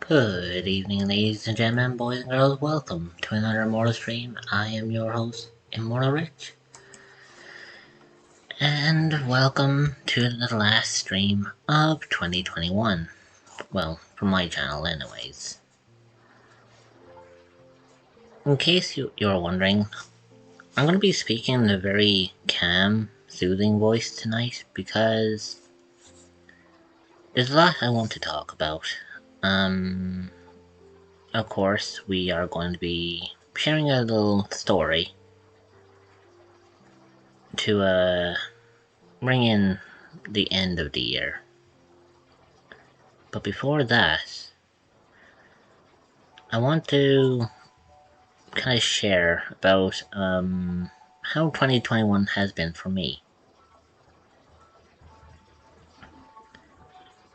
Good evening, ladies and gentlemen, boys and girls. Welcome to another Immortal stream. I am your host, Immortal Rich, and welcome to the last stream of 2021. Well, from my channel, anyways. In case you're wondering, I'm going to be speaking in a very calm, soothing voice tonight because there's a lot I want to talk about. Of course, we are going to be sharing a little story to bring in the end of the year. But before that, I want to kind of share about how 2021 has been for me.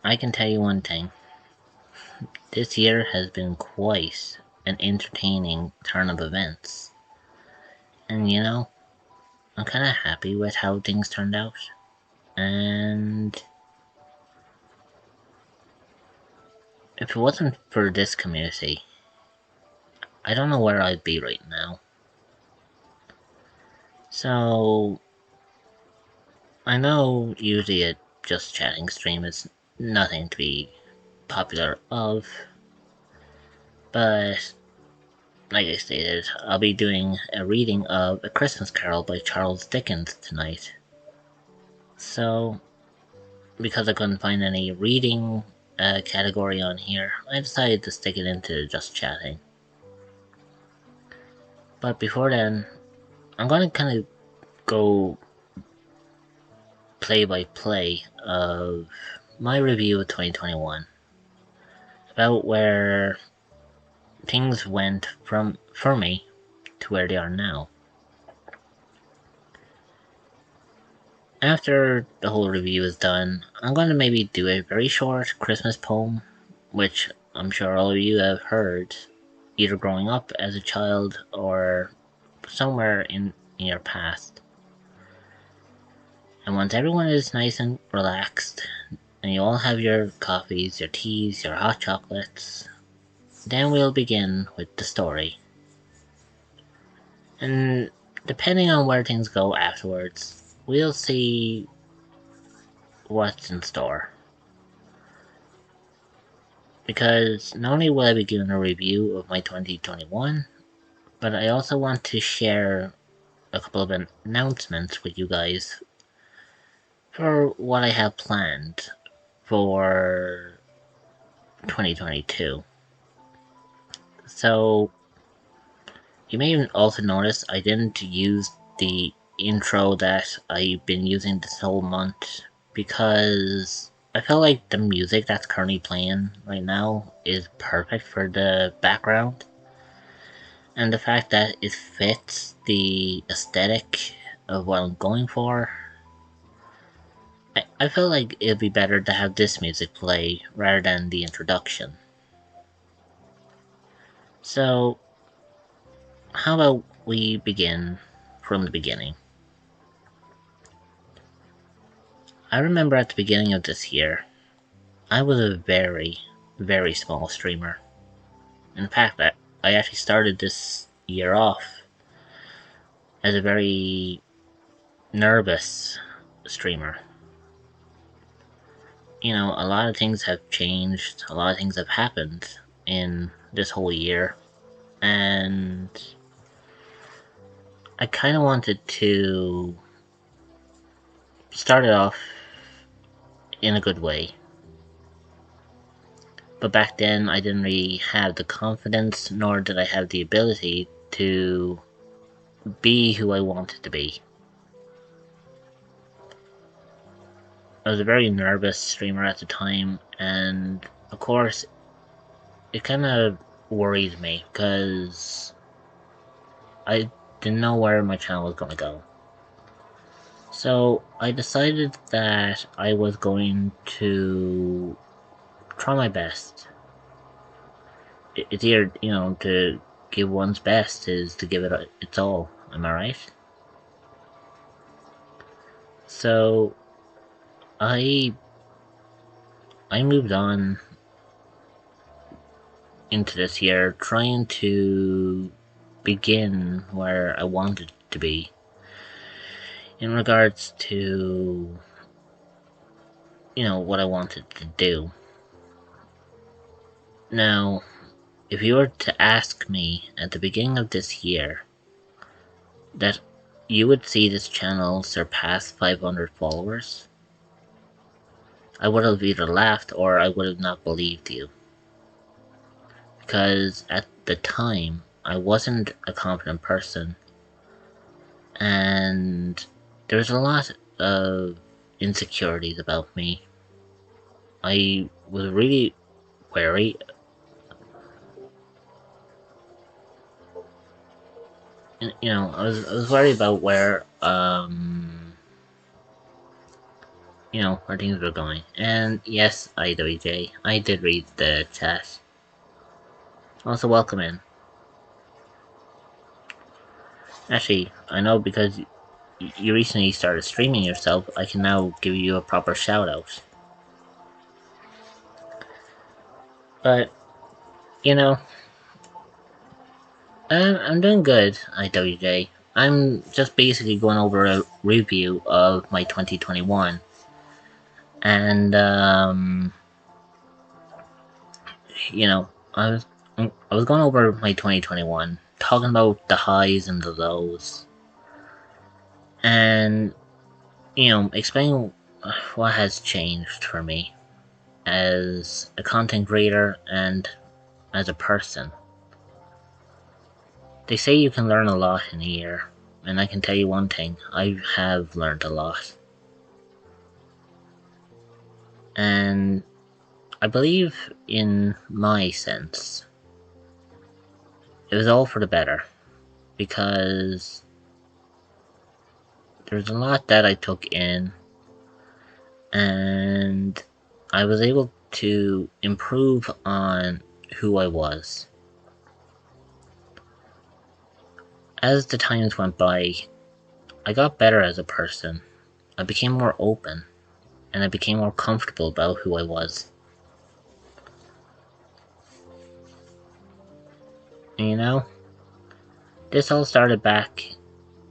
I can tell you one thing. This year has been quite an entertaining turn of events. And you know, I'm kind of happy with how things turned out. And if it wasn't for this community, I don't know where I'd be right now. So, I know usually a just chatting stream is nothing to be popular of, but like I stated, I'll be doing a reading of A Christmas Carol by Charles Dickens tonight. So, because I couldn't find any reading category on here, I decided to stick it into just chatting. But before then, I'm going to kind of go play by play of my review of 2021. About where things went for me to where they are now. After the whole review is done, I'm going to maybe do a very short Christmas poem, which I'm sure all of you have heard, either growing up as a child or somewhere in your past. And once everyone is nice and relaxed, and you all have your coffees, your teas, your hot chocolates, then we'll begin with the story. And depending on where things go afterwards, we'll see what's in store. Because not only will I be giving a review of my 2021, but I also want to share a couple of announcements with you guys for what I have planned for 2022. So, you may also notice I didn't use the intro that I've been using this whole month because I feel like the music that's currently playing right now is perfect for the background. And the fact that it fits the aesthetic of what I'm going for, I feel like it'd be better to have this music play rather than the introduction. So, how about we begin from the beginning? I remember at the beginning of this year, I was a very, very small streamer. In fact, I actually started this year off as a very nervous streamer. You know, a lot of things have changed, a lot of things have happened in this whole year, and I kind of wanted to start it off in a good way. But back then, I didn't really have the confidence, nor did I have the ability to be who I wanted to be. I was a very nervous streamer at the time, and of course, it kind of worried me because I didn't know where my channel was going to go. So I decided that I was going to try my best. It's either, you know, to give one's best is to give it its all, am I right? So I moved on into this year trying to begin where I wanted to be in regards to, what I wanted to do. Now, if you were to ask me at the beginning of this year that you would see this channel surpass 500 followers, I would have either laughed or I would have not believed you. Because at the time, I wasn't a confident person, and there's a lot of insecurities about me. I was really wary. I was worried about where where things were going. And yes, IWJ, I did read the chat. Also, welcome in. Actually, I know because you recently started streaming yourself, I can now give you a proper shout out. But, I'm doing good, IWJ. I'm just basically going over a review of my 2021. And, I was going over my 2021, talking about the highs and the lows. And, explaining what has changed for me as a content creator and as a person. They say you can learn a lot in a year, and I can tell you one thing, I have learned a lot. And I believe in my sense, it was all for the better, because there's a lot that I took in, and I was able to improve on who I was. As the times went by, I got better as a person. I became more open, and I became more comfortable about who I was. And this all started back,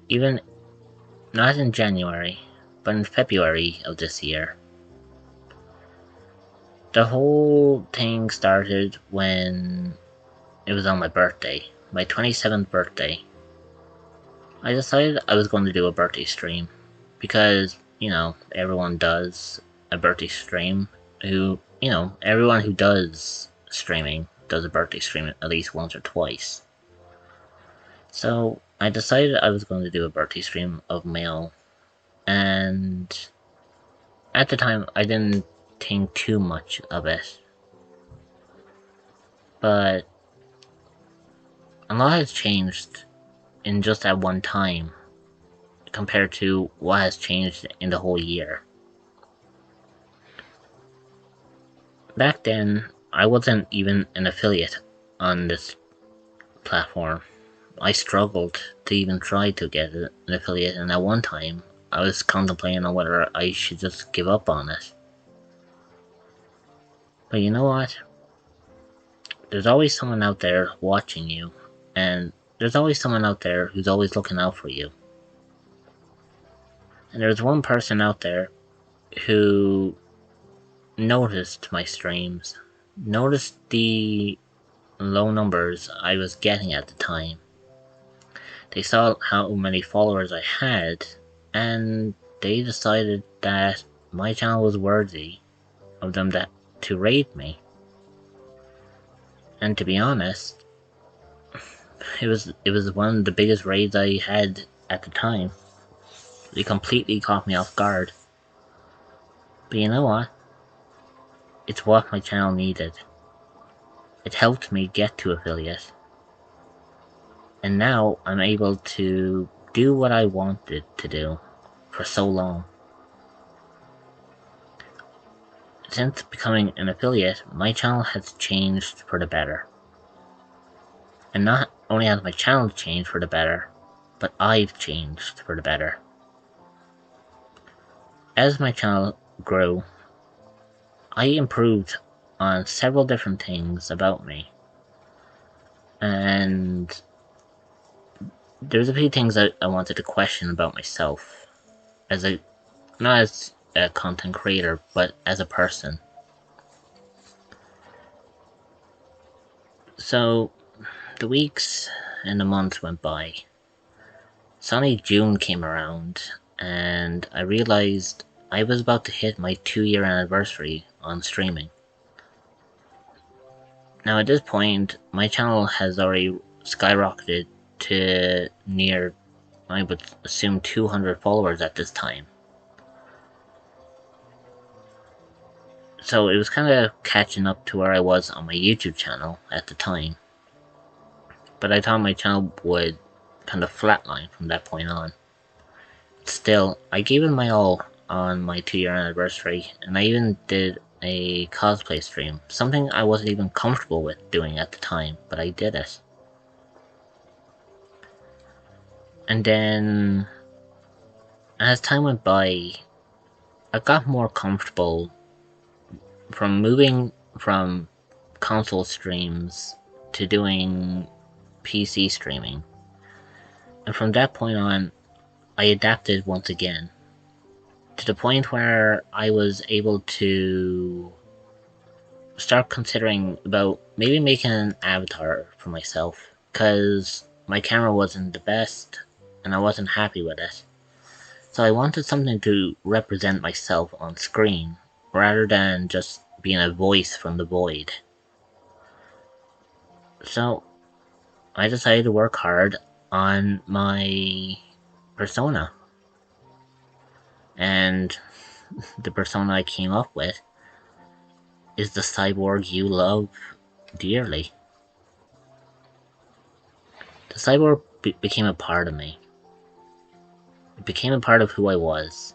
even not in January, but in February of this year. The whole thing started when it was on my birthday, my 27th birthday. I decided I was going to do a birthday stream because, everyone does a birthday stream. Everyone who does streaming does a birthday stream at least once or twice. So I decided I was going to do a birthday stream of my own. And at the time, I didn't think too much of it. But a lot has changed in just that one time compared to what has changed in the whole year. Back then, I wasn't even an affiliate on this platform. I struggled to even try to get an affiliate, and at one time, I was contemplating on whether I should just give up on it. But you know what? There's always someone out there watching you, and there's always someone out there who's always looking out for you. And there's one person out there who noticed my streams, noticed the low numbers I was getting at the time. They saw how many followers I had, and they decided that my channel was worthy of them to raid me. And to be honest, it was one of the biggest raids I had at the time. They completely caught me off guard. But you know what? It's what my channel needed. It helped me get to affiliate. And now I'm able to do what I wanted to do for so long. Since becoming an affiliate, my channel has changed for the better. And not only has my channel changed for the better, but I've changed for the better. As my channel grew, I improved on several different things about me. and there's a few things that I wanted to question about myself as a not as a content creator, but as a person. So the weeks and the months went by. Suddenly June came around, and I realized I was about to hit my 2-year anniversary on streaming. Now at this point, my channel has already skyrocketed to near, I would assume, 200 followers at this time. So it was kind of catching up to where I was on my YouTube channel at the time. But I thought my channel would kind of flatline from that point on. Still, I gave it my all on my 2-year anniversary, and I even did a cosplay stream, something I wasn't even comfortable with doing at the time, but I did it. And then, as time went by, I got more comfortable from moving from console streams to doing PC streaming. And from that point on, I adapted once again, to the point where I was able to start considering about maybe making an avatar for myself, because my camera wasn't the best and I wasn't happy with it. So I wanted something to represent myself on screen, rather than just being a voice from the void. So I decided to work hard on my persona. And the persona I came up with is the cyborg you love dearly. The cyborg became a part of me. It became a part of who I was.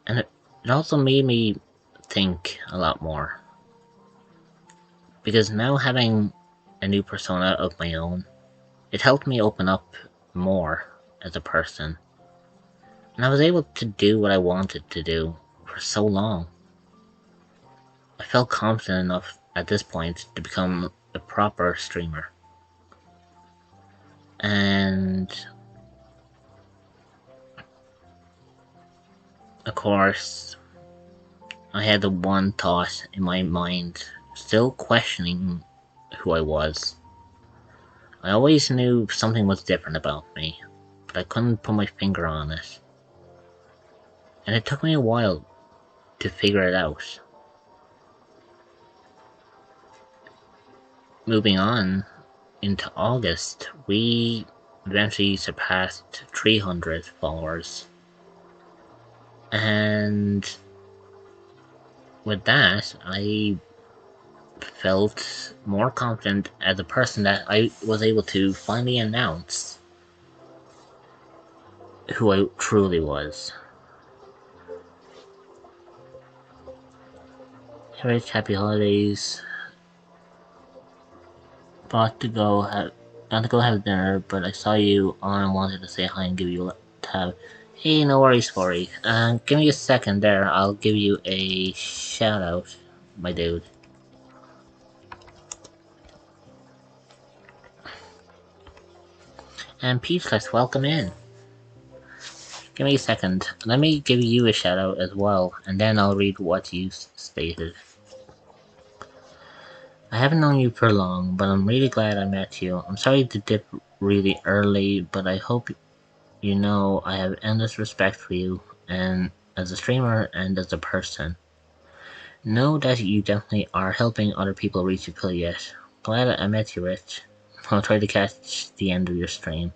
And it also made me think a lot more. Because now having a new persona of my own, it helped me open up more as a person. And I was able to do what I wanted to do for so long. I felt confident enough at this point to become a proper streamer. And of course, I had the one thought in my mind, still questioning who I was. I always knew something was different about me, but I couldn't put my finger on it. And it took me a while to figure it out. Moving on into August, we eventually surpassed 300 followers. And with that, I felt more confident as a person that I was able to finally announce who I truly was. Hey Rich, happy holidays. About to go have dinner, but I saw you on and wanted to say hi and give you a tab. Hey, no worries, Corey. Give me a second there. I'll give you a shout out, my dude. And Peachless, welcome in. Give me a second. Let me give you a shout out as well, and then I'll read what you stated. I haven't known you for long, but I'm really glad I met you. I'm sorry to dip really early, but I hope you know I have endless respect for you, and as a streamer and as a person. Know that you definitely are helping other people reach affiliate. Glad I met you, Rich. I'll try to catch the end of your stream.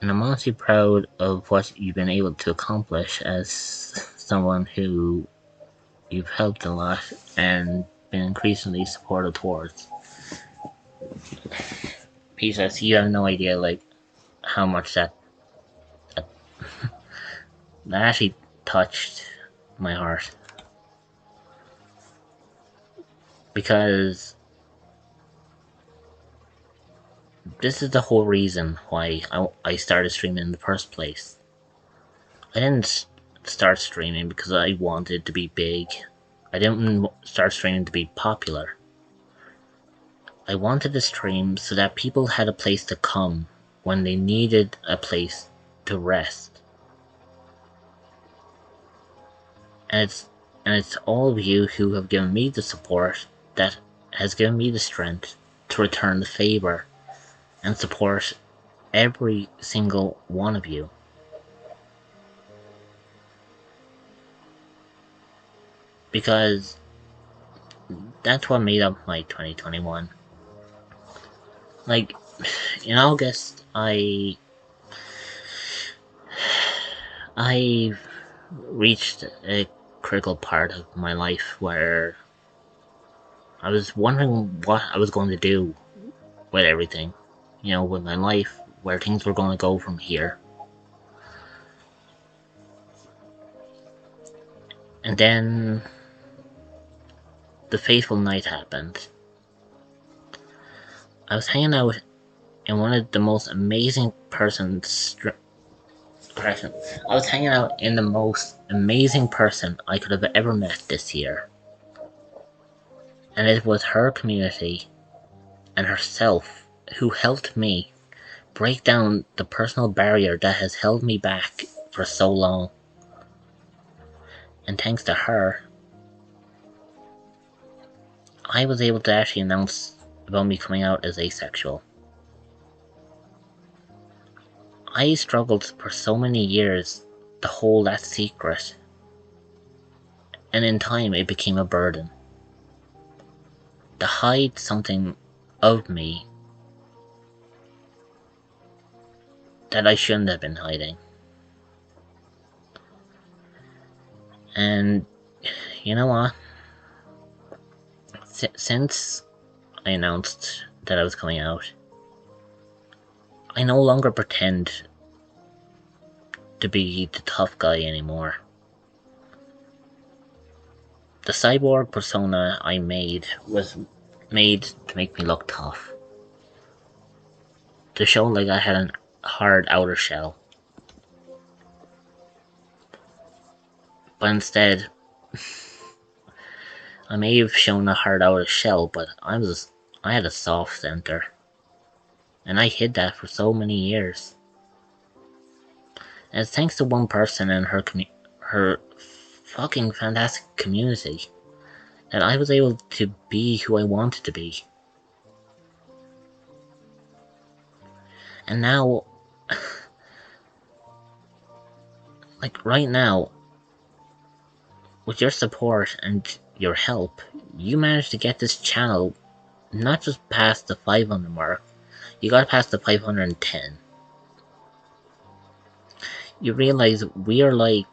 And I'm honestly proud of what you've been able to accomplish as someone who you've helped a lot and been increasingly supportive towards. Peace, you have no idea, like, how much that actually touched my heart. Because this is the whole reason why I started streaming in the first place. I didn't start streaming because I wanted to be big. I didn't start streaming to be popular. I wanted to stream so that people had a place to come when they needed a place to rest. And it's all of you who have given me the support that has given me the strength to return the favor and support every single one of you. Because that's what made up my 2021. Like, in August, I reached a critical part of my life where I was wondering what I was going to do with everything, with my life, where things were going to go from here. And then the fateful night happened. I was hanging out in one of the most amazing correction. I was hanging out in the most amazing person I could have ever met this year. And it was her community and herself who helped me break down the personal barrier that has held me back for so long. And thanks to her, I was able to actually announce about me coming out as asexual. I struggled for so many years to hold that secret, and in time it became a burden. To hide something of me that I shouldn't have been hiding. And you know what? Since I announced that I was coming out, I no longer pretend to be the tough guy anymore. The cyborg persona I made was made to make me look tough. To show like I had a hard outer shell. But instead, I may have shown a hard outer shell, but I had a soft center. And I hid that for so many years. And it's thanks to one person and her fucking fantastic community that I was able to be who I wanted to be. And now, like right now, with your support and your help, you managed to get this channel not just past the 500 mark, you got past the 510. You realize we are like,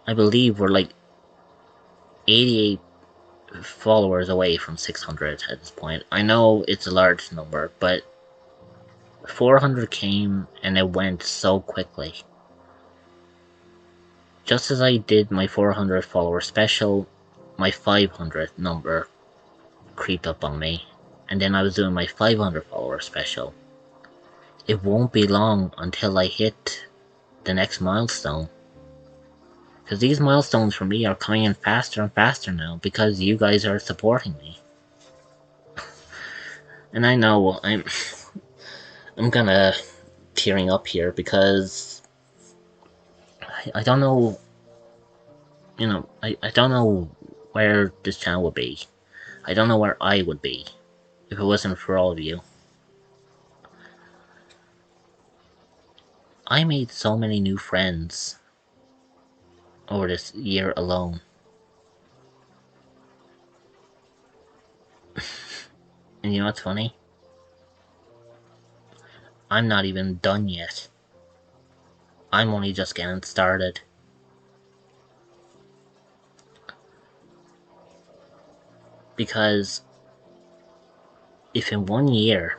I believe we're like 88 followers away from 600 at this point. I know it's a large number, but 400 came and it went so quickly. Just as I did my 400 follower special, my 500 number creeped up on me, and then I was doing my 500 follower special. It won't be long until I hit the next milestone. Because these milestones for me are coming in faster and faster now because you guys are supporting me. And I know I'm gonna tearing up here because I don't know, I don't know where this channel would be. I don't know where I would be if it wasn't for all of you. I made so many new friends over this year alone. And you know what's funny? I'm not even done yet. I'm only just getting started. Because if in 1 year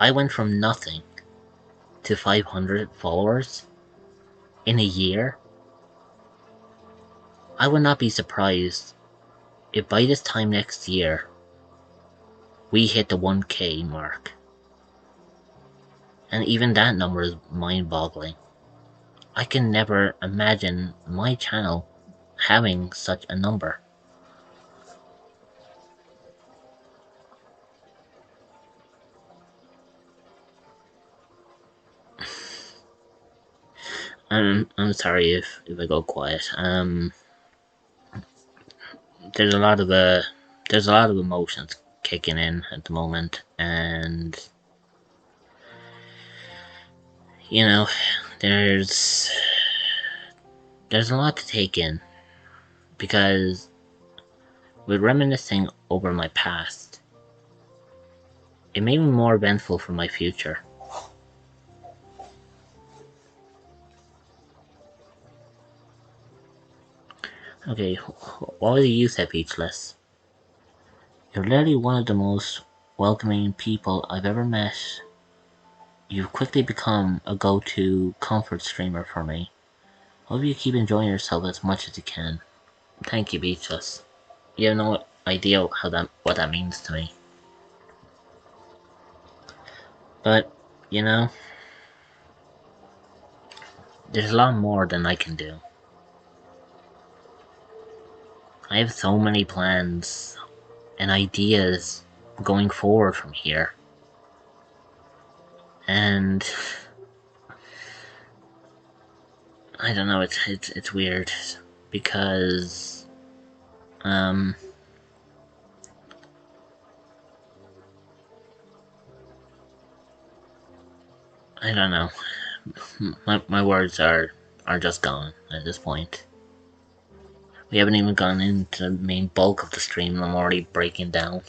I went from nothing to 500 followers in a year, I would not be surprised if by this time next year we hit the 1K mark. And even that number is mind-boggling. I can never imagine my channel having such a number. I'm sorry if I go quiet. There's a lot of there's a lot of emotions kicking in at the moment, and you know, there's there's a lot to take in because with reminiscing over my past, it made me more eventful for my future. Okay, what would you say, Peachless? You're literally one of the most welcoming people I've ever met. You've quickly become a go-to comfort streamer for me. Hope you keep enjoying yourself as much as you can. Thank you, Beatrice. You have no idea what that means to me. But, you know, there's a lot more than I can do. I have so many plans and ideas going forward from here. And I don't know, it's weird because I don't know. My words are just gone at this point. We haven't even gone into the main bulk of the stream and I'm already breaking down.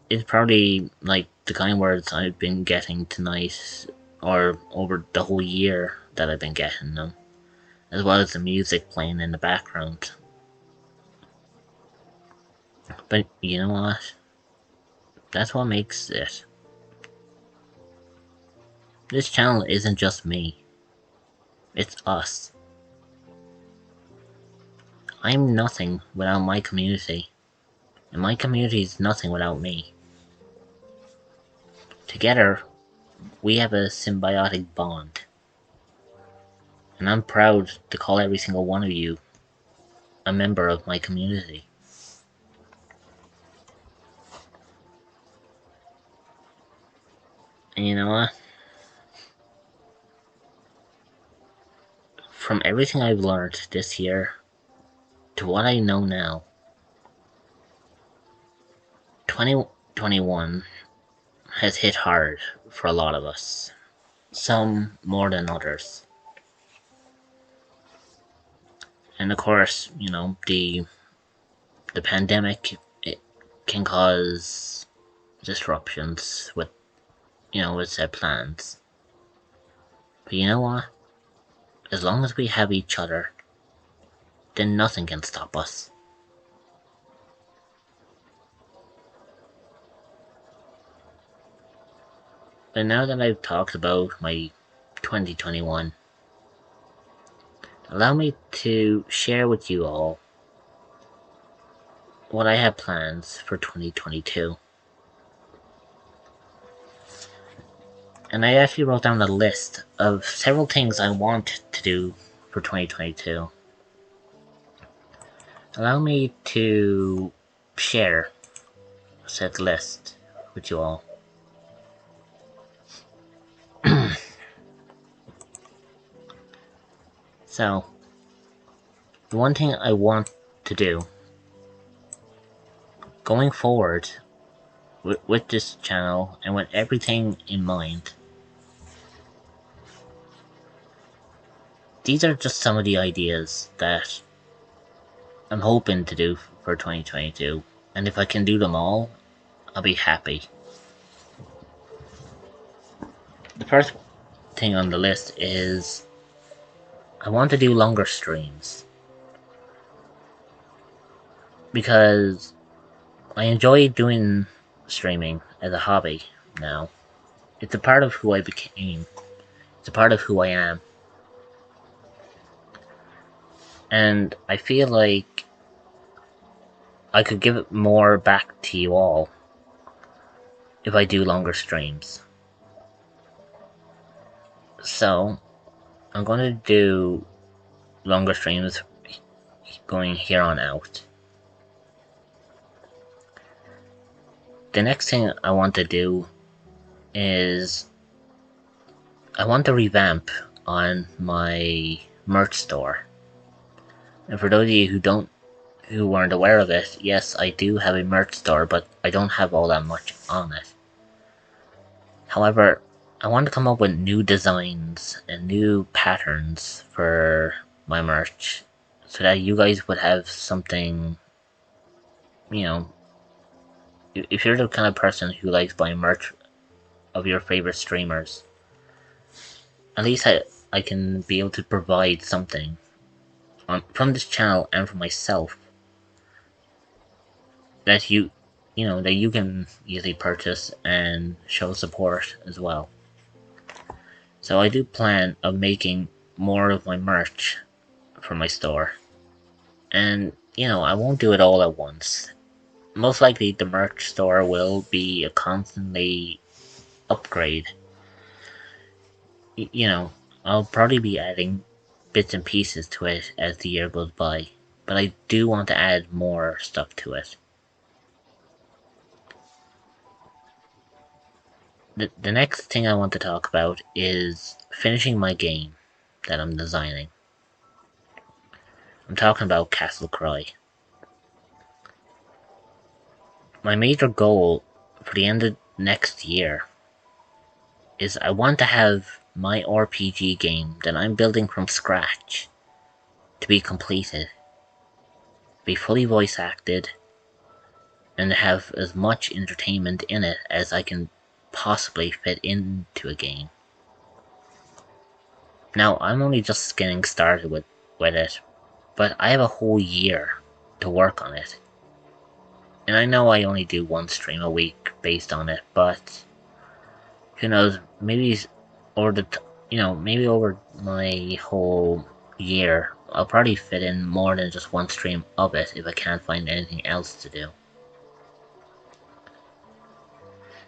It's probably like the kind of words I've been getting tonight or over the whole year that I've been getting them, as well as the music playing in the background. But you know what? That's what makes it. This channel isn't just me. It's us. I'm nothing without my community, and my community is nothing without me. Together, we have a symbiotic bond, and I'm proud to call every single one of you a member of my community. And you know what? From everything I've learned this year to what I know now, 2021 has hit hard for a lot of us, some more than others. And of course, you know, the pandemic, it can cause disruptions with, you know, with said plans. But you know what? As long as we have each other, then nothing can stop us. But now that I've talked about my 2021, allow me to share with you all what I have plans for 2022. And I actually wrote down a list of several things I want to do for 2022. Allow me to share said list with you all. So, the one thing I want to do going forward with this channel and with everything in mind, these are just some of the ideas that I'm hoping to do for 2022, and if I can do them all, I'll be happy. The first thing on the list is I want to do longer streams, because I enjoy doing streaming as a hobby now. It's a part of who I became. It's a part of who I am. And I feel like I could give it more back to you all if I do longer streams. So, I'm going to do longer streams going here on out. The next thing I want to do is I want to revamp on my merch store. And for those of you who weren't aware of it, yes, I do have a merch store, but I don't have all that much on it. However, I want to come up with new designs and new patterns for my merch so that you guys would have something, you know, if you're the kind of person who likes buying merch of your favorite streamers, at least I can be able to provide something from this channel and from myself that that you can easily purchase and show support as well. So I do plan of making more of my merch for my store. And, I won't do it all at once. Most likely the merch store will be a constantly upgrade. I'll probably be adding bits and pieces to it as the year goes by. But I do want to add more stuff to it. The next thing I want to talk about is finishing my game that I'm designing. I'm talking about Castle Cry. My major goal for the end of next year is I want to have my RPG game that I'm building from scratch to be completed, be fully voice acted, and have as much entertainment in it as I can possibly fit into a game. Now, I'm only just getting started with it, but I have a whole year to work on it. And I know I only do one stream a week based on it, but who knows, maybe maybe over my whole year, I'll probably fit in more than just one stream of it if I can't find anything else to do.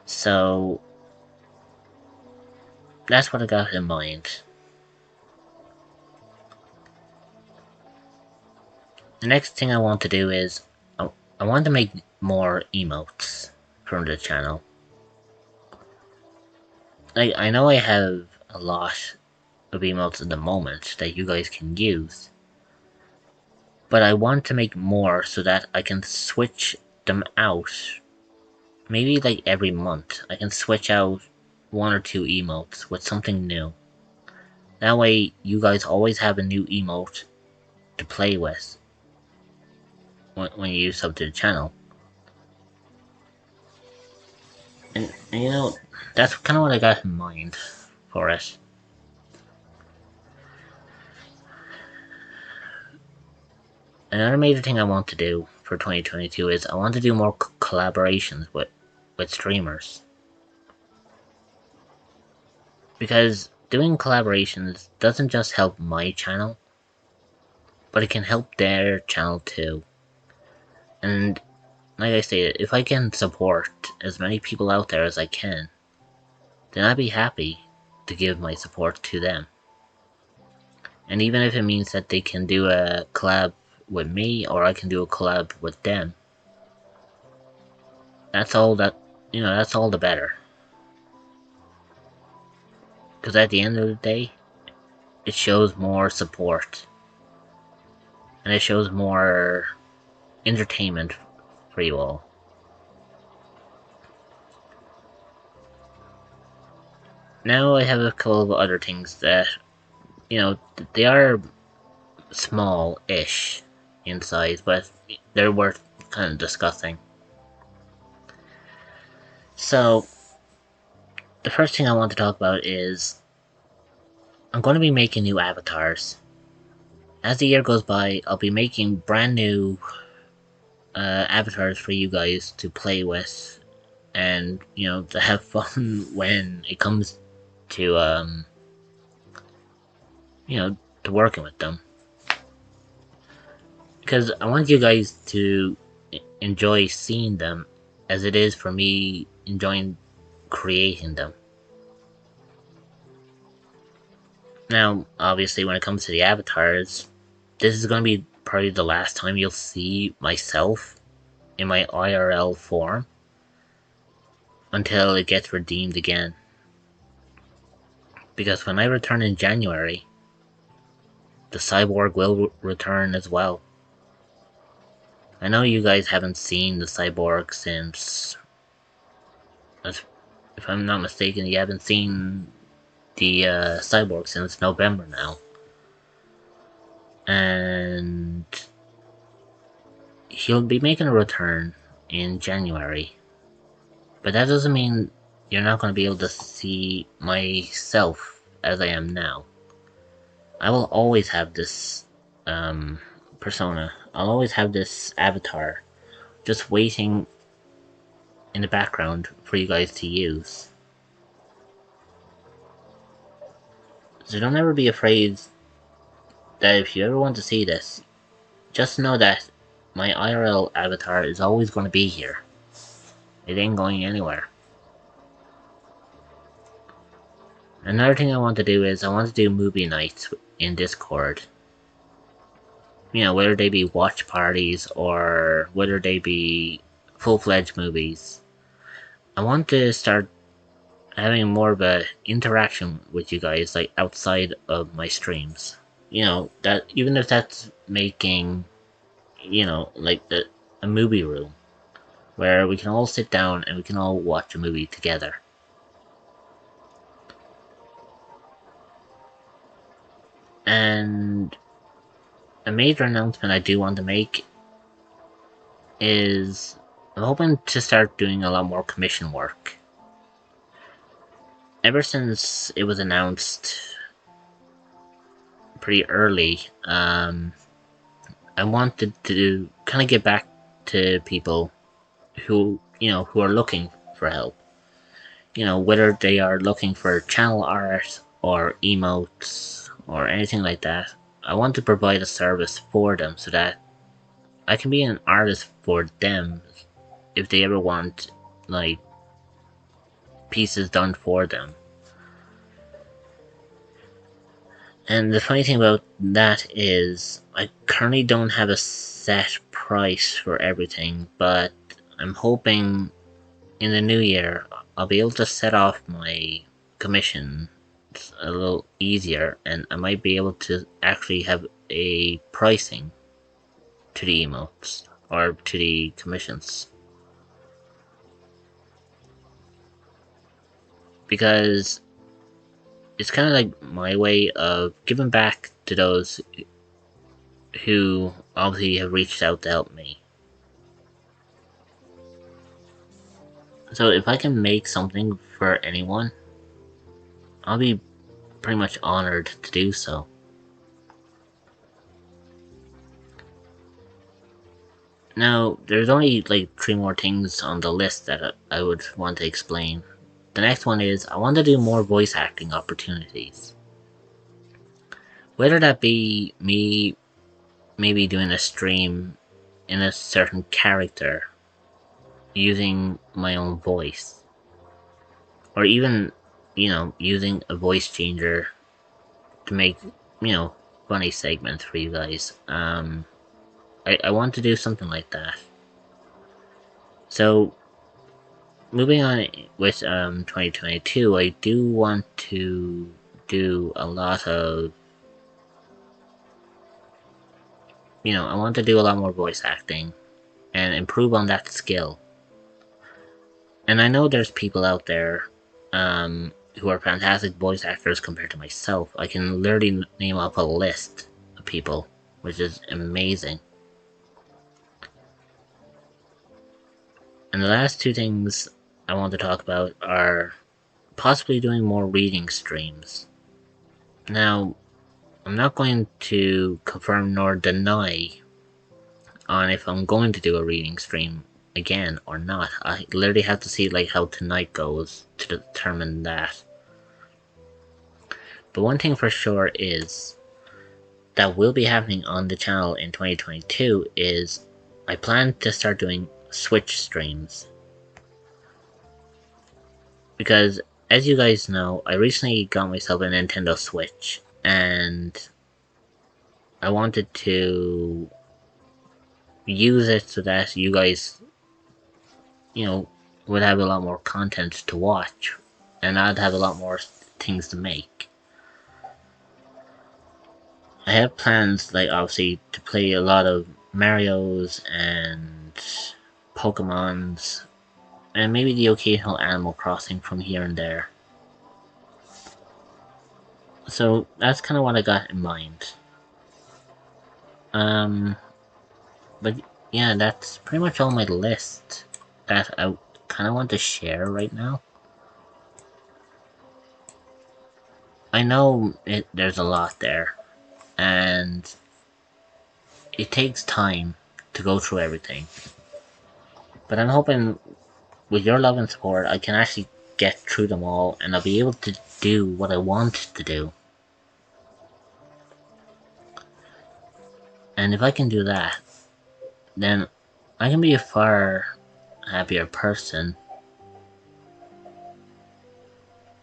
So, that's what I got in mind. The next thing I want to do is, I want to make more emotes from the channel. I know I have a lot of emotes at the moment that you guys can use, but I want to make more so that I can switch them out. Maybe like every month, I can switch out one or two emotes with something new. That way, you guys always have a new emote to play with when you sub to the channel. And that's kind of what I got in mind for it. Another major thing I want to do for 2022 is I want to do more collaborations with streamers. Because doing collaborations doesn't just help my channel, but it can help their channel too. And like I stated, if I can support as many people out there as I can, then I'd be happy to give my support to them. And even if it means that they can do a collab with me, or I can do a collab with them, that's all the better. Because at the end of the day, it shows more support. And it shows more entertainment for you all. Now I have a couple of other things that, they are small-ish in size, but they're worth kind of discussing. So, the first thing I want to talk about is I'm going to be making new avatars. As the year goes by, I'll be making brand new avatars for you guys to play with and, to have fun when it comes to, to working with them. Because I want you guys to enjoy seeing them as it is for me enjoying creating them. Now, obviously, when it comes to the avatars, this is going to be probably the last time you'll see myself in my IRL form until it gets redeemed again. Because when I return in January, the cyborg will return as well. I know you guys haven't seen the cyborg since, if I'm not mistaken, you haven't seen the cyborg since November now. And he'll be making a return in January. But that doesn't mean you're not going to be able to see myself as I am now. I will always have this persona. I'll always have this avatar just waiting in the background for you guys to use. So don't ever be afraid that if you ever want to see this, just know that my IRL avatar is always going to be here. It ain't going anywhere. Another thing I want to do is I want to do movie nights in Discord. You know, whether they be watch parties or whether they be full-fledged movies. I want to start having more of a interaction with you guys, like outside of my streams. You know, that even if that's making, you know, like a movie room where we can all sit down and we can all watch a movie together. And a major announcement I do want to make is I'm hoping to start doing a lot more commission work. Ever since it was announced pretty early, I wanted to kind of get back to people who, you know, who are looking for help. You know, whether they are looking for channel art or emotes or anything like that. I want to provide a service for them so that I can be an artist for them if they ever want, like, pieces done for them. And the funny thing about that is I currently don't have a set price for everything, but I'm hoping in the new year I'll be able to set off my commission a little easier, and I might be able to actually have a pricing to the emotes or to the commissions. Because it's kind of like my way of giving back to those who obviously have reached out to help me. So if I can make something for anyone, I'll be pretty much honored to do so. Now, there's only like 3 more things on the list that I would want to explain. The next one is I want to do more voice acting opportunities. Whether that be me maybe doing a stream in a certain character using my own voice, or even, you know, using a voice changer to make, you know, funny segments for you guys. I want to do something like that. So, moving on with 2022, I do want to do a lot of, you know, I want to do a lot more voice acting and improve on that skill. And I know there's people out there who are fantastic voice actors compared to myself. I can literally name off a list of people, which is amazing. And the last 2 things I want to talk about are possibly doing more reading streams. Now, I'm not going to confirm nor deny on if I'm going to do a reading stream again or not. I literally have to see like how tonight goes to determine that. But one thing for sure is that will be happening on the channel in 2022 is I plan to start doing Switch streams. Because as you guys know, I recently got myself a Nintendo Switch and I wanted to use it so that you guys, you know, would have a lot more content to watch, and I'd have a lot more things to make. I have plans, like obviously, to play a lot of Mario's and Pokemon's, and maybe the occasional Animal Crossing from here and there. So that's kind of what I got in mind. Um, but yeah, that's pretty much all my list that I kind of want to share right now. I know there's a lot there, and it takes time to go through everything. But I'm hoping with your love and support, I can actually get through them all, and I'll be able to do what I want to do. And if I can do that, then I can be a far happier person,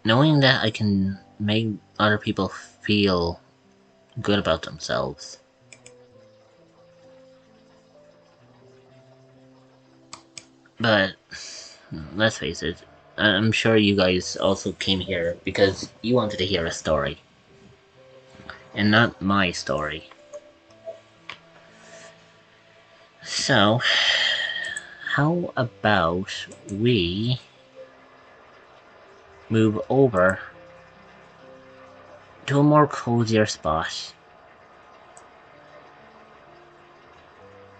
knowing that I can make other people feel good about themselves. But let's face it, I'm sure you guys also came here because you wanted to hear a story, and not my story. So, how about we move over to a more cozier spot?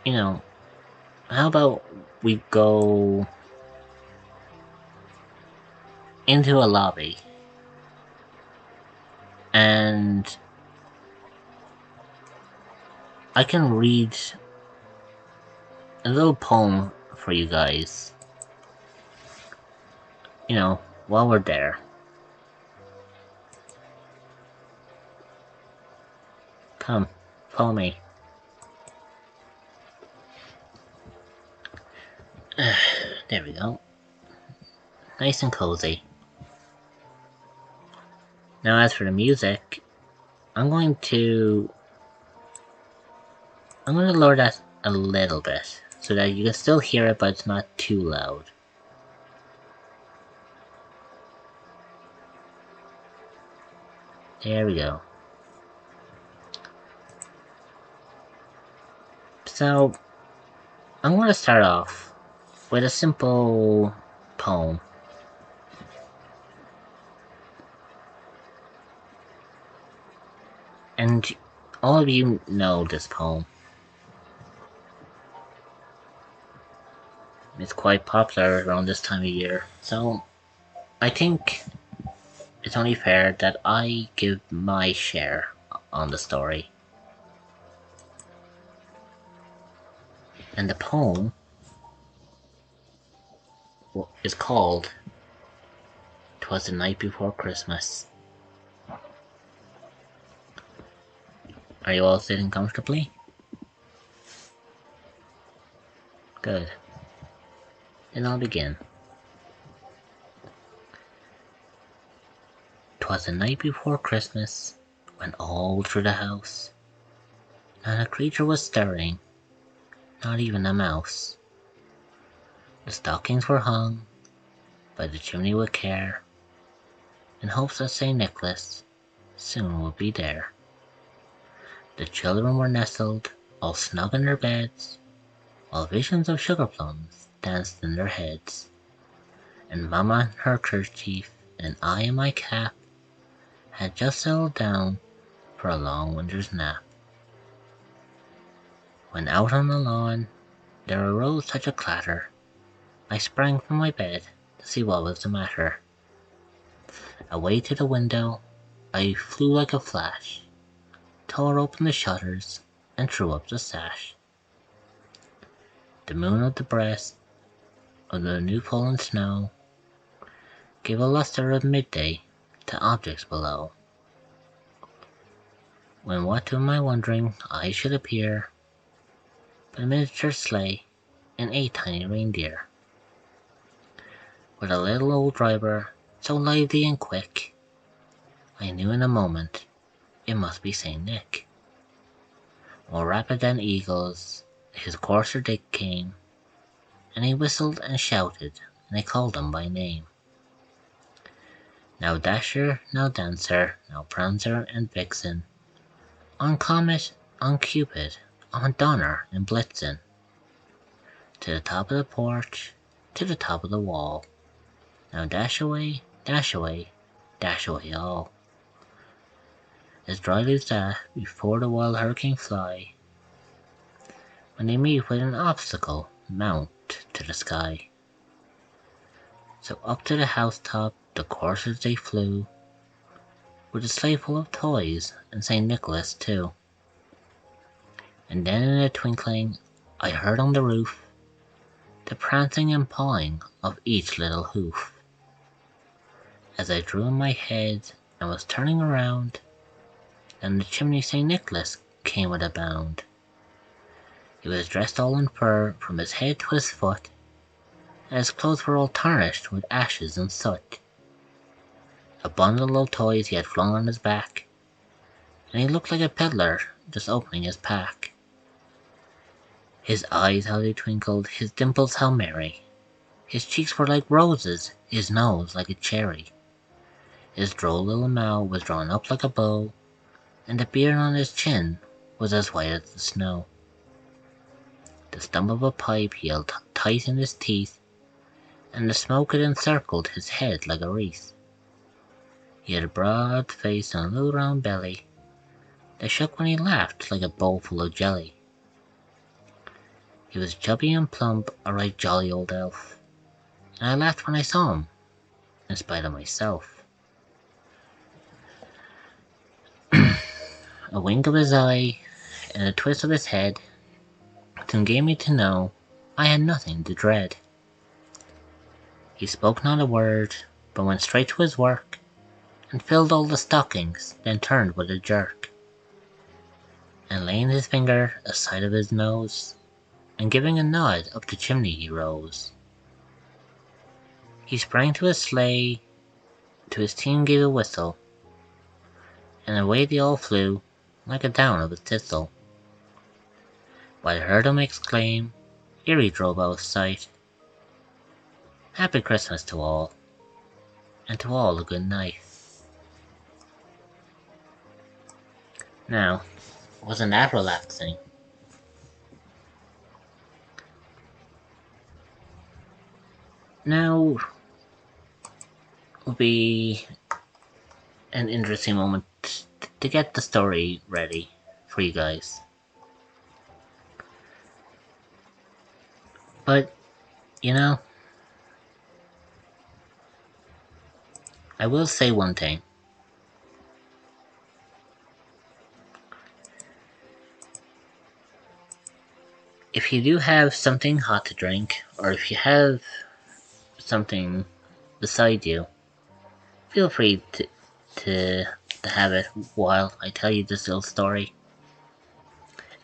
You know, how about we go into a lobby and I can read a little poem for you guys, while we're there. Come, follow me. There we go. Nice and cozy. Now as for the music, I'm going to lower that a little bit so that you can still hear it, but it's not too loud. There we go. So, I'm going to start off with a simple poem. And all of you know this poem. It's quite popular around this time of year, so I think it's only fair that I give my share on the story. And the poem is called "'Twas the Night Before Christmas." Are you all sitting comfortably? Good. Then I'll begin. 'Twas the night before Christmas, when all through the house not a creature was stirring, not even a mouse. The stockings were hung by the chimney with care, in hopes that St. Nicholas soon would be there. The children were nestled all snug in their beds, while visions of sugar plums danced in their heads. And Mamma in her kerchief, and I in my cap, had just settled down for a long winter's nap. When out on the lawn there arose such a clatter, I sprang from my bed to see what was the matter. Away to the window I flew like a flash, tore open the shutters, and threw up the sash. The moon at the breast of the new fallen snow gave a lustre of midday to objects below. When what to my wondering eyes should appear but a miniature sleigh and 8 tiny reindeer, with a little old driver so lively and quick, I knew in a moment it must be Saint Nick. More rapid than eagles, his courser Dick came, and he whistled and shouted, and I called him by name. Now Dasher, now Dancer, now Prancer and Vixen, on Comet, on Cupid, on Donner and Blitzen, to the top of the porch, to the top of the wall. Now dash away, dash away, dash away all. As dryly as that, before the wild hurricane fly, when they meet with an obstacle, mount to the sky. So up to the housetop the coursers they flew, with a sleigh full of toys and St. Nicholas too. And then in a twinkling I heard on the roof the prancing and pawing of each little hoof. As I drew in my head and was turning around, and the chimney St. Nicholas came with a bound. He was dressed all in fur from his head to his foot, and his clothes were all tarnished with ashes and soot. A bundle of toys he had flung on his back, and he looked like a peddler just opening his pack. His eyes how they twinkled, his dimples how merry, his cheeks were like roses, his nose like a cherry. His droll little mouth was drawn up like a bow, and the beard on his chin was as white as the snow. The stump of a pipe he held tight in his teeth, and the smoke had encircled his head like a wreath. He had a broad face and a little round belly that shook when he laughed like a bowl full of jelly. He was chubby and plump, a right jolly old elf, and I laughed when I saw him, in spite of myself. A wink of his eye and a twist of his head soon gave me to know I had nothing to dread. He spoke not a word, but went straight to his work, and filled all the stockings, then turned with a jerk, and laying his finger aside of his nose, and giving a nod up the chimney he rose. He sprang to his sleigh, to his team gave a whistle, and away they all flew like a down of a thistle. But I heard him exclaim, ere he drove out of sight, "Happy Christmas to all, and to all a good night." Now, wasn't that relaxing? Now will be an interesting moment to get the story ready for you guys. But, you know, I will say one thing. If you do have something hot to drink, or if you have something beside you, feel free to have it while I tell you this little story.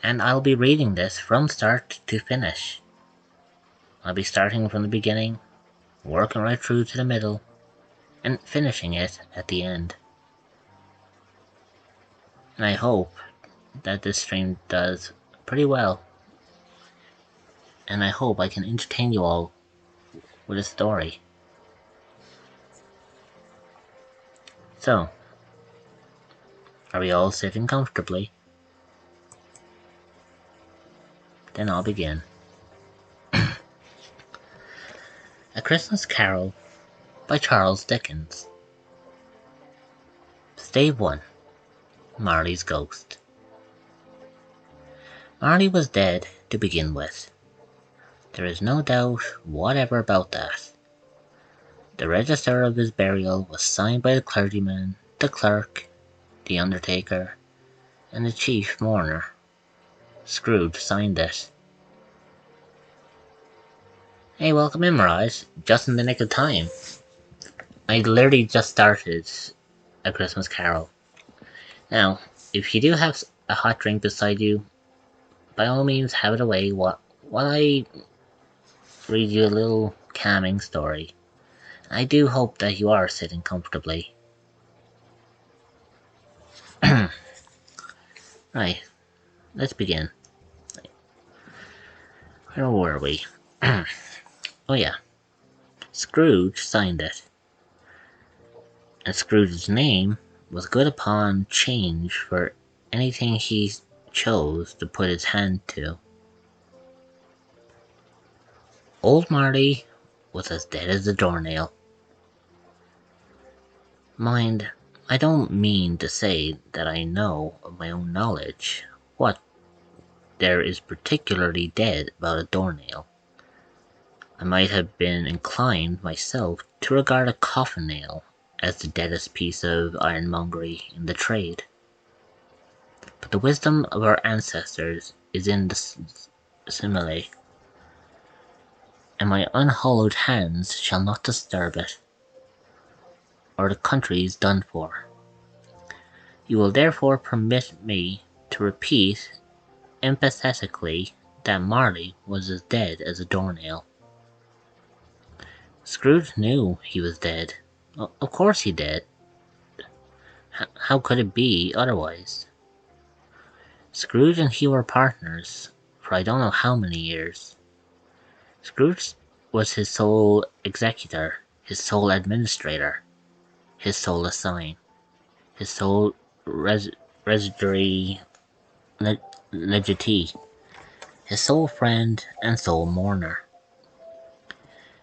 And I'll be reading this from start to finish. I'll be starting from the beginning, working right through to the middle, and finishing it at the end. And I hope that this stream does pretty well. And I hope I can entertain you all with a story. So, are we all sitting comfortably? Then I'll begin. A Christmas Carol by Charles Dickens. Stave 1. Marley's Ghost. Marley was dead to begin with. There is no doubt whatever about that. The register of his burial was signed by the clergyman, the clerk, the undertaker, and the chief mourner. Scrooge signed it. Hey, welcome in, Mirage. Just in the nick of time. I literally just started A Christmas Carol. Now, if you do have a hot drink beside you, by all means have it away while I read you a little calming story. I do hope that you are sitting comfortably. Right, let's begin. Where were we? Oh yeah. Scrooge signed it. and Scrooge's name was good upon change for anything he chose to put his hand to. Old Marley was as dead as a doornail. Mind, I don't mean to say that I know of my own knowledge what there is particularly dead about a doornail. I might have been inclined myself to regard a coffin nail as the deadest piece of ironmongery in the trade. But the wisdom of our ancestors is in the simile, and my unhallowed hands shall not disturb it, or the country's done for. You will therefore permit me to repeat emphatically that Marley was as dead as a doornail. Scrooge knew he was dead. Of course he did. How could it be otherwise? Scrooge and he were partners for I don't know how many years. Scrooge was his sole executor, his sole administrator, his sole assign, his sole residuary legatee, his sole friend and sole mourner.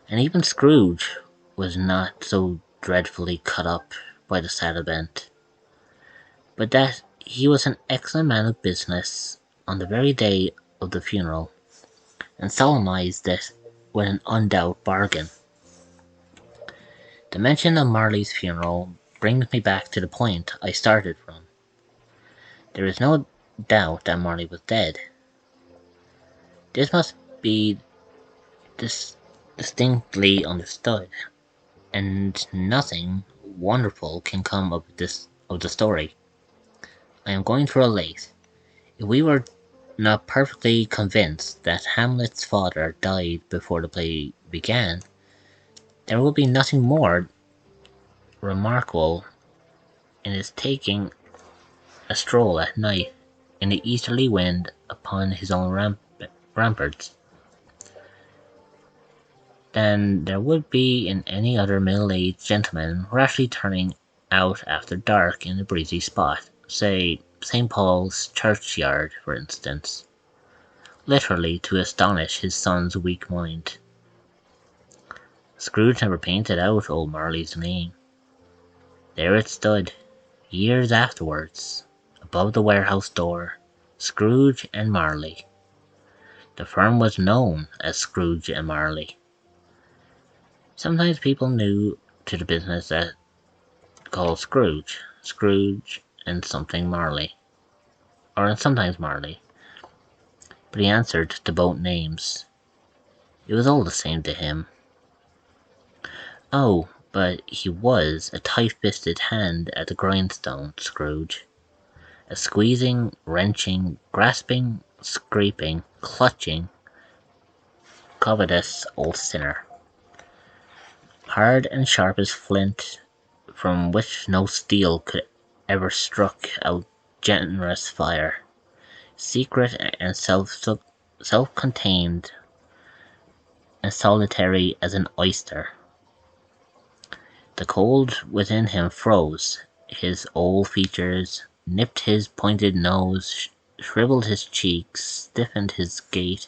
And even Scrooge was not so dreadfully cut up by the sad event, but that he was an excellent man of business on the very day of the funeral, and solemnized it with an undoubt bargain. The mention of Marley's funeral brings me back to the point I started from. There is no doubt that Marley was dead. This must be distinctly understood, and nothing wonderful can come of the story. I am going to relate. If we were not perfectly convinced that Hamlet's father died before the play began, there will be nothing more remarkable in his taking a stroll at night in the easterly wind upon his own ramparts than there would be in any other middle-aged gentleman rashly turning out after dark in a breezy spot, say St. Paul's churchyard, for instance, literally to astonish his son's weak mind. Scrooge never painted out old Marley's name. There it stood, years afterwards, above the warehouse door, Scrooge and Marley. The firm was known as Scrooge and Marley. Sometimes people knew to the business that called Scrooge, and something Marley, or sometimes Marley, but he answered to both names. It was all the same to him. Oh, but he was a tight-fisted hand at the grindstone, Scrooge. A squeezing, wrenching, grasping, scraping, clutching, covetous old sinner. Hard and sharp as flint, from which no steel could ever struck out generous fire. Secret and self-contained and solitary as an oyster. The cold within him froze his old features, nipped his pointed nose, shriveled his cheeks, stiffened his gait,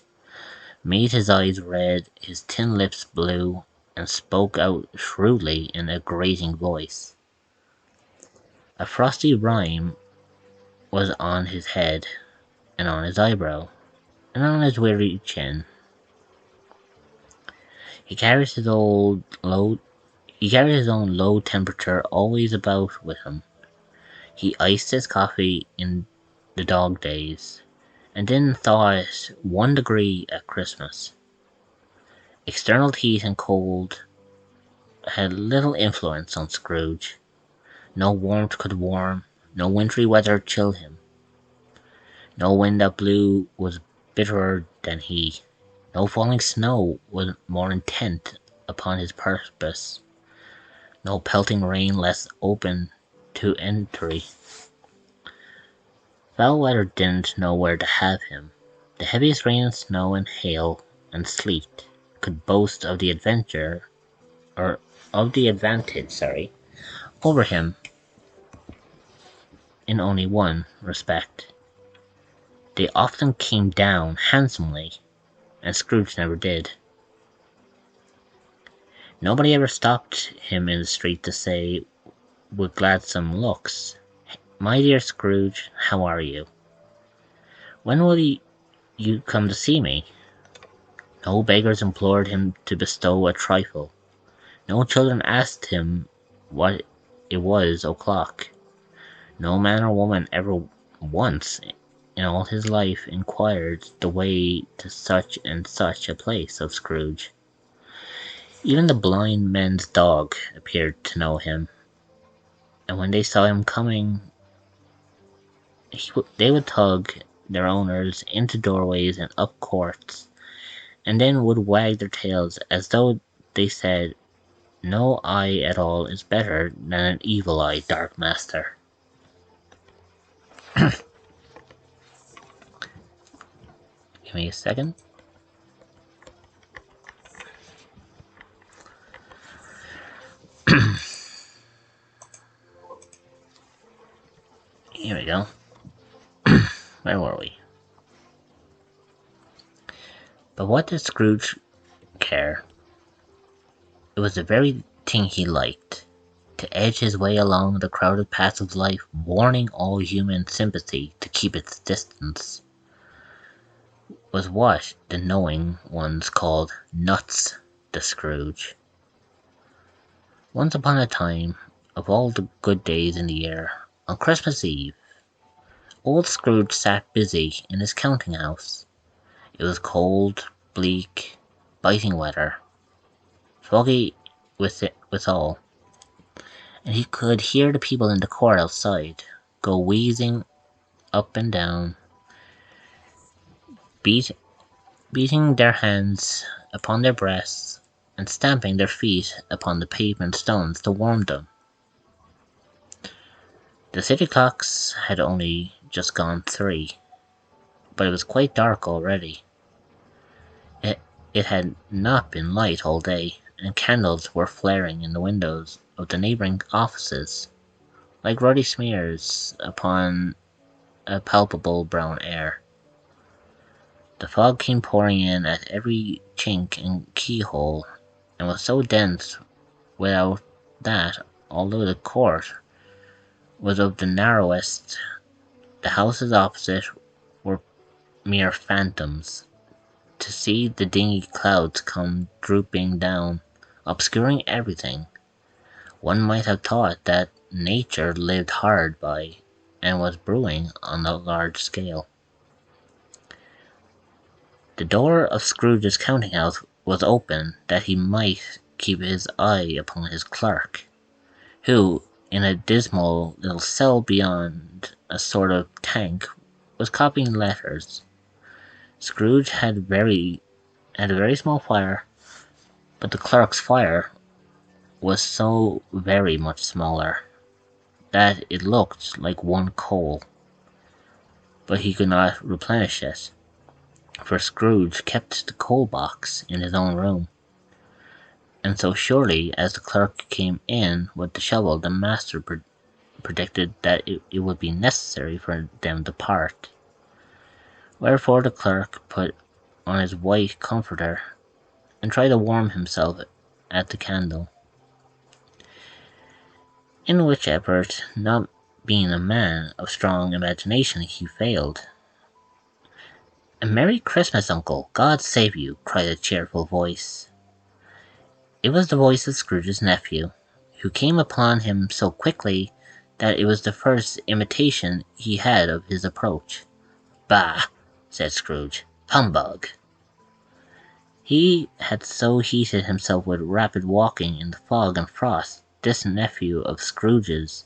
made his eyes red, his thin lips blue, and spoke out shrewdly in a grating voice. A frosty rime was on his head, and on his eyebrow, and on his weary chin. He carries his own low temperature always about with him. He iced his coffee in the dog days, and didn't thaw it 1 degree at Christmas. External heat and cold had little influence on Scrooge. No warmth could warm, no wintry weather chill him. No wind that blew was bitterer than he. No falling snow was more intent upon his purpose. No pelting rain less open to entry. Foul weather didn't know where to have him. The heaviest rain and snow and hail and sleet could boast of the advantage, over him in only one respect. They often came down handsomely, and Scrooge never did. Nobody ever stopped him in the street to say, with gladsome looks, "My dear Scrooge, how are you? When will you come to see me?" No beggars implored him to bestow a trifle. No children asked him what it was o'clock. No man or woman ever once in all his life inquired the way to such and such a place of Scrooge. Even the blind men's dog appeared to know him, and when they saw him coming, they would tug their owners into doorways and up courts, and then would wag their tails as though they said, "No eye at all is better than an evil eye, dark master." Give me a second. Here we go. Where were we? But what did Scrooge care? It was the very thing he liked, to edge his way along the crowded paths of life, warning all human sympathy to keep its distance, was what the knowing ones called nuts to Scrooge. Once upon a time, of all the good days in the year, on Christmas Eve, old Scrooge sat busy in his counting house. It was cold, bleak, biting weather, foggy withal, and he could hear the people in the court outside go wheezing up and down, beating their hands upon their breasts and stamping their feet upon the pavement stones to warm them. The city clocks had only just gone 3, but it was quite dark already. It had not been light all day, and candles were flaring in the windows of the neighbouring offices, like ruddy smears upon a palpable brown air. The fog came pouring in at every chink and keyhole, and was so dense without that, although the court was of the narrowest, the houses opposite were mere phantoms. To see the dingy clouds come drooping down, obscuring everything, one might have thought that nature lived hard by, and was brewing on a large scale. The door of Scrooge's counting house was open that he might keep his eye upon his clerk, who, in a dismal little cell beyond a sort of tank, was copying letters. Scrooge had a very small fire, but the clerk's fire was so very much smaller that it looked like one coal, but he could not replenish it, for Scrooge kept the coal box in his own room, and so surely as the clerk came in with the shovel, the master predicted that it would be necessary for them to part. Wherefore the clerk put on his white comforter and tried to warm himself at the candle, in which effort, not being a man of strong imagination, he failed. "A Merry Christmas, Uncle! God save you!" cried a cheerful voice. It was the voice of Scrooge's nephew, who came upon him so quickly that it was the first imitation he had of his approach. "Bah!" said Scrooge. "Humbug!" He had so heated himself with rapid walking in the fog and frost, this nephew of Scrooge's,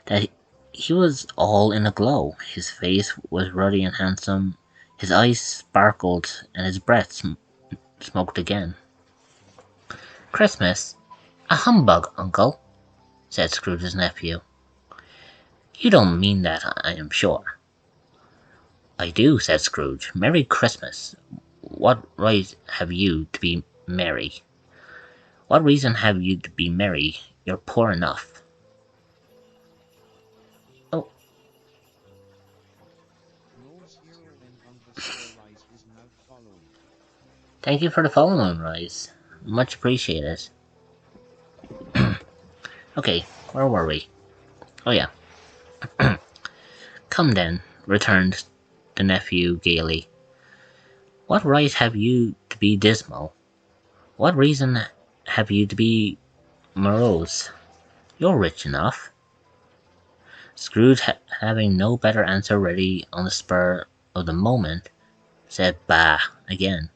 that he was all in a glow. His face was ruddy and handsome, his eyes sparkled, and his breath smoked again. "Christmas? A humbug, Uncle," said Scrooge's nephew. "You don't mean that, I am sure." "I do," said Scrooge. "Merry Christmas! What right have you to be merry? What reason have you to be merry? You're poor enough." Thank you for the follow, Moonrise. Much appreciated. Okay, where were we? Oh yeah. Come then, returned the nephew gaily. What right have you to be dismal? What reason have you to be morose? You're rich enough. Scrooge, having no better answer ready on the spur of the moment, said "Bah" again,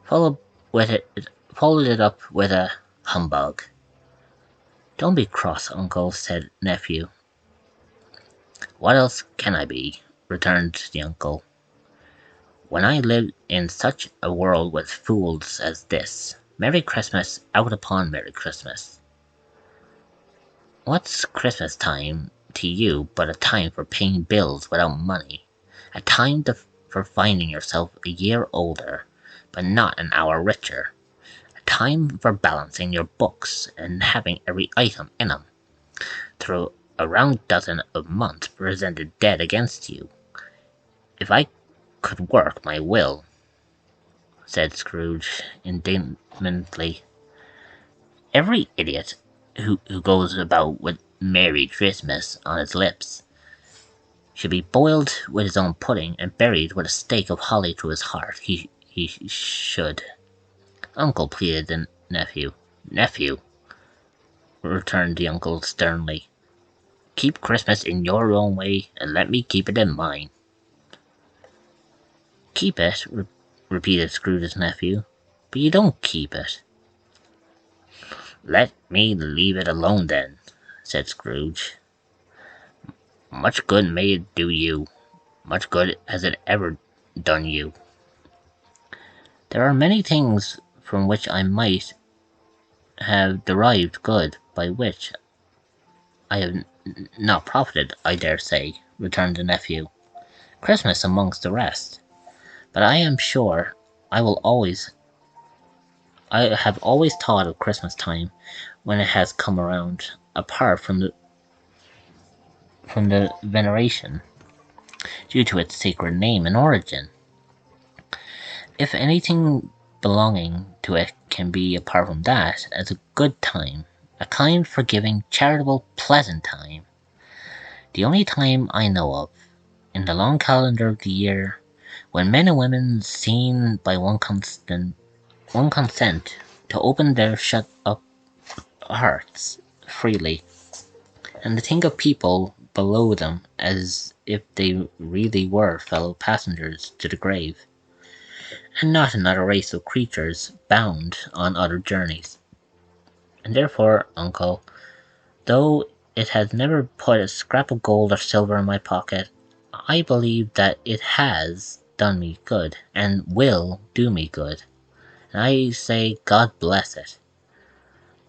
followed it up with a humbug. Don't be cross, uncle, said nephew. What else can I be? Returned the uncle. When I live in such a world with fools as this. Merry Christmas out upon Merry Christmas. What's Christmas time to you but a time for paying bills without money? A time for finding yourself a year older, but not an hour richer. A time for balancing your books and having every item in 'em, through a round dozen of months presented dead against you. If I could work my will, said Scrooge indignantly, every idiot who goes about with Merry Christmas on his lips should be boiled with his own pudding and buried with a stake of holly through his heart. He should. Uncle, pleaded the nephew. Nephew, returned the uncle sternly, keep Christmas in your own way and let me keep it in mine. Keep it, repeated Scrooge's nephew, but you don't keep it. Let me leave it alone then, said Scrooge. Much good may it do you. Much good has it ever done you. There are many things from which I might have derived good, by which I have not profited, I dare say, returned the nephew. Christmas amongst the rest. But I am sure I have always thought of Christmas time when it has come around, apart from the veneration due to its sacred name and origin. If anything belonging to it can be apart from that, as a good time, a kind, forgiving, charitable, pleasant time, the only time I know of, in the long calendar of the year, when men and women seen by one consent to open their shut up hearts freely, and to think of people below them as if they really were fellow passengers to the grave, and not another race of creatures bound on other journeys. And therefore, uncle, though it has never put a scrap of gold or silver in my pocket, I believe that it has done me good, and will do me good, and I say God bless it.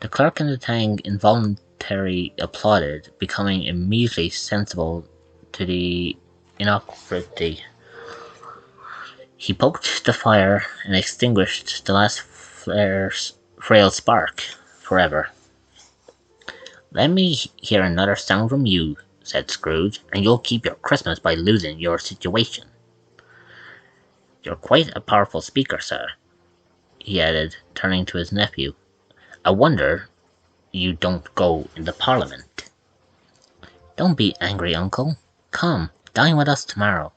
The clerk in the Tang involuntarily applauded, becoming immediately sensible to the inoperability. He poked the fire and extinguished the last frail spark forever. Let me hear another sound from you, said Scrooge, and you'll keep your Christmas by losing your situation. You're quite a powerful speaker, sir, he added, turning to his nephew. I wonder you don't go into Parliament. Don't be angry, uncle. Come, dine with us tomorrow.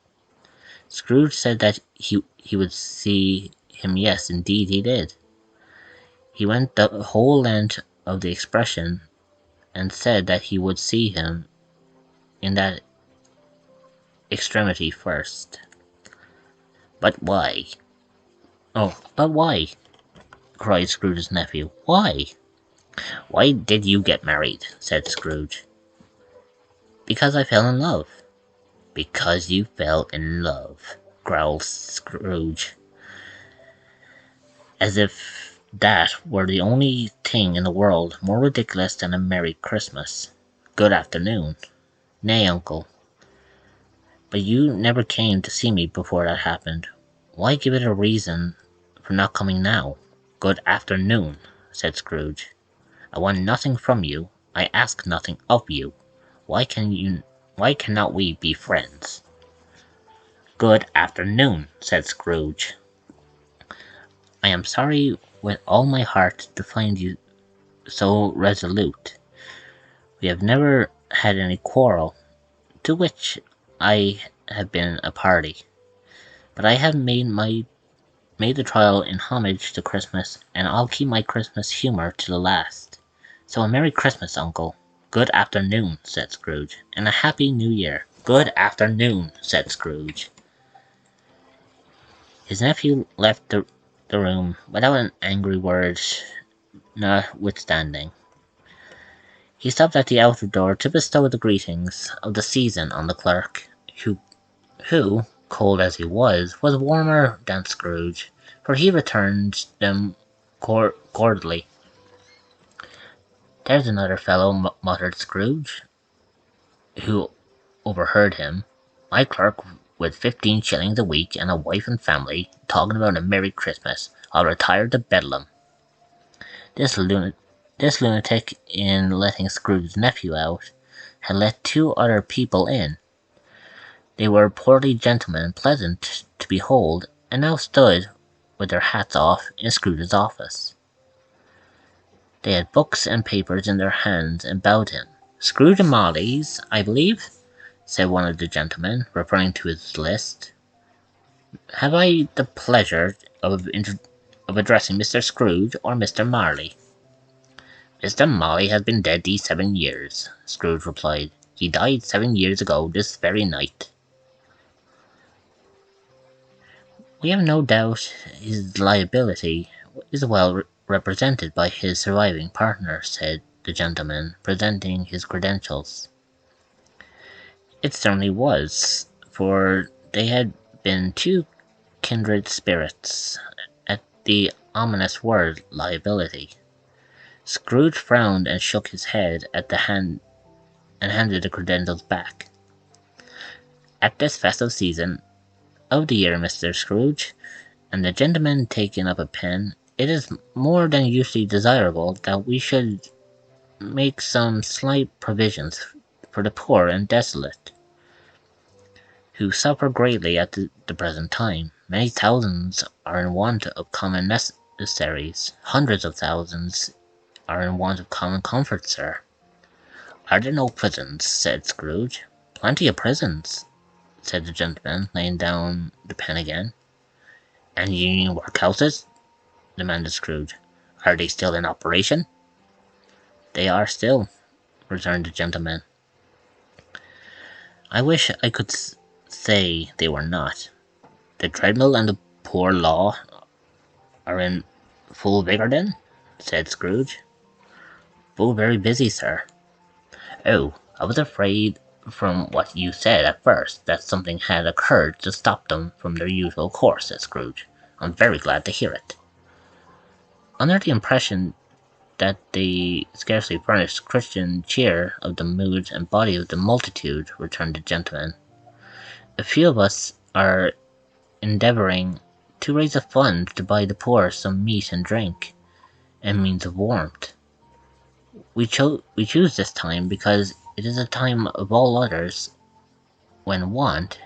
Scrooge said that he would see him. Yes, indeed he did. He went the whole length of the expression, and said that he would see him in that extremity first. But why? Oh, but why? Cried Scrooge's nephew. Why? Why did you get married? Said Scrooge. Because I fell in love. Because you fell in love, growled Scrooge, as if that were the only thing in the world more ridiculous than a Merry Christmas. Good afternoon. Nay, uncle, but you never came to see me before that happened. Why give it a reason for not coming now? Good afternoon, said Scrooge. I want nothing from you. I ask nothing of you. Why cannot we be friends? Good afternoon, said Scrooge. I am sorry with all my heart to find you so resolute. We have never had any quarrel, to which I have been a party, but I have made the trial in homage to Christmas, and I'll keep my Christmas humour to the last. So a Merry Christmas, Uncle. Good afternoon, said Scrooge, and a Happy New Year. Good afternoon, said Scrooge. His nephew left the room without an angry word notwithstanding. He stopped at the outer door to bestow the greetings of the season on the clerk, who, cold as he was warmer than Scrooge, for he returned them cordially. "There's another fellow," muttered Scrooge, who overheard him. "My clerk with 15 shillings a week and a wife and family, talking about a Merry Christmas. I'll retire to Bedlam." This lunatic, in letting Scrooge's nephew out, had let 2 other people in. They were portly gentlemen, pleasant to behold, and now stood, with their hats off, in Scrooge's office. They had books and papers in their hands, and bowed him. "Scrooge and Marley's, I believe?" said one of the gentlemen, referring to his list. "Have I the pleasure of addressing Mr. Scrooge or Mr. Marley?" "Mr. Marley has been dead these 7 years," Scrooge replied. "He died 7 years ago this very night." "We have no doubt his liability is well represented by his surviving partner," said the gentleman, presenting his credentials. It certainly was, for they had been 2 kindred spirits. At the ominous word liability, Scrooge frowned and shook his head at the hand and handed the credentials back. "At this festive season of the year, Mr. Scrooge," and the gentleman taking up a pen, "it is more than usually desirable that we should make some slight provisions for the poor and desolate, who suffer greatly at the present time. Many thousands are in want of common necessaries. Hundreds of thousands are in want of common comfort, sir." "Are there no prisons?" said Scrooge. "Plenty of prisons," said the gentleman, laying down the pen again. "And union workhouses?" demanded Scrooge. "Are they still in operation?" "They are still," returned the gentleman. "I wish I could say they were not. The treadmill and the poor law are in full vigour then?" said Scrooge. "Full very busy, sir." "Oh, I was afraid from what you said at first that something had occurred to stop them from their usual course," said Scrooge. "I'm very glad to hear it." "Under the impression that they scarcely furnish Christian cheer of the mood and body of the multitude," returned the gentleman, "a few of us are endeavouring to raise a fund to buy the poor some meat and drink, and means of warmth. We choose this time because it is a time of all others when want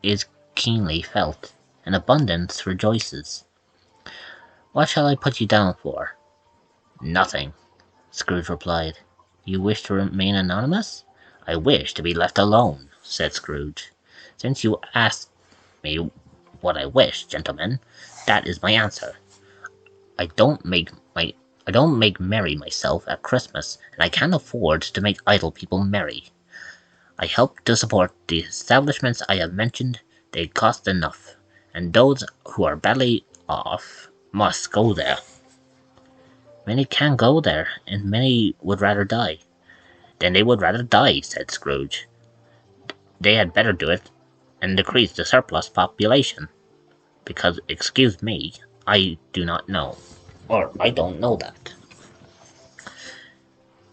is keenly felt, and abundance rejoices. What shall I put you down for?" "Nothing," Scrooge replied. "You wish to remain anonymous?" "I wish to be left alone," said Scrooge. "Since you ask me what I wish, gentlemen, that is my answer. I don't make merry myself at Christmas, and I can't afford to make idle people merry. I help to support the establishments I have mentioned. They cost enough, and those who are badly off must go there." "Many can't go there, and many would rather die." "Then they would rather die," said Scrooge. "They had better do it, and decrease the surplus population. Because, excuse me, I do not know, or I don't know that."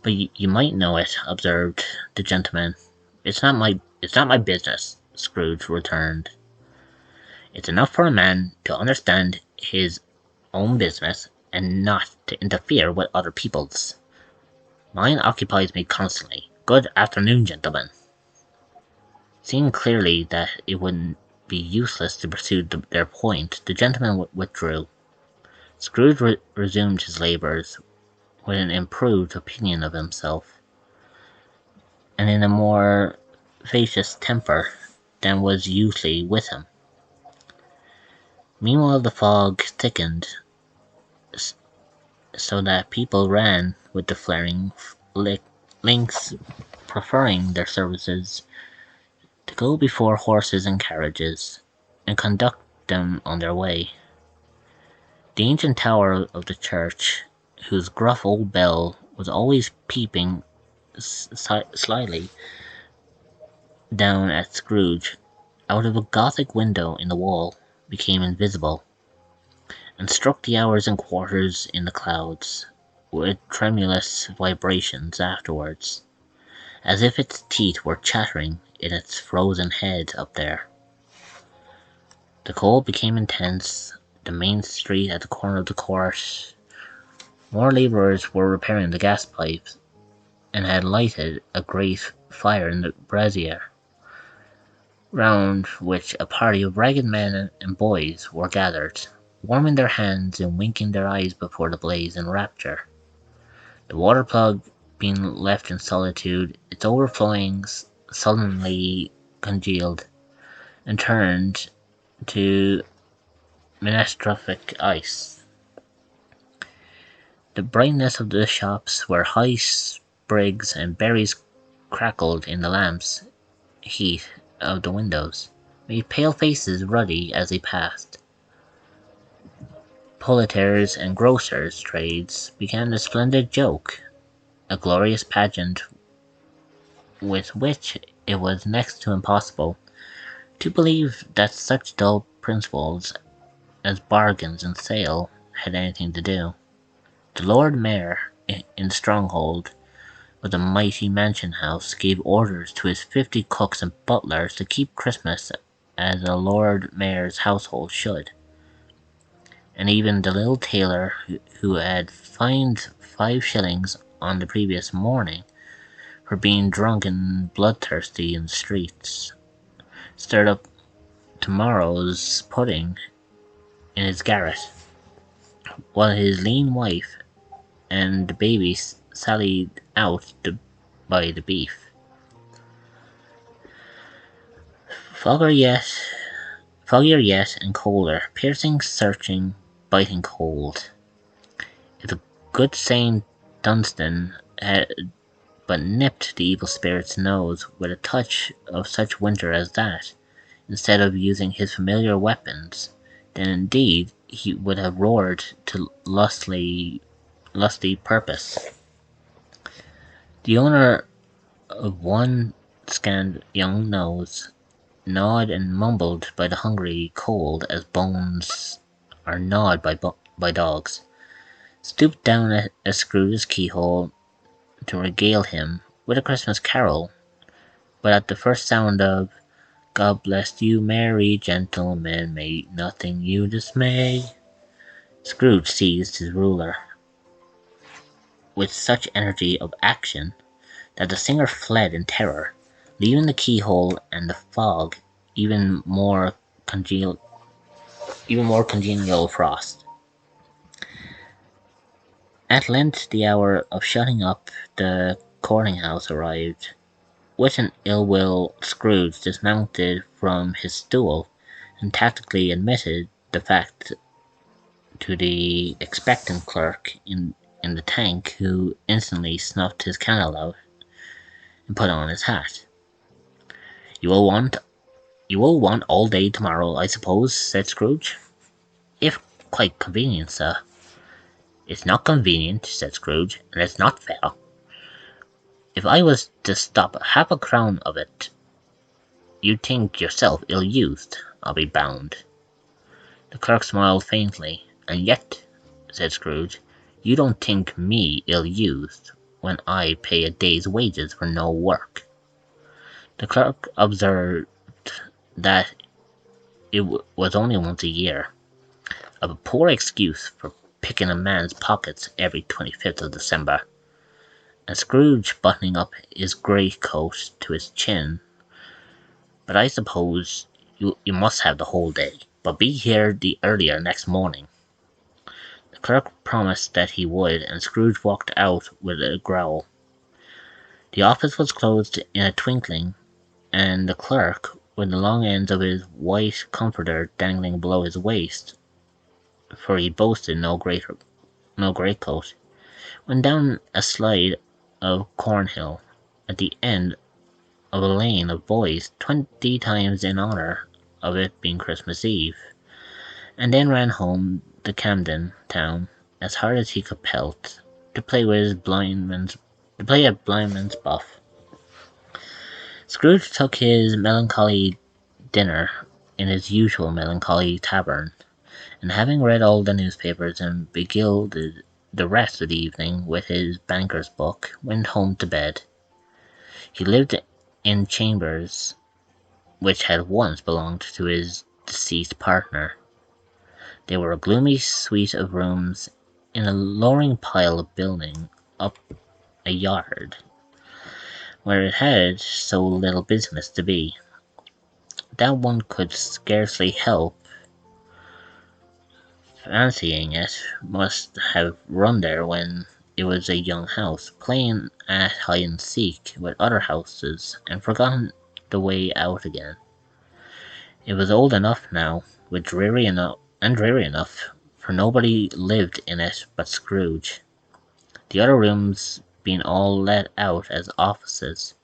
"But you might know it," observed the gentleman. It's not my business," Scrooge returned. "It's enough for a man to understand his own business, and not to interfere with other people's. Mine occupies me constantly. Good afternoon, gentlemen." Seeing clearly that it would be useless to pursue their point, the gentlemen withdrew. Scrooge resumed his labours with an improved opinion of himself, and in a more vivacious temper than was usually with him. Meanwhile the fog thickened, so that people ran with the flaring links, preferring their services to go before horses and carriages, and conduct them on their way. The ancient tower of the church, whose gruff old bell was always peeping slyly down at Scrooge out of a Gothic window in the wall, became invisible, and struck the hours and quarters in the clouds, with tremulous vibrations afterwards, as if its teeth were chattering in its frozen head up there. The cold became intense. The main street at the corner of the court, more labourers were repairing the gas pipes, and had lighted a great fire in the brazier, round which a party of ragged men and boys were gathered, warming their hands and winking their eyes before the blaze in rapture. The water plug being left in solitude, its overflowings sullenly congealed, and turned to menastrophic ice. The brightness of the shops, where high sprigs and berries crackled in the lamps' heat of the windows, made pale faces ruddy as they passed. Politers and grocers' trades became a splendid joke, a glorious pageant with which it was next to impossible to believe that such dull principles as bargains and sale had anything to do. The Lord Mayor in the stronghold of the mighty mansion house gave orders to his 50 cooks and butlers to keep Christmas as a Lord Mayor's household should, and even the little tailor who had fined 5 shillings on the previous morning for being drunk and bloodthirsty in the streets, stirred up tomorrow's pudding in his garret, while his lean wife and the baby sallied out to buy the beef. Foggier yet and colder, piercing, searching, biting cold. If the good Saint Dunstan had but nipped the evil spirit's nose with a touch of such winter as that, instead of using his familiar weapons, then indeed he would have roared to lusty purpose. The owner of one scant young nose, gnawed and mumbled by the hungry cold as bones are gnawed by dogs, stooped down at Scrooge's keyhole to regale him with a Christmas carol, but at the first sound of "God bless you, merry gentlemen, may nothing you dismay," Scrooge seized his ruler with such energy of action that the singer fled in terror, leaving the keyhole and the fog even more congenial frost. At length the hour of shutting up the courting-house arrived. With an ill-will, Scrooge dismounted from his stool and tactfully admitted the fact to the expectant clerk in the tank, who instantly snuffed his candle out and put on his hat. "You will want all day tomorrow, I suppose," said Scrooge. "If quite convenient, sir." "It's not convenient," said Scrooge, "and it's not fair. If I was to stop half a crown of it, you'd think yourself ill-used, I'll be bound." The clerk smiled faintly. "And yet," said Scrooge, "you don't think me ill-used when I pay a day's wages for no work." The clerk observed that it was only once a year, a poor excuse for picking a man's pockets every 25th of December, and Scrooge buttoning up his greatcoat to his chin. "But I suppose you must have the whole day, but be here the earlier next morning." clerk promised that he would, and Scrooge walked out with a growl. The office was closed in a twinkling, and the clerk, with the long ends of his white comforter dangling below his waist, for he boasted no greatcoat, went down a slide of Cornhill, at the end of a lane of boys 20 times in honour of it being Christmas Eve, and then ran home to Camden Town as hard as he could pelt, to play at blindman's buff. Scrooge took his melancholy dinner in his usual melancholy tavern, and having read all the newspapers and beguiled the rest of the evening with his banker's book, went home to bed. He lived in chambers which had once belonged to his deceased partner. They were a gloomy suite of rooms in a lowering pile of building up a yard, where it had so little business to be, that one could scarcely help fancying it must have run there when it was a young house, playing at hide-and-seek with other houses, and forgotten the way out again. It was old enough now, with dreary enough, for nobody lived in it but Scrooge, the other rooms being all let out as offices.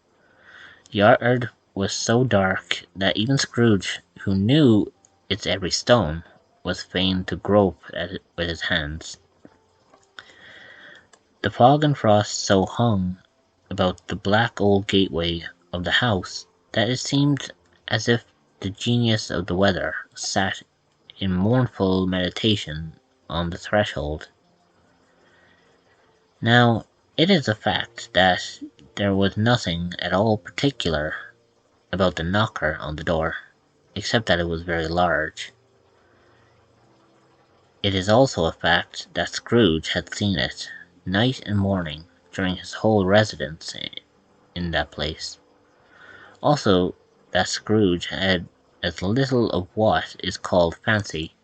The yard was so dark that even Scrooge, who knew its every stone, was fain to grope at it with his hands. The fog and frost so hung about the black old gateway of the house that it seemed as if the genius of the weather sat in mournful meditation on the threshold. Now, it is a fact that there was nothing at all particular about the knocker on the door, except that it was very large. It is also a fact that Scrooge had seen it, night and morning, during his whole residence in that place. Also, that Scrooge had as little of what is called fancy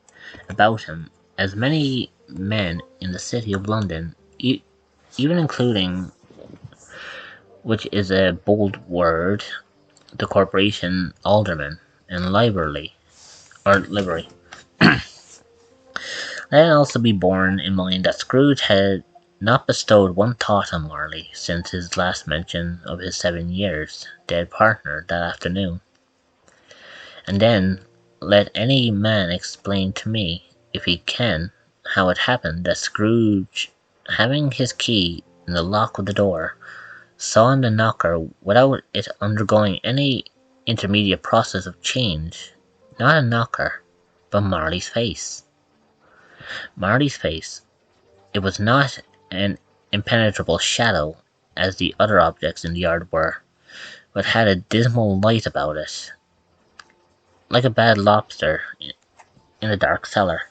about him as many men in the city of London, even including, which is a bold word, the corporation alderman and livery. Let it also be borne in mind that Scrooge had not bestowed one thought on Marley since his last mention of his 7 years dead partner that afternoon. And then let any man explain to me, if he can, how it happened that Scrooge, having his key in the lock of the door, saw in the knocker, without it undergoing any intermediate process of change, not a knocker, but Marley's face. Marley's face. It was not an impenetrable shadow, as the other objects in the yard were, but had a dismal light about it, like a bad lobster in a dark cellar.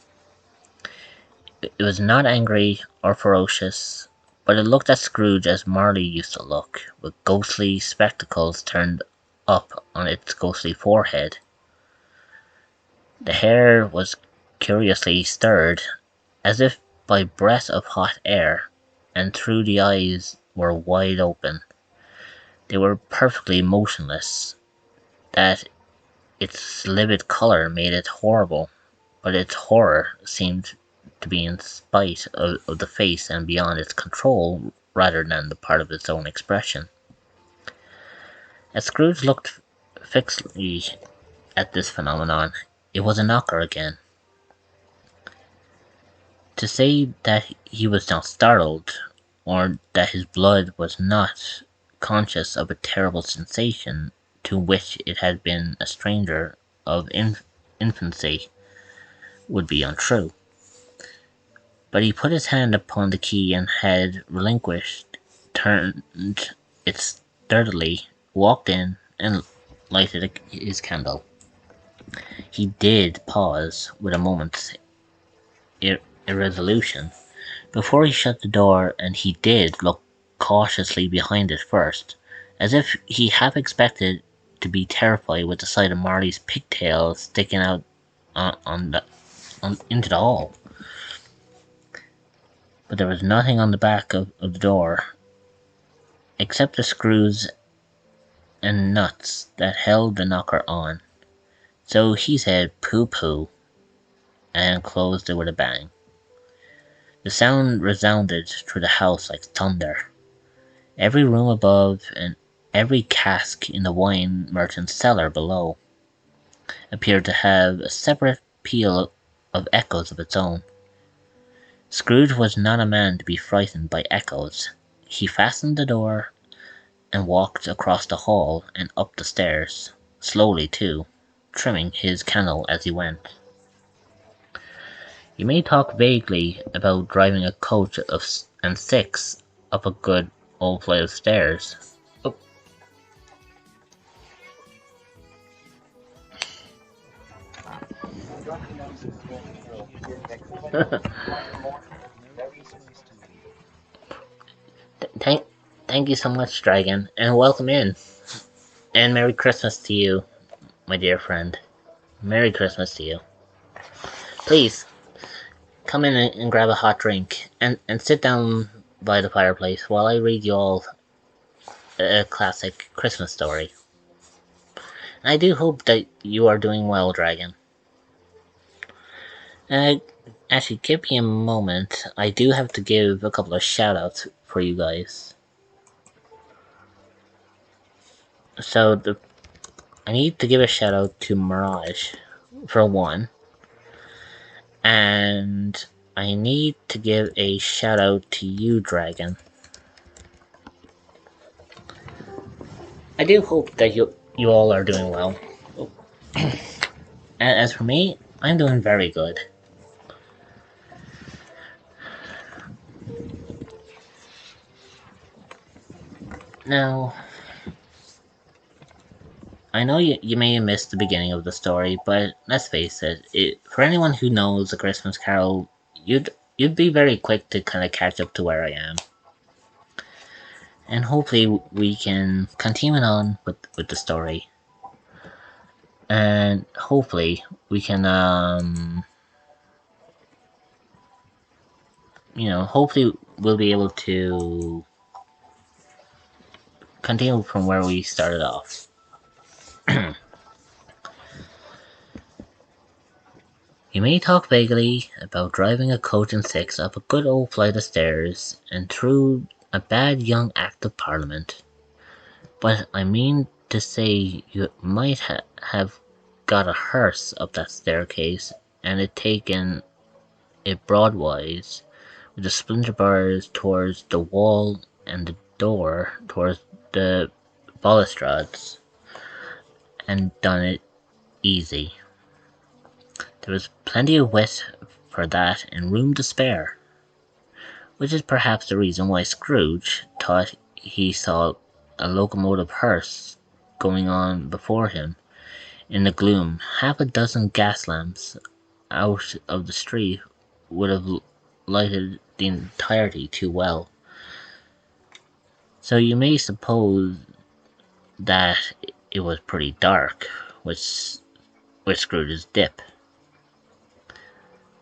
It was not angry or ferocious, but it looked at Scrooge as Marley used to look, with ghostly spectacles turned up on its ghostly forehead. The hair was curiously stirred, as if by breath of hot air, and through the eyes were wide open. They were perfectly motionless. That its livid colour made it horrible, but its horror seemed to be in spite of the face and beyond its control rather than the part of its own expression. As Scrooge looked fixedly at this phenomenon, it was a knocker again. To say that he was not startled, or that his blood was not conscious of a terrible sensation to which it had been a stranger of infancy, would be untrue. But he put his hand upon the key and had relinquished, turned it sturdily, walked in, and lighted his candle. He did pause with a moment's irresolution before he shut the door, and he did look cautiously behind it first, as if he half expected to be terrified with the sight of Marley's pigtails sticking out into the hall. but there was nothing on the back of the door except the screws and nuts that held the knocker on. So he said pooh pooh and closed it with a bang. The sound resounded through the house like thunder. Every room above and every cask in the wine merchant's cellar below appeared to have a separate peal of echoes of its own. Scrooge was not a man to be frightened by echoes. He fastened the door and walked across the hall and up the stairs, slowly too, trimming his candle as he went. You may talk vaguely about driving a coach and six up a good old flight of stairs. Oh. thank, thank you so much, Dragon, and welcome in. And Merry Christmas to you, my dear friend. Merry Christmas to you. Please, come in and grab a hot drink, and sit down by the fireplace while I read you all a classic Christmas story. I do hope that you are doing well, Dragon. Actually, give me a moment. I do have to give a couple of shoutouts for you guys. So, I need to give a shout out to Mirage, for one. And I need to give a shout out to you, Dragon. I do hope that you all are doing well. As for me, I'm doing very good. Now, I know you may have missed the beginning of the story, but let's face it, for anyone who knows A Christmas Carol, you'd be very quick to kind of catch up to where I am. And hopefully we can continue on with the story. And hopefully we can, hopefully we'll be able to continue from where we started off. You may talk vaguely about driving a coach and six up a good old flight of stairs and through a bad young Act of Parliament, but I mean to say you might have got a hearse up that staircase and it taken it broadwise with the splinter bars towards the wall and the door towards the balustrades, and done it easy. There was plenty of wit for that and room to spare, which is perhaps the reason why Scrooge thought he saw a locomotive hearse going on before him. In the gloom, half a dozen gas lamps out of the street would have lighted the entirety too well. So you may suppose that it was pretty dark, which Scrooge's dip.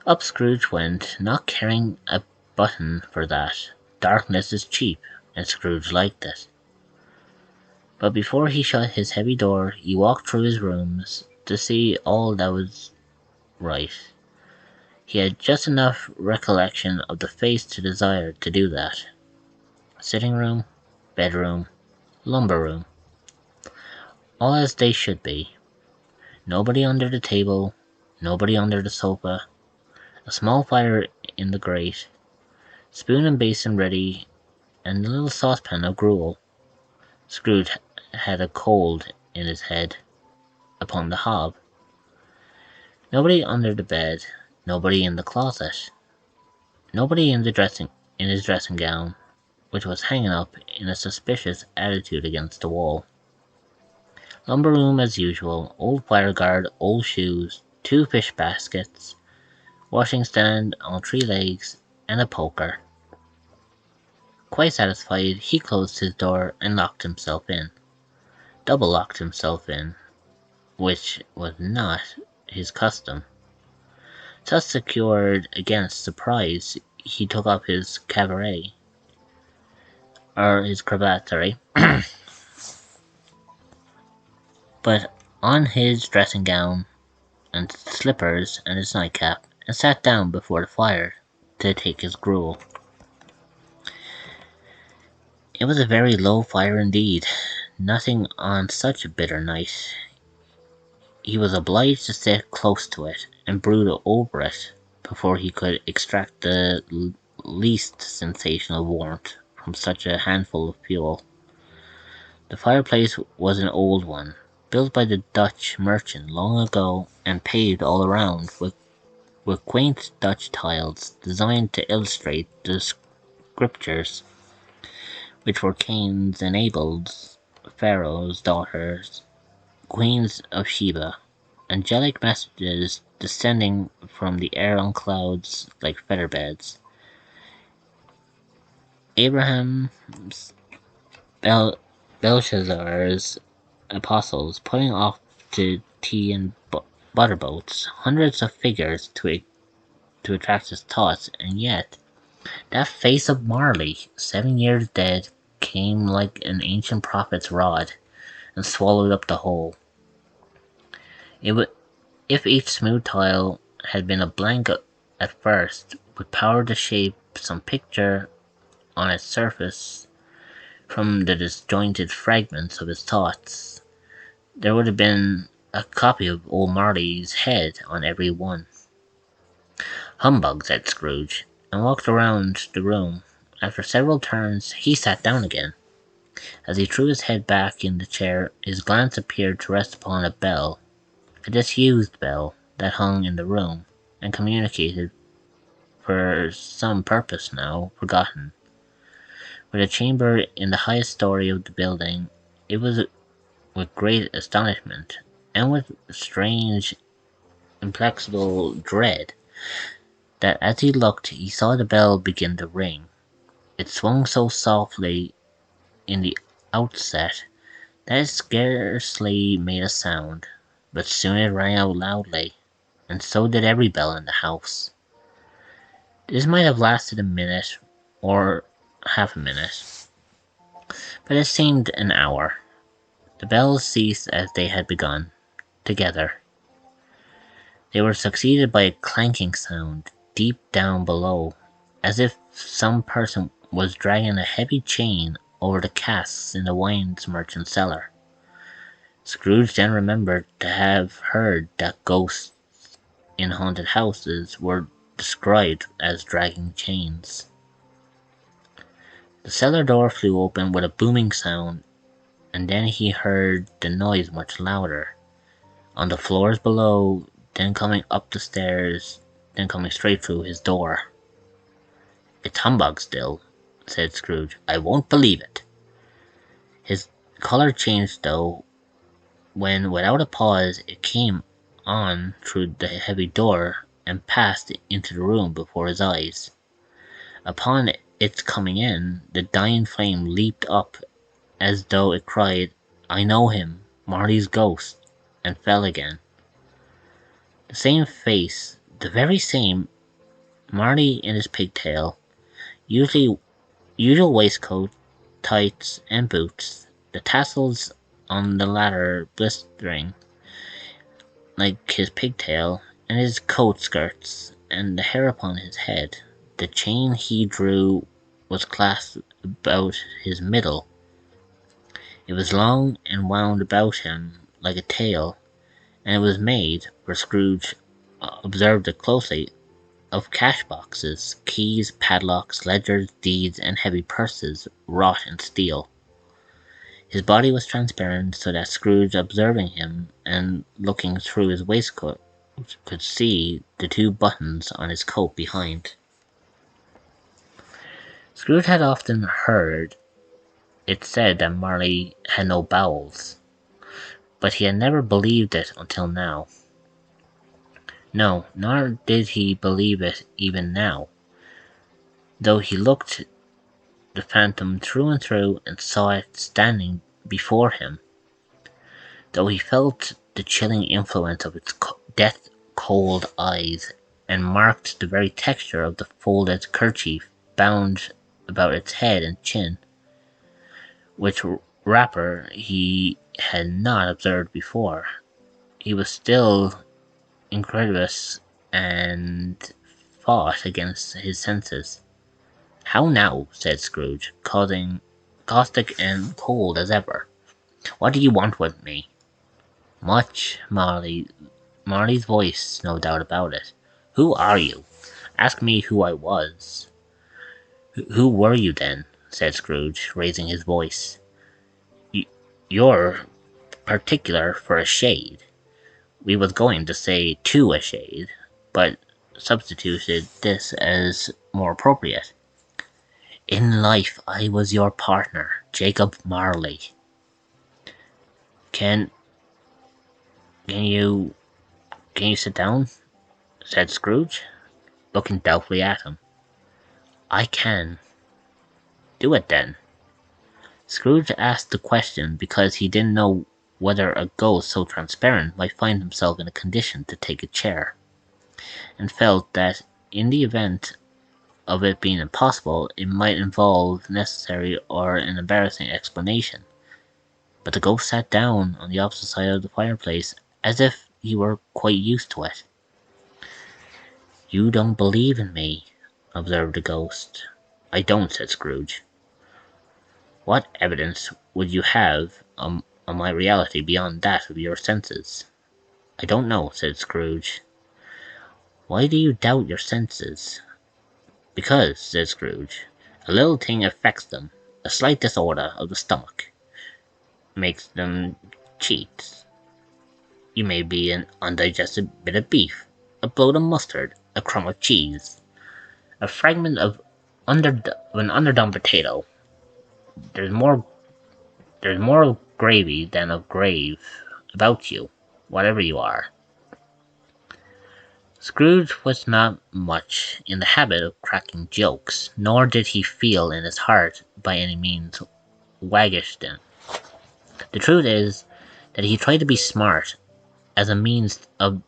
Up Scrooge went, not caring a button for that. Darkness is cheap, and Scrooge liked it. But before he shut his heavy door, he walked through his rooms to see all that was right. He had just enough recollection of the face to desire to do that. Sitting room, bedroom, lumber room. All as they should be. Nobody under the table, nobody under the sofa, a small fire in the grate, spoon and basin ready, and a little saucepan of gruel. Scrooge had a cold in his head upon the hob. Nobody under the bed, nobody in the closet, nobody in his dressing gown, which was hanging up in a suspicious attitude against the wall. Lumber room as usual, old fireguard, old shoes, 2 fish baskets, washing stand on 3 legs, and a poker. Quite satisfied, he closed his door and locked himself in. Double locked himself in, which was not his custom. Thus secured against surprise, he took off his cabaret, or his cravat, sorry. But on his dressing gown and slippers and his nightcap, and sat down before the fire to take his gruel. It was a very low fire indeed, nothing on such a bitter night. He was obliged to sit close to it and brood over it before he could extract the least sensation of warmth from such a handful of fuel. The fireplace was an old one, built by the Dutch merchant long ago and paved all around with quaint Dutch tiles designed to illustrate the scriptures, which were Cain's and Abel's, Pharaoh's daughters, queens of Sheba, angelic messages descending from the air on clouds like feather beds. Abraham's, Belshazzar's apostles putting off to tea in butterboats, hundreds of figures to attract his thoughts, and yet that face of Marley, 7 years dead, came like an ancient prophet's rod and swallowed up the whole. If each smooth tile had been a blank at first, with power to shape some picture on its surface from the disjointed fragments of his thoughts, there would have been a copy of old Marley's head on every one. "Humbug," said Scrooge, and walked around the room. After several turns, he sat down again. As he threw his head back in the chair, his glance appeared to rest upon a bell, a disused bell that hung in the room, and communicated, for some purpose now forgotten, with a chamber in the highest story of the building. It was with great astonishment, and with strange, inflexible dread, that as he looked he saw the bell begin to ring. It swung so softly in the outset that it scarcely made a sound, but soon it rang out loudly, and so did every bell in the house. This might have lasted a minute, or half a minute, but it seemed an hour. The bells ceased as they had begun, together. They were succeeded by a clanking sound deep down below, as if some person was dragging a heavy chain over the casks in the wine merchant's cellar. Scrooge then remembered to have heard that ghosts in haunted houses were described as dragging chains. The cellar door flew open with a booming sound, and then he heard the noise much louder, on the floors below, then coming up the stairs, then coming straight through his door. "It's humbug still," said Scrooge. "I won't believe it." His colour changed, though, when without a pause it came on through the heavy door and passed into the room before his eyes. Upon its coming in, the dying flame leaped up as though it cried, "I know him, Marley's ghost," and fell again. The same face, the very same, Marley in his pigtail, usual waistcoat, tights, and boots, the tassels on the latter blistering like his pigtail, and his coat skirts, and the hair upon his head. The chain he drew was clasped about his middle. It was long and wound about him like a tail, and it was made, for Scrooge observed it closely, of cash boxes, keys, padlocks, ledgers, deeds, and heavy purses wrought in steel. His body was transparent, so that Scrooge, observing him and looking through his waistcoat, could see the 2 buttons on his coat behind. Scrooge had often heard it said that Marley had no bowels, but he had never believed it until now. No, nor did he believe it even now, though he looked the phantom through and through and saw it standing before him, though he felt the chilling influence of its death-cold eyes and marked the very texture of the folded kerchief bound about its head and chin, which wrapper he had not observed before. He was still incredulous and fought against his senses. "How now?" said Scrooge, caustic and cold as ever. "What do you want with me?" "Much, Marley's voice, no doubt about it. Who are you? Ask me who I was." "Who were you then?" said Scrooge, raising his voice. "You're particular for a shade." We was going to say to a shade, but substituted this as more appropriate. "In life I was your partner, Jacob Marley." Can can you sit down?" said Scrooge, looking doubtfully at him. "I can." "Do it then." Scrooge asked the question because he didn't know whether a ghost so transparent might find himself in a condition to take a chair, and felt that in the event of it being impossible, it might involve necessary or an embarrassing explanation. But the ghost sat down on the opposite side of the fireplace, as if he were quite used to it. "You don't believe in me," observed the ghost. "I don't," said Scrooge. "What evidence would you have on my reality beyond that of your senses?" "I don't know," said Scrooge. "Why do you doubt your senses?" "Because," said Scrooge, "a little thing affects them. A slight disorder of the stomach makes them cheats. You may be an undigested bit of beef, a blot of mustard, a crumb of cheese, a fragment of an underdone potato. There's more gravy than of grave about you, whatever you are." Scrooge was not much in the habit of cracking jokes, nor did he feel in his heart by any means waggish then. The truth is that he tried to be smart as a means of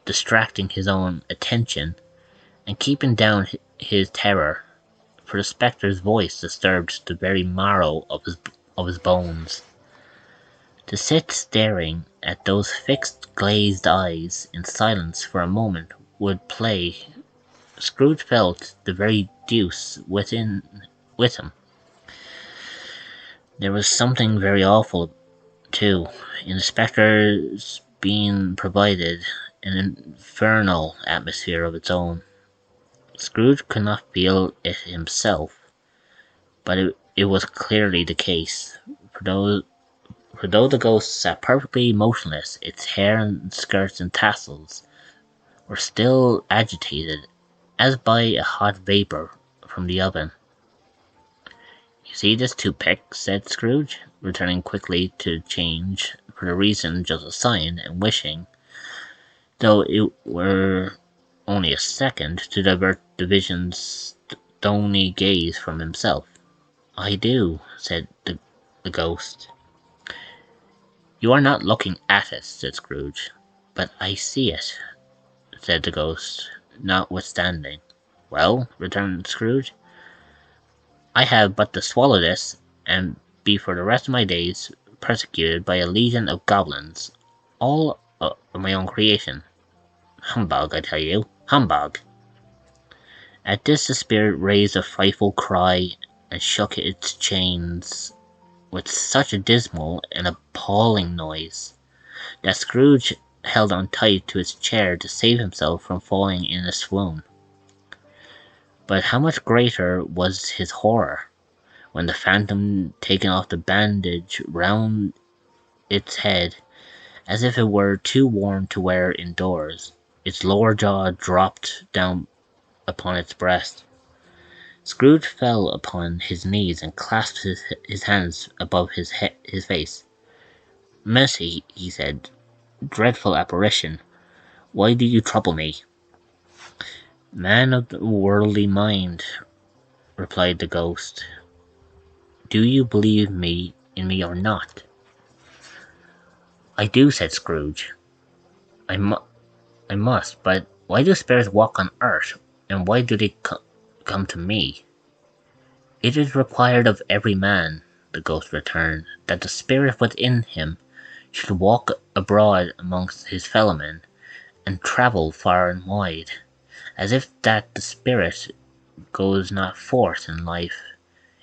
distracting his own attention and keeping down his terror, for the spectre's voice disturbed the very marrow of his bones. To sit staring at those fixed glazed eyes in silence for a moment would play Scrooge felt the very deuce with him. There was something very awful, too, in the spectre's being provided an infernal atmosphere of its own. Scrooge could not feel it himself, but it was clearly the case, for though the ghost sat perfectly motionless, its hair and skirts and tassels were still agitated, as by a hot vapour from the oven. "You see this toothpick?" said Scrooge, returning quickly to change for the reason just assigned, and wishing, though it were only a second, to divert the vision's stony gaze from himself. "I do," said the ghost. "You are not looking at it," said Scrooge. "But I see it," said the ghost, notwithstanding. "Well," returned Scrooge, "I have but to swallow this, and be for the rest of my days persecuted by a legion of goblins, all of my own creation. Humbug, I tell you, humbug!" At this the spirit raised a frightful cry, and shook its chains with such a dismal and appalling noise, that Scrooge held on tight to his chair to save himself from falling in a swoon. But how much greater was his horror, when the phantom, taking off the bandage round its head, as if it were too warm to wear indoors, its lower jaw dropped down upon its breast. Scrooge fell upon his knees and clasped his hands above his face. "Mercy," he said, "dreadful apparition, why do you trouble me?" "Man of the worldly mind," replied the ghost, "do you believe in me or not?" "I do," said Scrooge. I must, but Why do spirits walk on earth, and why do they come to me? It is required of every man, the ghost returned, that the spirit within him should walk abroad amongst his fellowmen, and travel far and wide, as if that the spirit goes not forth in life,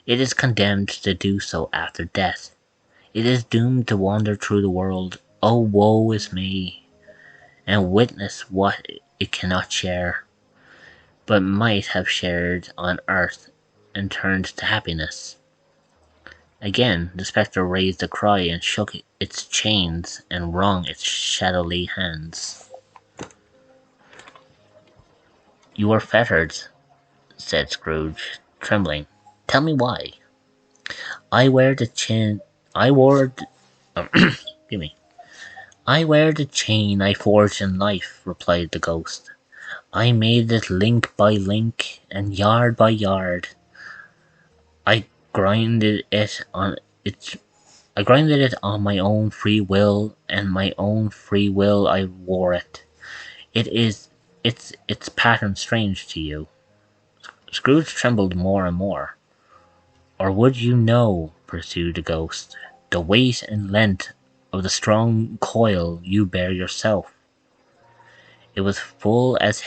it is condemned to do so after death. It is doomed to wander through the world, oh woe is me, and witness what it cannot share, but might have shared on earth and turned to happiness. Again the spectre raised a cry and shook its chains and wrung its shadowy hands. You are fettered, said Scrooge, trembling. Tell me why. I wear the chain. I wore. Excuse me. I wear the chain I forged in life, replied the ghost. I made it link by link, and yard by yard. I grinded it on its. I grinded it on my own free will, and my own free will I wore it. Its pattern strange to you. Scrooge trembled more and more. Or would you know, pursued the ghost, the weight and length of the strong coil you bear yourself? It was full as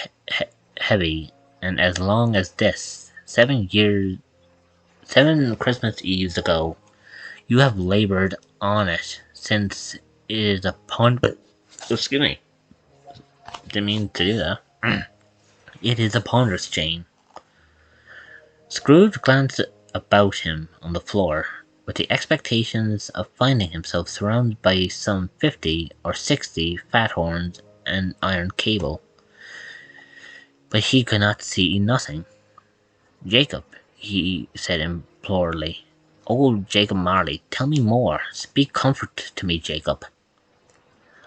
heavy and as long as this. 7 Christmas Eves ago, you have labored on it since it is a excuse me, didn't mean to do that. It is a ponderous chain. Scrooge glanced about him on the floor, with the expectations of finding himself surrounded by some 50 or 60 fat horns and iron cable, but he could see nothing. Jacob, he said imploringly, old Jacob Marley, tell me more. Speak comfort to me, Jacob.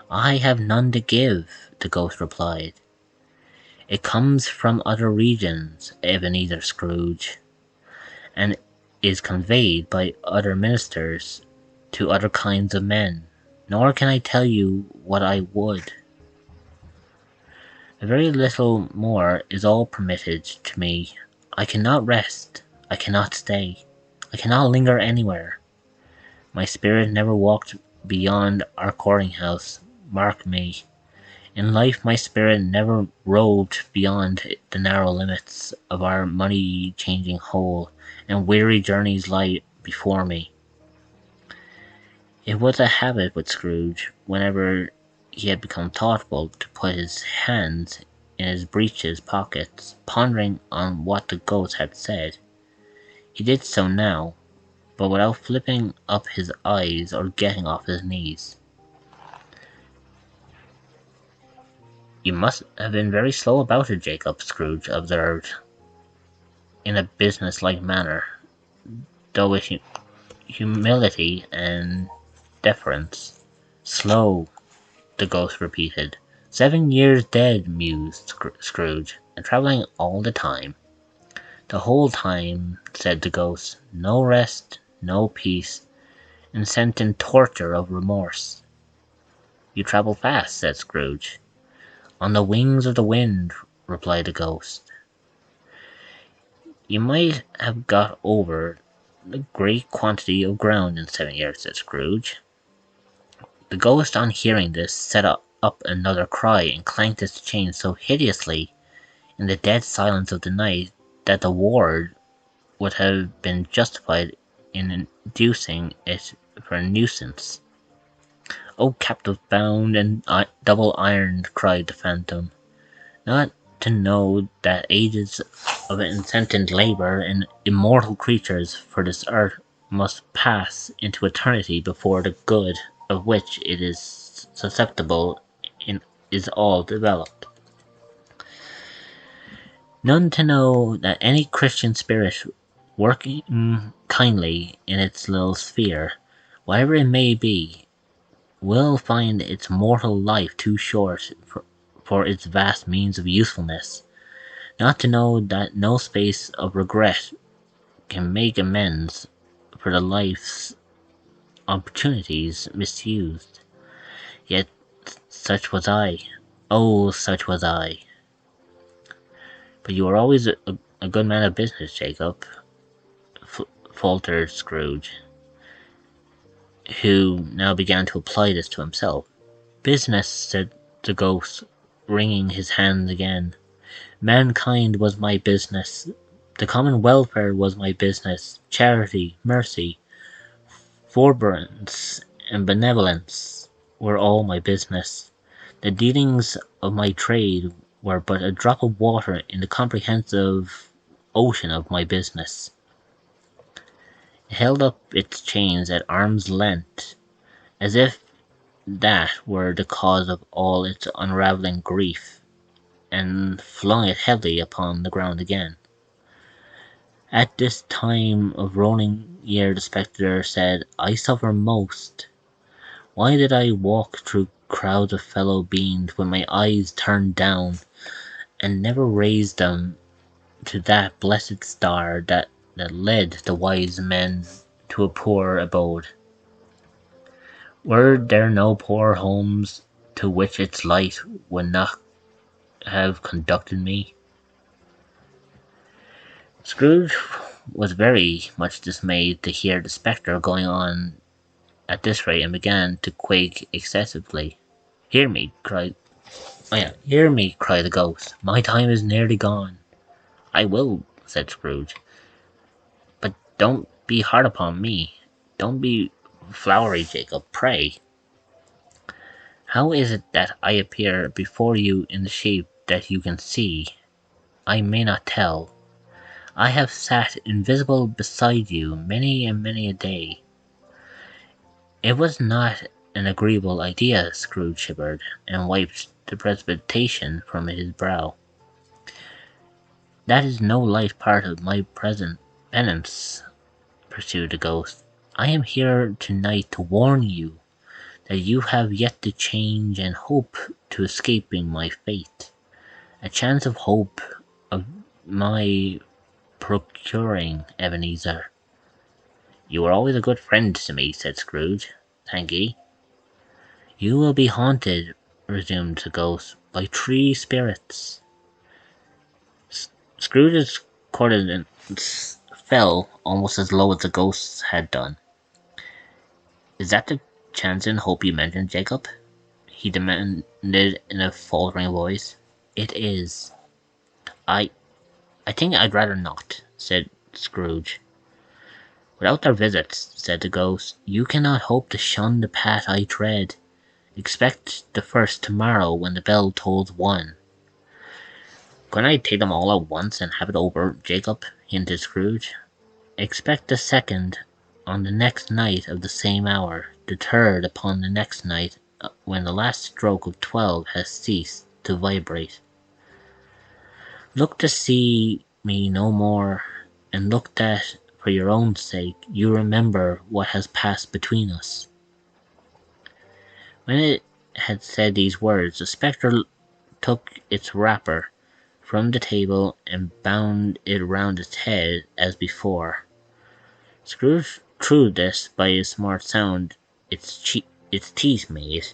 I have none to give, the ghost replied. It comes from other regions, Ebenezer Scrooge, and is conveyed by other ministers to other kinds of men, nor can I tell you what I would. A very little more is all permitted to me. I cannot rest, I cannot stay, I cannot linger anywhere. My spirit never walked beyond our courting house, mark me. In life my spirit never roved beyond the narrow limits of our money-changing hole, and weary journeys lie before me. It was a habit with Scrooge, whenever he had become thoughtful, to put his hands in his breeches pockets, pondering on what the ghost had said. He did so now, but without flipping up his eyes or getting off his knees. You must have been very slow about it, Jacob, Scrooge observed, in a business-like manner, though with humility and deference. Slow, the ghost repeated. 7 years dead, mused Scrooge, and travelling all the time. The whole time, said the ghost, no rest, no peace, and sent in torture of remorse. You travel fast, said Scrooge. On the wings of the wind, replied the ghost. You might have got over a great quantity of ground in 7 years, said Scrooge. The ghost, on hearing this, set up another cry and clanked its chain so hideously in the dead silence of the night that the ward would have been justified in inducing it for a nuisance. "O captive bound and double ironed," cried the phantom, "not to know that ages of incessant labour and immortal creatures for this earth must pass into eternity before the good of which it is susceptible is all developed. None to know that any Christian spirit working kindly in its little sphere, whatever it may be, will find its mortal life too short for its vast means of usefulness. Not to know that no space of regret can make amends for the life's opportunities misused. Yet such was I. Oh, such was I. But you were always a good man of business, Jacob, faltered Scrooge, who now began to apply this to himself. Business, said the ghost, wringing his hands again. Mankind was my business. The common welfare was my business. Charity, mercy, forbearance, and benevolence were all my business. The dealings of my trade were but a drop of water in the comprehensive ocean of my business. It held up its chains at arm's length, as if that were the cause of all its unravelling grief, and flung it heavily upon the ground again. At this time of rolling year the spectre said, I suffer most. Why did I walk through crowds of fellow beings with my eyes turned down, and never raise them to that blessed star that led the wise men to a poor abode? Were there no poor homes to which its light would not have conducted me? Scrooge was very much dismayed to hear the spectre going on at this rate, and began to quake excessively. Hear me, hear me, cried the ghost. My time is nearly gone. I will, said Scrooge. But don't be hard upon me. Don't be flowery, Jacob, pray. How is it that I appear before you in the shape that you can see? I may not tell. I have sat invisible beside you many and many a day. It was not an agreeable idea, Scrooge shivered, and wiped the precipitation from his brow. That is no light part of my present penance, pursued the ghost. I am here tonight to warn you that you have yet to change and hope to escaping my fate. A chance of hope of my procuring, Ebenezer. You were always a good friend to me, said Scrooge. Thank ye. You will be haunted, resumed the ghost, by 3 spirits. Scrooge's countenance fell almost as low as the ghost's had done. Is that the chance and hope you mentioned, Jacob? He demanded in a faltering voice. It is. I think I'd rather not, said Scrooge. Without their visits, said the ghost, you cannot hope to shun the path I tread. Expect the first tomorrow when the bell tolls 1. Couldn't I take them all at once and have it over, Jacob? Hinted Scrooge. Expect the second on the next night of the same hour, the third upon the next night when the last stroke of 12 has ceased to vibrate. Look to see me no more, and look that, for your own sake, you remember what has passed between us. When it had said these words, the spectre took its wrapper from the table and bound it round its head as before. Scrooge threw this by a smart sound its teeth made.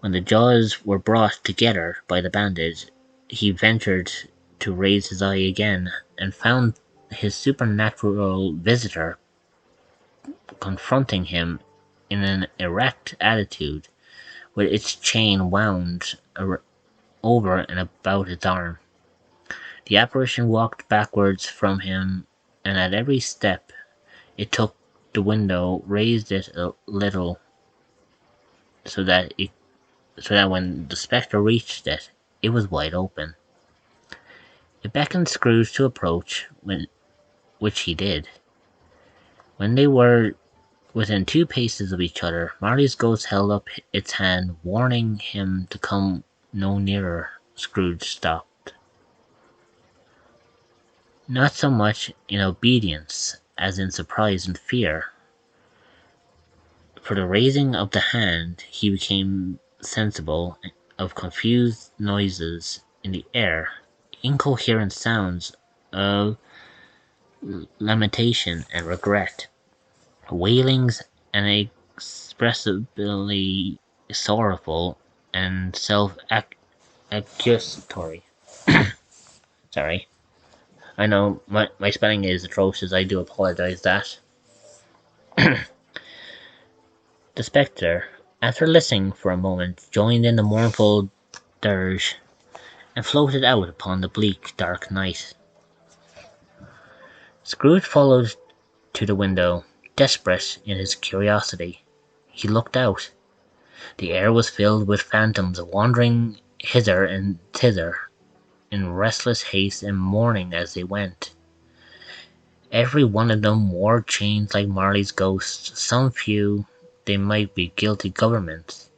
When the jaws were brought together by the bandage, he ventured to raise his eye again, and found his supernatural visitor confronting him in an erect attitude, with its chain wound over and about its arm. The apparition walked backwards from him, and at every step it took the window, raised it a little, so that when the spectre reached it, it was wide open. It beckoned Scrooge to approach, which he did. When they were within 2 paces of each other, Marley's ghost held up its hand, warning him to come no nearer. Scrooge stopped. Not so much in obedience as in surprise and fear. For the raising of the hand, he became sensible of confused noises in the air, incoherent sounds of lamentation and regret, wailings inexpressibly sorrowful and self-accusatory. Sorry. I know my spelling is atrocious. I do apologize that. The spectre, after listening for a moment, joined in the mournful dirge and floated out upon the bleak, dark night. Scrooge followed to the window, desperate in his curiosity. He looked out. The air was filled with phantoms wandering hither and thither in restless haste and mourning as they went. Every one of them wore chains like Marley's ghost. Some few, they might be guilty governments,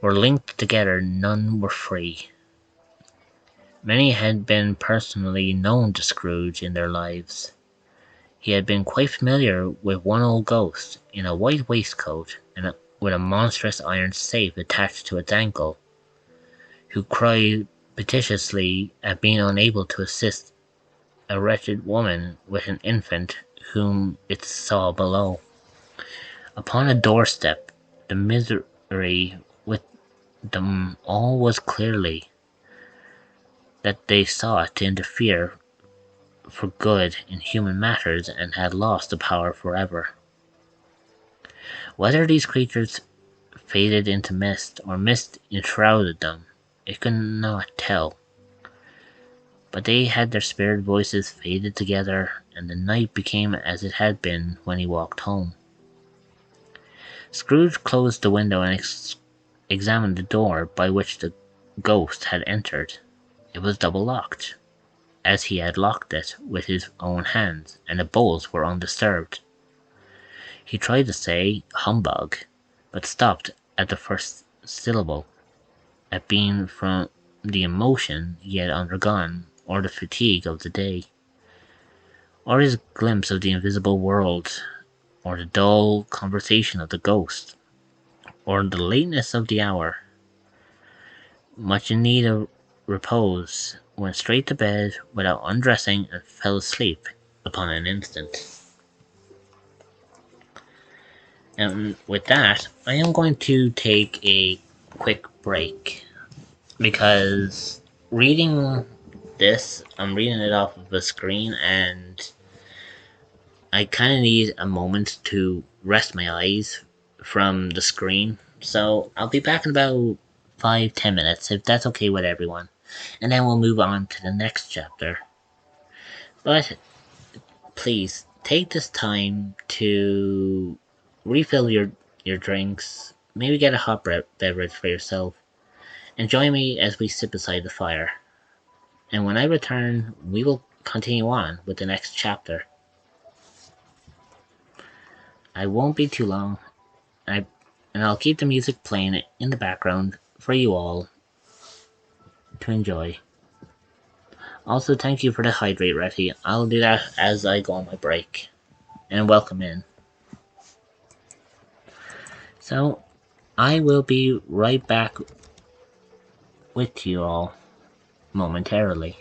were linked together, none were free. Many had been personally known to Scrooge in their lives. He had been quite familiar with one old ghost, in a white waistcoat and with a monstrous iron safe attached to its ankle, who cried piteously at being unable to assist a wretched woman with an infant whom it saw below. Upon a doorstep, the misery with them all was clearly that they sought to interfere for good in human matters and had lost the power forever. Whether these creatures faded into mist, or mist enshrouded them, it could not tell. But they had their spirit voices faded together, and the night became as it had been when he walked home. Scrooge closed the window and examined the door by which the ghost had entered. It was double locked, as he had locked it with his own hands, and the bolts were undisturbed. He tried to say "humbug," but stopped at the first syllable, at being from the emotion he had undergone, or the fatigue of the day, or his glimpse of the invisible world, or the dull conversation of the ghost, or the lateness of the hour. Much in need of repose, went straight to bed without undressing and fell asleep upon an instant. And with that, I am going to take a quick break because reading this, I'm reading it off of a screen and I kind of need a moment to rest my eyes from the screen. So I'll be back in about 5-10 minutes if that's okay with everyone. And then we'll move on to the next chapter. But please take this time to refill your drinks, maybe get a hot beverage for yourself, and join me as we sit beside the fire. And when I return, we will continue on with the next chapter. I won't be too long, and I'll keep the music playing in the background for you all to enjoy. Also, thank you for the hydrate, Retty. I'll do that as I go on my break. And welcome in. So, I will be right back with you all momentarily.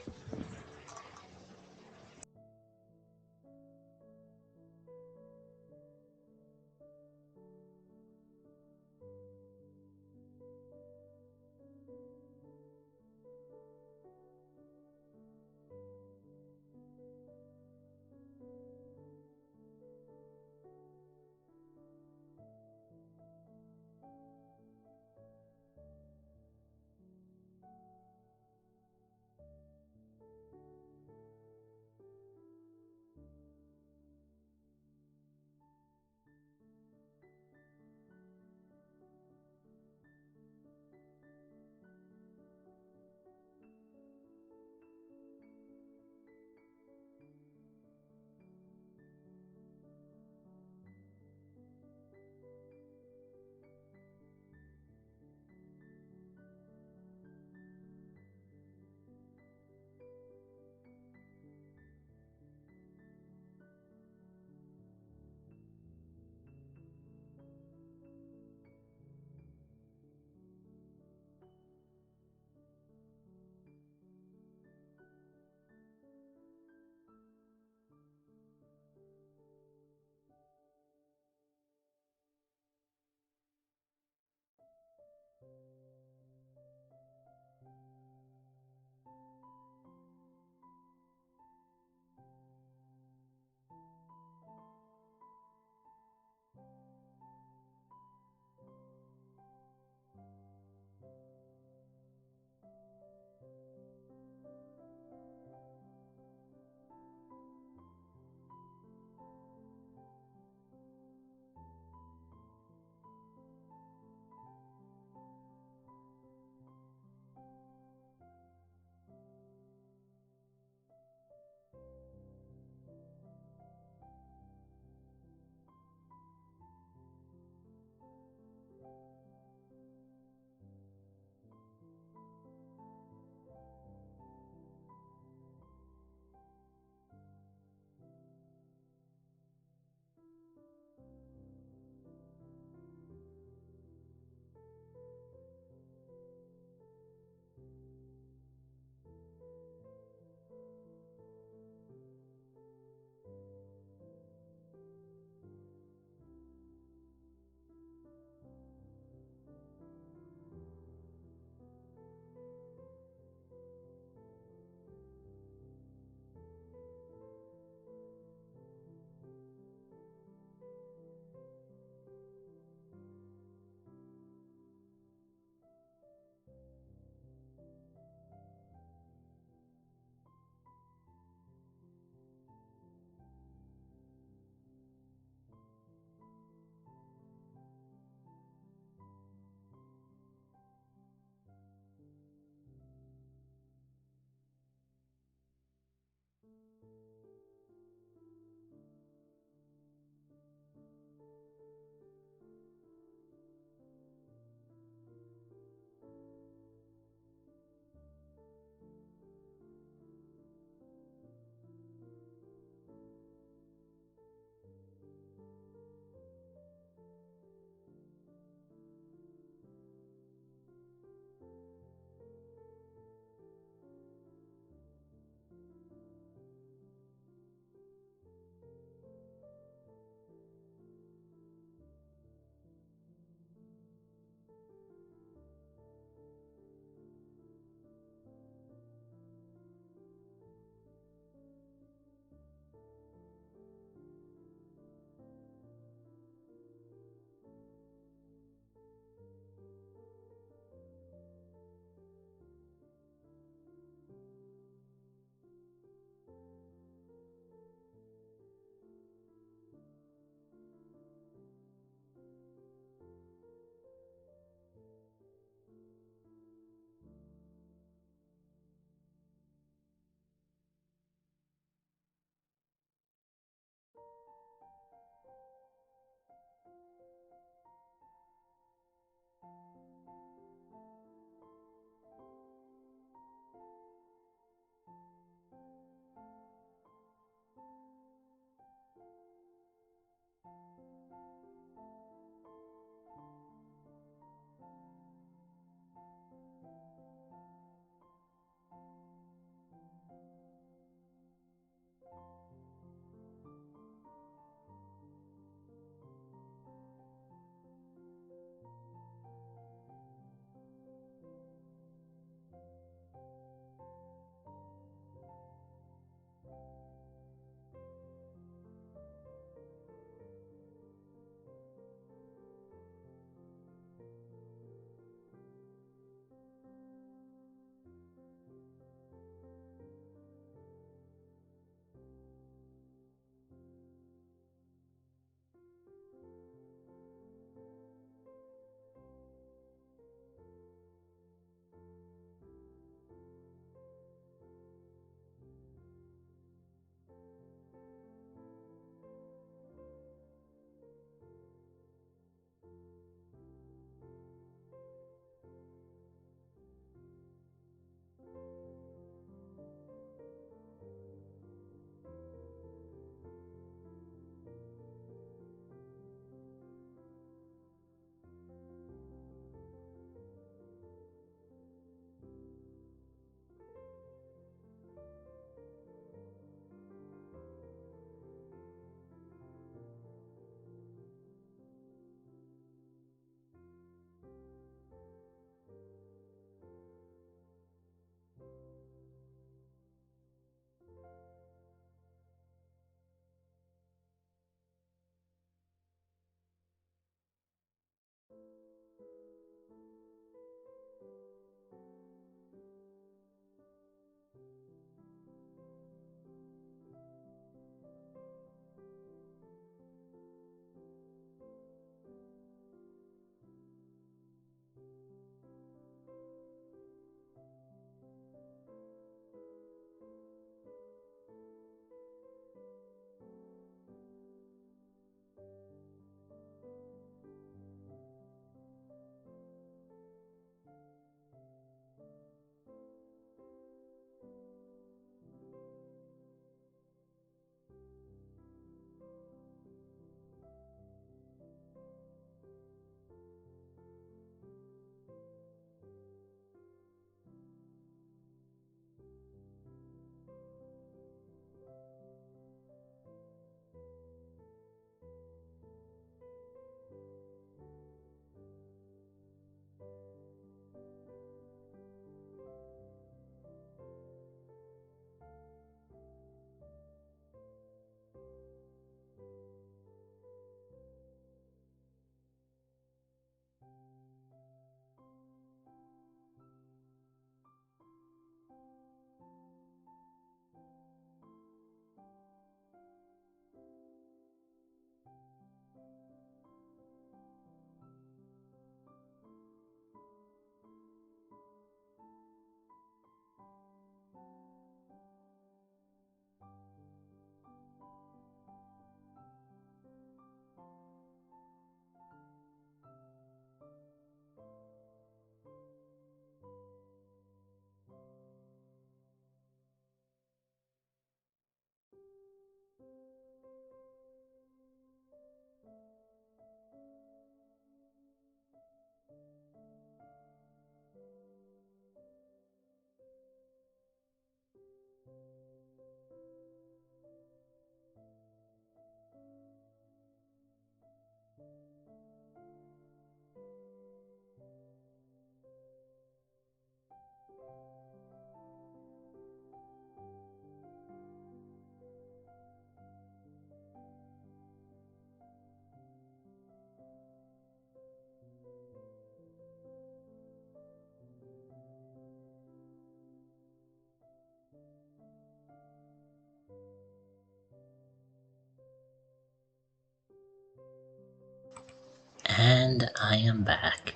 And I am back.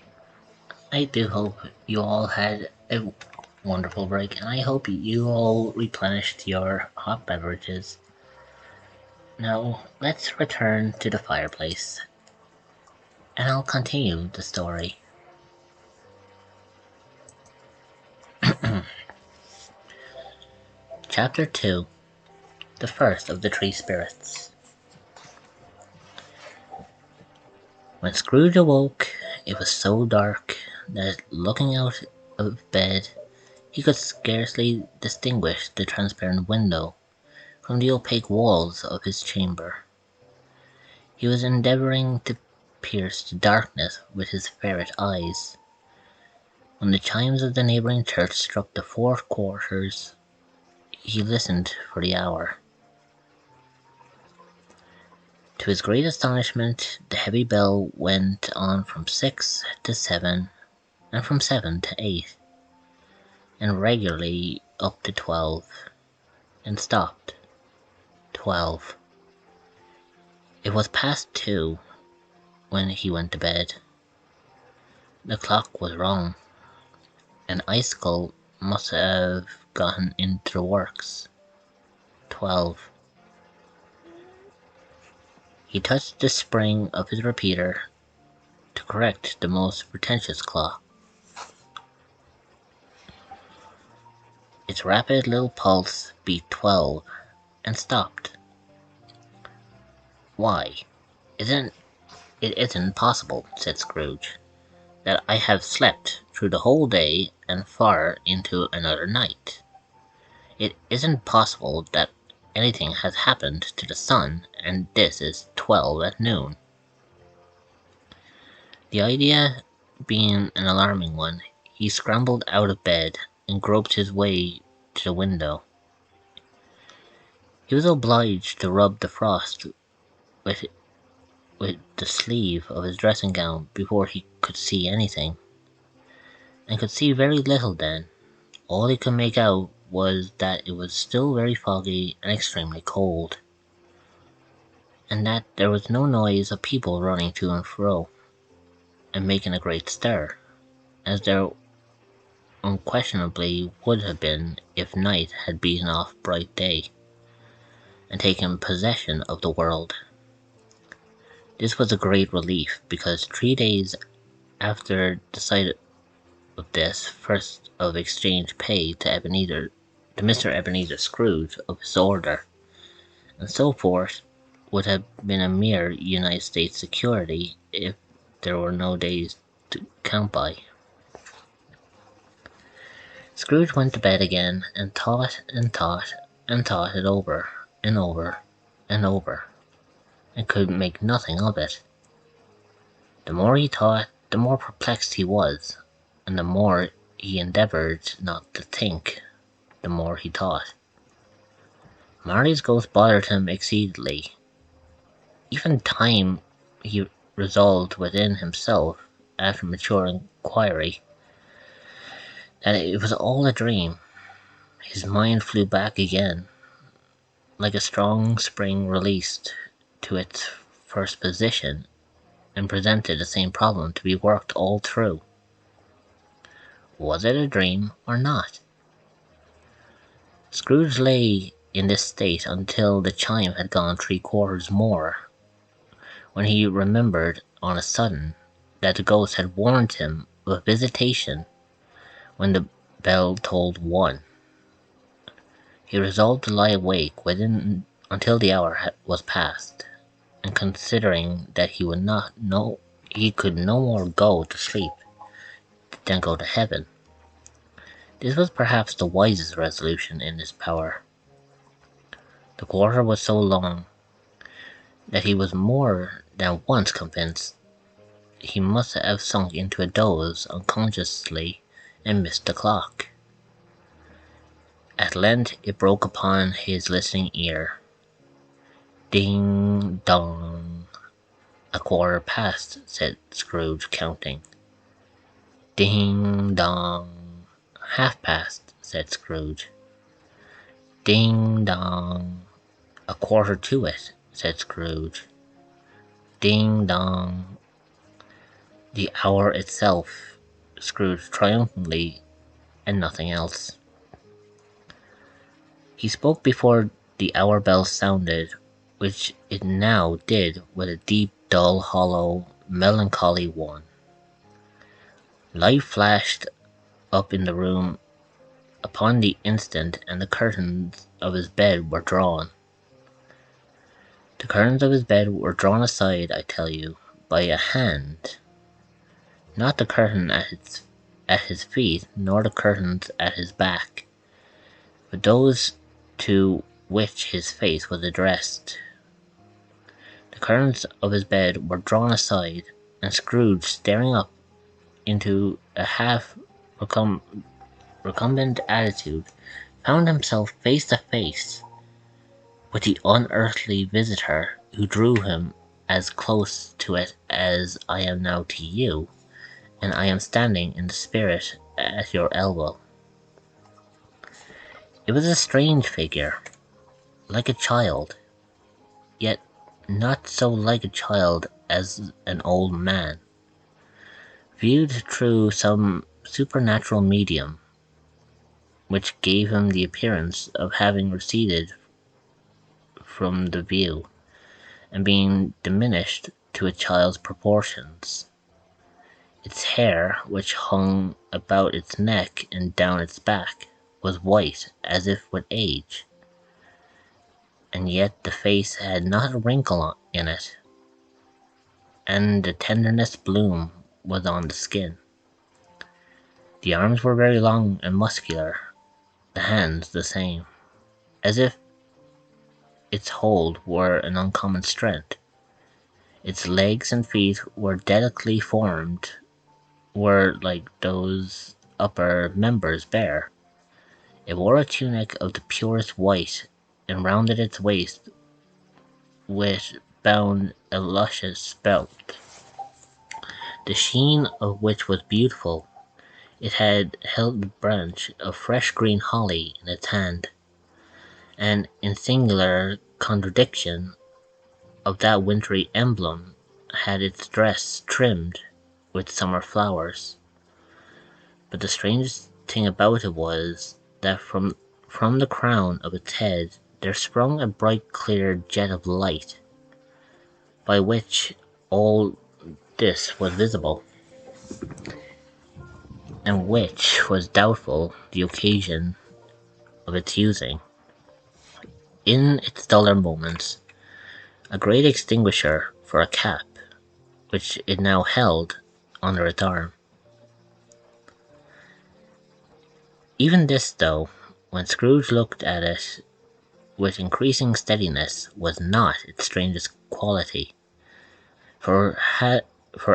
I do hope you all had a wonderful break, and I hope you all replenished your hot beverages. Now, let's return to the fireplace, and I'll continue the story. Chapter 2: The First of the Three Spirits. When Scrooge awoke, it was so dark that, looking out of bed, he could scarcely distinguish the transparent window from the opaque walls of his chamber. He was endeavouring to pierce the darkness with his ferret eyes, when the chimes of the neighbouring church struck the 4 quarters. He listened for the hour. To his great astonishment, the heavy bell went on from 6 to 7, and from 7 to 8, and regularly up to 12, and stopped. 12. It was past 2 when he went to bed. The clock was wrong. An icicle must have gotten into the works. 12. He touched the spring of his repeater to correct the most pretentious clock. Its rapid little pulse beat 12 and stopped. Why, it isn't possible, said Scrooge, that I have slept through the whole day and far into another night. It isn't possible that anything has happened to the sun, and this is 12 at noon. The idea being an alarming one, he scrambled out of bed and groped his way to the window. He was obliged to rub the frost with the sleeve of his dressing gown before he could see anything, and could see very little then. All he could make out was that it was still very foggy and extremely cold, and that there was no noise of people running to and fro, and making a great stir, as there unquestionably would have been if night had beaten off bright day, and taken possession of the world. This was a great relief, because 3 days after the sight of this, first of exchange pay to Mr. Ebenezer Scrooge of his order, and so forth, would have been a mere United States security if there were no days to count by. Scrooge went to bed again, and thought and thought and thought it over and over and over, and could make nothing of it. The more he thought, the more perplexed he was, and the more he endeavoured not to think, the more he thought. Marley's ghost bothered him exceedingly. Even time, he resolved within himself, after mature inquiry, that it was all a dream. His mind flew back again, like a strong spring released, to its first position, and presented the same problem to be worked all through. Was it a dream or not? Scrooge lay in this state until the chime had gone 3 quarters more, when he remembered on a sudden that the ghost had warned him of a visitation when the bell tolled 1. He resolved to lie awake until the hour was past, and considering that he could no more go to sleep than go to heaven, this was perhaps the wisest resolution in his power. The quarter was so long. that he was more than once convinced he must have sunk into a doze unconsciously and missed the clock. At length it broke upon his listening ear. Ding dong. 1/4 past, said Scrooge, counting. Ding dong. 1/2 past, said Scrooge. Ding dong. 1/4 to it, said Scrooge. Ding dong. The hour itself, Scrooge triumphantly, and nothing else. He spoke before the hour bell sounded, which it now did with a deep, dull, hollow, melancholy one. Light flashed up in the room upon the instant, and the curtains of his bed were drawn. The curtains of his bed were drawn aside, I tell you, by a hand. Not the curtain at his feet, nor the curtains at his back, but those to which his face was addressed. The curtains of his bed were drawn aside, and Scrooge, staring up into a half recumbent attitude, found himself face to face with the unearthly visitor who drew him as close to it as I am now to you, and I am standing in the spirit at your elbow. It was a strange figure, like a child, yet not so like a child as an old man. Viewed through some supernatural medium, which gave him the appearance of having receded from the view, and being diminished to a child's proportions. Its hair, which hung about its neck and down its back, was white as if with age, and yet the face had not a wrinkle in it, and the tenderest bloom was on the skin. The arms were very long and muscular, the hands the same, as if its hold were an uncommon strength. Its legs and feet were delicately formed, were, like those upper members, bare. It wore a tunic of the purest white, and rounded its waist with bound a luscious belt, the sheen of which was beautiful. It had held a branch of fresh green holly in its hand, and in singular contradiction of that wintry emblem, had its dress trimmed with summer flowers. But the strangest thing about it was, that from the crown of its head there sprung a bright clear jet of light, by which all this was visible, and which was doubtful the occasion of its using. In its duller moments, a great extinguisher for a cap, which it now held under its arm. Even this, though, when Scrooge looked at it with increasing steadiness, was not its strangest quality, for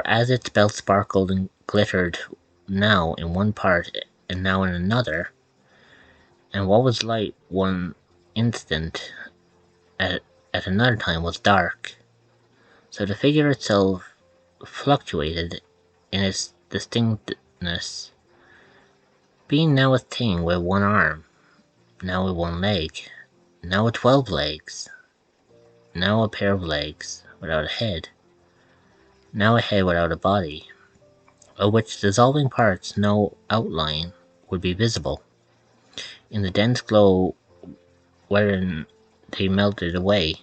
as its belt sparkled and glittered now in one part and now in another, and what was light one instant at another time was dark, so the figure itself fluctuated in its distinctness, being now a thing with one arm, now with one leg, now with 12 legs, now a pair of legs without a head, now a head without a body, of which dissolving parts no outline would be visible, in the dense glow wherein they melted away.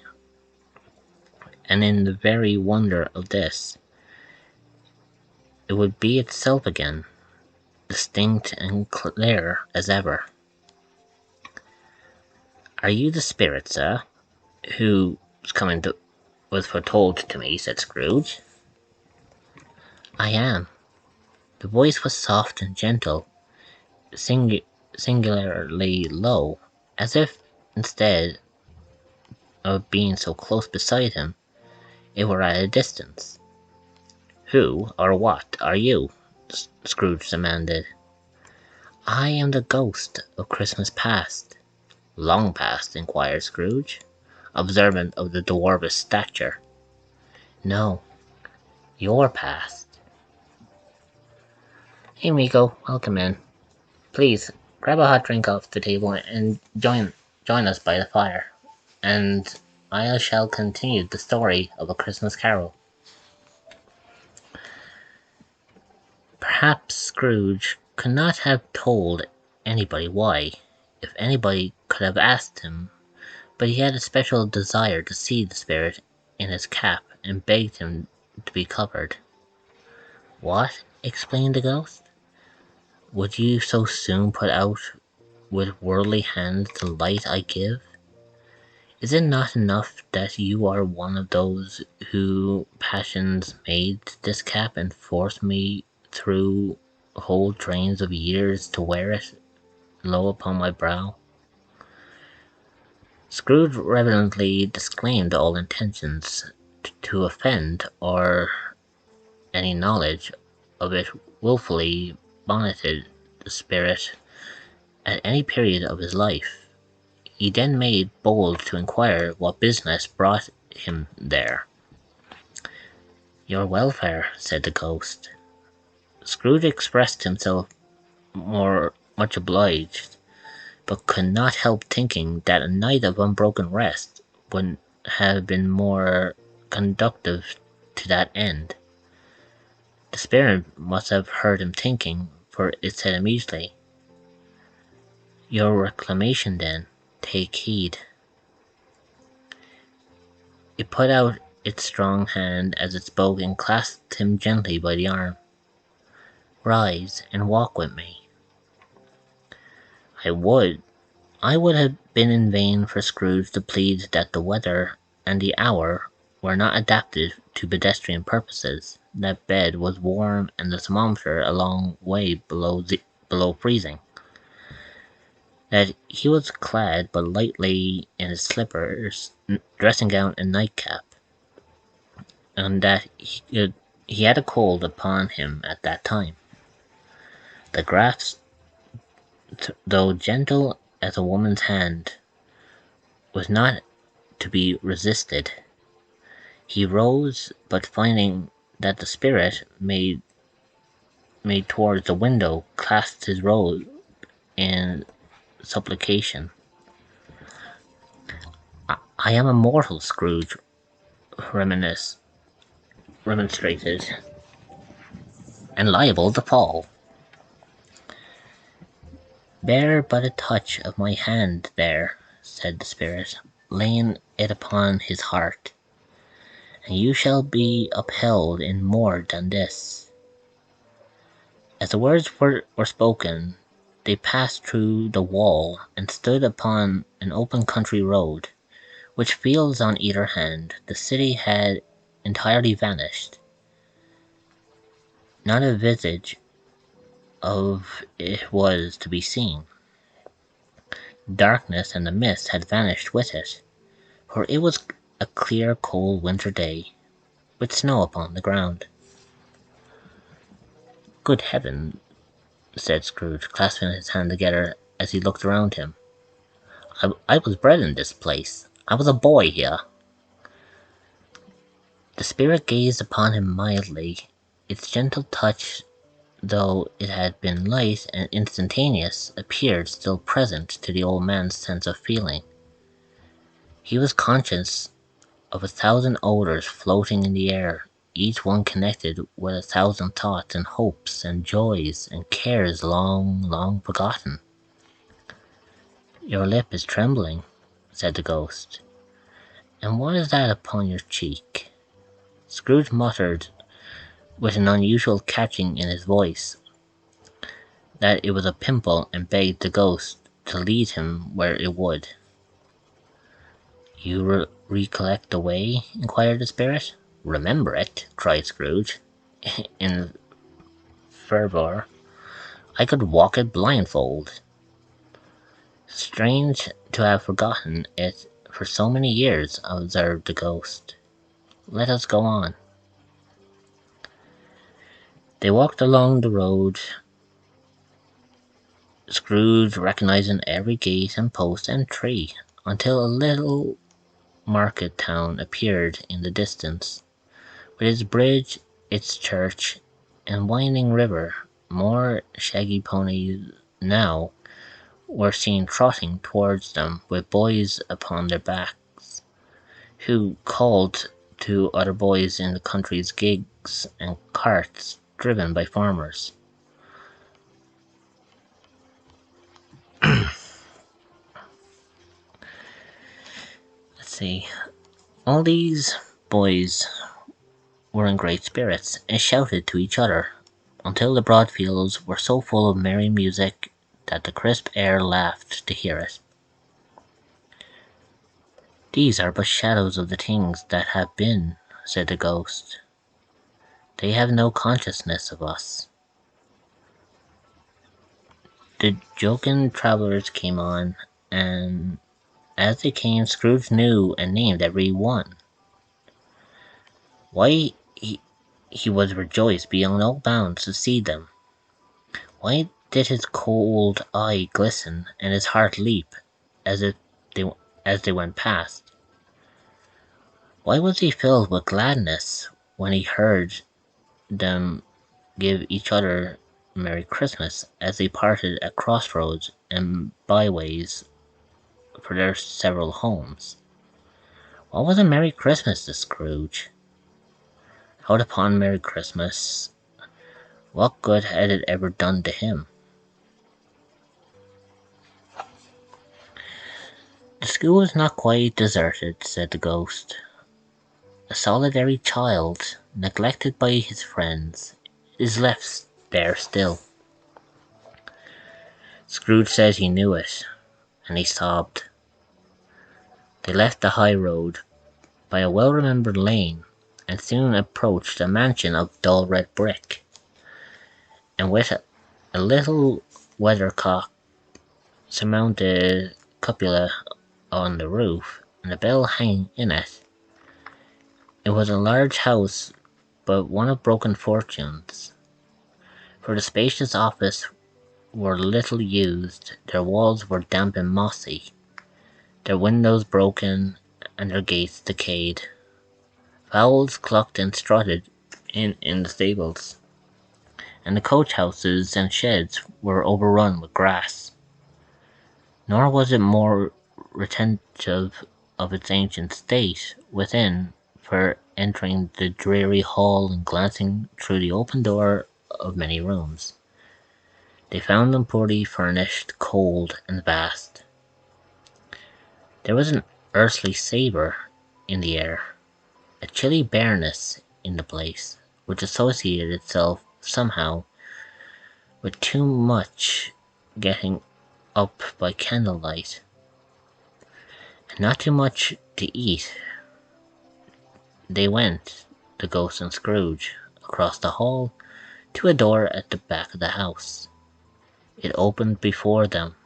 And in the very wonder of this, it would be itself again, distinct and clear as ever. "Are you the spirit, sir, whose coming was foretold to me?" said Scrooge. "I am." The voice was soft and gentle, singularly low, as if, instead of being so close beside him, it were at a distance. "Who or what are you?" Scrooge demanded. "I am the ghost of Christmas past." "Long past?" inquired Scrooge, observant of the dwarfish stature. "No, your past." "Hey, Miko, welcome in. Please, grab a hot drink off the table and join us by the fire, and I shall continue the story of A Christmas Carol." Perhaps Scrooge could not have told anybody why, if anybody could have asked him, but he had a special desire to see the spirit in his cap, and begged him to be covered. "What?" exclaimed the ghost. "Would you so soon put out with worldly hands the light I give? Is it not enough that you are one of those who passions made this cap and forced me through whole trains of years to wear it low upon my brow?" Scrooge reverently disclaimed all intentions to offend, or any knowledge of it wilfully bonneted the spirit at any period of his life. He then made bold to inquire what business brought him there. "Your welfare," said the ghost. Scrooge expressed himself much obliged, but could not help thinking that a night of unbroken rest would have been more conducive to that end. The spirit must have heard him thinking, for it said immediately, "Your reclamation, then. Take heed." It put out its strong hand as it spoke and clasped him gently by the arm. "Rise and walk with me." I would have been in vain for Scrooge to plead that the weather and the hour were not adapted to pedestrian purposes, that bed was warm and the thermometer a long way below freezing, that he was clad but lightly in his slippers, dressing gown and nightcap, and that he had a cold upon him at that time. The grasp, though gentle as a woman's hand, was not to be resisted. He rose, but finding that the spirit made towards the window, clasped his robe in supplication. "I am a mortal," Scrooge remonstrated, "and liable to fall." "Bear but a touch of my hand there," said the spirit, laying it upon his heart, "and you shall be upheld in more than this." As the words were spoken, they passed through the wall and stood upon an open country road, with fields on either hand. The city had entirely vanished. Not a visage of it was to be seen. Darkness and the mist had vanished with it, for it was a clear, cold winter day, with snow upon the ground. "Good heaven," said Scrooge, clasping his hands together as he looked around him. I was bred in this place. I was a boy here." The spirit gazed upon him mildly. Its gentle touch, though it had been light and instantaneous, appeared still present to the old man's sense of feeling. He was conscious of 1,000 odors floating in the air, each one connected with 1,000 thoughts and hopes and joys and cares long, long forgotten. "Your lip is trembling," said the ghost. "And what is that upon your cheek?" Scrooge muttered, with an unusual catching in his voice, that it was a pimple, and begged the ghost to lead him where it would. "You recollect the way?" inquired the spirit. "Remember it?" cried Scrooge, in fervour. "I could walk it blindfold." "Strange to have forgotten it for so many years," observed the ghost. Let us go on." They walked along the road, Scrooge recognizing every gate and post and tree, until a little market town appeared in the distance, with its bridge, its church, and winding river. More shaggy ponies now were seen trotting towards them with boys upon their backs, who called to other boys in the country's gigs and carts driven by farmers. Let's see. All these boys were in great spirits, and shouted to each other, until the broad fields were so full of merry music that the crisp air laughed to hear it. "These are but shadows of the things that have been," said the Ghost. "They have no consciousness of us." The jocund travellers came on, and as they came, Scrooge knew and named every one. Why, he was rejoiced beyond all bounds to see them. Why did his cold eye glisten and his heart leap as if they as they went past? Why was he filled with gladness when he heard them give each other Merry Christmas as they parted at crossroads and byways for their several homes? What was a Merry Christmas to Scrooge? Out upon Merry Christmas, what good had it ever done to him? "The school is not quite deserted," said the Ghost. "A solitary child, neglected by his friends, is left there still." Scrooge said he knew it, and he sobbed. They left the high road by a well-remembered lane, and soon approached a mansion of dull red brick, and with a little weathercock surmounted cupola on the roof, and a bell hanging in it. It was a large house, but one of broken fortunes, for the spacious office were little used, their walls were damp and mossy, their windows broken, and their gates decayed. Fowls clucked and strutted in the stables, and the coach houses and sheds were overrun with grass. Nor was it more retentive of its ancient state within, for entering the dreary hall and glancing through the open door of many rooms, they found them poorly furnished, cold, and vast. There was an earthly savour in the air, a chilly bareness in the place, which associated itself somehow with too much getting up by candlelight, and not too much to eat. They went, the Ghost and Scrooge, across the hall to a door at the back of the house. It opened before them,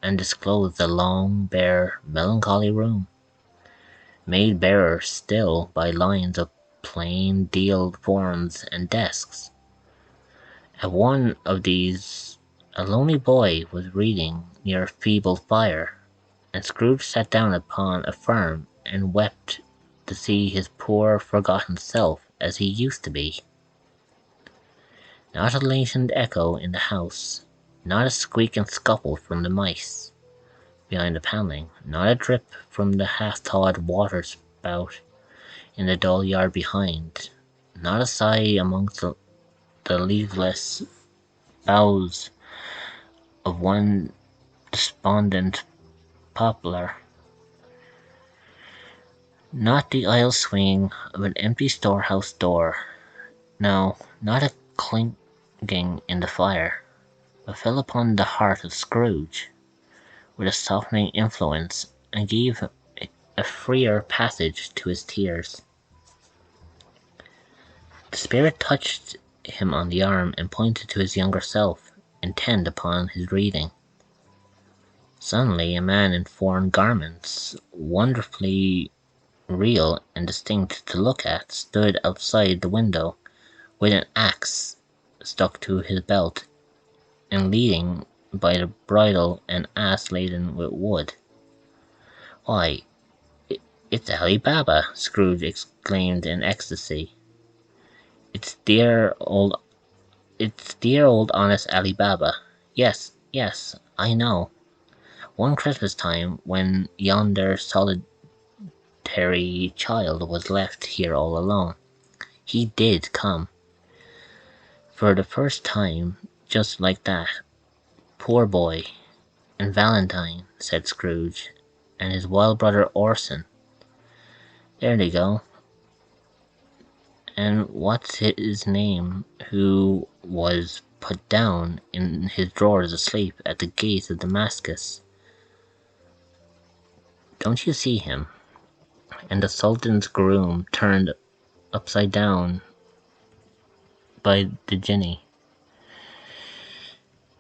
and disclosed a long, bare, melancholy room, made barer still by lines of plain deal forms and desks. At one of these a lonely boy was reading near a feeble fire, and Scrooge sat down upon a form and wept to see his poor forgotten self as he used to be. Not a latent echo in the house, not a squeak and scuffle from the mice behind the panelling, not a drip from the half-thawed water spout in the dull yard behind, not a sigh amongst the leafless boughs of one despondent poplar, not the idle swinging of an empty storehouse door, no, not a clinking in the fire, but fell upon the heart of Scrooge with a softening influence, and gave a freer passage to his tears. The spirit touched him on the arm and pointed to his younger self, intent upon his reading. Suddenly a man in foreign garments, wonderfully real and distinct to look at, stood outside the window with an axe stuck to his belt and leading by the bridle an ass laden with wood. "Why, it's Ali Baba!" Scrooge exclaimed in ecstasy. It's dear old honest Ali Baba. Yes, yes, I know. One Christmas time, when yonder solitary child was left here all alone, he did come. For the first time, just like that. Poor boy. And Valentine, said Scrooge, and his wild brother Orson. There they go. And what's his name, who was put down in his drawers asleep at the gate of Damascus? Don't you see him? And the Sultan's groom turned upside down by the Jinni.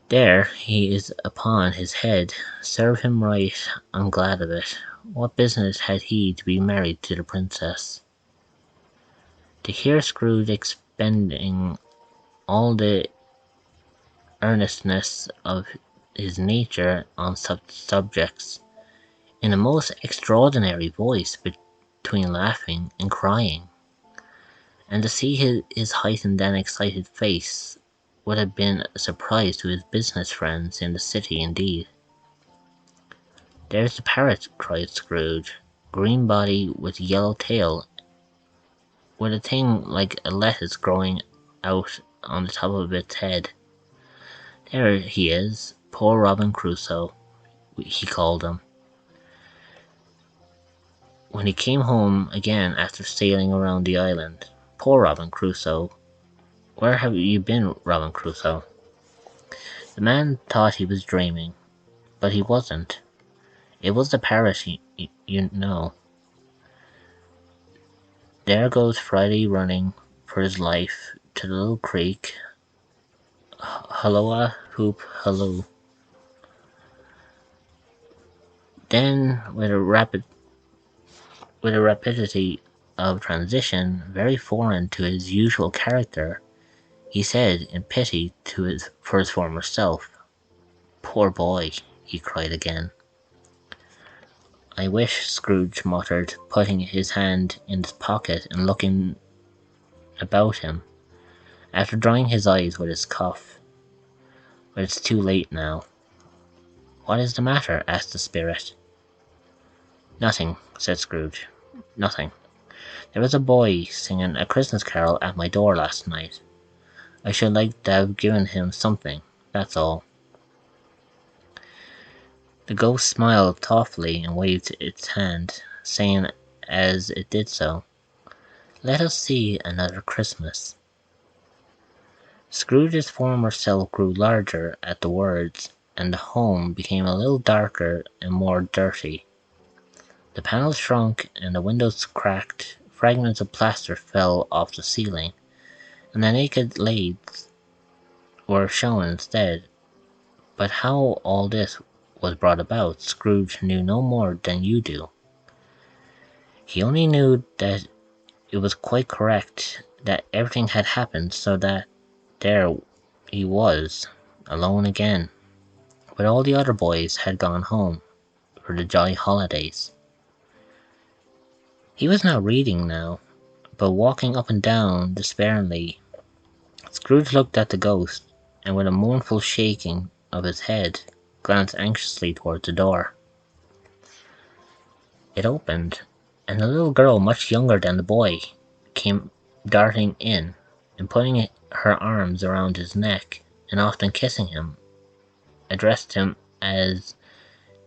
There he is upon his head. Serve him right, I'm glad of it. What business had he to be married to the princess? To hear Scrooge expending all the earnestness of his nature on such subjects, in a most extraordinary voice between laughing and crying, and to see his heightened and excited face, would have been a surprise to his business friends in the city indeed. There's the parrot, cried Scrooge, green body with yellow tail, with a thing like a lettuce growing out on the top of its head. There he is, poor Robin Crusoe, he called him. When he came home again after sailing around the island. Poor Robin Crusoe. Where have you been, Robin Crusoe? The man thought he was dreaming, but he wasn't. It was the parrot, you know. There goes Friday running for his life to the little creek. Halloa, hoop, halloo. Then, with a rapidity of transition very foreign to his usual character, he said in pity for his former self, "Poor boy," he cried again. "I wish," Scrooge muttered, putting his hand in his pocket and looking about him, after drying his eyes with his cuff. "But it's too late now." "What is the matter?" asked the spirit. "Nothing," said Scrooge. "Nothing. There was a boy singing a Christmas carol at my door last night. I should like to have given him something, that's all." The ghost smiled thoughtfully and waved its hand, saying as it did so, "Let us see another Christmas." Scrooge's former self grew larger at the words, and the home became a little darker and more dirty. The panels shrunk and the windows cracked, fragments of plaster fell off the ceiling, and the naked laths were shown instead. But how all this was brought about, Scrooge knew no more than you do. He only knew that it was quite correct, that everything had happened so that there he was, alone again, but all the other boys had gone home for the jolly holidays. He was not reading now, but walking up and down despairingly. Scrooge looked at the ghost, and with a mournful shaking of his head, glanced anxiously towards the door. It opened, and a little girl much younger than the boy came darting in, and putting her arms around his neck, and often kissing him, addressed him as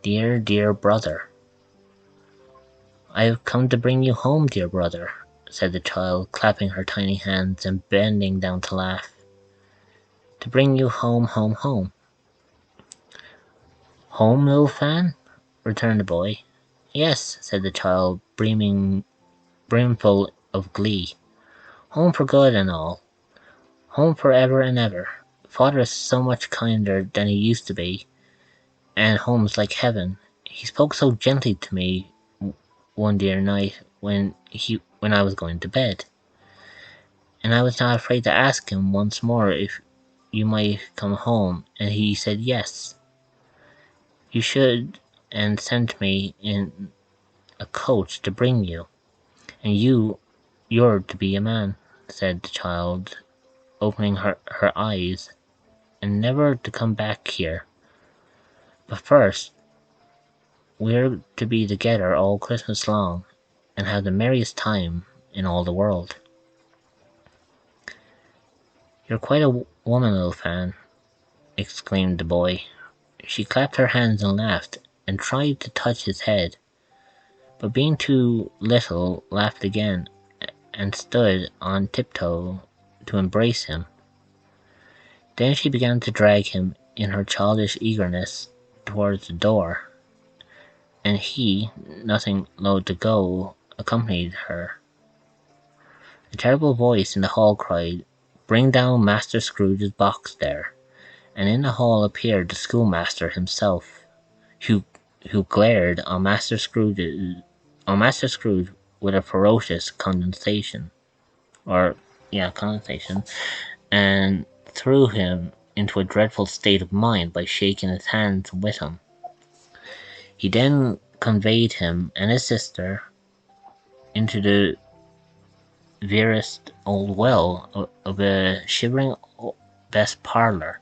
"Dear, dear brother." "I have come to bring you home, dear brother," said the child, clapping her tiny hands and bending down to laugh. "To bring you home, home, home." "Home, little Fan?" returned the boy. "Yes," said the child, brimful of glee. "Home for good and all. Home for ever and ever. Father is so much kinder than he used to be, and home's like heaven. He spoke so gently to me one dear night when I was going to bed, and I was not afraid to ask him once more if you might come home, and he said yes, you should, and sent me in a coach to bring you, and you're to be a man," said the child, opening her eyes, "and never to come back here. But first, we're to be together all Christmas long, and have the merriest time in all the world." "You're quite a woman, little Fan," exclaimed the boy. She clapped her hands and laughed, and tried to touch his head, but being too little, laughed again, and stood on tiptoe to embrace him. Then she began to drag him in her childish eagerness towards the door, and he, nothing loath to go, accompanied her. A terrible voice in the hall cried, "Bring down Master Scrooge's box there," and in the hall appeared the schoolmaster himself, who glared on Master Scrooge with a ferocious condescension, and threw him into a dreadful state of mind by shaking his hands with him. He then conveyed him and his sister into the nearest old well of a shivering best parlour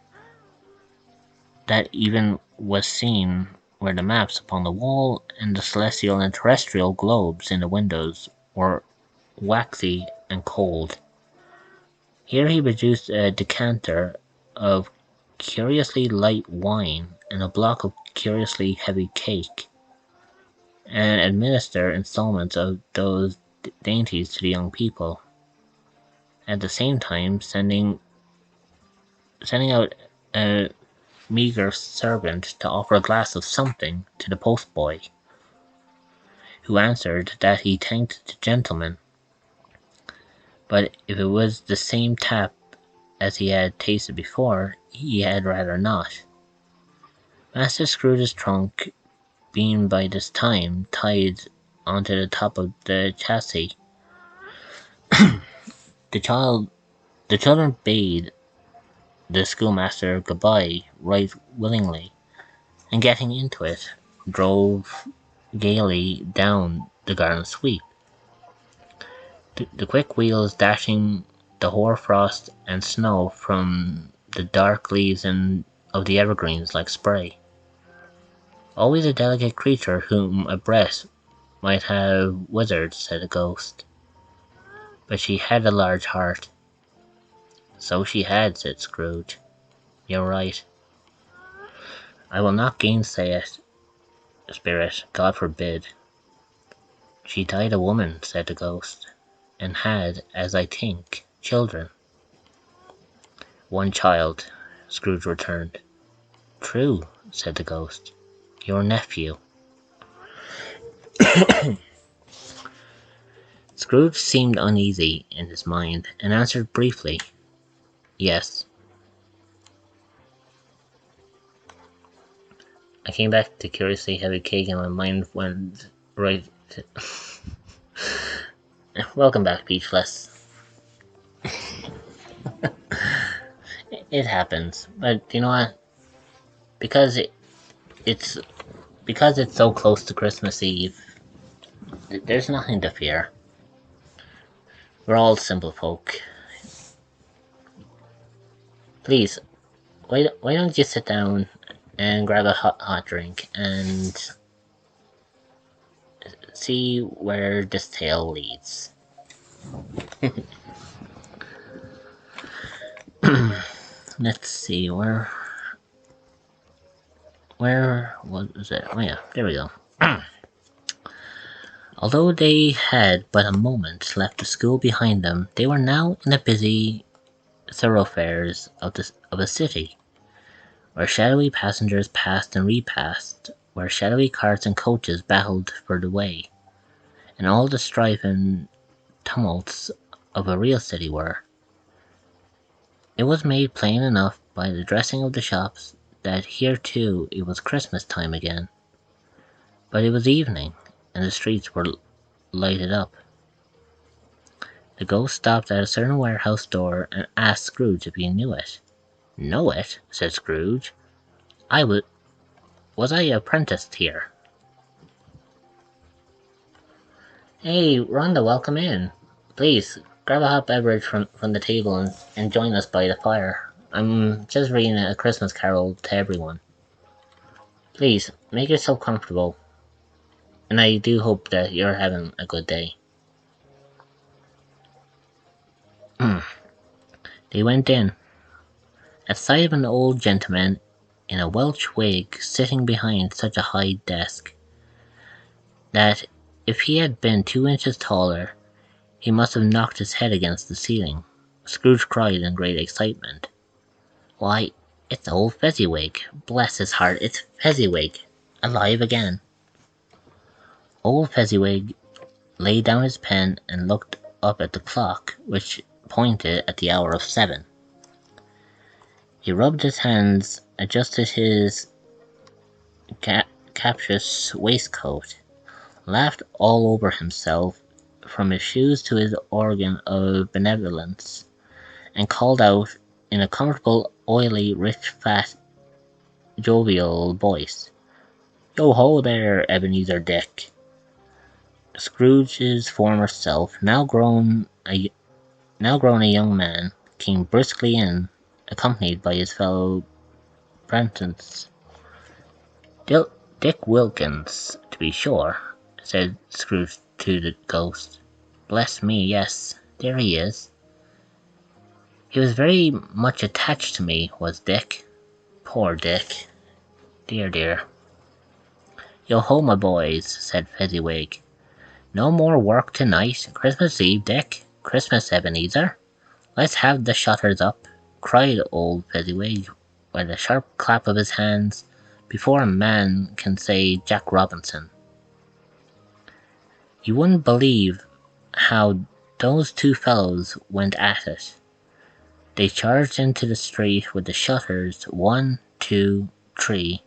that even was seen, where the maps upon the wall and the celestial and terrestrial globes in the windows were waxy and cold. Here he produced a decanter of curiously light wine and a block of curiously heavy cake, and administered instalments of those dainties to the young people, at the same time sending out a meagre servant to offer a glass of something to the postboy, who answered that he thanked the gentleman, but if it was the same tap as he had tasted before, he had rather not. Master Scrooge's trunk being by this time tied onto the top of the chassis, the children bade the schoolmaster goodbye right willingly, and getting into it, drove gaily down the garden sweep, the quick wheels dashing the hoar-frost and snow from the dark leaves of the evergreens like spray. "Always a delicate creature whom a breath might have withered," said the ghost. "But she had a large heart." "So she had," said Scrooge. "You're right. I will not gainsay it, Spirit, God forbid." "She died a woman," said the ghost, "and had, as I think, children." "One child," Scrooge returned. "True," said the ghost. "Your nephew." Scrooge seemed uneasy in his mind, and answered briefly, "Yes." I came back to curiously heavy cake, and my mind went right to... Welcome back, Peachless. It happens, but you know what? Because it's so close to Christmas Eve, there's nothing to fear. We're all simple folk. Please, why don't you sit down and grab a hot drink and see where this tale leads. Let's see, where was it? Oh yeah, there we go. Although they had but a moment left the school behind them, they were now in the busy thoroughfares of a city, where shadowy passengers passed and repassed, where shadowy carts and coaches battled for the way, and all the strife and tumults of a real city were. It was made plain enough by the dressing of the shops that here too it was Christmas time again. But it was evening, and the streets were lighted up. The ghost stopped at a certain warehouse door and asked Scrooge if he knew it. Know it? Said Scrooge. Was I apprenticed here? Hey, Rhonda, welcome in. Please, grab a hot beverage from the table and join us by the fire. I'm just reading a Christmas carol to everyone. Please, make yourself comfortable, and I do hope that you're having a good day. They went in. At sight of an old gentleman in a Welsh wig sitting behind such a high desk, that if he had been 2 inches taller, he must have knocked his head against the ceiling, Scrooge cried in great excitement. Why, it's old Fezziwig! Bless his heart, it's Fezziwig! Alive again! Old Fezziwig laid down his pen and looked up at the clock, which pointed at the hour of 7. He rubbed his hands, adjusted his capacious waistcoat, laughed all over himself, from his shoes to his organ of benevolence, and called out in a comfortable, oily, rich, fat, jovial voice, Yo ho there, Ebenezer Dick! Scrooge's former self, now grown a young man, came briskly in, accompanied by his fellow apprentice. Dick Wilkins, to be sure, said Scrooge to the ghost. Bless me, yes, there he is. He was very much attached to me, was Dick. Poor Dick. Dear, dear. Yo ho, my boys, said Fezziwig. No more work tonight. Christmas Eve, Dick. Christmas, Ebenezer. Let's have the shutters up, cried old Fezziwig, with a sharp clap of his hands, before a man can say Jack Robinson. You wouldn't believe how those two fellows went at it. They charged into the street with the shutters, 1, 2, 3,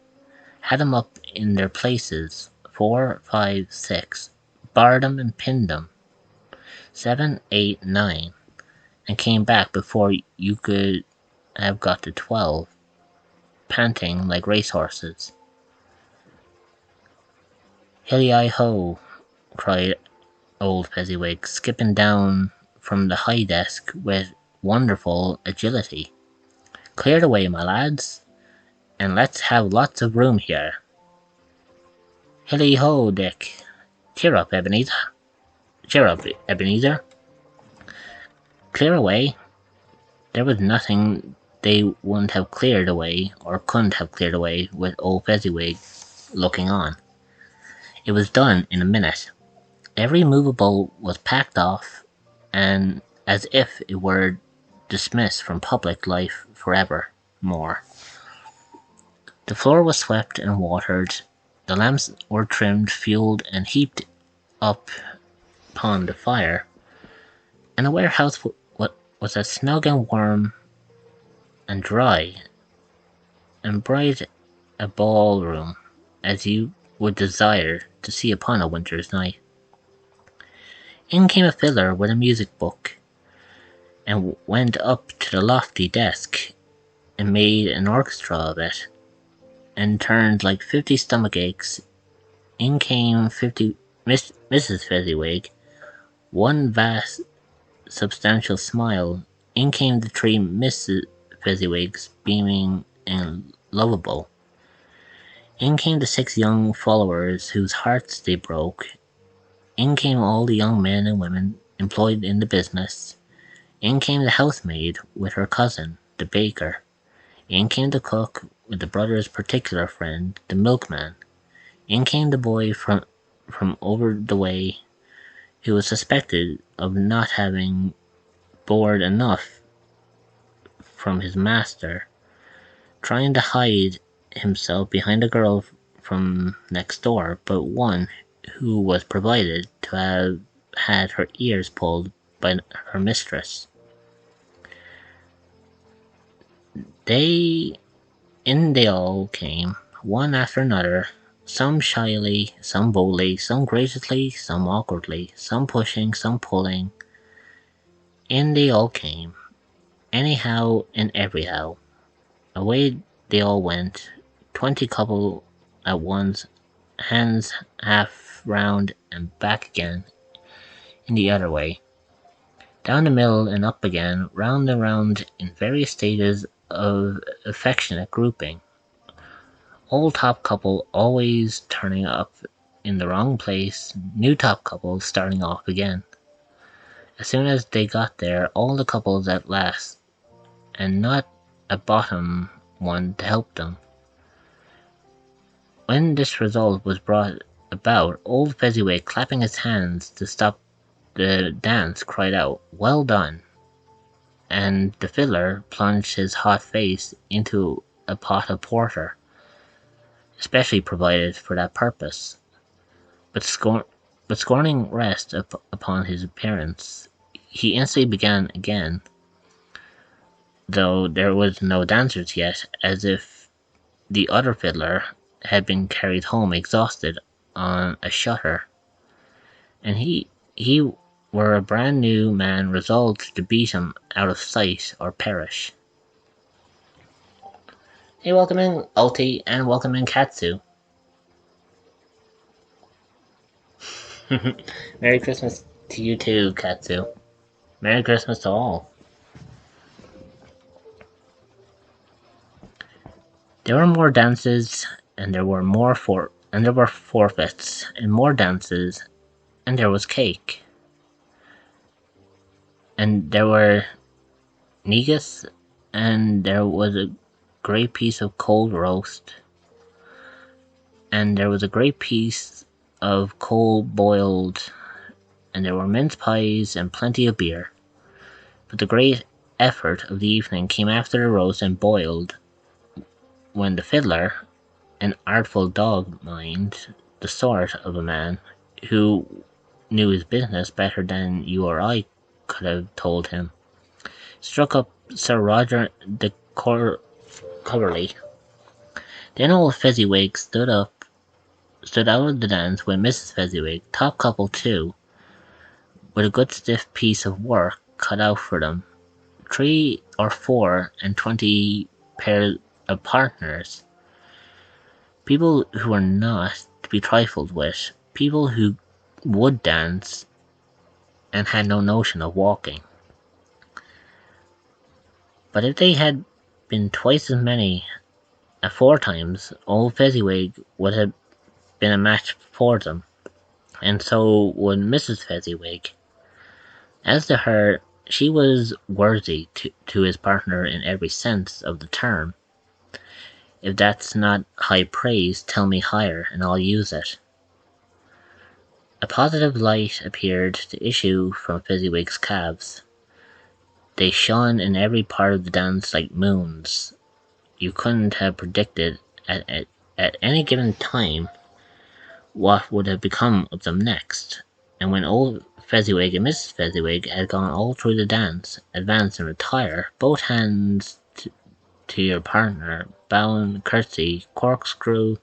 had 'em up in their places, 4, 5, 6, barred 'em and pinned 'em, 7, 8, 9, and came back before you could have got to 12, panting like racehorses. Hilly-I-ho, cried old Fezziwig, skipping down from the high desk with wonderful agility. Clear the way, my lads, and let's have lots of room here. Hilly-ho, Dick. Cheer up, Ebenezer. Clear away. There was nothing they wouldn't have cleared away, or couldn't have cleared away, with old Fezziwig looking on. It was done in a minute. Every movable was packed off, and as if it were dismissed from public life forever more. The floor was swept and watered, the lamps were trimmed, fueled, and heaped up upon the fire, and the warehouse was as snug and warm and dry and bright a ballroom as you would desire to see upon a winter's night. In came a fiddler with a music book, and went up to the lofty desk, and made an orchestra of it, and turned like 50 stomach aches. In came Mrs. Fezziwig, one vast substantial smile. In came the 3 Mrs. Fezziwigs, beaming and lovable. In came the 6 young followers whose hearts they broke. In came all the young men and women employed in the business. In came the housemaid with her cousin, the baker. In came the cook with the brother's particular friend, the milkman. In came the boy from over the way, who was suspected of not having board enough from his master, trying to hide himself behind a girl from next door, but one who was provided to have had her ears pulled by her mistress. They all came, one after another, some shyly, some boldly, some graciously, some awkwardly, some pushing, some pulling. In they all came, anyhow and everyhow. Away they all went, 20 couple at once, hands half round and back again in the other way, down the middle and up again, round and round in various stages of affectionate grouping. Old top couple always turning up in the wrong place, new top couple starting off again. As soon as they got there, all the couples at last, and not a bottom one to help them. When this result was brought about, old Fezziwig, clapping his hands to stop the dance, cried out, "Well done!" And the fiddler plunged his hot face into a pot of porter, especially provided for that purpose. But scorning rest upon his appearance, he instantly began again, though there was no dancers yet, as if the other fiddler had been carried home exhausted on a shutter, and he were a brand new man resolved to beat him out of sight or perish. Hey, welcome in, Ulti, and welcome in, Katsu. Merry Christmas to you too, Katsu. Merry Christmas to all. There were more dances, and there were forfeits, and more dances, and there was cake, and there were negus, and there was a great piece of cold roast, and there was a great piece of cold boiled, and there were mince pies and plenty of beer. But the great effort of the evening came after the roast and boiled, when the fiddler, an artful dog mind, the sort of a man who knew his business better than you or I could have told him, struck up Sir Roger de Coverley. Then old Fezziwig stood out of the dance with Mrs. Fezziwig, top couple too, with a good stiff piece of work cut out for them, 3 or 4 and 20 pairs of partners, people who were not to be trifled with, people who would dance and had no notion of walking. But if they had been twice as many at 4 times, old Fezziwig would have been a match for them, and so would Mrs. Fezziwig. As to her, she was worthy to his partner in every sense of the term. If that's not high praise, tell me higher, and I'll use it. A positive light appeared to issue from Fezziwig's calves. They shone in every part of the dance like moons. You couldn't have predicted at any given time what would have become of them next, and when old Fezziwig and Mrs. Fezziwig had gone all through the dance, advance and retire, both hands to your partner, bow and curtsy, corkscrew,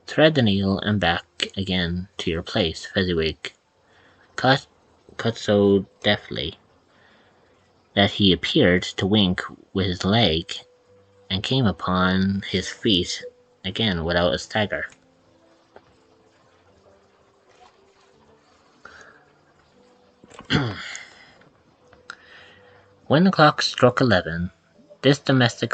thread the needle, and back again to your place, Fezziwig cut so deftly that he appeared to wink with his leg, and came upon his feet again without a stagger. When the clock struck 11, this domestic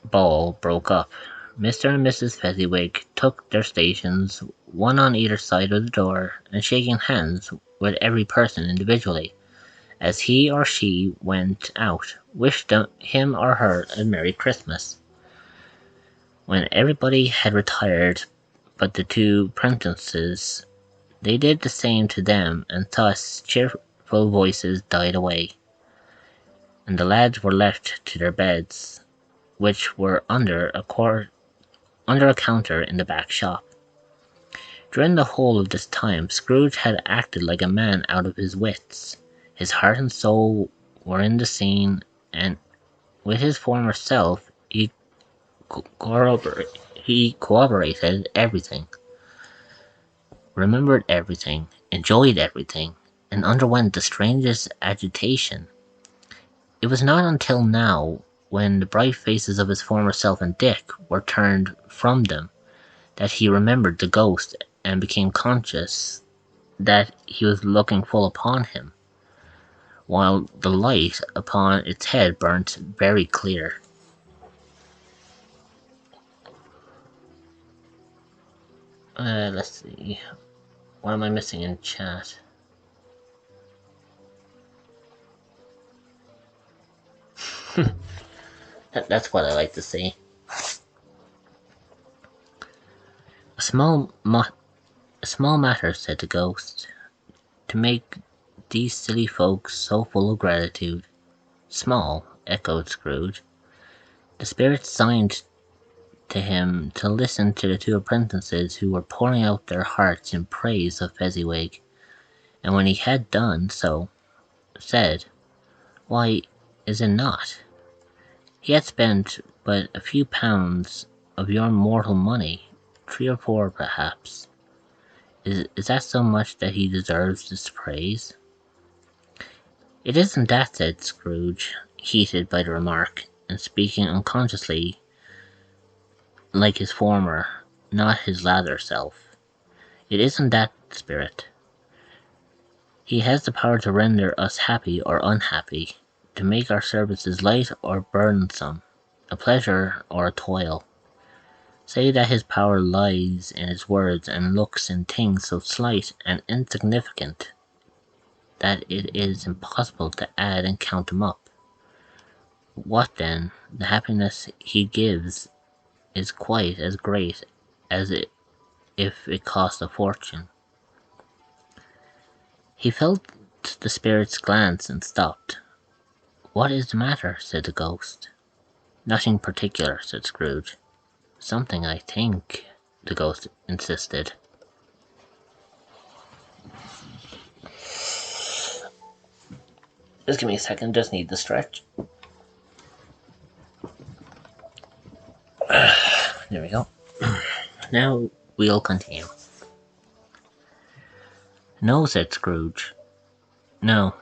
ball broke up. Mr. and Mrs. Fezziwig took their stations, one on either side of the door, and shaking hands with every person individually, as he or she went out, wished him or her a Merry Christmas. When everybody had retired but the 2 prentices, they did the same to them, and thus cheerful voices died away, and the lads were left to their beds, which were under a counter in the back shop. During the whole of this time, Scrooge had acted like a man out of his wits. His heart and soul were in the scene, and with his former self he corroborated everything. remembered everything, enjoyed everything, and underwent the strangest agitation. It was not until now, when the bright faces of his former self and Dick were turned from them, that he remembered the ghost and became conscious that he was looking full upon him, while the light upon its head burnt very clear. Let's see. What am I missing in chat? That's what I like to see. A small matter, said the ghost, to make these silly folks so full of gratitude. Small, echoed Scrooge. The spirit signed to him to listen to the two apprentices who were pouring out their hearts in praise of Fezziwig, and when he had done so, said, "Why, is it not? He had spent but a few pounds of your mortal money, 3 or 4 perhaps. Is that so much that he deserves this praise?" "It isn't that," said Scrooge, heated by the remark, and speaking unconsciously like his former, not his latter self. "It isn't that, Spirit. He has the power to render us happy or unhappy, to make our services light or burdensome, a pleasure or a toil. Say that his power lies in his words and looks in things so slight and insignificant that it is impossible to add and count them up. What then, the happiness he gives is quite as great as if it cost a fortune." He felt the spirit's glance and stopped. "What is the matter?" said the ghost. "Nothing particular," said Scrooge. "Something, I think," the ghost insisted. Just give me a second, just need to stretch. There we go. Now we'll continue. "No," said Scrooge. "No.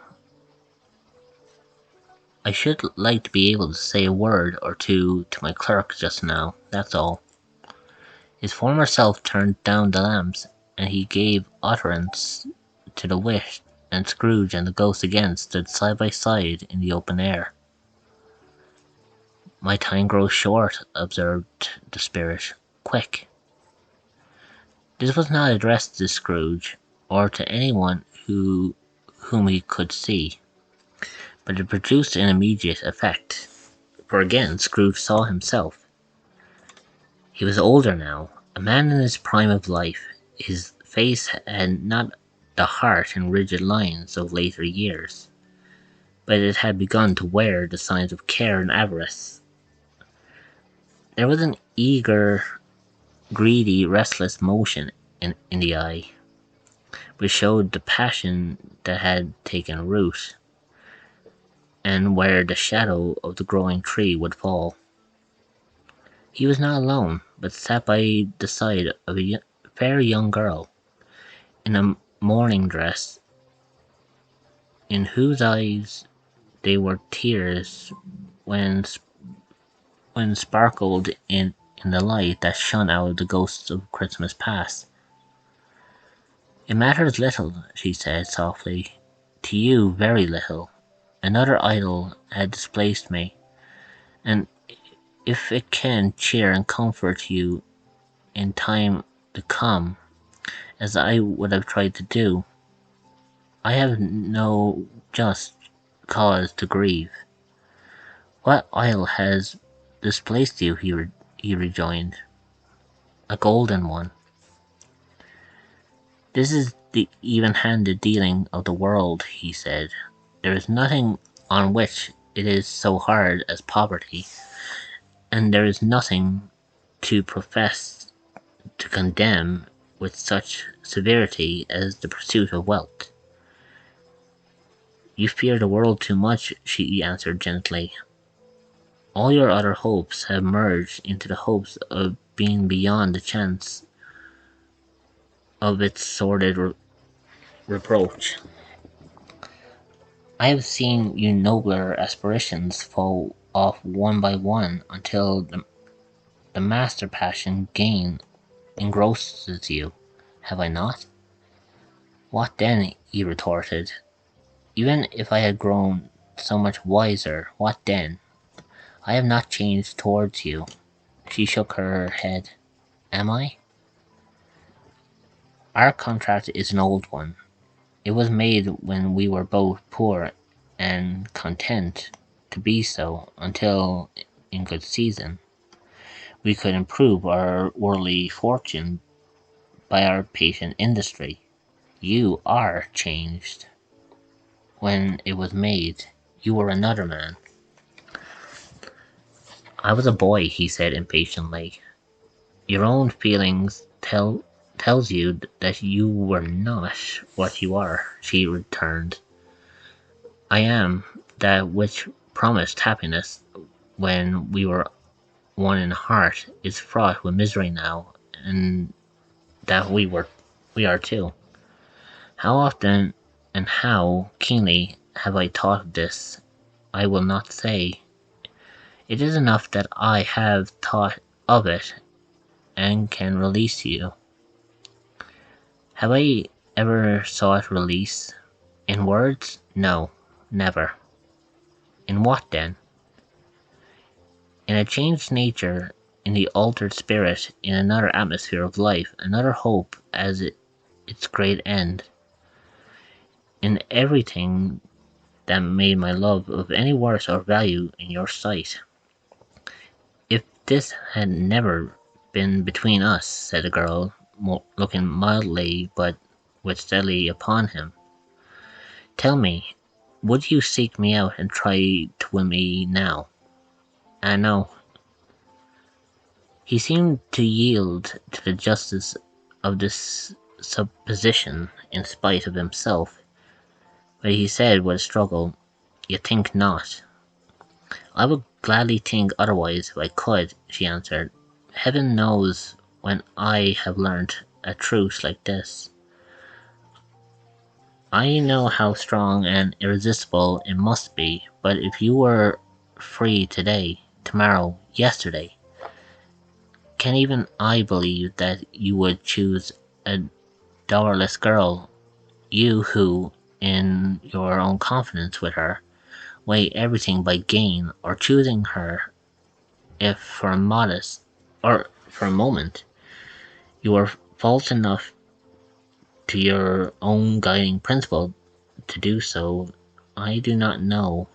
I should like to be able to say a word or two to my clerk just now, that's all." His former self turned down the lamps, and he gave utterance to the wish, and Scrooge and the ghost again stood side by side in the open air. "My time grows short," observed the spirit. "Quick." This was not addressed to Scrooge, or to anyone whom he could see, but it produced an immediate effect, for again Scrooge saw himself. He was older now, a man in his prime of life. His face had not the hard and rigid lines of later years, but it had begun to wear the signs of care and avarice. There was an eager, greedy, restless motion in the eye, which showed the passion that had taken root, and where the shadow of the growing tree would fall. He was not alone, but sat by the side of a fair young girl, in a mourning dress, in whose eyes they were tears when sparkled in the light that shone out of the ghosts of Christmas past. "It matters little," she said softly, "to you very little. Another idol had displaced me, and if it can cheer and comfort you in time to come, as I would have tried to do, I have no just cause to grieve." "What idol has displaced you?" he rejoined. "A golden one." "This is the even-handed dealing of the world," he said. "There is nothing on which it is so hard as poverty, and there is nothing to profess to condemn with such severity as the pursuit of wealth." "You fear the world too much," she answered gently. "All your other hopes have merged into the hopes of being beyond the chance of its sordid reproach. I have seen you nobler aspirations fall off one by one until the master passion gain engrosses you, have I not? What then? He retorted. Even if I had grown so much wiser, what then? I have not changed towards you. She shook her head. Am I? Our contract is an old one. It was made when we were both poor and content to be so until, in good season, we could improve our worldly fortune by our patient industry. You are changed. When it was made, you were another man. I was a boy, he said impatiently. Your own feelings tells you that you were not what you are, she returned. I am that which promised happiness when we were one in heart is fraught with misery now, and that we are too. How often and how keenly have I thought of this, I will not say. It is enough that I have thought of it and can release you. Have I ever sought release? In words? No, never. In what then? In a changed nature, in the altered spirit, in another atmosphere of life, another hope as its great end. In everything that made my love of any worth or value in your sight. If this had never been between us, said the girl, looking mildly but with steadily upon him, tell me, would you seek me out and try to win me now? I know. He seemed to yield to the justice of this supposition in spite of himself, but he said with a struggle, You think not. I would gladly think otherwise if I could, she answered. Heaven knows when I have learnt a truth like this. I know how strong and irresistible it must be, but if you were free today, tomorrow, yesterday, can even I believe that you would choose a dowerless girl, you who, in your own confidence with her, weigh everything by gain, or choosing her, if for a modest, or for a moment, you are false enough to your own guiding principle to do so, I do not know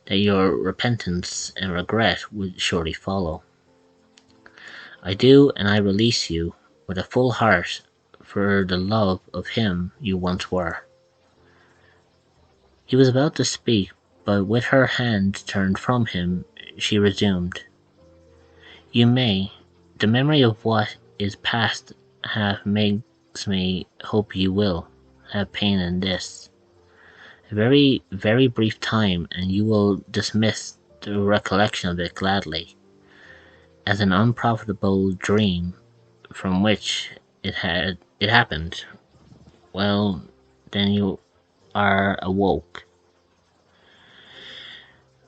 that your repentance and regret would surely follow. I do, and I release you with a full heart for the love of him you once were. He was about to speak, but with her hand turned from him, she resumed. You may. The memory of what is past half makes me hope you will have pain in this. A very, very brief time, and you will dismiss the recollection of it gladly, as an unprofitable dream from which it happened. Well, then you are awoke.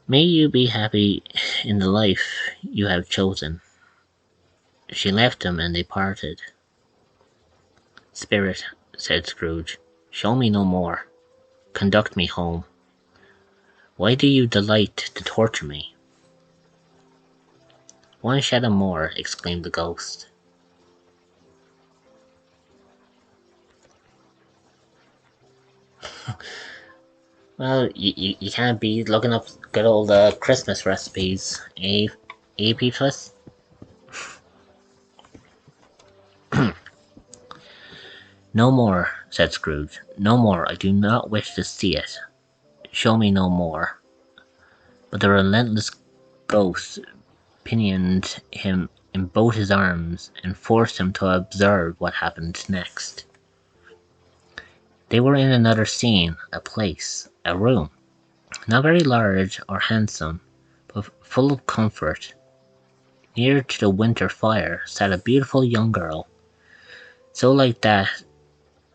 May you be happy in the life you have chosen. She left him and they parted. Spirit, said Scrooge, show me no more. Conduct me home. Why do you delight to torture me? One shadow more, exclaimed the ghost. Well, you can't be looking up good old Christmas recipes, eh, Peaches? No more, said Scrooge. No more. I do not wish to see it. Show me no more. But the relentless ghost pinioned him in both his arms and forced him to observe what happened next. They were in another scene, a place, a room, not very large or handsome, but full of comfort. Near to the winter fire sat a beautiful young girl, so like that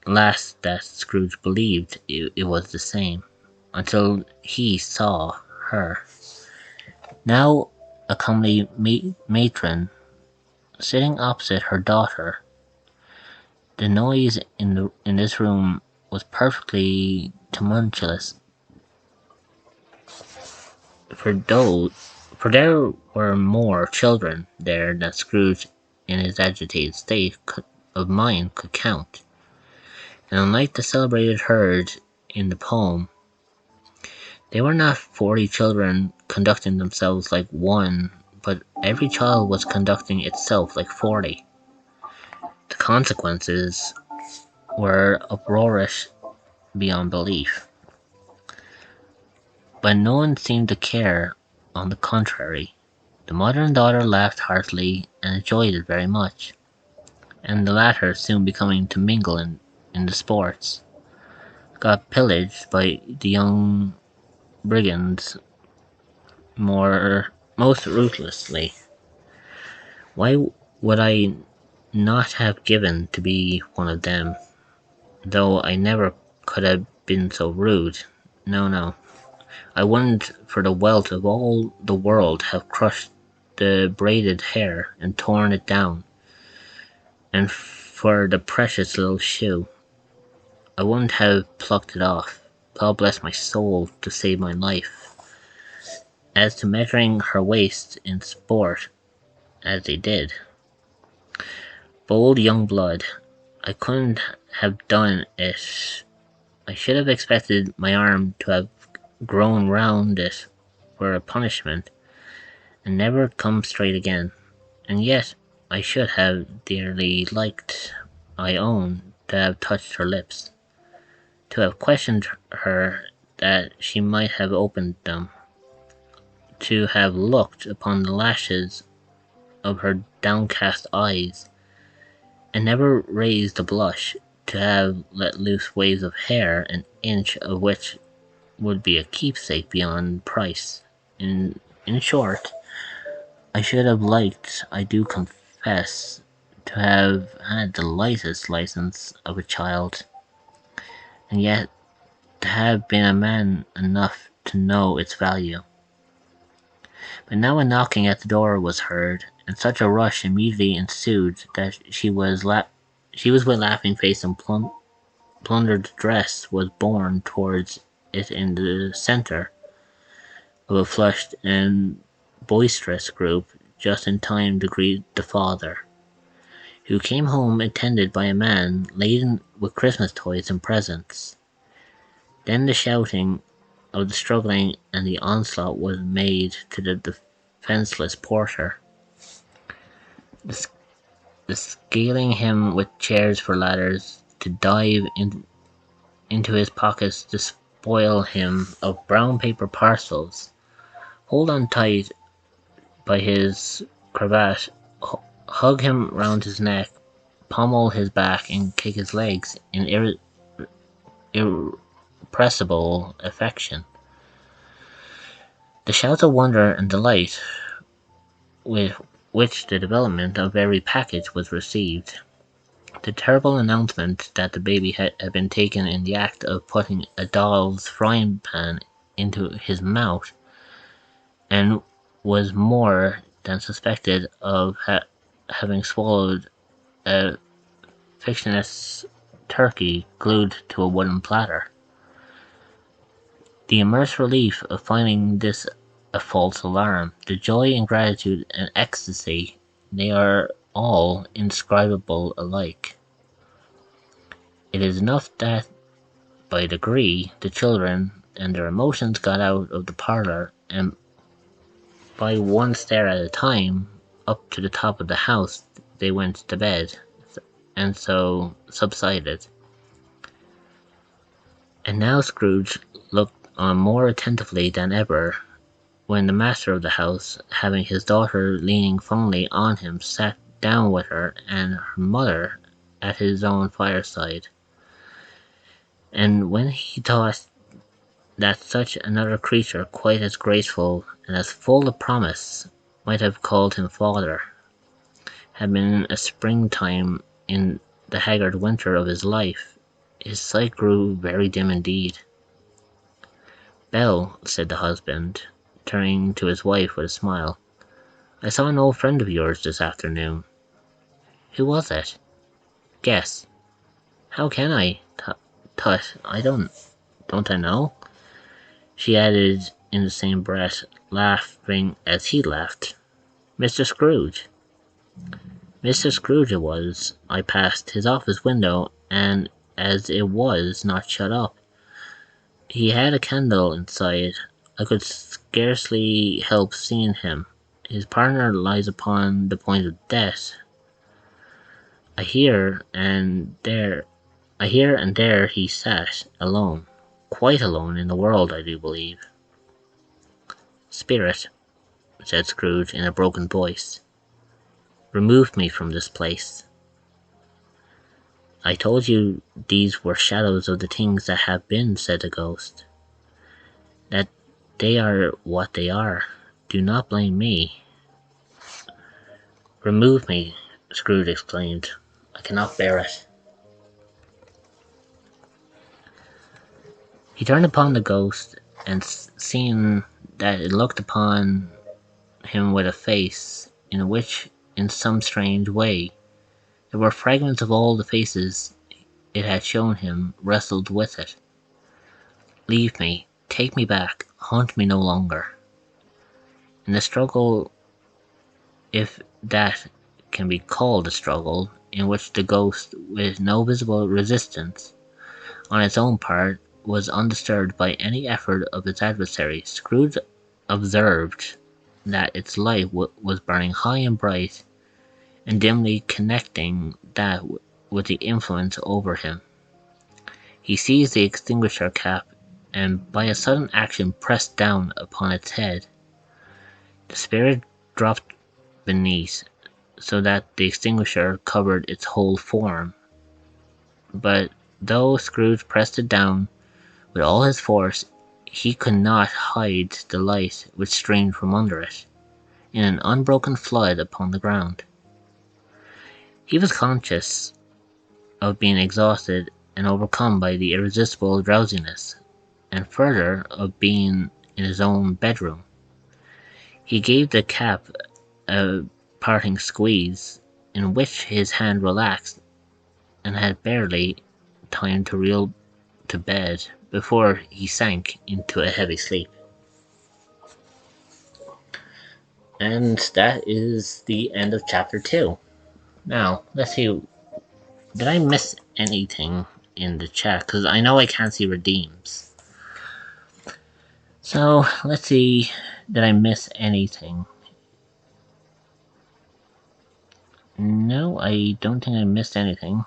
last that Scrooge believed it was the same, until he saw her. Now a comely matron sitting opposite her daughter. The noise in this room was perfectly tumultuous, for for there were more children there than Scrooge in his agitated state of mind could count, and unlike the celebrated herd in the poem, they were not 40 children conducting themselves like one, but every child was conducting itself like 40. The consequences were uproarious beyond belief, but no one seemed to care. On the contrary, the mother and daughter laughed heartily and enjoyed it very much, and the latter, soon becoming to mingle in the sports, got pillaged by the young brigands most ruthlessly. Why would I not have given to be one of them, though I never could have been so rude? No, no. I wouldn't for the wealth of all the world have crushed the braided hair and torn it down, and for the precious little shoe, I wouldn't have plucked it off. God bless my soul to save my life. As to measuring her waist in sport, as they did, bold young blood, I couldn't have done it. I should have expected my arm to have grown round it for a punishment, and never come straight again. And yet I should have dearly liked, I own, to have touched her lips, to have questioned her that she might have opened them, to have looked upon the lashes of her downcast eyes, and never raised a blush, to have let loose waves of hair, an inch of which would be a keepsake beyond price. In short, I should have liked, I do confess, to have had the lightest license of a child, and yet to have been a man enough to know its value. But now a knocking at the door was heard, and such a rush immediately ensued that she was with laughing face and plundered dress was borne towards it in the centre of a flushed and boisterous group, just in time to greet the father, who came home attended by a man laden with Christmas toys and presents. Then the shouting of the struggling and the onslaught was made to the defenceless porter, the scaling him with chairs for ladders, to dive into his pockets to spoil him of brown paper parcels, hold on tight by his cravat, hug him round his neck, pommel his back, and kick his legs in irrepressible affection. The shouts of wonder and delight with which the development of every package was received, the terrible announcement that the baby had been taken in the act of putting a doll's frying pan into his mouth, and was more than suspected of having swallowed a fictitious turkey glued to a wooden platter. The immense relief of finding this a false alarm, the joy and gratitude and ecstasy, they are all indescribable alike. It is enough that, by degree, the children and their emotions got out of the parlour, and by one stair at a time, up to the top of the house they went to bed, and so subsided. And now Scrooge looked on more attentively than ever, when the master of the house, having his daughter leaning fondly on him, sat down with her and her mother at his own fireside. And when he thought that such another creature, quite as graceful and as full of promise, might have called him father, had been a springtime in the haggard winter of his life, His sight grew very dim indeed. "Belle," said the husband, turning to his wife with a smile, "I saw an old friend of yours this afternoon." "Who was it?" "Guess." "How can I? Tut, don't I know?" she added in the same breath, laughing as he laughed. "Mr. Scrooge." Mr. Scrooge it was. I passed his office window, and as it was not shut up, he had a candle inside. I could scarcely help seeing him. His partner lies upon the point of death. Here and there he sat, alone, quite alone in the world, I do believe. "Spirit," said Scrooge in a broken voice, "remove me from this place." "I told you these were shadows of the things that have been," said the ghost. "That they are what they are. Do not blame me." "Remove me," Scrooge exclaimed. "I cannot bear it." He turned upon the ghost, and seeing that it looked upon him with a face in which, in some strange way, there were fragments of all the faces it had shown him, wrestled with it. "Leave me, take me back, haunt me no longer." In the struggle, if that can be called a struggle, in which the ghost, with no visible resistance on its own part, was undisturbed by any effort of its adversary, Scrooge observed that its light was burning high and bright, and dimly connecting that with the influence over him. He seized the extinguisher cap, and by a sudden action pressed down upon its head. The spirit dropped beneath, so that the extinguisher covered its whole form. But though Scrooge pressed it down with all his force, he could not hide the light which streamed from under it, in an unbroken flood upon the ground. He was conscious of being exhausted and overcome by the irresistible drowsiness, and further, of being in his own bedroom. He gave the cap a parting squeeze, in which his hand relaxed, and had barely time to reel to bed before he sank into a heavy sleep. And that is the end of chapter 2. Now, let's see, did I miss anything in the chat? Because I know I can't see redeems. So, let's see, did I miss anything? No, I don't think I missed anything.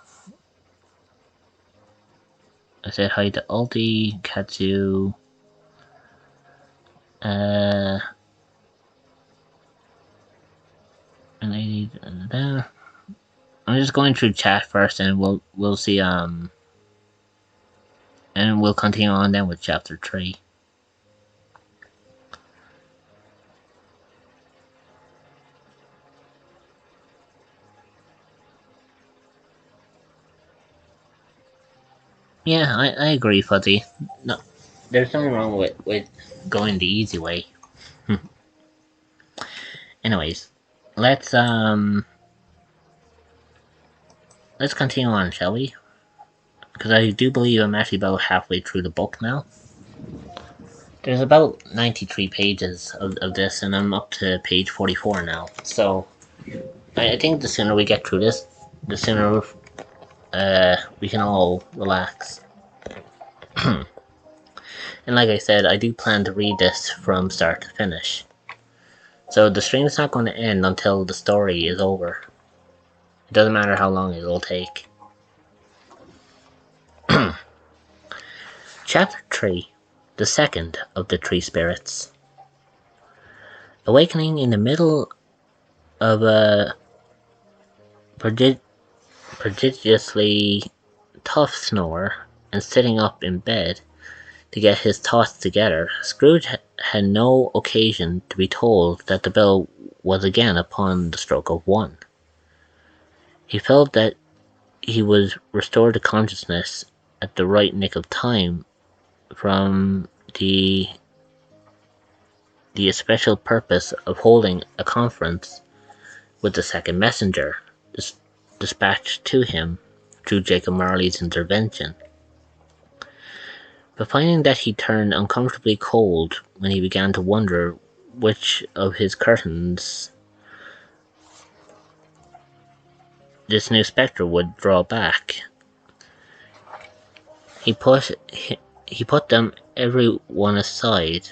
I said hi to Ulti, Katsu, and I'm just going through chat first, and we'll see, and we'll continue on then with chapter 3. Yeah, I agree, Fuzzy. No, there's nothing wrong with going the easy way. Anyways, let's continue on, shall we? Because I do believe I'm actually about halfway through the book now. There's about 93 pages of this, and I'm up to page 44 now. So, I think the sooner we get through this, the sooner we can all relax. And like I said, I do plan to read this from start to finish. So the stream's not going to end until the story is over. It doesn't matter how long it'll take. Chapter 3, the second of the three spirits. Awakening in the middle of a prodigiously tough snore, and sitting up in bed to get his thoughts together, Scrooge had no occasion to be told that the bell was again upon the stroke of 1. He felt that he was restored to consciousness, at the right nick of time from the especial purpose of holding a conference with the second messenger, dispatched to him through Jacob Marley's intervention. But finding that he turned uncomfortably cold when he began to wonder which of his curtains this new spectre would draw back, he put them every one aside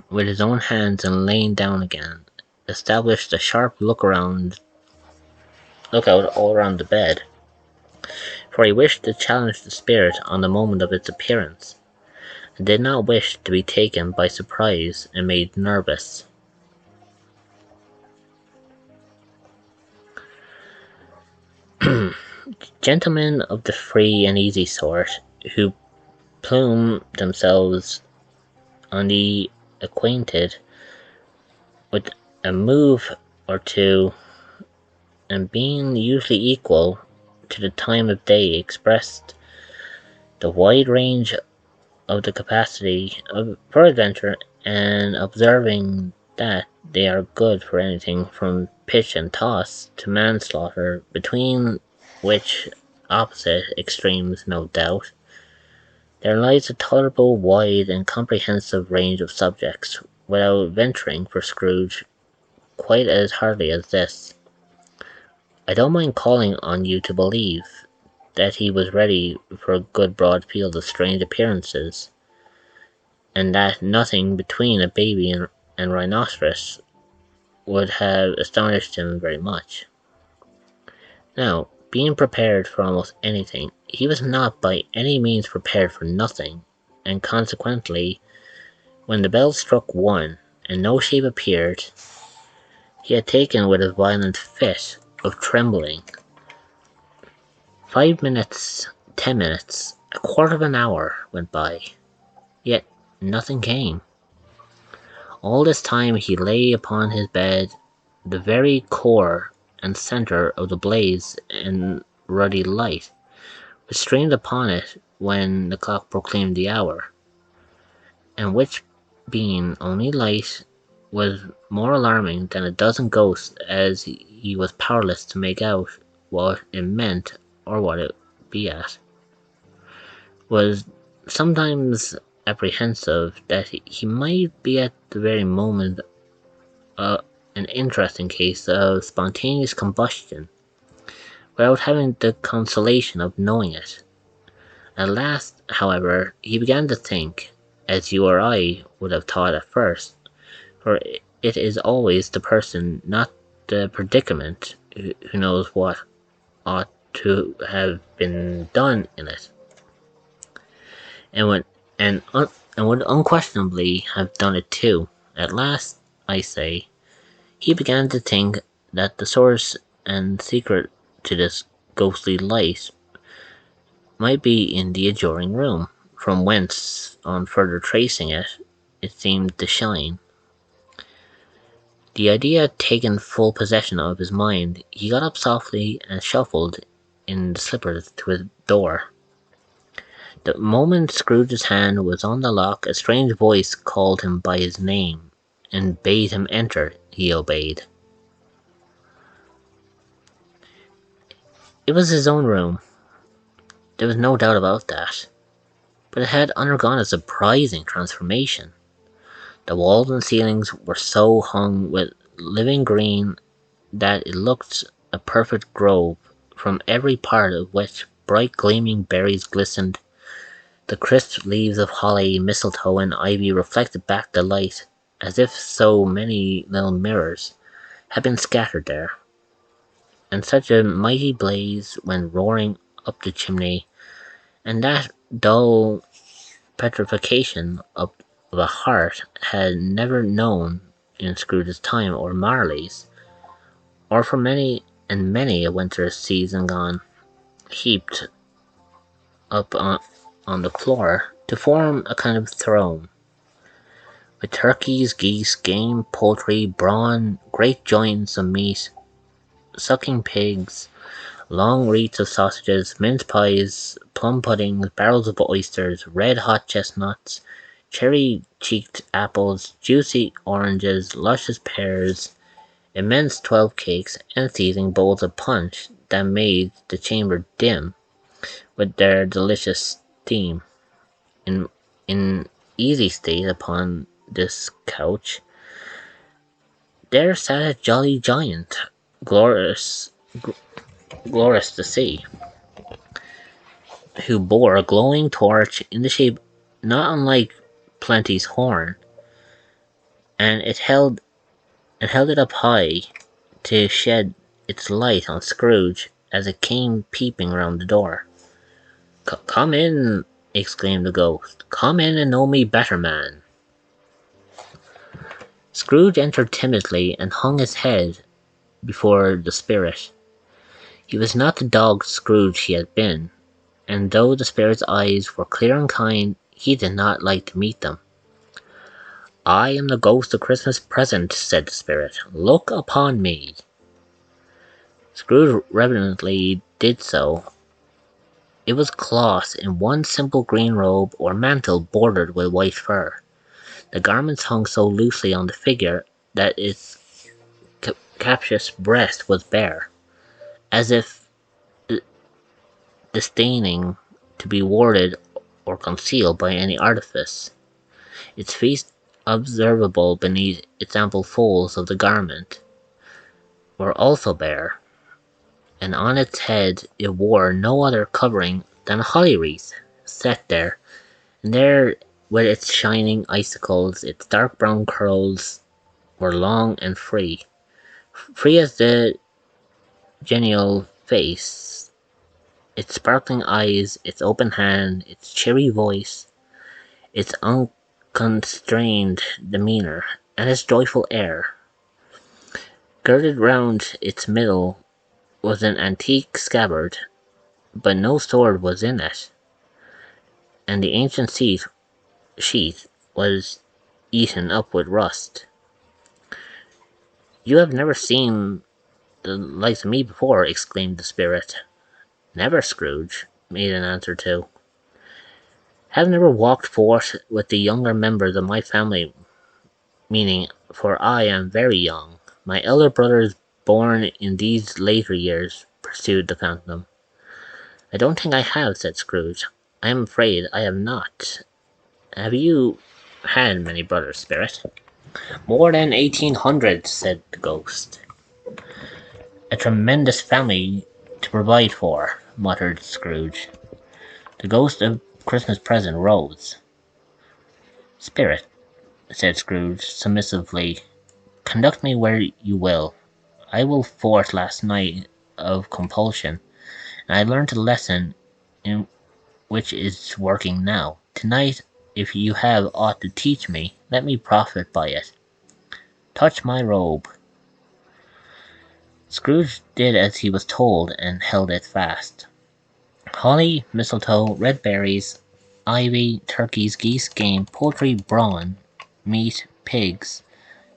with his own hands, and laying down again, established a sharp lookout all around the bed, for he wished to challenge the spirit on the moment of its appearance, and did not wish to be taken by surprise and made nervous. Gentlemen of the free and easy sort, who plume themselves on the acquainted with a move or two, and being usually equal to the time of day, expressed the wide range of the capacity for adventure, and observing that they are good for anything from pitch and toss to manslaughter, between which opposite extremes, no doubt, there lies a tolerable wide and comprehensive range of subjects, without venturing for Scrooge quite as hardly as this. I don't mind calling on you to believe that he was ready for a good broad field of strange appearances, and that nothing between a baby and rhinoceros would have astonished him very much. Now, being prepared for almost anything, he was not by any means prepared for nothing, and consequently, when the bell struck 1, and no shape appeared, he had taken with a violent fit of trembling. 5 minutes, 10 minutes, a quarter of an hour went by, yet nothing came. All this time he lay upon his bed, the very core and centre of the blaze and ruddy light, which streamed upon it when the clock proclaimed the hour, and which, being only light, was more alarming than a dozen ghosts, as he was powerless to make out what it meant or what it be at. Was sometimes apprehensive that he might be at the very moment an interesting case of spontaneous combustion, without having the consolation of knowing it. At last, however, he began to think, as you or I would have thought at first, for it is always the person, not the predicament, who knows what ought to have been done in it, and would unquestionably have done it too. At last, I say, he began to think that the source and secret to this ghostly light might be in the adjoining room, from whence, on further tracing it, it seemed to shine. The idea had taken full possession of his mind. He got up softly and shuffled in the slippers to his door. The moment Scrooge's hand was on the lock, a strange voice called him by his name, and bade him enter. He obeyed. It was his own room. There was no doubt about that. But it had undergone a surprising transformation. The walls and ceilings were so hung with living green that it looked a perfect grove, from every part of which bright gleaming berries glistened. The crisp leaves of holly, mistletoe, and ivy reflected back the light, as if so many little mirrors had been scattered there. And such a mighty blaze went roaring up the chimney, and that dull petrification of a heart had never known in Scrooge's time or Marley's, or for many and many a winter's season gone, heaped up on the floor to form a kind of throne, with turkeys, geese, game, poultry, brawn, great joints of meat, sucking pigs, Long wreaths of sausages, mince pies, plum puddings, barrels of oysters, red-hot chestnuts, cherry-cheeked apples, juicy oranges, luscious pears, immense 12 cakes, and seething bowls of punch that made the chamber dim with their delicious steam. In, in easy state upon this couch, there sat a jolly giant, glorious, glorious to see, who bore a glowing torch in the shape not unlike Plenty's horn, and held it up high to shed its light on Scrooge as it came peeping round the door. "Come in!" exclaimed the ghost. "Come in and know me better, man." Scrooge entered timidly and hung his head before the spirit. He was not the dogged Scrooge he had been, and though the spirit's eyes were clear and kind, he did not like to meet them. "I am the ghost of Christmas present," said the spirit. "Look upon me." Scrooge reverently did so. It was cloth in one simple green robe or mantle bordered with white fur. The garments hung so loosely on the figure that its capacious breast was bare, as if disdaining to be warded or concealed by any artifice. Its face, observable beneath its ample folds of the garment, were also bare, and on its head it wore no other covering than a holly wreath, set there, and there with its shining icicles, its dark brown curls were long and free as the genial face, its sparkling eyes, its open hand, its cheery voice, its unconstrained demeanor, and its joyful air. Girded round its middle was an antique scabbard, but no sword was in it, and the ancient sheath was eaten up with rust. "You have never seen the likes of me before," exclaimed the spirit. "Never," Scrooge made an answer to. "Have never walked forth with the younger members of my family, meaning, for I am very young. My elder brother is born in these later years," pursued the phantom. "I don't think I have," said Scrooge. "I am afraid I have not. Have you had many brothers, spirit?" "More than 1800, said the ghost. "A tremendous family to provide for," muttered Scrooge. The ghost of Christmas present rose. "Spirit," said Scrooge submissively, "conduct me where you will. I was forced last night of compulsion, and I learned a lesson in which is working now. Tonight, if you have aught to teach me, let me profit by it. Touch my robe." Scrooge did as he was told and held it fast. Holly, mistletoe, red berries, ivy, turkeys, geese, game, poultry, brawn, meat, pigs,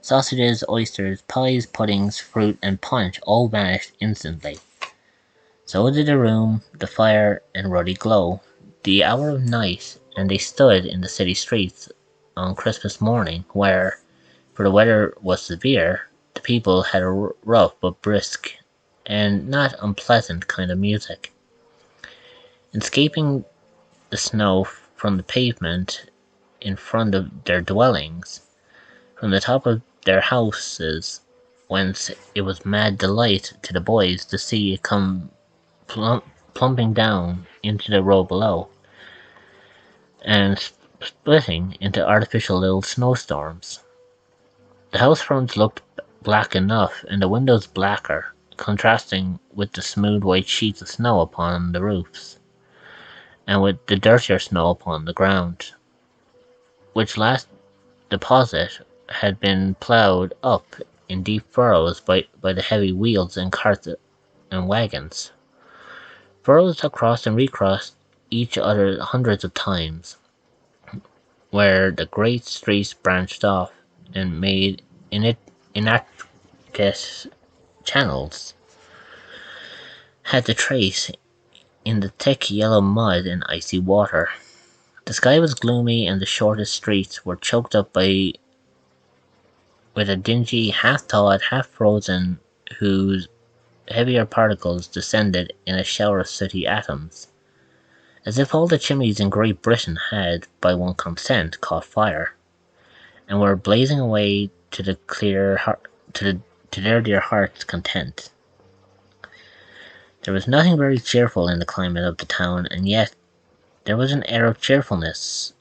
sausages, oysters, pies, puddings, fruit, and punch all vanished instantly. So did the room, the fire, and ruddy glow, the hour of night, and they stood in the city streets on Christmas morning, where, for the weather was severe, the people had a rough but brisk and not unpleasant kind of music. Escaping the snow from the pavement in front of their dwellings, from the top of their houses, whence it was mad delight to the boys to see it come plumping down into the road below, and splitting into artificial little snowstorms. The house fronts looked black enough, and the windows blacker, contrasting with the smooth white sheets of snow upon the roofs, and with the dirtier snow upon the ground, which last deposit had been ploughed up in deep furrows by the heavy wheels and carts and wagons. Furrows that crossed and recrossed each other hundreds of times, where the great streets branched off and made intricate channels. had to trace in the thick yellow mud and icy water. The sky was gloomy and the shortest streets were choked up by with a dingy, half-thawed, half-frozen, whose heavier particles descended in a shower of sooty atoms, as if all the chimneys in Great Britain had, by one consent, caught fire, and were blazing away to the to their dear hearts' content. There was nothing very cheerful in the climate of the town, and yet there was an air of cheerfulness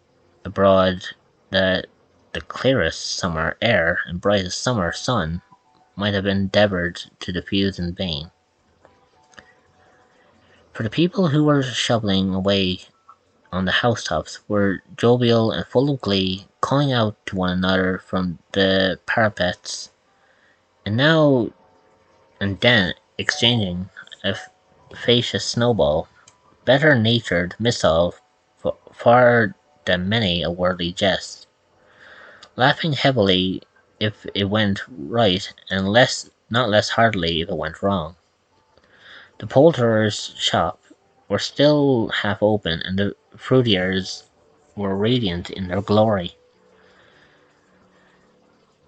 abroad that the clearest summer air and brightest summer sun might have endeavoured to diffuse in vain. For the people who were shovelling away on the housetops were jovial and full of glee, calling out to one another from the parapets, and now and then exchanging a facetious snowball, better-natured missile far than many a worldly jest, laughing heavily if it went right and not less heartily if it went wrong. The poulterer's shop were still half open, and the fruiterers were radiant in their glory.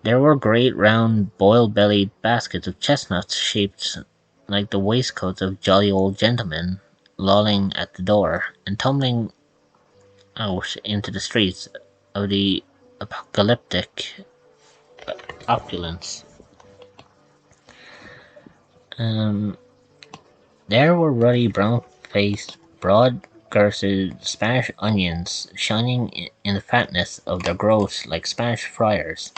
There were great round boiled-bellied baskets of chestnuts shaped like the waistcoats of jolly old gentlemen lolling at the door, and tumbling out into the streets of the apocalyptic opulence. Um, there were ruddy brown-faced, broad-girthed Spanish onions shining in the fatness of their growths like Spanish friars,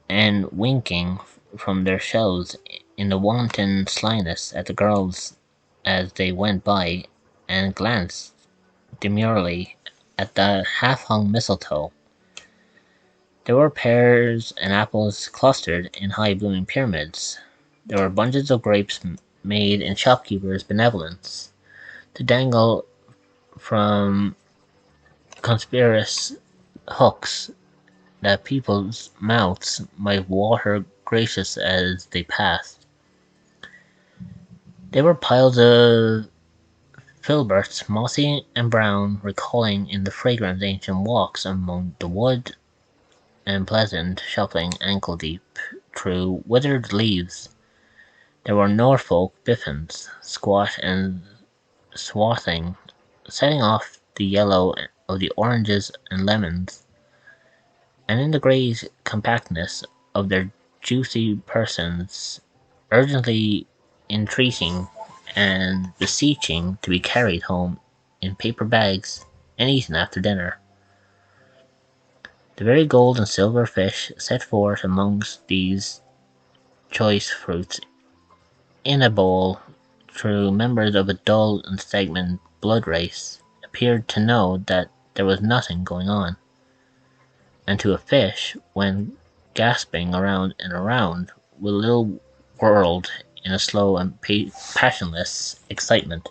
and winking from their shelves in the wanton slyness at the girls as they went by, and glanced demurely at the half-hung mistletoe. There were pears and apples clustered in high-blooming pyramids. There were bunches of grapes made in shopkeepers' benevolence to dangle from conspicuous hooks that people's mouths might water gracious as they passed. They were piles of filberts, mossy and brown, recalling in the fragrant ancient walks among the wood and pleasant, shuffling ankle-deep through withered leaves. There were Norfolk biffins, squat and swathing, setting off the yellow of the oranges and lemons, and in the grey compactness of their juicy persons, urgently entreating and beseeching to be carried home in paper bags and eaten after dinner. The very gold and silver fish set forth amongst these choice fruits in a bowl through members of a dull and stagnant blood race appeared to know that there was nothing going on, and to a fish, when gasping around and around, with a little whirled in a slow and passionless excitement.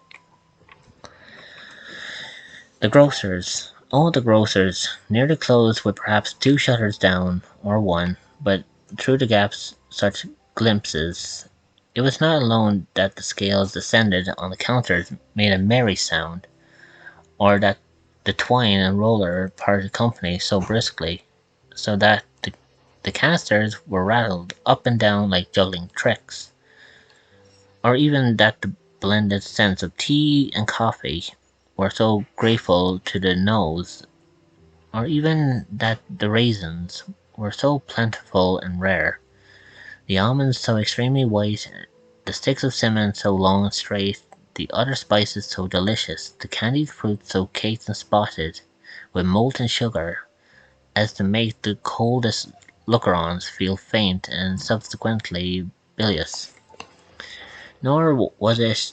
The grocers, oh the grocers, nearly closed with perhaps 2 shutters down, or 1, but through the gaps such glimpses. It was not alone that the scales descended on the counters made a merry sound, or that the twine and roller parted company so briskly, so that the casters were rattled up and down like juggling tricks, or even that the blended scents of tea and coffee were so grateful to the nose, or even that the raisins were so plentiful and rare, the almonds so extremely white, the sticks of cinnamon so long and straight, the other spices so delicious, the candied fruit so caked and spotted with molten sugar, as to make the coldest lookers-on feel faint and subsequently bilious. Nor was it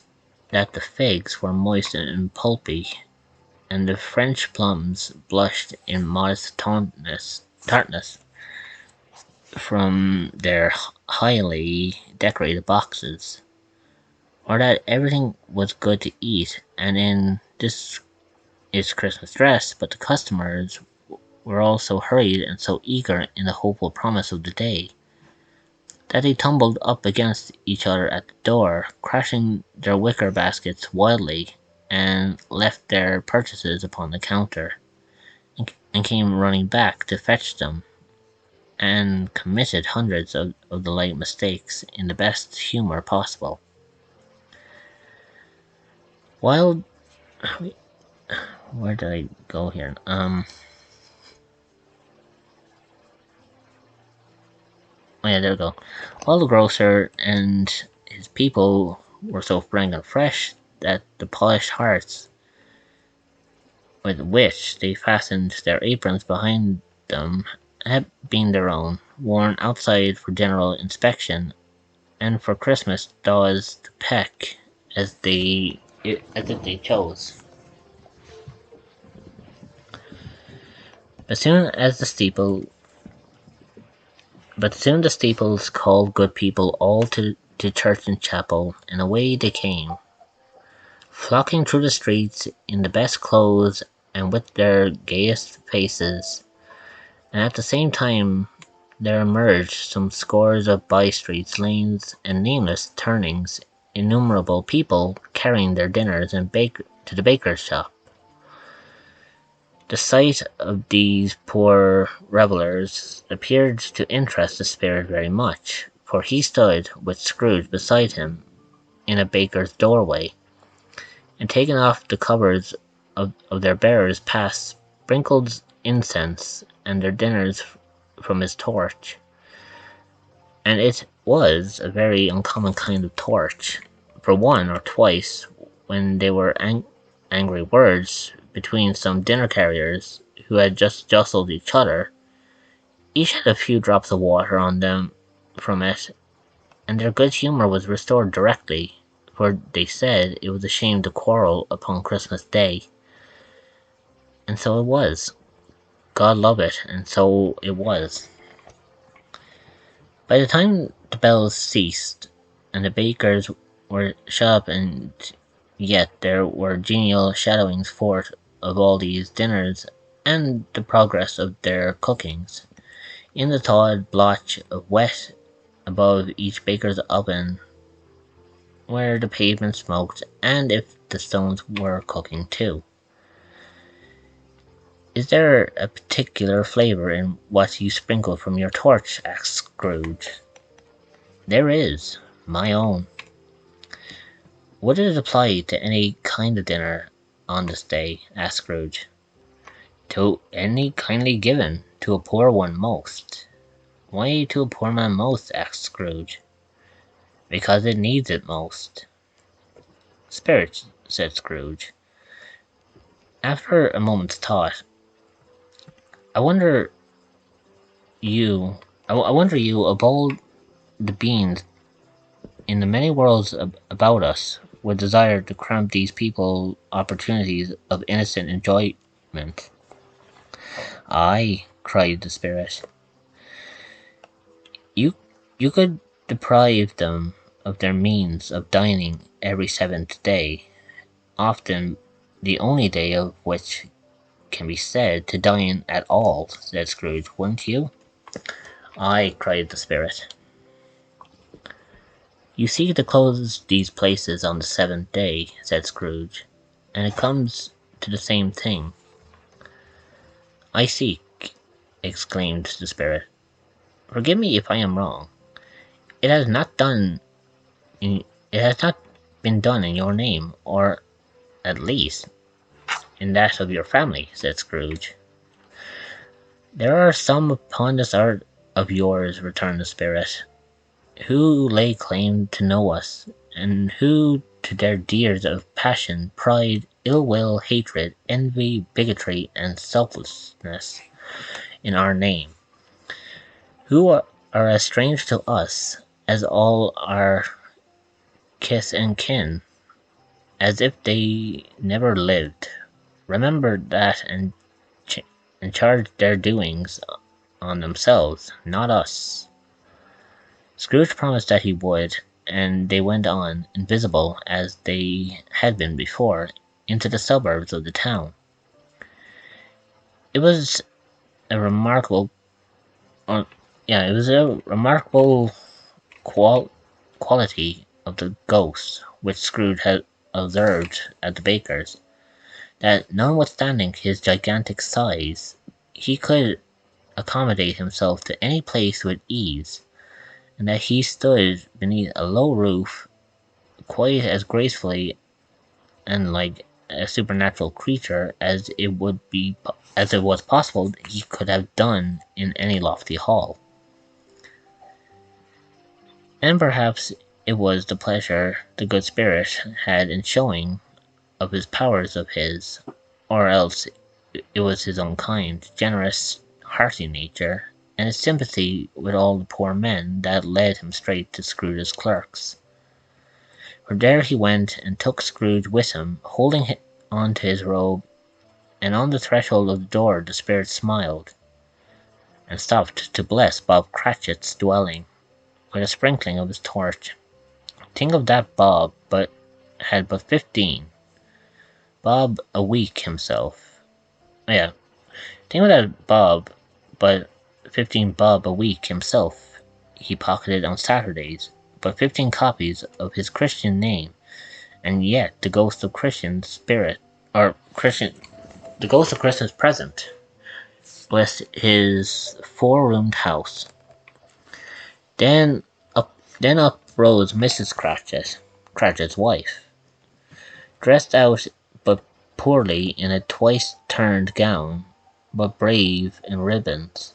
that the figs were moist and pulpy, and the French plums blushed in modest tartness from their highly decorated boxes, or that everything was good to eat and in this its Christmas dress, but the customers were all so hurried and so eager in the hopeful promise of the day, that they tumbled up against each other at the door, crashing their wicker baskets wildly, and left their purchases upon the counter, and came running back to fetch them, and committed hundreds of the like mistakes in the best humour possible. While where did I go here? Oh yeah, there we go. While the grocer and his people were so frank and fresh that the polished hearts with which they fastened their aprons behind them had been their own, worn outside for general inspection, and for Christmas daws to peck as as if they chose. But soon the steeples called good people all to church and chapel, and away they came, flocking through the streets in the best clothes and with their gayest faces, and at the same time there emerged some scores of by-streets, lanes, and nameless turnings, innumerable people carrying their dinners and to the baker's shop. The sight of these poor revellers appeared to interest the spirit very much, for he stood with Scrooge beside him in a baker's doorway, and taking off the covers of their bearers' paths, sprinkled incense and their dinners from his torch. And it was a very uncommon kind of torch, for one or twice, when there were angry words between some dinner carriers who had just jostled each other, each had a few drops of water on them from it, and their good humour was restored directly, for they said it was a shame to quarrel upon Christmas Day. And so it was. God love it, and so it was. By the time the bells ceased, and the bakers were shut up, and yet there were genial shadowings forth of all these dinners, and the progress of their cookings, in the thawed blotch of wet above each baker's oven, where the pavement smoked, and if the stones were cooking too. "Is there a particular flavour in what you sprinkle from your torch?" asked Scrooge. "There is, my own." "Would it apply to any kind of dinner on this day?" asked Scrooge. "To any kindly given, to a poor one most." "Why to a poor man most?" asked Scrooge. "Because it needs it most." "Spirits," said Scrooge, after a moment's thought. I wonder you of all the beings in the many worlds about us would desire to cramp these people opportunities of innocent enjoyment." "Aye," cried the spirit, you you could deprive them of their means of dining every seventh day, often the only day of which can be said to dine at all," said Scrooge, "wouldn't you?" "Aye," cried the spirit. "You seek to close these places on the seventh day," said Scrooge, "and it comes to the same thing." "I seek," exclaimed the spirit. "Forgive me if I am wrong. It has not it has not been done in your name, or, at least, in that of your family," said Scrooge. "There are some upon this earth of yours," returned the spirit, "who lay claim to know us, and who to their deeds of passion, pride, ill will, hatred, envy, bigotry, and selflessness in our name, who are as strange to us as all our kith and kin, as if they never lived. Remember that, and charge their doings on themselves, not us." Scrooge promised that he would, and they went on, invisible as they had been before, into the suburbs of the town. It was a remarkable, it was a remarkable quality of the ghost which Scrooge had observed at the baker's, that notwithstanding his gigantic size, he could accommodate himself to any place with ease, and that he stood beneath a low roof quite as gracefully and like a supernatural creature as it was possible he could have done in any lofty hall. And perhaps it was the pleasure the good spirit had in showing of his powers of his, or else it was his own kind, generous, hearty nature, and his sympathy with all the poor men that led him straight to Scrooge's clerks. For there he went and took Scrooge with him, holding on to his robe, and on the threshold of the door the spirit smiled, and stopped to bless Bob Cratchit's dwelling with a sprinkling of his torch. Think of that Bob had but 15. Bob a week himself. Yeah, think of that Bob, but 15 Bob a week himself. He pocketed on Saturdays, but 15 copies of his Christian name, and yet the ghost of Christian spirit, or Christian, the ghost of Christmas present, blessed his 4-roomed house. Then up rose Mrs. Cratchit's wife, dressed out but poorly in a twice-turned gown, but brave in ribbons,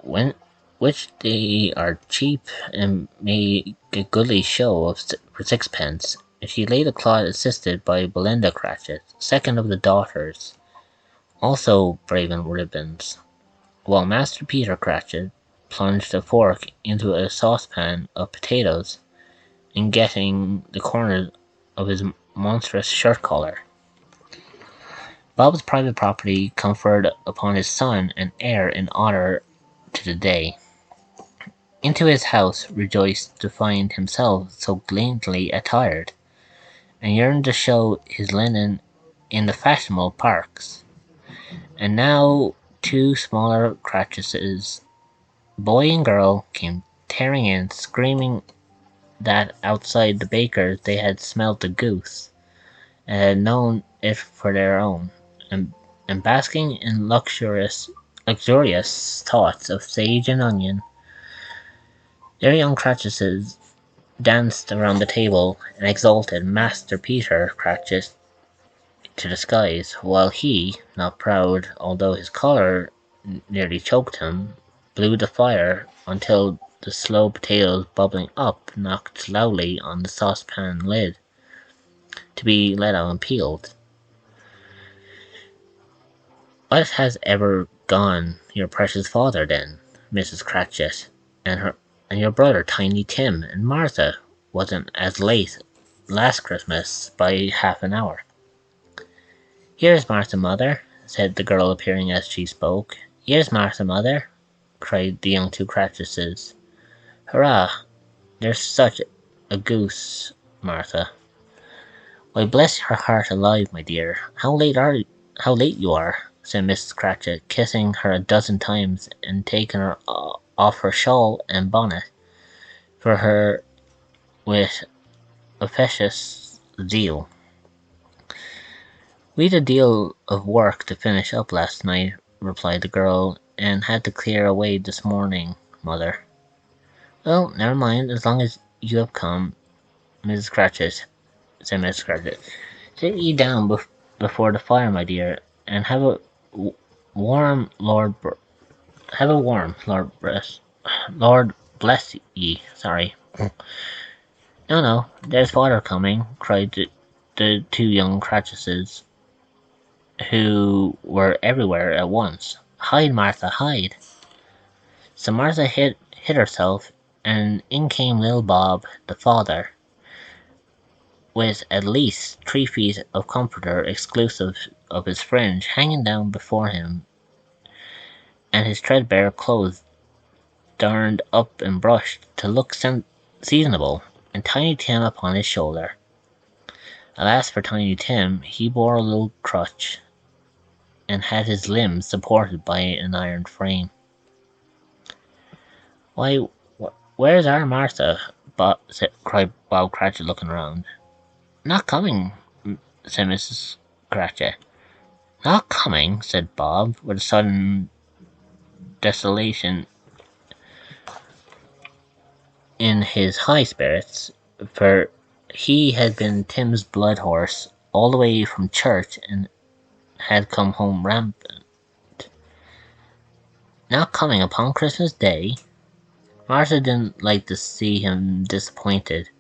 which they are cheap and make a goodly show of for sixpence. She laid a cloth assisted by Belinda Cratchit, second of the daughters, also brave in ribbons, while Master Peter Cratchit plunged a fork into a saucepan of potatoes, and getting the corner of his monstrous shirt collar. Bob's private property conferred upon his son an heir in honour to the day. Into his house rejoiced to find himself so gleantly attired, and yearned to show his linen in the fashionable parks. And now 2 smaller Cratchitses, boy and girl, came tearing in, screaming that outside the baker's they had smelt the goose, and had known it for their own, and basking in luxurious thoughts of sage and onion, their young Cratchitses danced around the table and exalted Master Peter Cratchit to the skies, while he, not proud, although his collar nearly choked him, blew the fire until the slow potatoes bubbling up knocked loudly on the saucepan lid, to be let out and peeled. What has ever gone your precious father, then, Mrs. Cratchit, and your brother Tiny Tim, and Martha wasn't as late last Christmas by half an hour? Here's Martha, mother, said the girl, appearing as she spoke. Here's Martha, mother, cried the young 2 Cratchitses. Hurrah! There's such a goose, Martha. Why, bless her heart alive, my dear, how late you are, said Mrs. Cratchit, kissing her a dozen times and taking her off her shawl and bonnet for her with officious zeal. We'd a deal of work to finish up last night, replied the girl, and had to clear away this morning, mother. Well, never mind, as long as you have come, Mrs. Cratchit, said Mrs. Cratchit. Sit ye down before the fire, my dear, and have a warm, Lord bless ye. Sorry. No, there's father coming, cried the 2 young Cratchitses, who were everywhere at once. Hide, Martha, hide! So Martha hid herself, and in came little Bob, the father, with at least 3 feet of comforter exclusive of his fringe hanging down before him, and his threadbare clothes darned up and brushed to look seasonable, and Tiny Tim upon his shoulder. Alas for Tiny Tim, he bore a little crutch, and had his limbs supported by an iron frame. Why, "Where's our Martha?" cried Bob Cratchit, looking round. "Not coming," said Mrs. Cratchit. "Not coming," said Bob, with a sudden desolation in his high spirits, for he had been Tim's blood horse all the way from church and had come home rampant. "Not coming upon Christmas Day?" Martha didn't like to see him disappointed,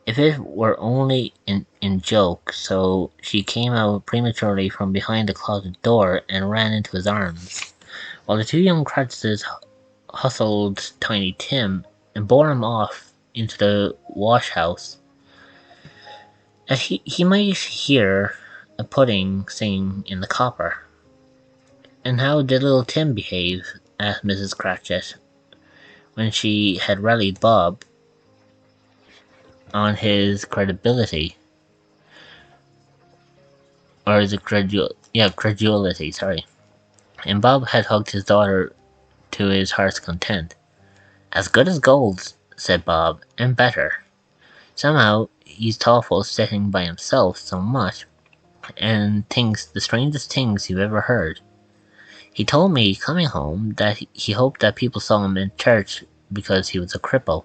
if it were only in joke, so she came out prematurely from behind the closet door and ran into his arms, while the two young Cratchits hustled Tiny Tim and bore him off into the wash-house, that he might hear a pudding sing in the copper. "And how did little Tim behave?" asked Mrs. Cratchit, when she had rallied Bob on his credulity. Or is it credulity, sorry. And Bob had hugged his daughter to his heart's content. "As good as gold," said Bob, "and better. Somehow he's thoughtful sitting by himself so much, and thinks the strangest things you ever heard. He told me, coming home, that he hoped that people saw him in church because he was a cripple,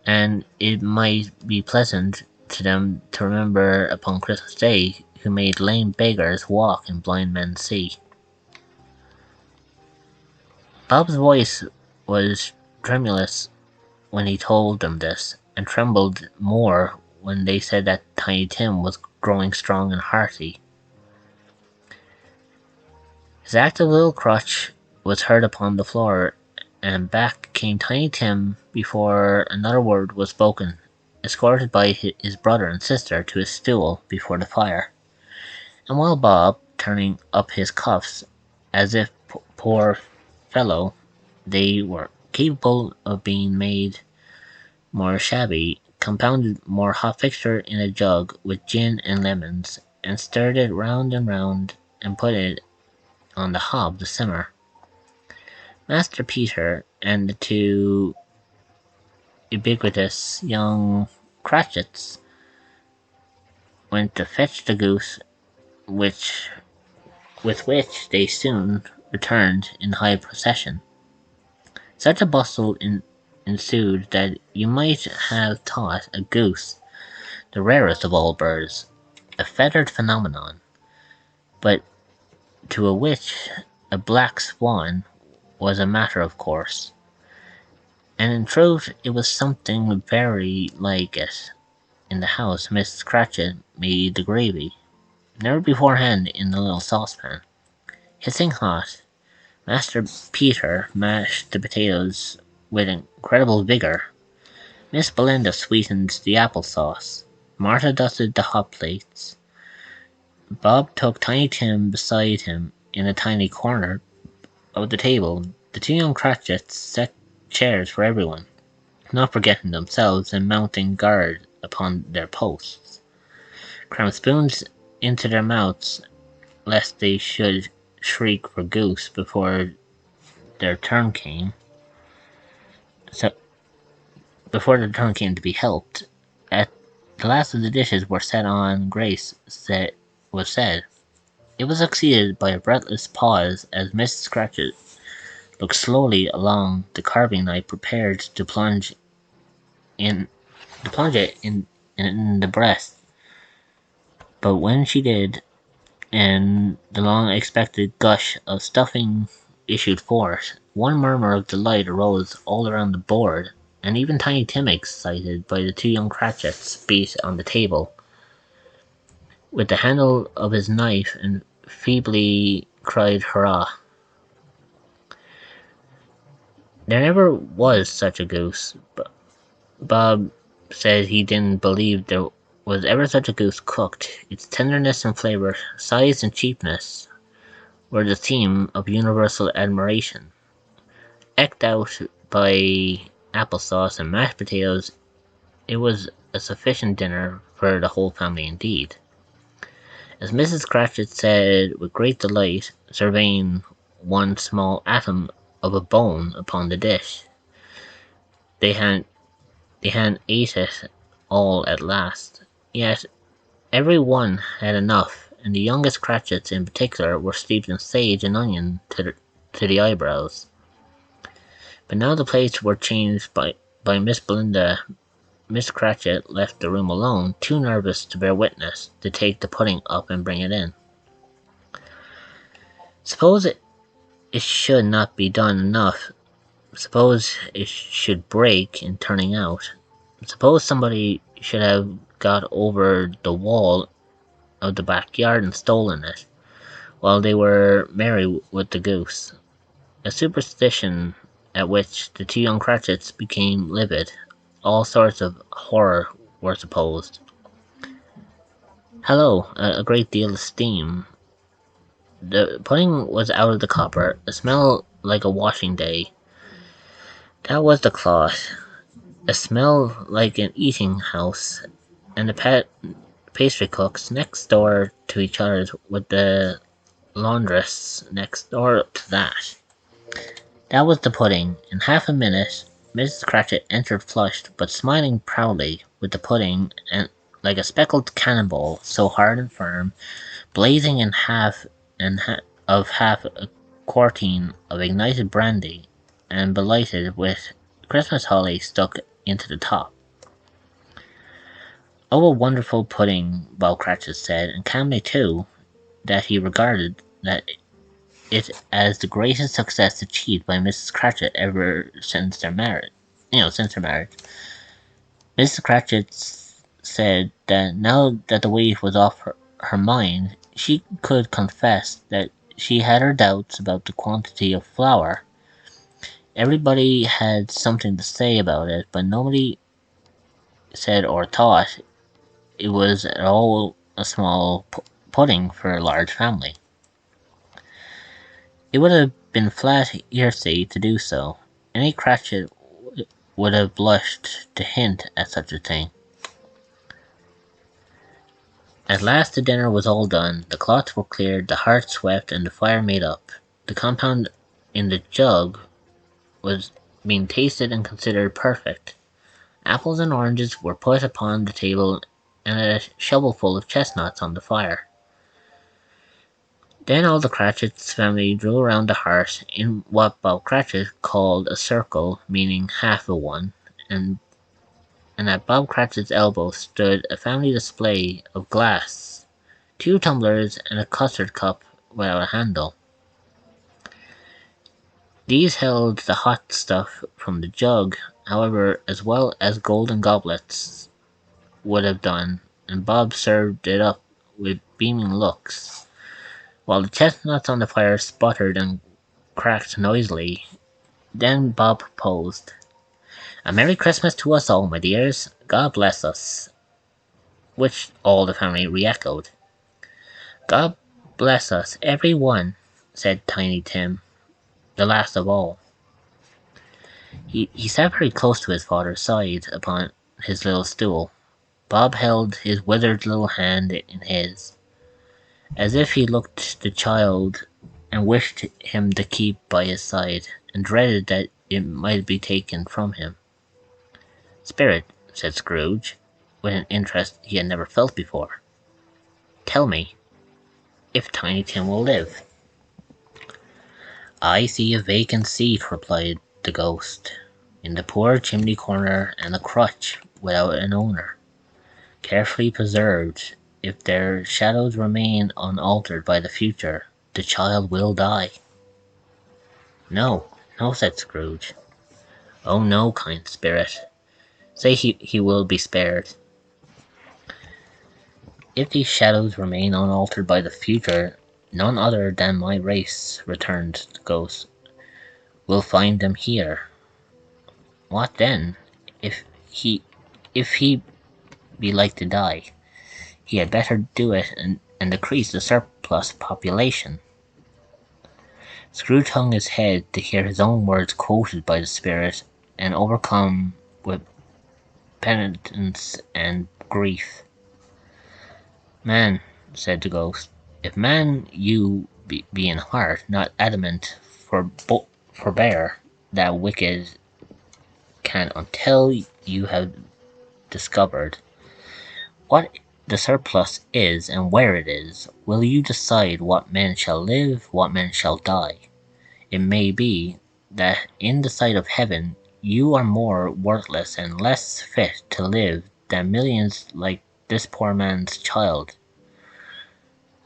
and it might be pleasant to them to remember upon Christmas Day who made lame beggars walk and blind men see." Bob's voice was tremulous when he told them this, and trembled more when they said that Tiny Tim was growing strong and hearty. His active little crutch was heard upon the floor, and back came Tiny Tim before another word was spoken, escorted by his brother and sister to his stool before the fire. And while Bob, turning up his cuffs, as if, poor fellow, they were capable of being made more shabby, compounded more hot fixture in a jug with gin and lemons, and stirred it round and round, and put it on the hob to simmer, Master Peter and the two ubiquitous young Cratchits went to fetch the goose, with which they soon returned in high procession. Such a bustle ensued that you might have thought a goose the rarest of all birds, a feathered phenomenon, but to a witch a black swan was a matter of course, and in truth it was something very like it. In the house Mrs. Cratchit made the gravy, never beforehand in the little saucepan, hissing hot. Master Peter mashed the potatoes with incredible vigour. Miss Belinda sweetened the apple sauce. Martha dusted the hot plates. Bob took Tiny Tim beside him in a tiny corner of the table. The two young Cratchits set chairs for everyone, not forgetting themselves and mounting guard upon their posts, crammed spoons into their mouths lest they should shriek for goose before their turn came. So before their turn came to be helped, at the last of the dishes were set on, grace was said. It was succeeded by a breathless pause as Mrs. Cratchit looked slowly along the carving knife, prepared to plunge it in the breast. But when she did, and the long-expected gush of stuffing issued forth, one murmur of delight arose all around the board, and even Tiny Tim, excited by the two young Cratchits, beat on the table with the handle of his knife and feebly cried hurrah. There never was such a goose. Bob said he didn't believe there was ever such a goose cooked. Its tenderness and flavour, size and cheapness, were the theme of universal admiration. Eked out by applesauce and mashed potatoes, it was a sufficient dinner for the whole family indeed. As Mrs. Cratchit said with great delight, surveying one small atom of a bone upon the dish, they had ate it all at last. Yet every one had enough, and the youngest Cratchits in particular were steeped in sage and onion to the eyebrows. But now the plates were changed by Miss Belinda. Miss Cratchit left the room alone, too nervous to bear witness, to take the pudding up and bring it in. Suppose it should not be done enough. Suppose it should break in turning out. Suppose somebody should have got over the wall of the backyard and stolen it, while they were merry with the goose. A superstition at which the two young Cratchits became livid. All sorts of horror were supposed. Hello, a great deal of steam. The pudding was out of the copper, a smell like a washing day. That was the cloth, a smell like an eating house, and the pastry cooks next door to each other, with the laundress next door to that. That was the pudding. In half a minute, Mrs. Cratchit entered flushed, but smiling proudly, with the pudding, and like a speckled cannonball, so hard and firm, blazing in half a quartern of ignited brandy, and belighted with Christmas holly stuck into the top. Oh, a wonderful pudding, Bob Cratchit said, and calmly too, that he regarded it as the greatest success achieved by Mrs. Cratchit ever since their marriage. Since her marriage. Mrs. Cratchit said that now that the weight was off her mind, she could confess that she had her doubts about the quantity of flour. Everybody had something to say about it, but nobody said or thought it was at all a small pudding for a large family. It would have been flat heresy to do so. Any Cratchit would have blushed to hint at such a thing. At last the dinner was all done, the cloths were cleared, the hearth swept, and the fire made up. The compound in the jug was being tasted and considered perfect. Apples and oranges were put upon the table, and a shovelful of chestnuts on the fire. Then all the Cratchit's family drew around the hearth in what Bob Cratchit called a circle, meaning half a one, and at Bob Cratchit's elbow stood a family display of glass, 2 tumblers and a custard cup without a handle. These held the hot stuff from the jug, however, as well as golden goblets would have done, and Bob served it up with beaming looks, while the chestnuts on the fire sputtered and cracked noisily. Then Bob proposed, "A Merry Christmas to us all, my dears. God bless us," which all the family re-echoed. "God bless us, every one," said Tiny Tim, the last of all. He sat very close to his father's side upon his little stool. Bob held his withered little hand in his, as if he looked the child and wished him to keep by his side, and dreaded that it might be taken from him. "Spirit," said Scrooge, with an interest he had never felt before, "tell me if Tiny Tim will live." "I see a vacant seat," replied the ghost, "in the poor chimney corner, and a crutch without an owner, carefully preserved. If their shadows remain unaltered by the future, the child will die." "No, no," said Scrooge. "Oh no, kind spirit. Say he will be spared." "If these shadows remain unaltered by the future, none other than my race," returned the ghost, "will find them here." "What then? If he be like to die, he had better do it and decrease the surplus population." Scrooge hung his head to hear his own words quoted by the spirit, and overcome with penitence and grief. "Man," said the ghost, "if man you be in heart, not adamant, forbear that wicked can until you have discovered what the surplus is and where it is, will you decide what men shall live, what men shall die. It may be that in the sight of heaven you are more worthless and less fit to live than millions like this poor man's child.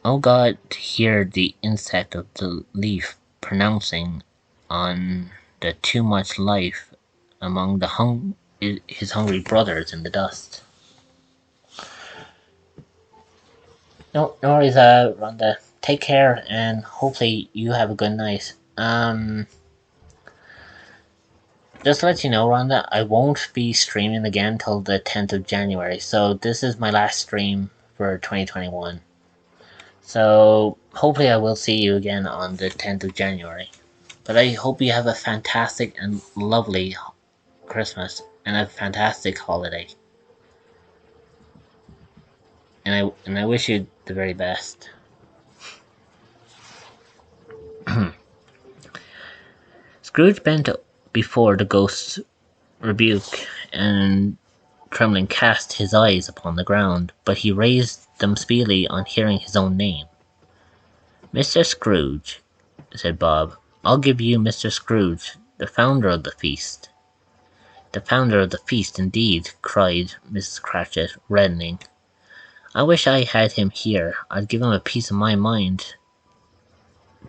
O God, to hear the insect of the leaf pronouncing on the too much life among his hungry brothers in the dust. No worries, Rhonda. Take care, and hopefully you have a good night. Just to let you know, Rhonda, I won't be streaming again till the 10th of January, so this is my last stream for 2021. So hopefully I will see you again on the 10th of January. But I hope you have a fantastic and lovely Christmas and a fantastic holiday. And I wish you the very best. Scrooge bent before the ghost's rebuke, and trembling cast his eyes upon the ground, but he raised them speedily on hearing his own name. "Mr. Scrooge," said Bob, "I'll give you Mr. Scrooge, the founder of the feast." "The founder of the feast, indeed!" cried Mrs. Cratchit, reddening. "I wish I had him here. I'd give him a piece of my mind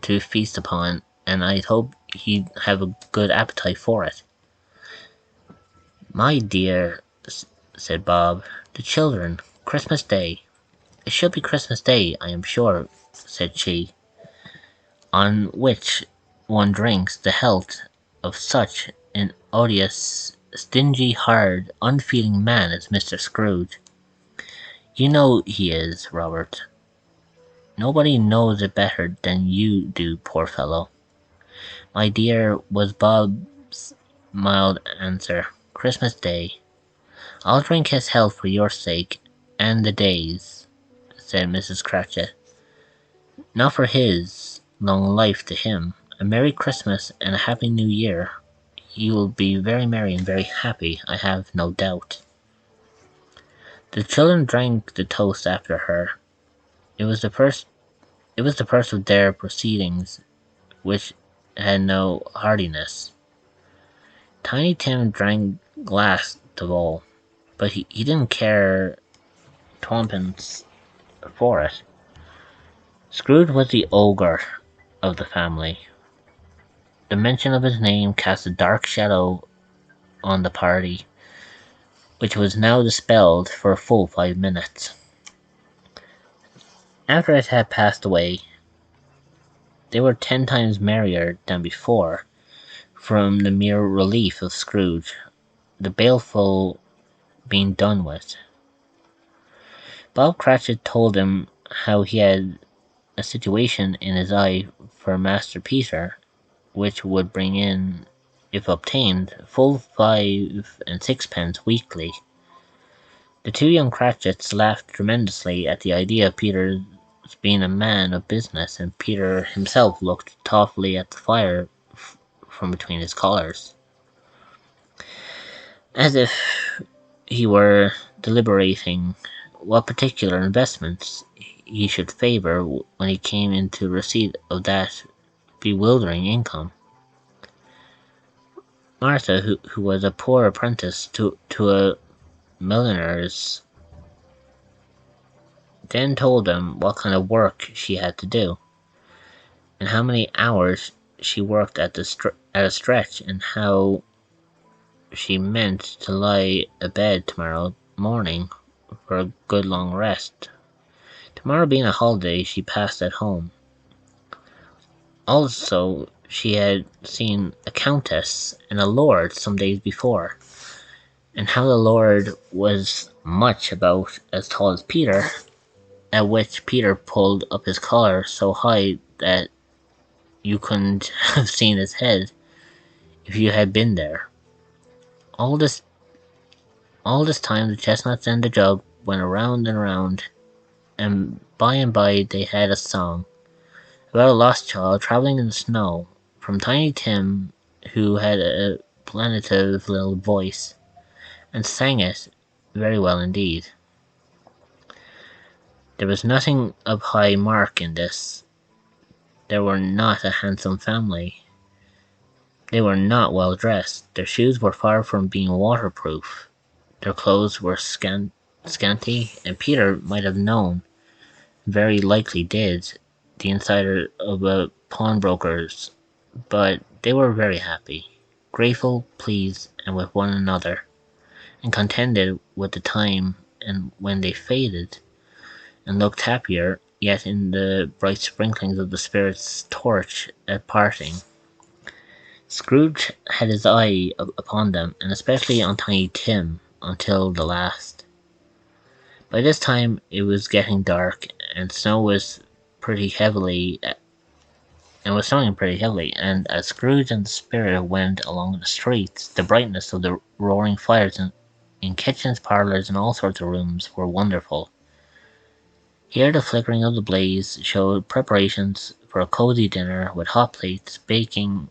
to feast upon, and I'd hope he'd have a good appetite for it." "My dear," said Bob, "the children, Christmas Day." "It shall be Christmas Day, I am sure," said she, "on which one drinks the health of such an odious, stingy, hard, unfeeling man as Mr. Scrooge. You know he is, Robert. Nobody knows it better than you do, poor fellow." "My dear," was Bob's mild answer, "Christmas Day. I'll drink his health for your sake, and the Day's," said Mrs. Cratchit. "Not for his. Long life to him. A Merry Christmas and a Happy New Year. He will be very merry and very happy, I have no doubt." The children drank the toast after her. It was the first of their proceedings which had no heartiness. Tiny Tim drank last of all, but he didn't care twopence for it. Scrooge was the ogre of the family. The mention of his name cast a dark shadow on the party, which was now dispelled for a full 5 minutes. After it had passed away, they were 10 times merrier than before, from the mere relief of Scrooge, the baleful being done with. Bob Cratchit told him how he had a situation in his eye for Master Peter, which would bring in, if obtained, full 5 and 6pence weekly. The 2 young Cratchits laughed tremendously at the idea of Peter's being a man of business, and Peter himself looked thoughtfully at the fire from between his collars, as if he were deliberating what particular investments he should favour when he came into receipt of that bewildering income. Martha, who was a poor apprentice to a milliner's, then told him what kind of work she had to do, and how many hours she worked at a stretch, and how she meant to lie abed tomorrow morning for a good long rest. Tomorrow being a holiday she passed at home. Also, she had seen a countess and a lord some days before, and how the lord was much about as tall as Peter, at which Peter pulled up his collar so high that you couldn't have seen his head if you had been there. All this time the chestnuts and the jug went around and around, and by they had a song about a lost child travelling in the snow, from Tiny Tim, who had a plaintive little voice, and sang it very well indeed. There was nothing of high mark in this. They were not a handsome family. They were not well dressed. Their shoes were far from being waterproof. Their clothes were scanty, and Peter might have known, very likely did, the insider of a pawnbroker's, but they were very happy, grateful, pleased, and with one another, and contented with the time, and when they faded, and looked happier yet in the bright sprinklings of the spirit's torch at parting. Scrooge had his eye upon them, and especially on Tiny Tim, until the last. By this time it was getting dark, and snow was pretty heavily, and was snowing pretty heavily, and as Scrooge and the spirit went along the streets, the brightness of the roaring fires in kitchens, parlors, and all sorts of rooms were wonderful. Here the flickering of the blaze showed preparations for a cozy dinner, with hot plates baking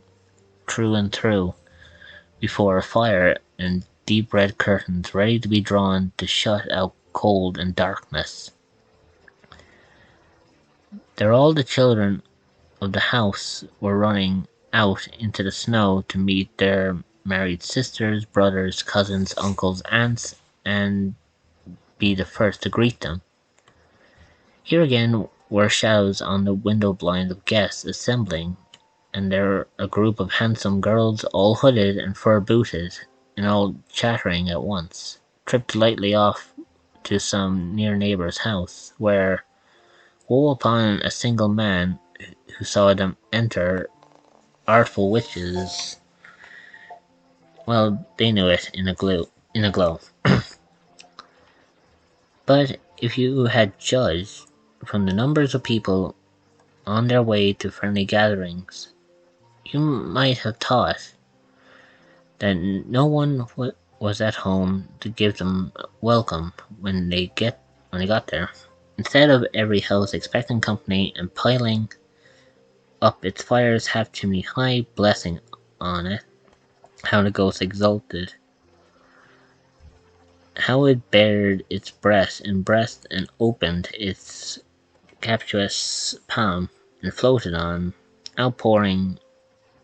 through and through before a fire, and deep red curtains ready to be drawn to shut out cold and darkness. There all the children of the house were running out into the snow to meet their married sisters, brothers, cousins, uncles, aunts, and be the first to greet them. Here again were shadows on the window blinds of guests assembling, and there a group of handsome girls, all hooded and fur-booted, and all chattering at once, tripped lightly off to some near neighbour's house, where, woe upon a single man who saw them enter, artful witches, well, they knew it in a glow. But if you had judged from the numbers of people on their way to friendly gatherings, you might have thought that no one was at home to give them welcome when they got there. Instead of every house expecting company and piling up its fires half chimney high, blessing on it, how the ghost exulted, how it bared its breast and opened its captious palm and floated on, outpouring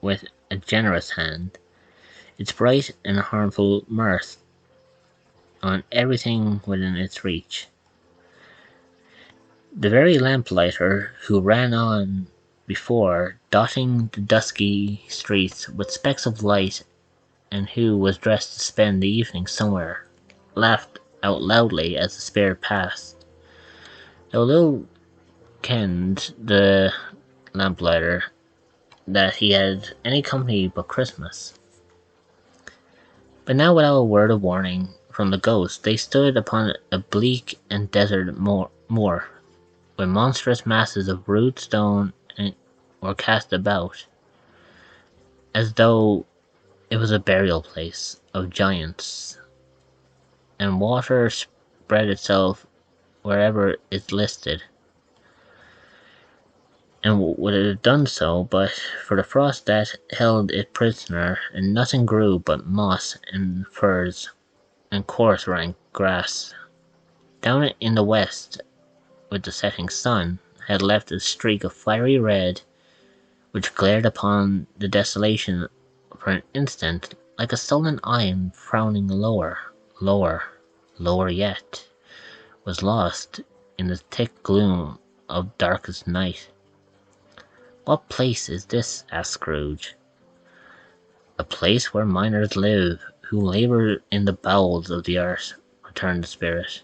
with a generous hand its bright and harmful mirth on everything within its reach. The very lamplighter who ran on before, dotting the dusky streets with specks of light, and who was dressed to spend the evening somewhere, laughed out loudly as the spirit passed, though little kenned the lamplighter that he had any company but Christmas. But now, without a word of warning from the ghost, they stood upon a bleak and desert moor, where monstrous masses of rude stone were cast about, as though it was a burial place of giants, and water spread itself wherever it listed, and would have done so but for the frost that held it prisoner, and nothing grew but moss and furze and coarse rank grass. Down in the west, with the setting sun, had left a streak of fiery red, which glared upon the desolation for an instant, like a sullen eye frowning lower, lower yet, was lost in the thick gloom of darkest night. "What place is this?" asked Scrooge. "A place where miners live, who labour in the bowels of the earth," returned the spirit.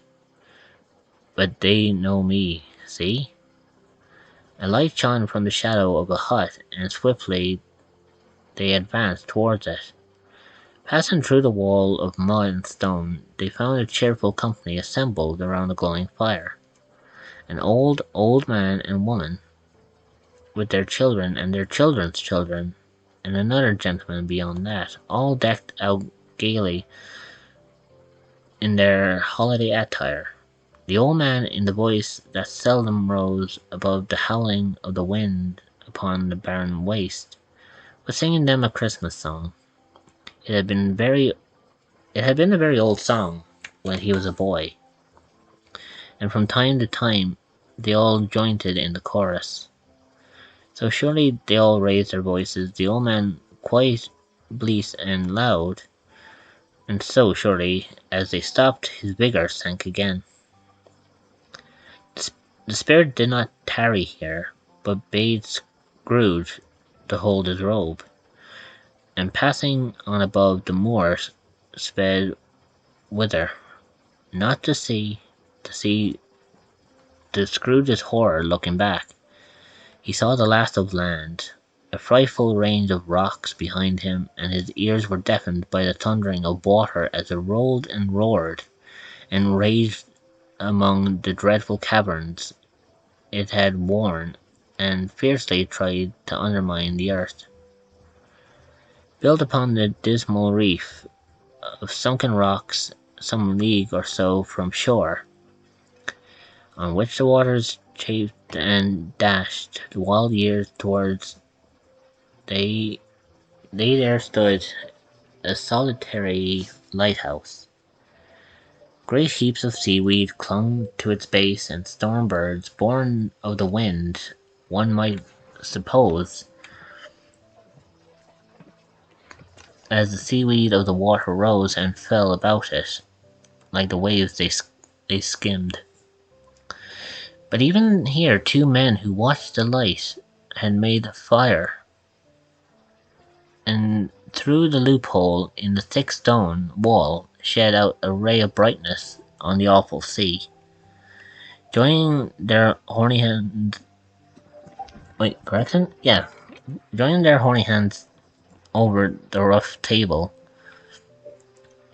"But they know me, see?" A light shone from the shadow of a hut, and swiftly they advanced towards it. Passing through the wall of mud and stone, they found a cheerful company assembled around a glowing fire. An old man and woman, with their children and their children's children, and another gentleman beyond that, all decked out gaily in their holiday attire. The old man, in the voice that seldom rose above the howling of the wind upon the barren waste, was singing them a Christmas song. It had been very it had been a very old song when he was a boy, and from time to time they all joined in the chorus. So surely they all raised their voices, the old man quite bleat and loud, and so surely as they stopped his vigour sank again. The spirit did not tarry here, but bade Scrooge to hold his robe, and passing on above the moors, sped whither? Not to see to Scrooge's horror looking back. He saw the last of land, a frightful range of rocks behind him, and his ears were deafened by the thundering of water as it rolled and roared, and raged among the dreadful caverns it had worn, and fiercely tried to undermine the earth. Built upon the dismal reef of sunken rocks some league or so from shore, on which the waters chafed and dashed the wild years towards, they there stood a solitary lighthouse. Great heaps of seaweed clung to its base, and storm birds, born of the wind, one might suppose, as the seaweed of the water rose and fell about it, like the waves they skimmed. But even here 2 men who watched the light had made a fire, and through the loophole in the thick stone wall shed out a ray of brightness on the awful sea. Joining their horny hands, joining their horny hands over the rough table,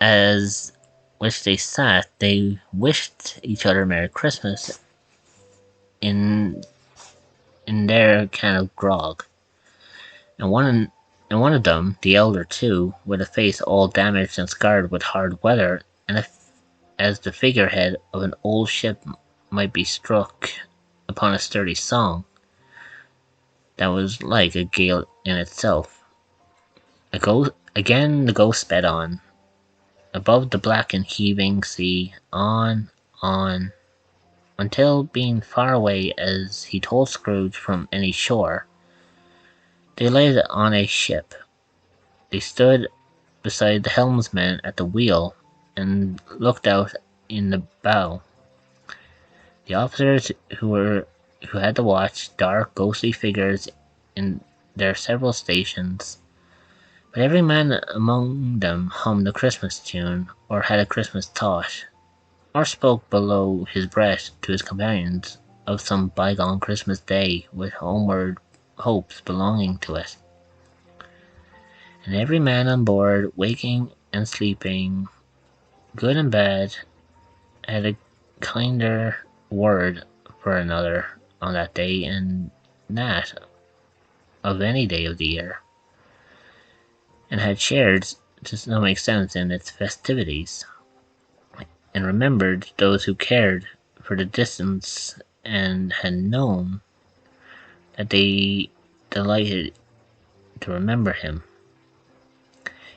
as which they sat, they wished each other Merry Christmas in their can of grog, and one of them, the elder too, with a face all damaged and scarred with hard weather, and as the figurehead of an old ship might be struck upon a sturdy song that was like a gale in itself. Again the ghost sped on, above the black and heaving sea, on, until, being far away as he told Scrooge from any shore, they lighted on a ship. They stood beside the helmsman at the wheel, and looked out in the bow. The officers who had the watch, dark, ghostly figures in their several stations, but every man among them hummed a Christmas tune, or had a Christmas thought, or spoke below his breath to his companions of some bygone Christmas day with homeward hopes belonging to it. And every man on board, waking and sleeping, good and bad, had a kinder word for another on that day, and that of any day of the year, and had shared to some extent in its festivities, and remembered those who cared for the distance, and had known that they delighted to remember him.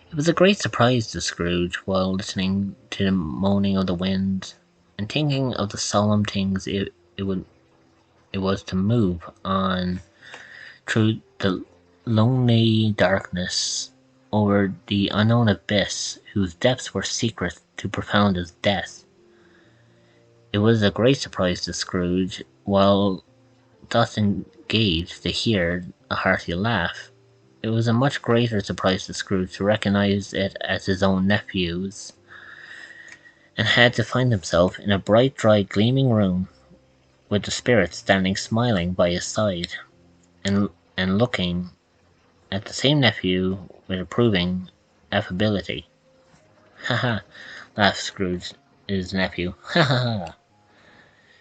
It was a great surprise to Scrooge, while listening to the moaning of the wind, and thinking of the solemn things it was to move on through the lonely darkness over the unknown abyss whose depths were secret to profound as death. It was a great surprise to Scrooge, while thus engaged, to hear a hearty laugh. It was a much greater surprise to Scrooge to recognize it as his own nephew's, and had to find himself in a bright, dry, gleaming room, with the spirit standing smiling by his side, and looking at the same nephew with approving affability. "Ha ha!" laughed Scrooge, his nephew. "Ha ha ha!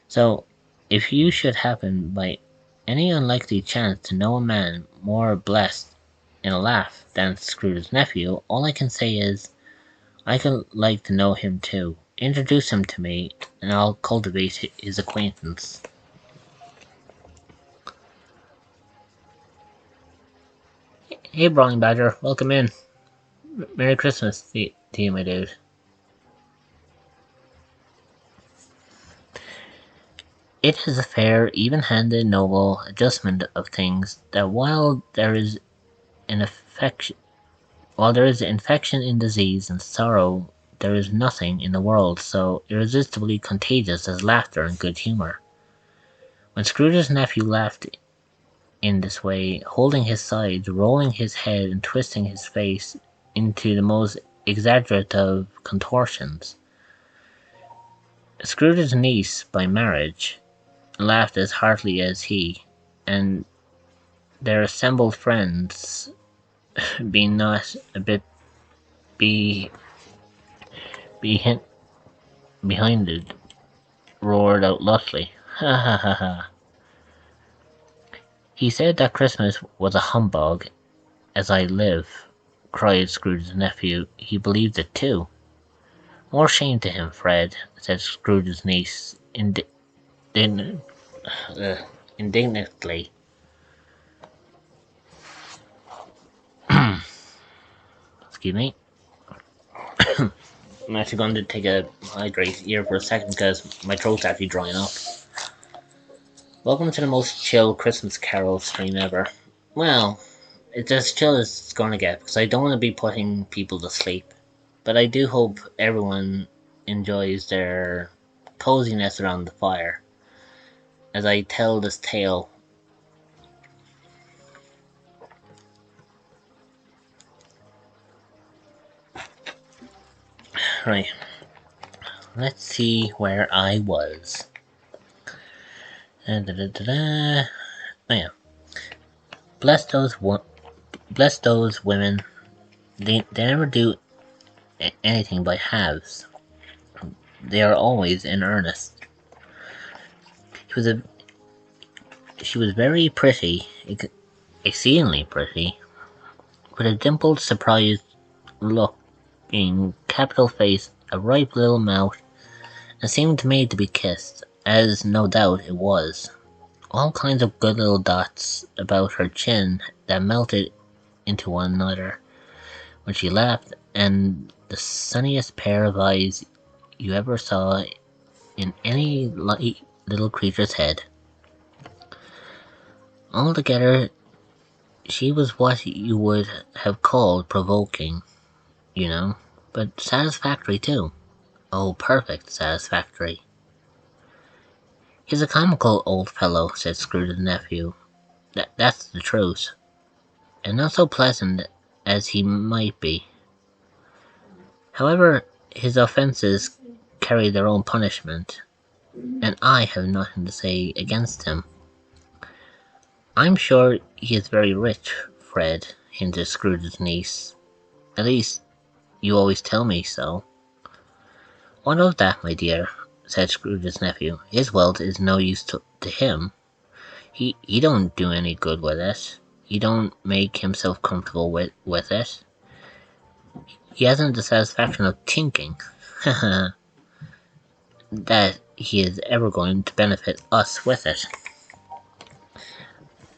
So, if you should happen by any unlikely chance to know a man more blessed in a laugh than Scrooge's nephew, all I can say is, I could like to know him too. Introduce him to me, and I'll cultivate his acquaintance." "Hey, Brawling Badger, welcome in." Merry Christmas to you, my dude. It is a fair, even-handed, noble adjustment of things that an affection, while there is infection in disease and sorrow, there is nothing in the world so irresistibly contagious as laughter and good humour. When Scrooge's nephew laughed in this way, holding his sides, rolling his head, and twisting his face into the most exaggerative contortions, Scrooge's niece by marriage laughed as heartily as he, and their assembled friends, being not a bit be behind it, roared out lustily, "Ha ha ha ha!" "He said that Christmas was a humbug, as I live," cried Scrooge's nephew. "He believed it too." "More shame to him, Fred," said Scrooge's niece indignantly. Excuse me. I'm actually going to take a hydrate here for a second because my throat's actually drying up. Welcome to the most chill Christmas Carol stream ever. Well, it's as chill as it's going to get because I don't want to be putting people to sleep. But I do hope everyone enjoys their coziness around the fire as I tell this tale. Right. Let's see where I was. Oh yeah. Bless those women. They never do anything by halves. They are always in earnest. She was very pretty, exceedingly pretty, with a dimpled, surprised looking capital face, a ripe little mouth, and seemed made to be kissed, as no doubt it was. All kinds of good little dots about her chin that melted into one another when she laughed, and the sunniest pair of eyes you ever saw in any light little creature's head. Altogether, she was what you would have called provoking, you know, but satisfactory too. Oh, perfect satisfactory. "He's a comical old fellow," said Scrooge's nephew. That's the truth. And not so pleasant as he might be. However, his offences carry their own punishment, and I have nothing to say against him." "I'm sure he is very rich, Fred," hinted Scrooge's niece. "At least, you always tell me so." "What of that, my dear?" said Scrooge's nephew. "His wealth is no use to him. He don't do any good with it. He don't make himself comfortable with it. He hasn't the satisfaction of thinking that he is ever going to benefit us with it."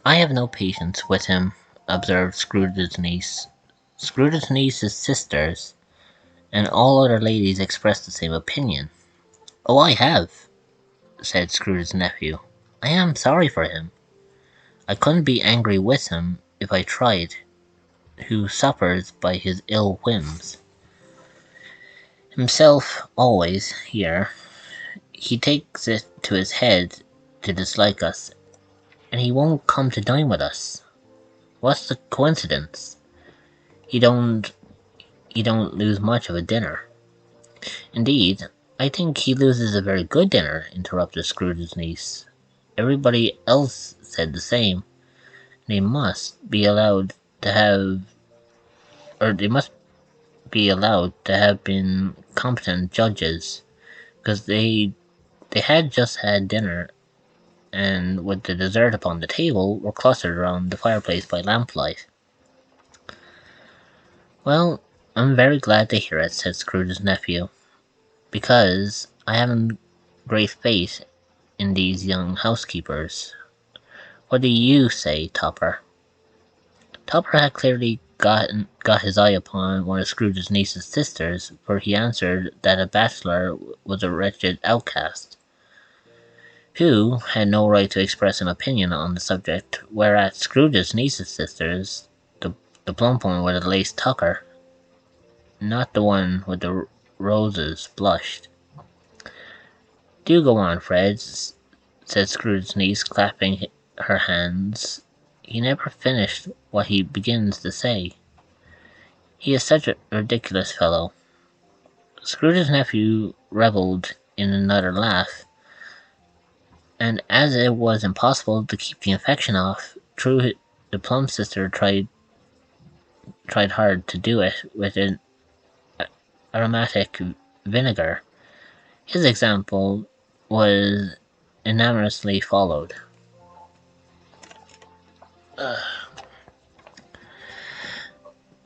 "I have no patience with him," observed Scrooge's niece. Scrooge's niece's sisters and all other ladies expressed the same opinion. "Oh, I have," said Scrooge's nephew. "I am sorry for him. I couldn't be angry with him if I tried, who suffers by his ill whims. Himself always here, he takes it to his head to dislike us, and he won't come to dine with us. What's the coincidence? He don't lose much of a dinner." "Indeed, I think he loses a very good dinner," interrupted Scrooge's niece. "Everybody else said the same. They must be allowed to have been competent judges, because they had just had dinner, and with the dessert upon the table, were clustered around the fireplace by lamplight." "Well, I'm very glad to hear it," said Scrooge's nephew, "because I haven't great faith in these young housekeepers. What do you say, Topper?" Topper had clearly got his eye upon one of Scrooge's niece's sisters, for he answered that a bachelor was a wretched outcast, who had no right to express an opinion on the subject, whereat Scrooge's niece's sisters, the plump one with a lace tucker, not the one with the roses, blushed. "Do go on, Fred," said Scrooge's niece, clapping her hands. "He never finished what he begins to say. He is such a ridiculous fellow." Scrooge's nephew revelled in another laugh, and as it was impossible to keep the infection off, true, the plump sister tried hard to do it with an aromatic vinegar. His example was unanimously followed.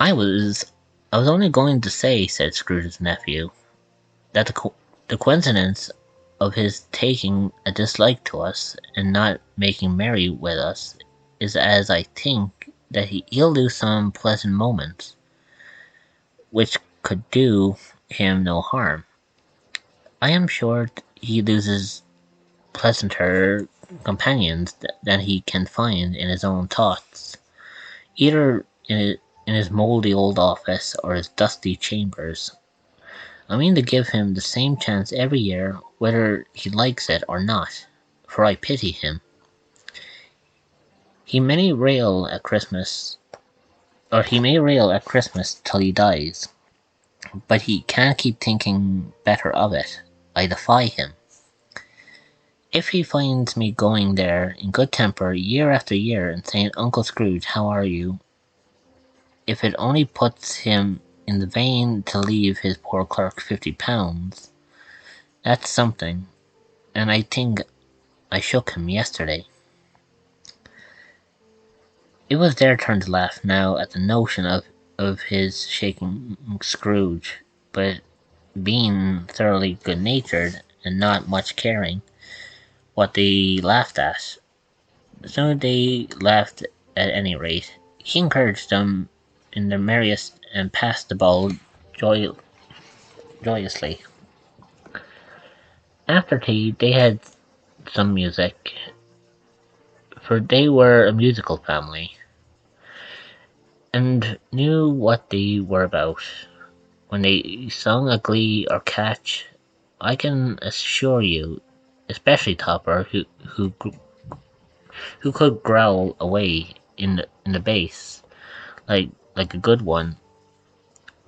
I was only going to say," said Scrooge's nephew, "that the coincidence of his taking a dislike to us and not making merry with us is as I think that he'll lose some pleasant moments, which could do him no harm. I am sure he loses pleasanter companions than he can find in his own thoughts, either in his mouldy old office or his dusty chambers. I mean to give him the same chance every year, whether he likes it or not, for I pity him. He may rail at Christmas till he dies, but he can't keep thinking better of it. I defy him. If he finds me going there in good temper year after year and saying, 'Uncle Scrooge, how are you?' if it only puts him in the vein to leave his poor clerk £50, that's something, and I think I shook him yesterday." It was their turn to laugh now at the notion of his shaking Scrooge, but being thoroughly good-natured and not much caring what they laughed at, so they laughed at any rate. He encouraged them in their merriest and passed the ball joyously. After tea they had some music, for they were a musical family, and knew what they were about. When they sung a glee or catch, I can assure you, especially Topper, who could growl away in the bass like a good one,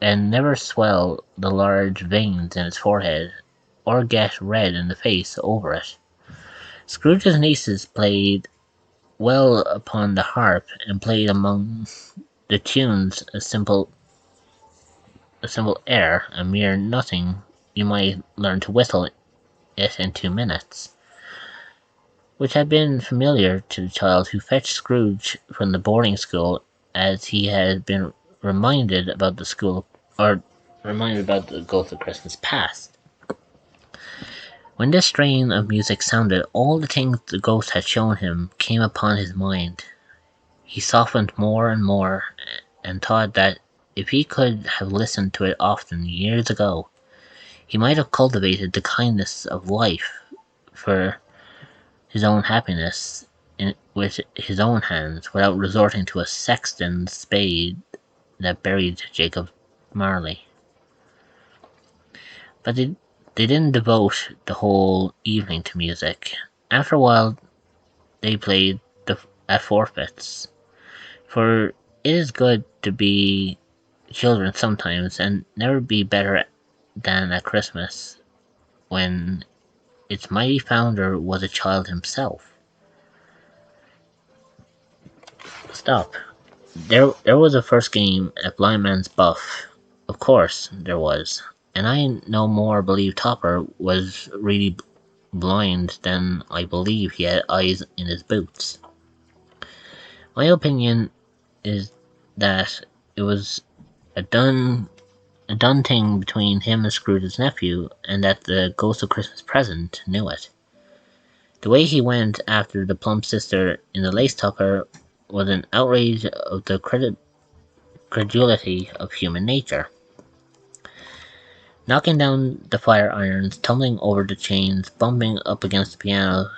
and never swell the large veins in his forehead, or get red in the face over it. Scrooge's nieces played well upon the harp, and played among the tunes a simple air, a mere nothing you might learn to whistle it in 2 minutes, which had been familiar to the child who fetched Scrooge from the boarding school, as he had been reminded about the Ghost of Christmas Past. When this strain of music sounded, all the things the ghost had shown him came upon his mind. He softened more and more, and thought that if he could have listened to it often years ago, he might have cultivated the kindness of life for his own happiness with his own hands, without resorting to a sexton's spade that buried Jacob Marley. But they didn't devote the whole evening to music. After a while they played at forfeits, for it is good to be children sometimes, and never be better than at Christmas, when its mighty founder was a child himself. Stop. There was a first game at Blind Man's Buff. Of course there was. And I no more believe Topper was really blind than I believe he had eyes in his boots. My opinion is that it was a done thing between him and Scrooge's nephew, and that the Ghost of Christmas Present knew it. The way he went after the plump sister in the lace tucker was an outrage of the credulity of human nature. Knocking down the fire irons, tumbling over the chains, bumping up against the piano,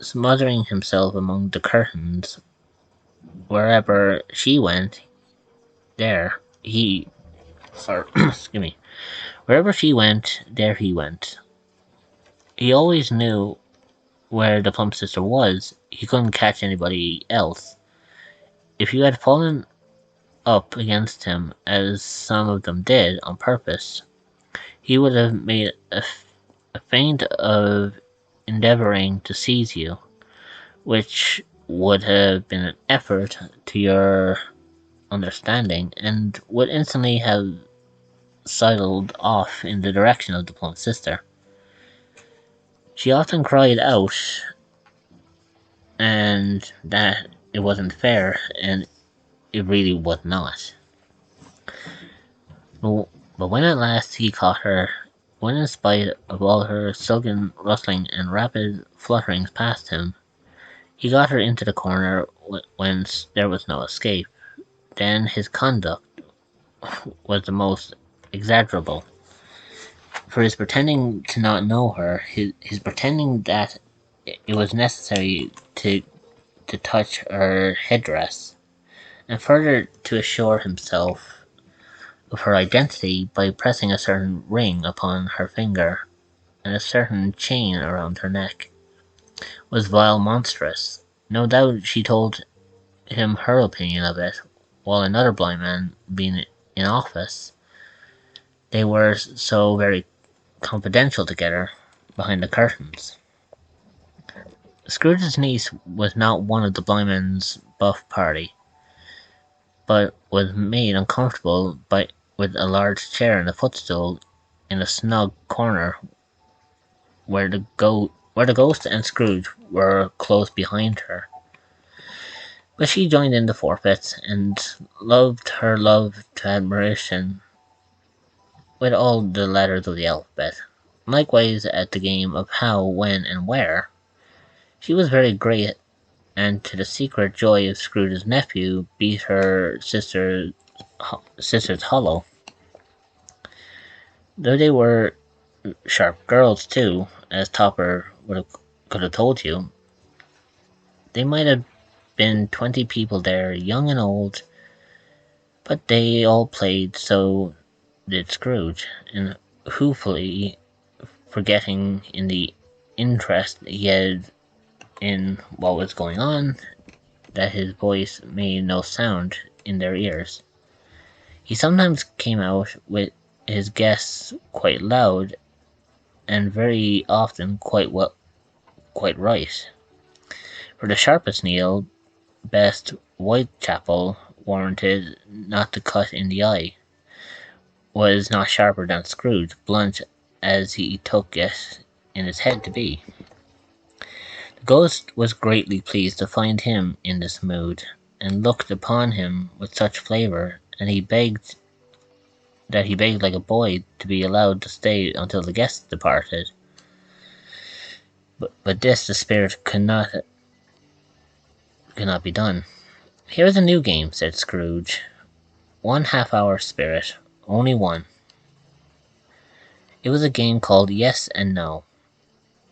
smothering himself among the curtains. Wherever she went, there he. Sorry, excuse me. Wherever she went, there he went. He always knew where the plump sister was. He couldn't catch anybody else. If you had fallen up against him, as some of them did, on purpose, he would have made a feint of endeavouring to seize you, which would have been an effort to your understanding, and would instantly have sidled off in the direction of the plump sister. She often cried out, and that it wasn't fair, and it really was not. But when at last he caught her, when in spite of all her silken rustling and rapid flutterings past him, he got her into the corner whence there was no escape, then his conduct was the most execrable. For his pretending to not know her, his pretending that it was necessary to touch her headdress, and further to assure himself of her identity by pressing a certain ring upon her finger and a certain chain around her neck, was vile monstrous. No doubt she told him her opinion of it, while another blind man being in office, they were so very confidential together behind the curtains. Scrooge's niece was not one of the blind man's buff party, but was made uncomfortable with a large chair and a footstool in a snug corner where the ghost and Scrooge were close behind her. But she joined in the forfeits, and loved her love to admiration with all the letters of the alphabet. Likewise at the game of how, when, and where, she was very great, and to the secret joy of Scrooge's nephew beat her sister's hollow. Though they were sharp girls too, as Topper could have told you, they might have been 20 people there, young and old, but they all played, so did Scrooge, and hopefully forgetting in the interest he had in what was going on, that his voice made no sound in their ears. He sometimes came out with his guests quite loud, and very often quite right. For the sharpest nail, best Whitechapel warranted not to cut in the eye, was not sharper than Scrooge, blunt as he took it in his head to be. The ghost was greatly pleased to find him in this mood, and looked upon him with such favour, and he begged like a boy to be allowed to stay until the guests departed. But this the spirit could not be done. "Here is a new game," said Scrooge. "1 half-hour spirit, only one." It was a game called Yes and No,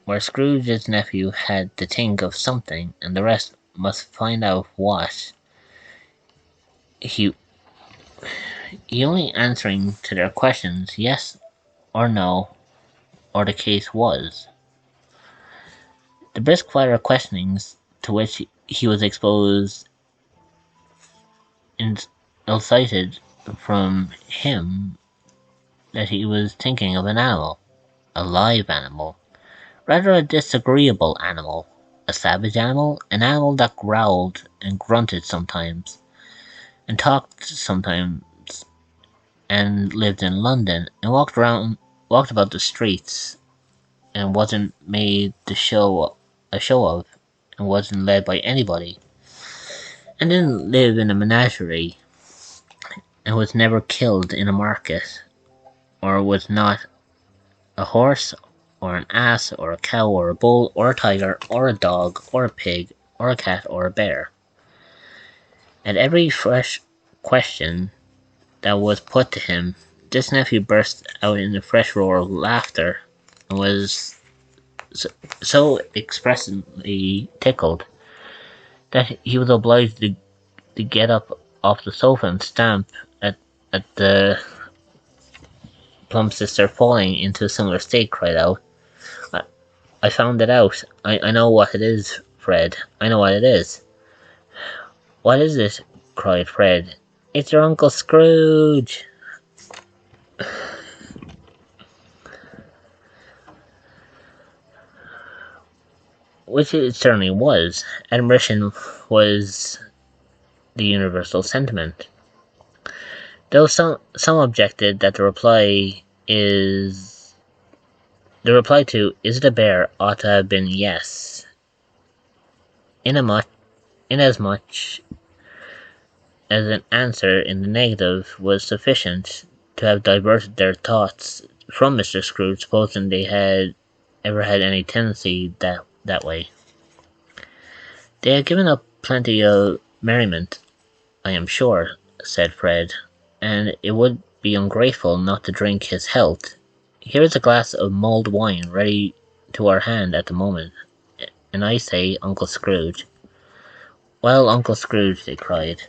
where Scrooge's nephew had to think of something, and the rest must find out what. He only answering to their questions yes or no, or the case was. The brisk fire of questionings to which he was exposed elicited from him that he was thinking of an animal, a live animal, rather a disagreeable animal, a savage animal, an animal that growled and grunted sometimes, and talked sometimes, and lived in London, and walked about the streets, and wasn't made a show of, and wasn't led by anybody, and didn't live in a menagerie, and was never killed in a market, or was not a horse, or an ass, or a cow, or a bull, or a tiger, or a dog, or a pig, or a cat, or a bear. At every fresh question that was put to him, this nephew burst out in a fresh roar of laughter, and was so expressively tickled that he was obliged to get up off the sofa and stamp at the plump sister falling into a similar state, cried out, I, I found it out. I know what it is, Fred. I know what it is. What is it? Cried Fred. It's your Uncle Scrooge. Which it certainly was. Admiration was the universal sentiment. Though some objected that the reply to "Is it a bear?" ought to have been yes, inasmuch as an answer in the negative was sufficient to have diverted their thoughts from Mr. Scrooge, supposing they had ever had any tendency that way. They had given up plenty of merriment, I am sure, said Fred, and it would be ungrateful not to drink his health. Here is a glass of mulled wine ready to our hand at the moment, and I say, Uncle Scrooge. Well, Uncle Scrooge, they cried.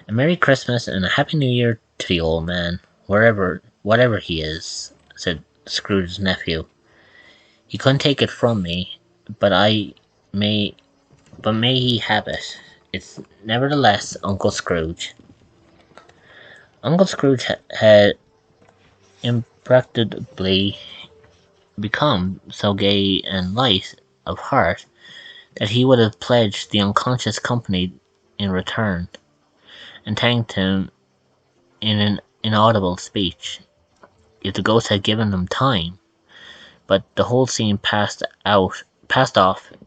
A Merry Christmas and a Happy New Year to the old man, whatever he is, said Scrooge's nephew. He couldn't take it from me, but may he have it. It's nevertheless Uncle Scrooge. Uncle Scrooge had imperceptibly become so gay and light of heart that he would have pledged the unconscious company in return, and thanked him in an inaudible speech, if the ghost had given them time. But the whole scene passed off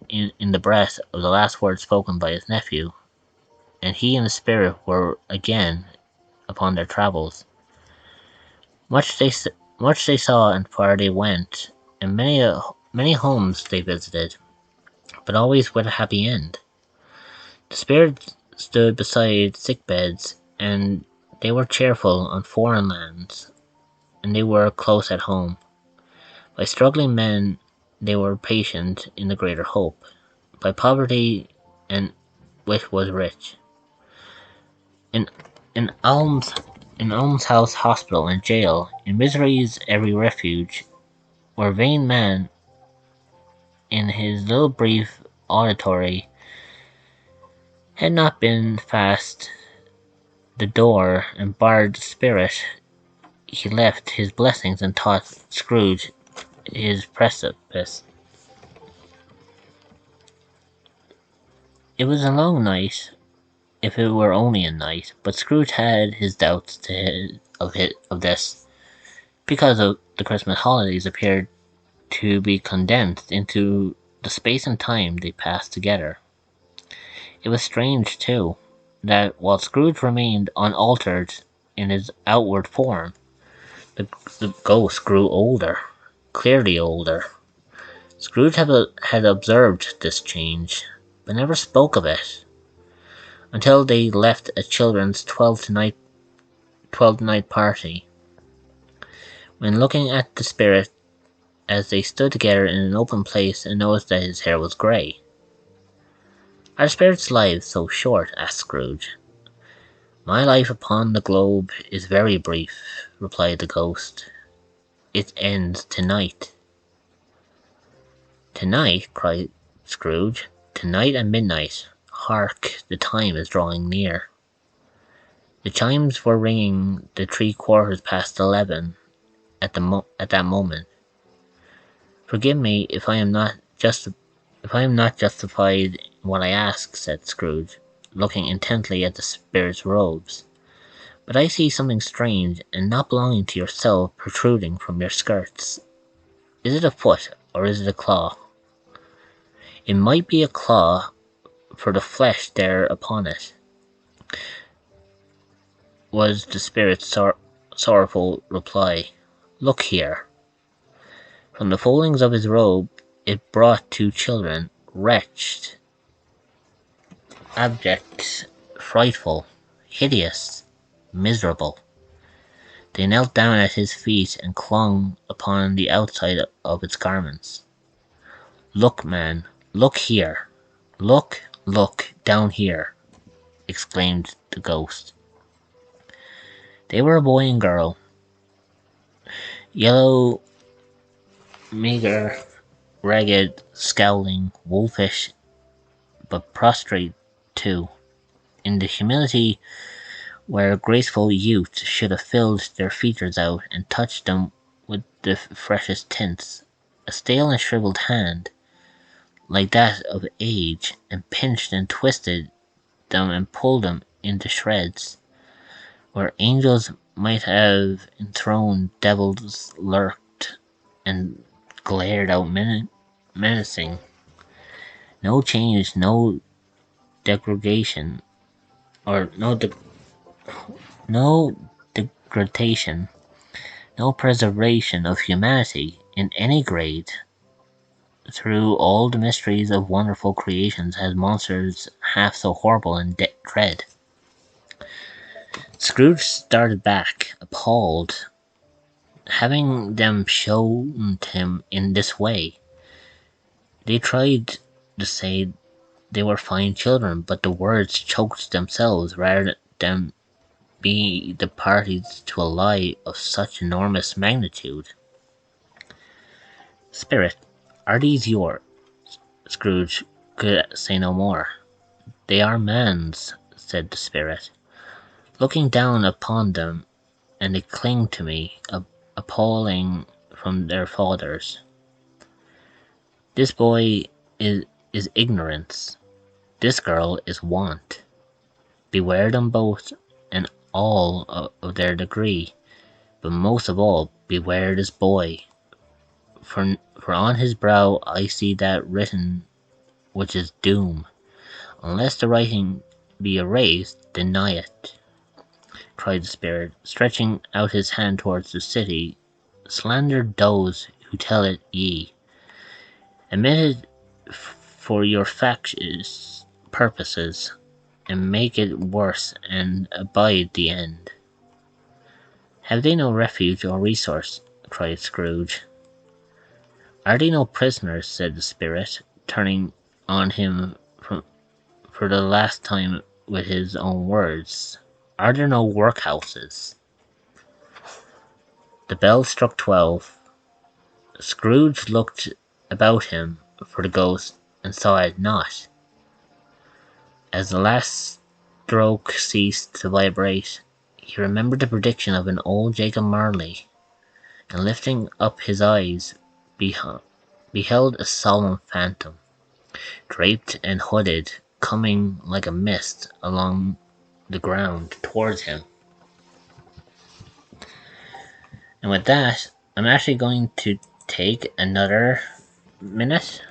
in the breath of the last words spoken by his nephew, and he and the spirit were again upon their travels. Much they saw and far they went, and many homes they visited, but always with a happy end. The spirits stood beside sick beds, and they were cheerful on foreign lands, and they were close at home. By struggling men they were patient in the greater hope. By poverty and which was rich. In almshouse, hospital, and jail, in misery's every refuge, where vain man in his little brief auditory had not been fast the door and barred the spirit, he left his blessings and taught Scrooge his precipice. It was a long night, if it were only a night, but Scrooge had his doubts of this, because of the Christmas holidays appeared to be condensed into the space and time they passed together. It was strange, too, that while Scrooge remained unaltered in his outward form, the ghost grew older, clearly older. Scrooge had observed this change, but never spoke of it, until they left a children's 12th night party. When looking at the spirit as they stood together in an open place and noticed that his hair was grey. Are spirits' lives so short? Asked Scrooge. My life upon the globe is very brief, replied the ghost. It ends tonight. Tonight? Cried Scrooge. Tonight at midnight. Hark, the time is drawing near. The chimes were ringing the 11:03 at that moment. Forgive me if I am not justified in what I ask, said Scrooge, looking intently at the spirit's robes. But I see something strange and not belonging to yourself protruding from your skirts. Is it a foot, or is it a claw? It might be a claw, for the flesh there upon it, was the spirit's sorrowful reply. Look here. From the foldings of his robe it brought two children, wretched, abject, frightful, hideous. miserable. They knelt down at his feet and clung upon the outside of its garments. "Look, man, look here! Look, down here!" exclaimed the ghost. They were a boy and girl, yellow, meagre, ragged, scowling, wolfish, but prostrate too, in the humility where graceful youth should have filled their features out and touched them with the freshest tints. A stale and shriveled hand, like that of age, and pinched and twisted them and pulled them into shreds. Where angels might have enthroned, devils lurked and glared out menacing. No change, no degradation, or no degradation, no preservation of humanity in any grade. Through all the mysteries of wonderful creations had monsters half so horrible and dread. Scrooge started back, appalled, having them shown him in this way. They tried to say they were fine children, but the words choked themselves rather than be the parties to a lie of such enormous magnitude. "Spirit, are these yours?" Scrooge could say no more. "They are man's," said the spirit, looking down upon them, "and they cling to me, appalling from their fathers. This boy is ignorance, this girl is want. Beware them both and all of their degree, but most of all beware this boy, for on his brow I see that written which is doom. Unless the writing be erased, deny it," cried the spirit, stretching out his hand towards the city. "Slander those who tell it ye. Admit it for your factious purposes, and make it worse and abide the end." "Have they no refuge or resource?" cried Scrooge. "Are they no prisoners?" said the spirit, turning on him for the last time with his own words. "Are there no workhouses?" The bell struck 12. Scrooge looked about him for the ghost and saw it not. As the last stroke ceased to vibrate, he remembered the prediction of an old Jacob Marley, and lifting up his eyes, beheld a solemn phantom, draped and hooded, coming like a mist along the ground towards him. And with that, I'm actually going to take another minute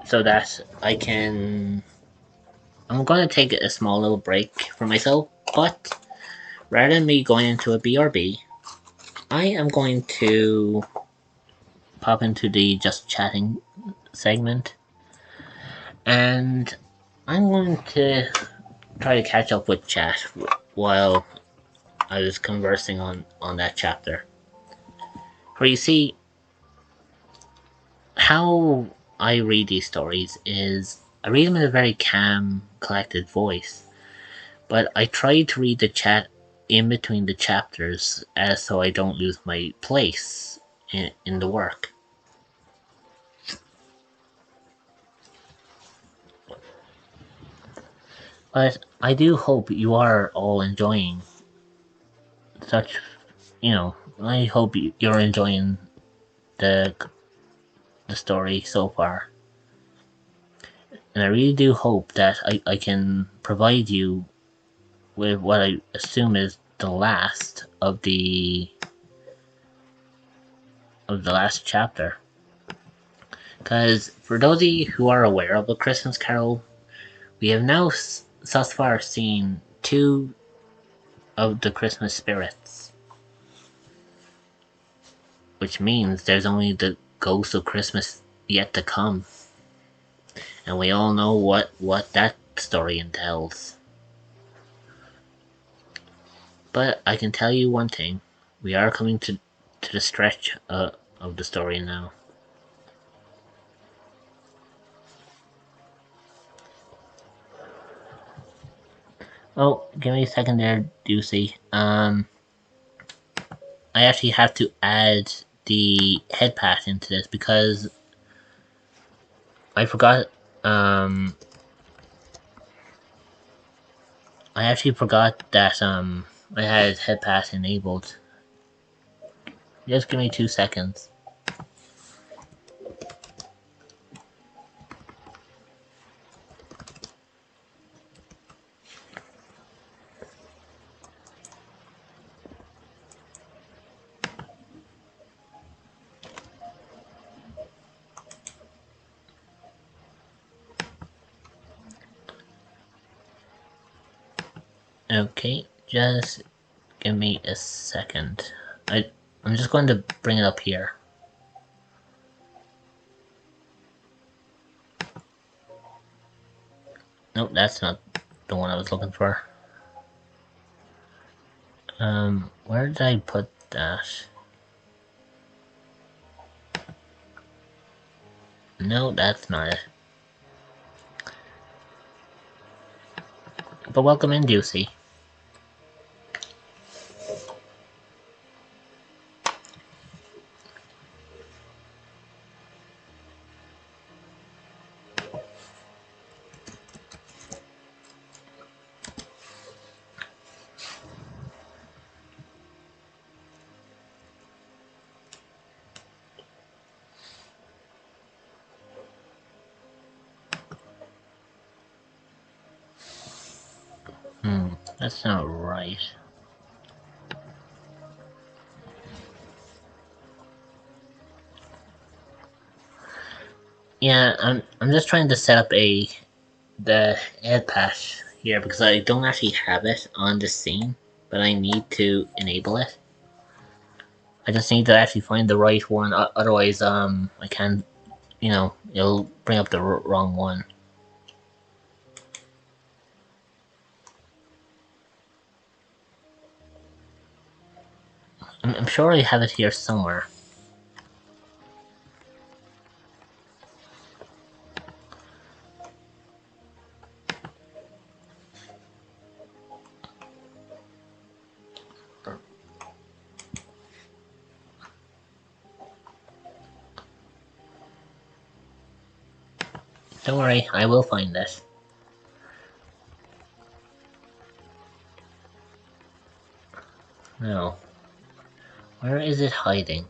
so that I'm going to take a small little break for myself, but rather than me going into a BRB, I am going to pop into the just chatting segment, and I'm going to try to catch up with chat while I was conversing on that chapter. For you see, how I read these stories is I read them in a very calm, collected voice, but I try to read the chat in between the chapters as so I don't lose my place in the work. But I do hope you are all enjoying such, I hope you're enjoying the the story so far. And I really do hope that I can provide you with what I assume is the last of the last chapter. Because for those of you who are aware of A Christmas Carol, we have now thus far seen two of the Christmas spirits, which means there's only the ghost of Christmas yet to come. And we all know what that story entails. But I can tell you one thing: we are coming to the stretch of the story now. Oh, give me a second there, Deucey. I actually have to add the head pass into this because I forgot. Um, I actually forgot that I had head pass enabled. Just give me 2 seconds. Okay, just give me a second. I'm just going to bring it up here. Nope, that's not the one I was looking for. Where did I put that? No, that's not it. But welcome in, Deucey. That's not right. Yeah, I'm just trying to set up the ad patch here because I don't actually have it on the scene, but I need to enable it. I just need to actually find the right one, otherwise I can't, it'll bring up the wrong one. I'm sure I have it here somewhere. Don't worry, I will find it. No. Where is it hiding?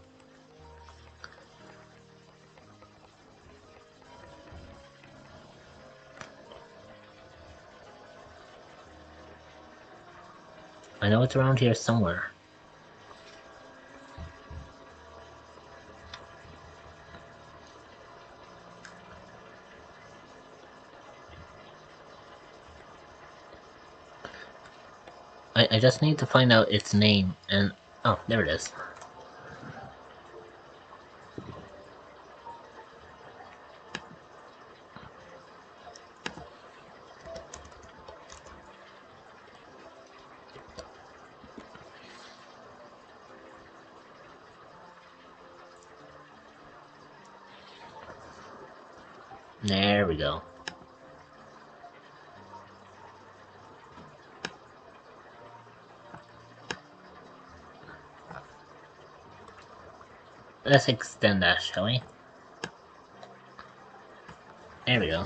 I know it's around here somewhere. I just need to find out its name and... Oh, there it is. There we go. Let's extend that, shall we? There we go.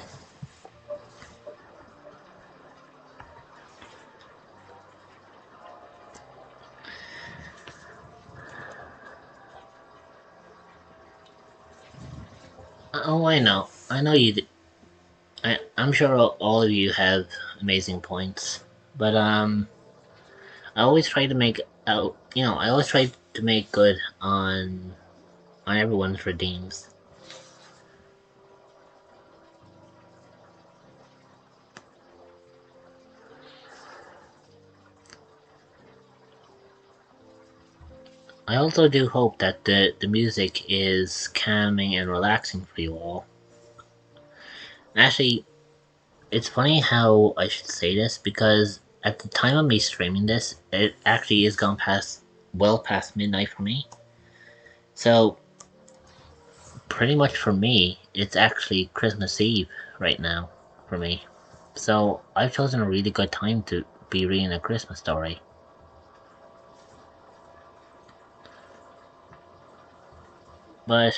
Oh, I know. I know you. I'm sure all of you have amazing points, but I always try to make out. I always try to make good on everyone's redeems. I also do hope that the music is calming and relaxing for you all. Actually, it's funny how I should say this because at the time of me streaming this, it actually is gone well past midnight for me. So pretty much for me, it's actually Christmas Eve right now for me. So I've chosen a really good time to be reading a Christmas story. But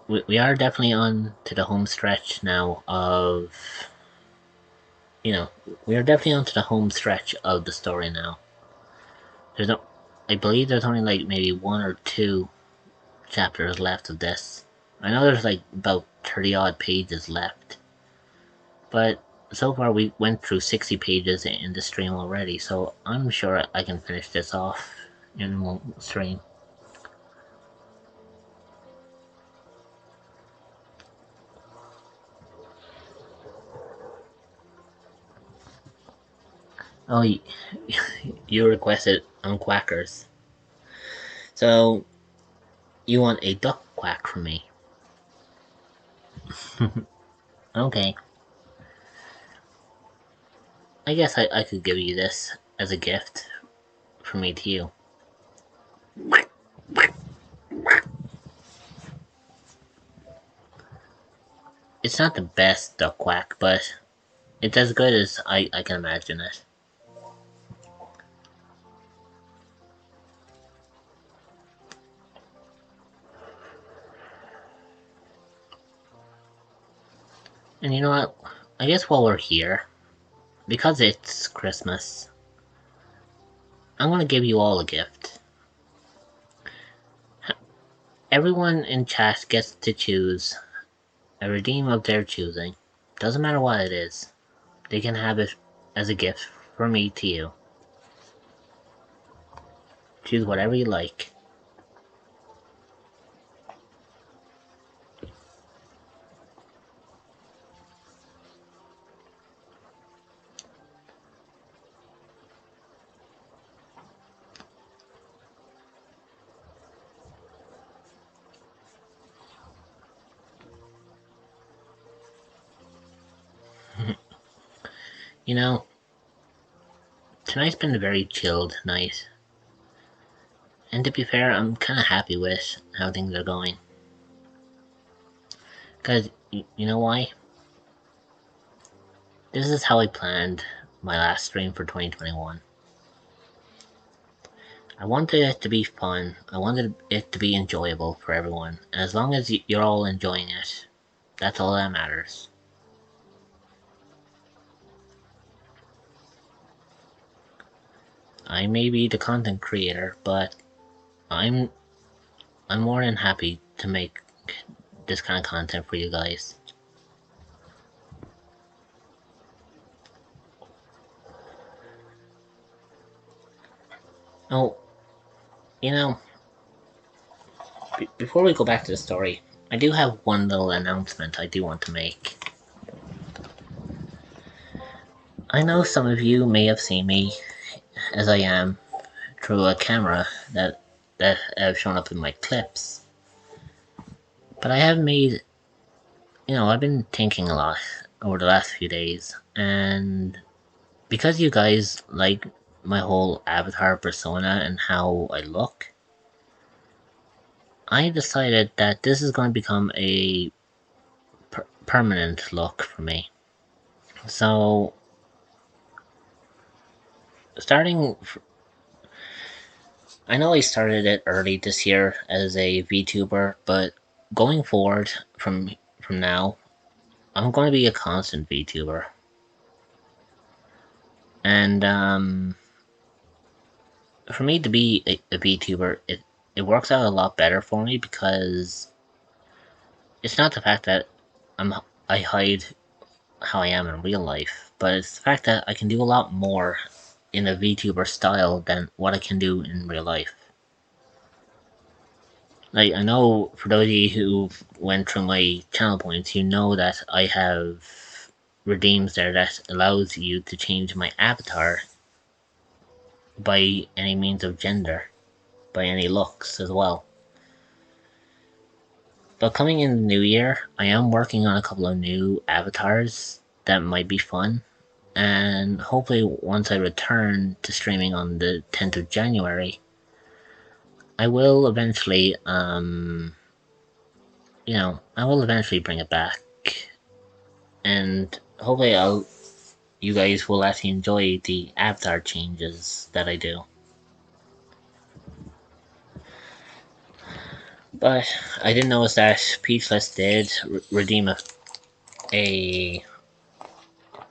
we are definitely on to the home stretch now of, you know, we are definitely on to the home stretch of the story now. There's no, I believe there's only like maybe one or two chapters left of this. I know there's like about 30 odd pages left, but so far we went through 60 pages in the stream already, so I'm sure I can finish this off in one stream. Oh, you requested on Quackers. So, you want a duck quack from me? Okay. I guess I could give you this as a gift from me to you. It's not the best duck quack, but it's as good as I can imagine it. And you know what? I guess while we're here, because it's Christmas, I'm gonna give you all a gift. Everyone in chat gets to choose a redeem of their choosing. Doesn't matter what it is. They can have it as a gift from me to you. Choose whatever you like. You know, tonight's been a very chilled night. And to be fair, I'm kinda happy with how things are going. Because, you know why? This is how I planned my last stream for 2021. I wanted it to be fun. I wanted it to be enjoyable for everyone. And as long as you're all enjoying it, that's all that matters. I may be the content creator, but I'm more than happy to make this kind of content for you guys. Oh, you know, before we go back to the story, I do have one little announcement I do want to make. I know some of you may have seen me as I am through a camera that have shown up in my clips. But I have made, I've been thinking a lot over the last few days, and because you guys like my whole avatar persona and how I look, I decided that this is going to become a permanent look for me. So, I know I started it early this year as a VTuber, but going forward from now, I'm going to be a constant VTuber. And for me to be a VTuber, it works out a lot better for me because it's not the fact that I hide how I am in real life, but it's the fact that I can do a lot more in a VTuber style than what I can do in real life. Like, I know for those of you who went through my channel points, you know that I have redeems there that allows you to change my avatar by any means of gender, by any looks as well. But coming in the new year, I am working on a couple of new avatars that might be fun. and hopefully once I return to streaming on the 10th of January, I will eventually, I will eventually bring it back, and hopefully you guys will actually enjoy the avatar changes that I do. But I did notice that Peachless did redeem a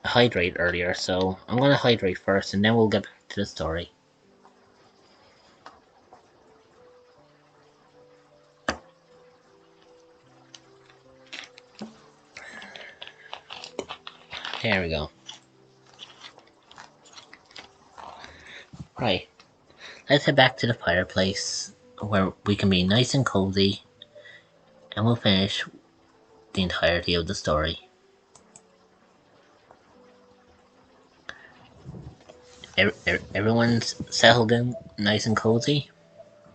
hydrate earlier, so I'm gonna hydrate first and then we'll get back to the story. There we go. Right, let's head back to the fireplace where we can be nice and cozy, and we'll finish the entirety of the story. Everyone's settled in nice and cozy?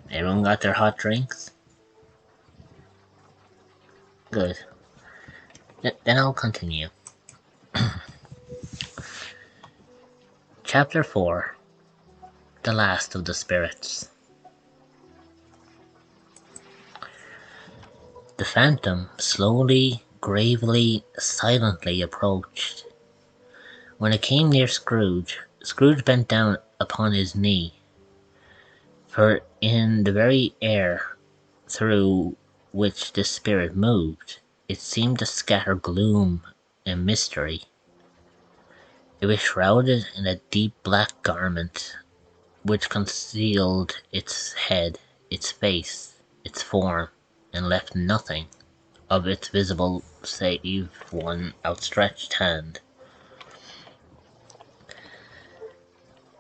Everyone got their hot drinks? Good. Then I'll continue. Chapter 4: The Last of the Spirits. The phantom slowly, gravely, silently approached. When it came near Scrooge, Scrooge bent down upon his knee, for in the very air through which the spirit moved, it seemed to scatter gloom and mystery. It was shrouded in a deep black garment, which concealed its head, its face, its form, and left nothing of it visible save one outstretched hand.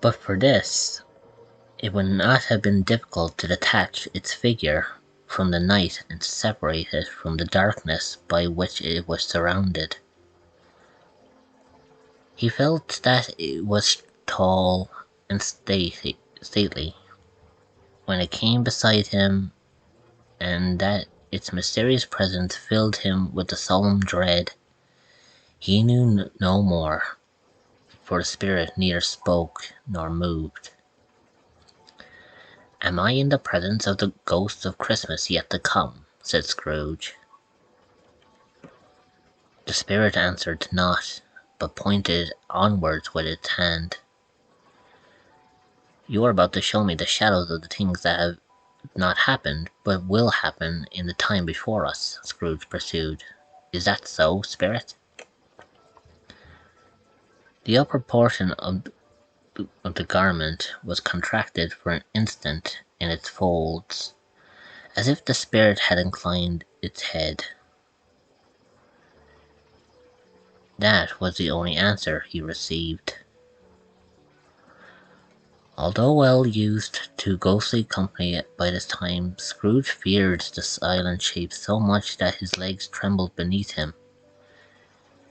But for this, it would not have been difficult to detach its figure from the night and separate it from the darkness by which it was surrounded. He felt that it was tall and stately when it came beside him, and that its mysterious presence filled him with a solemn dread. He knew no more, for the spirit neither spoke nor moved. "Am I in the presence of the ghost of Christmas yet to come?" said Scrooge. The spirit answered not, but pointed onwards with its hand. "You are about to show me the shadows of the things that have not happened, but will happen in the time before us," Scrooge pursued. "Is that so, spirit?" The upper portion of the garment was contracted for an instant in its folds, as if the spirit had inclined its head. That was the only answer he received. Although well used to ghostly company by this time, Scrooge feared the silent shape so much that his legs trembled beneath him,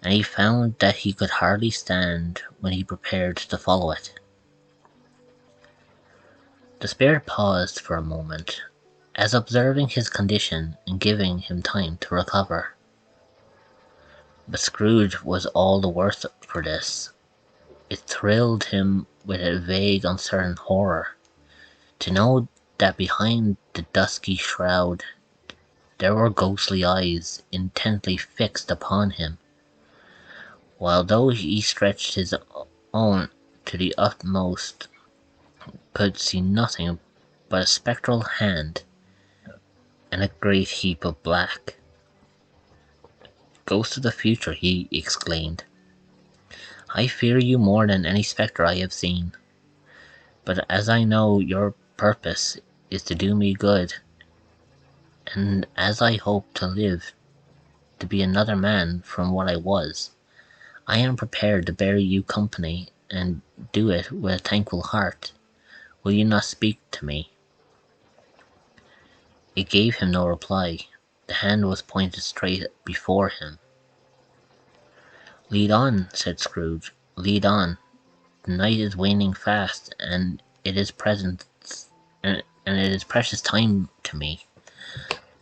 and he found that he could hardly stand when he prepared to follow it. The spirit paused for a moment, as observing his condition and giving him time to recover. But Scrooge was all the worse for this. It thrilled him with a vague, uncertain horror to know that behind the dusky shroud there were ghostly eyes intently fixed upon him, while though he stretched his own to the utmost, could see nothing but a spectral hand and a great heap of black. "Ghost of the future," he exclaimed, "I fear you more than any spectre I have seen. But as I know your purpose is to do me good, and as I hope to live to be another man from what I was, I am prepared to bear you company, and do it with a thankful heart. Will you not speak to me?" It gave him no reply. The hand was pointed straight before him. "Lead on," said Scrooge. "Lead on. The night is waning fast, and it is precious time to me.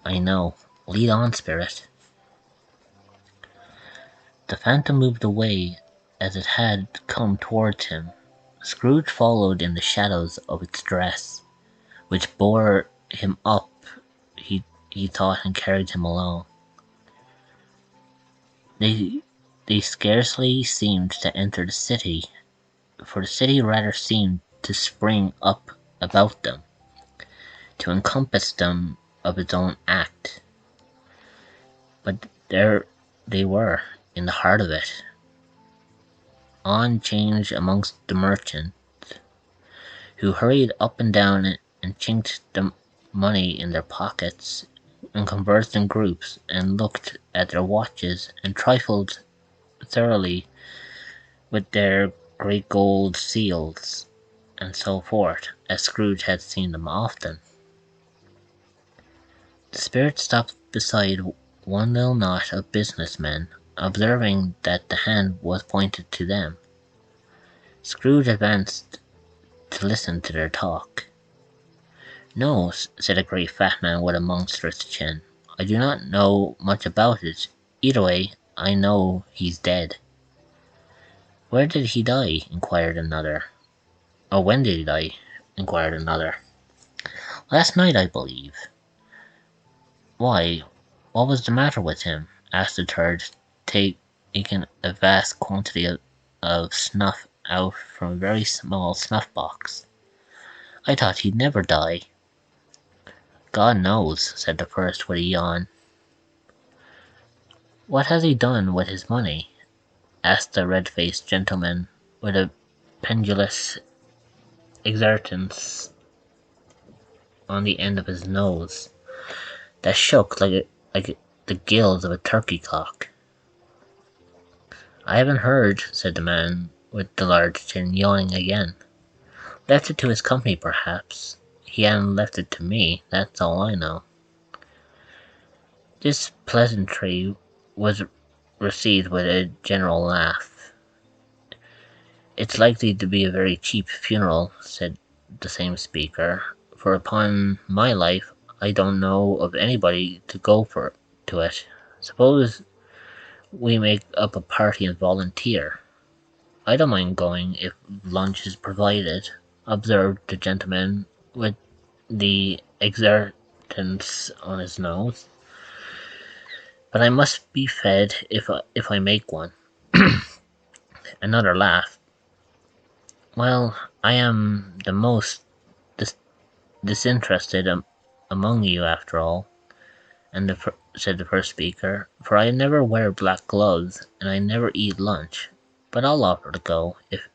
I know. Lead on, spirit." The phantom moved away as it had come towards him. Scrooge followed in the shadows of its dress, which bore him up, he thought, and carried him along. They scarcely seemed to enter the city, for the city rather seemed to spring up about them, to encompass them of its own act. But there they were, in the heart of it, on 'change amongst the merchants, who hurried up and down and chinked the money in their pockets, and conversed in groups, and looked at their watches, and trifled thoroughly with their great gold seals, and so forth, as Scrooge had seen them often. The Spirit stopped beside one little knot of business men, observing that the hand was pointed to them. Scrooge advanced to listen to their talk. "No," said a great fat man with a monstrous chin, "I do not know much about it. Either way, I know he's dead." "Where did he die?" inquired another. "Oh, when did he die?" inquired another. "Last night, I believe." "Why, what was the matter with him?" asked the third, taking a vast quantity of snuff out from a very small snuff box. "I thought he'd never die." "God knows," said the first with a yawn. "What has he done with his money?" asked the red-faced gentleman with a pendulous exertance on the end of his nose that shook like the gills of a turkey cock. "I haven't heard," said the man with the large chin, yawning again. "Left it to his company, perhaps. He hadn't left it to me, that's all I know." This pleasantry was received with a general laugh. "It's likely to be a very cheap funeral," said the same speaker, "for upon my life I don't know of anybody to go to it. Suppose we make up a party and volunteer?" "I don't mind going if lunch is provided," observed the gentleman with the exertance on his nose. "But I must be fed if I make one." Another laugh. "Well, I am the most disinterested among you, after all," said the first speaker, "for I never wear black gloves, and I never eat lunch. But I'll offer to go, if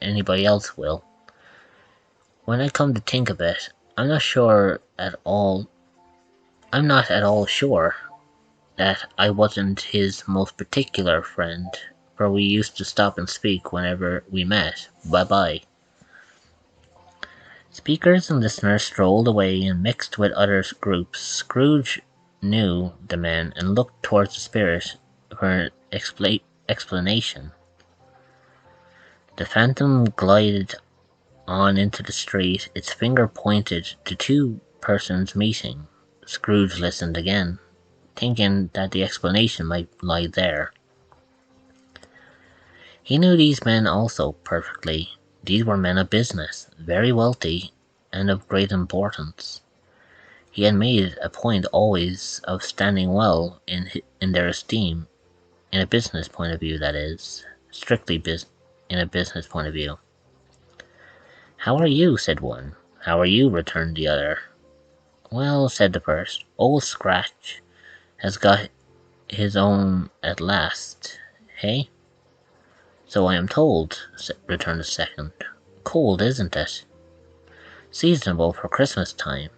anybody else will. When I come to think of it, I'm not at all sure that I wasn't his most particular friend, for we used to stop and speak whenever we met. Bye-bye." Speakers and listeners strolled away and mixed with other groups. Scrooge knew the men and looked towards the Spirit for an explanation. The phantom glided on into the street, its finger pointed to two persons meeting. Scrooge listened again, thinking that the explanation might lie there. He knew these men also perfectly. These were men of business, very wealthy, and of great importance. He had made a point always of standing well in their esteem, in a business point of view, that is, strictly in a business point of view. "How are you?" said one. "How are you?" returned the other. "Well," said the first, "Old Scratch has got his own at last, hey?" "So I am told," returned the second. "Cold, isn't it?" "Seasonable for Christmas time."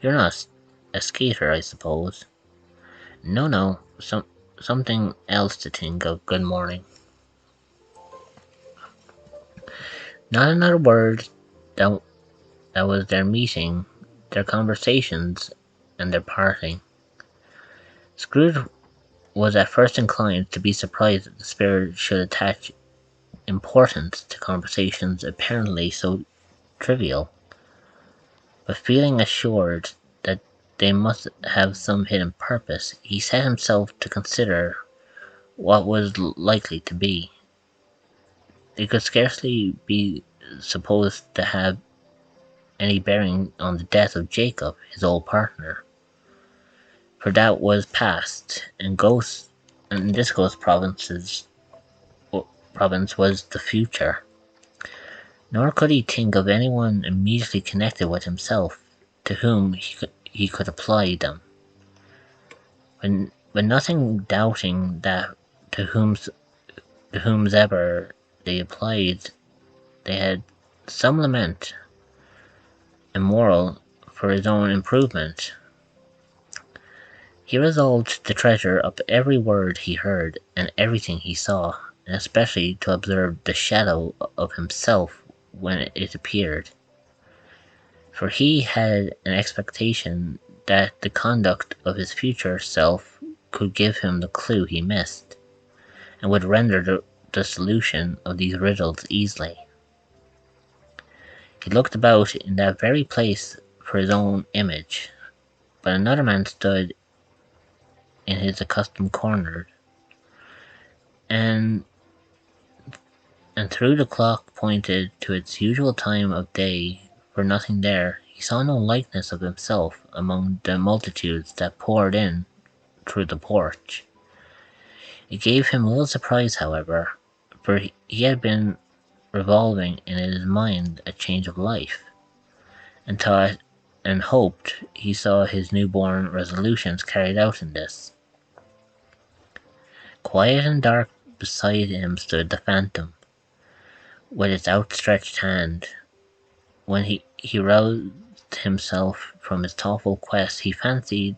"You're not a skater, I suppose?" No, something else to think of. Good morning." Not another word. That was their meeting, their conversations, and their parting. Scrooge was at first inclined to be surprised that the Spirit should attach importance to conversations apparently so trivial, but feeling assured that they must have some hidden purpose, he set himself to consider what was likely to be. They could scarcely be supposed to have any bearing on the death of Jacob, his old partner, for that was past, and this ghost province was the future. Nor could he think of anyone immediately connected with himself to whom he could apply them. When nothing doubting that to whomsoever they applied, they had some lament and moral for his own improvement. He resolved to treasure up every word he heard and everything he saw, and especially to observe the shadow of himself when it appeared. For he had an expectation that the conduct of his future self could give him the clue he missed, and would render the solution of these riddles easily. He looked about in that very place for his own image, but another man stood in his accustomed corner, and through the clock pointed to its usual time of day for nothing there, he saw no likeness of himself among the multitudes that poured in through the porch. It gave him little surprise, however, for he had been revolving in his mind a change of life, and thought and hoped he saw his newborn resolutions carried out in this. Quiet and dark beside him stood the phantom, with its outstretched hand. When he roused himself from his thoughtful quest, he fancied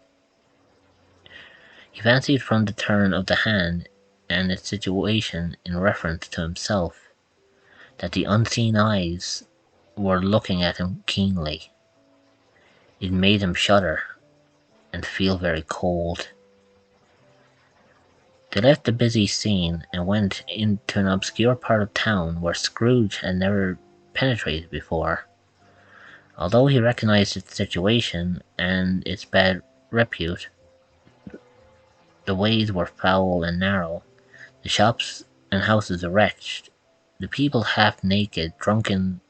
from the turn of the hand and its situation in reference to himself, that the unseen eyes were looking at him keenly. It made him shudder and feel very cold. They left the busy scene and went into an obscure part of town where Scrooge had never penetrated before. Although he recognized its situation and its bad repute, the ways were foul and narrow, the shops and houses wretched, the people half naked, drunken,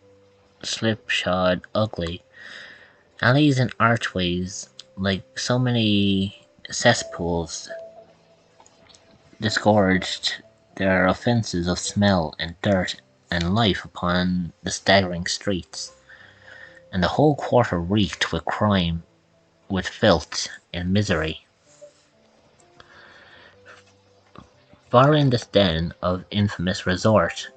slipshod, ugly, alleys and archways like so many cesspools disgorged their offences of smell and dirt and life upon the staggering streets, and the whole quarter reeked with crime, with filth and misery. Far in this den of infamous resort,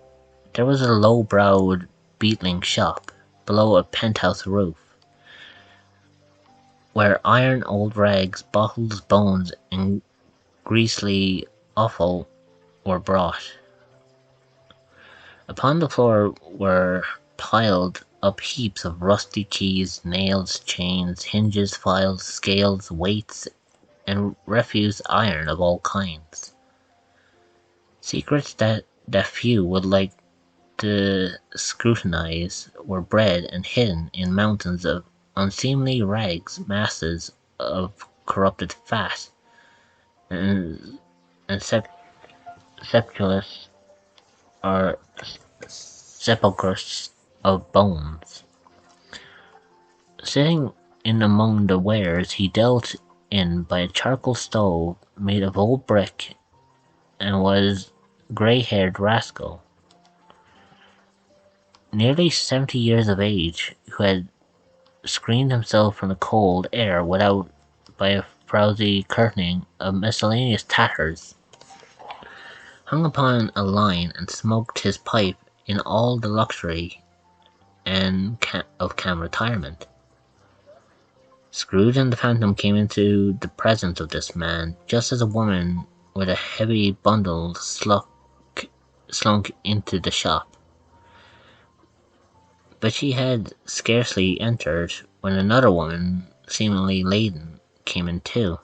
there was a low-browed beetling shop below a penthouse roof, where iron old rags, bottles, bones, and greasy offal were brought. Upon the floor were piled up heaps of rusty keys, nails, chains, hinges, files, scales, weights, and refuse iron of all kinds. Secrets that few would like to scrutinize were bred and hidden in mountains of unseemly rags, masses of corrupted fat, and sepulchres or sepulchres of bones. Sitting in among the wares he dealt in by a charcoal stove made of old brick, and was grey-haired rascal, nearly 70 years of age, who had screened himself from the cold air without by a frowsy curtaining of miscellaneous tatters, hung upon a line and smoked his pipe in all the luxury of calm retirement. Scrooge and the Phantom came into the presence of this man just as a woman with a heavy bundle slunk into the shop. But she had scarcely entered when another woman, seemingly laden, came in too,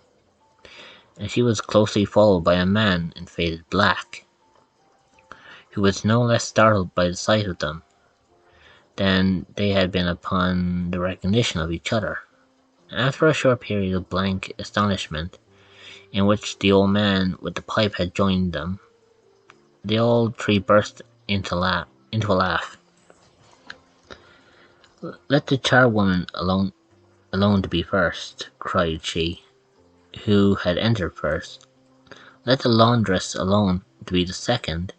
and she was closely followed by a man in faded black, who was no less startled by the sight of them than they had been upon the recognition of each other. After a short period of blank astonishment, in which the old man with the pipe had joined them, they all three burst into a laugh. "Let the charwoman alone to be first," cried she, who had entered first. "Let the laundress alone to be the second,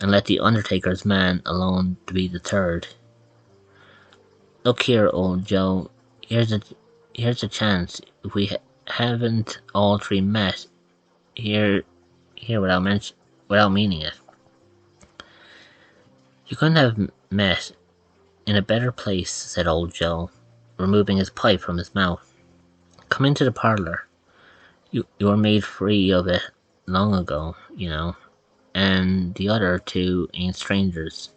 and let the undertaker's man alone to be the third. Look here, old Joe, here's a chance. If we haven't all three met here without meaning it. You couldn't have met in a better place," said old Joe, removing his pipe from his mouth. "Come into the parlour. You were made free of it long ago, you know, and the other two ain't strangers.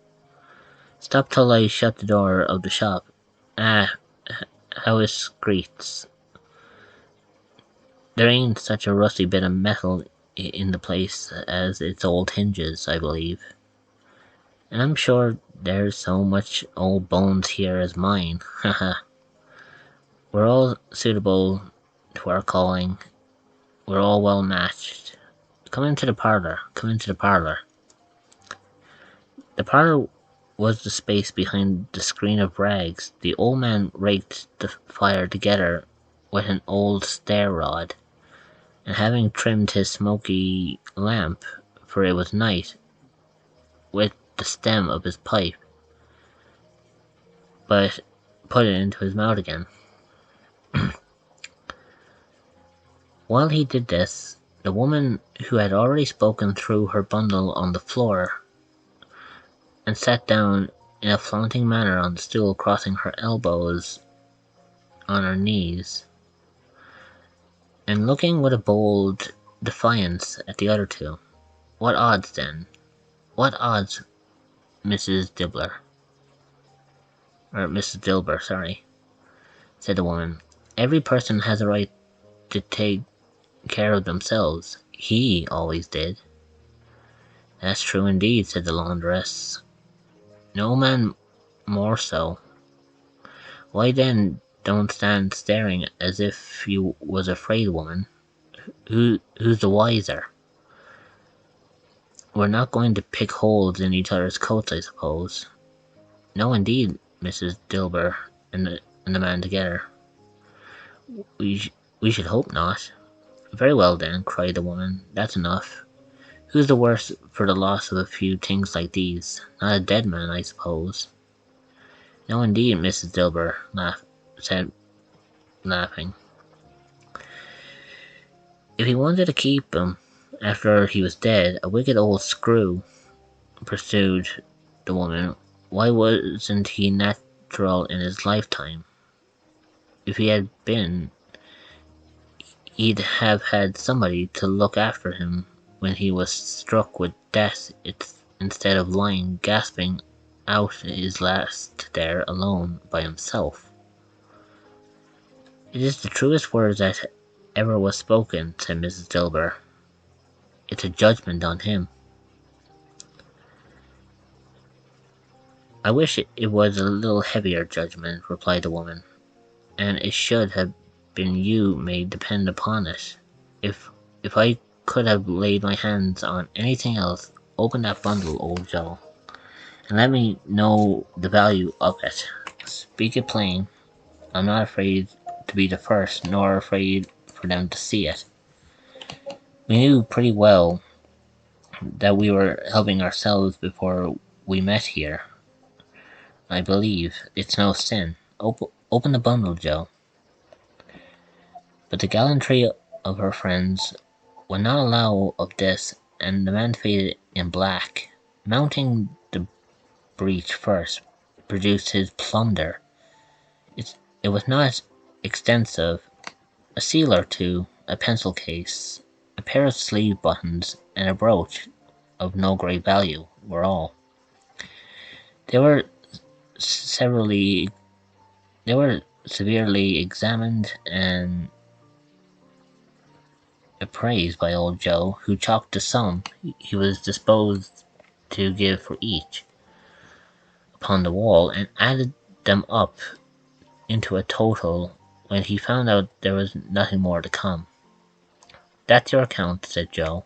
Stop till I shut the door of the shop. Ah, how it screets. There ain't such a rusty bit of metal in the place as its old hinges, I believe. And I'm sure there's so much old bones here as mine. Haha. We're all suitable to our calling. We're all well matched. Come into the parlour. Come into the parlour." The parlour was the space behind the screen of rags. The old man raked the fire together with an old stair rod, and having trimmed his smoky lamp, for it was night, with the stem of his pipe, but put it into his mouth again. While he did this, the woman, who had already spoken, threw her bundle on the floor, and sat down in a flaunting manner on the stool, crossing her elbows on her knees, and looking with a bold defiance at the other two. "What odds, then? What odds, Mrs. Dilber, sorry," said the woman. "Every person has a right to take care of themselves. He always did." "That's true indeed," said the laundress. "No man more so. Why then don't stand staring as if you was afraid, woman. Who's the wiser? We're not going to pick holes in each other's coats, I suppose." "No, indeed, Mrs. Dilber and the man together. We should hope not." "Very well then," cried the woman. "That's enough. Who's the worse for the loss of a few things like these? Not a dead man, I suppose." "No, indeed," Mrs. Dilber said, laughing. "If he wanted to keep him after he was dead, a wicked old screw," pursued the woman. "Why wasn't he natural in his lifetime? If he had been, he'd have had somebody to look after him when he was struck with death, instead of lying gasping out his last there alone by himself." "It is the truest words that ever was spoken," said Mrs. Dilber. "It's a judgment on him." "I wish it was a little heavier judgment," replied the woman, "and it should have been you may depend upon it. If I could have laid my hands on anything else, open that bundle, old Joe, and let me know the value of it. Speak it plain. I'm not afraid to be the first, nor afraid for them to see it. We knew pretty well that we were helping ourselves before we met here. I believe it's no sin. Open the bundle, Joe." But the gallantry of her friends would not allow of this, and the man faded in black, mounting the breach first, produced his plunder. It was not extensive. A seal or two, a pencil case, a pair of sleeve buttons, and a brooch of no great value were all. They were severely examined and appraised by old Joe, who chalked the sum he was disposed to give for each upon the wall, and added them up into a total when he found out there was nothing more to come. "That's your account," said Joe.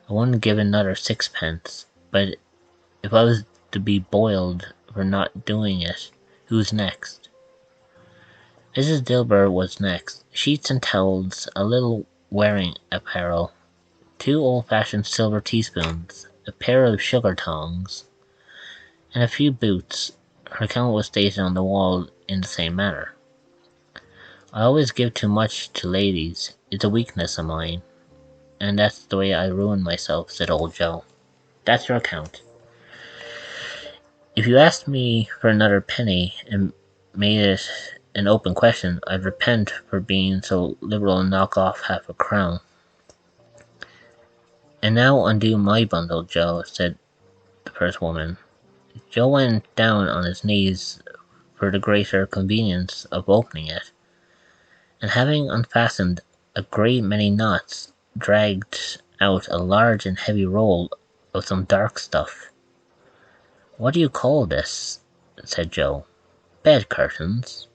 "I wouldn't give another sixpence, but If I was to be boiled for not doing it, who's next? Mrs. Dilber was next. Sheets and towels, a little wearing apparel, 2 old-fashioned silver teaspoons, a pair of sugar tongs, and a few boots. Her account was stated on the wall in the same manner. I always give too much to ladies. It's a weakness of mine, and that's the way I ruin myself, said old Joe. That's your account. If you asked me for another penny and made it an open question, I'd repent for being so liberal and knock off half-a-crown. And now undo my bundle, Joe, said the first woman. Joe went down on his knees for the greater convenience of opening it, and having unfastened a great many knots, dragged out a large and heavy roll of some dark stuff. What do you call this? Said Joe. Bed curtains.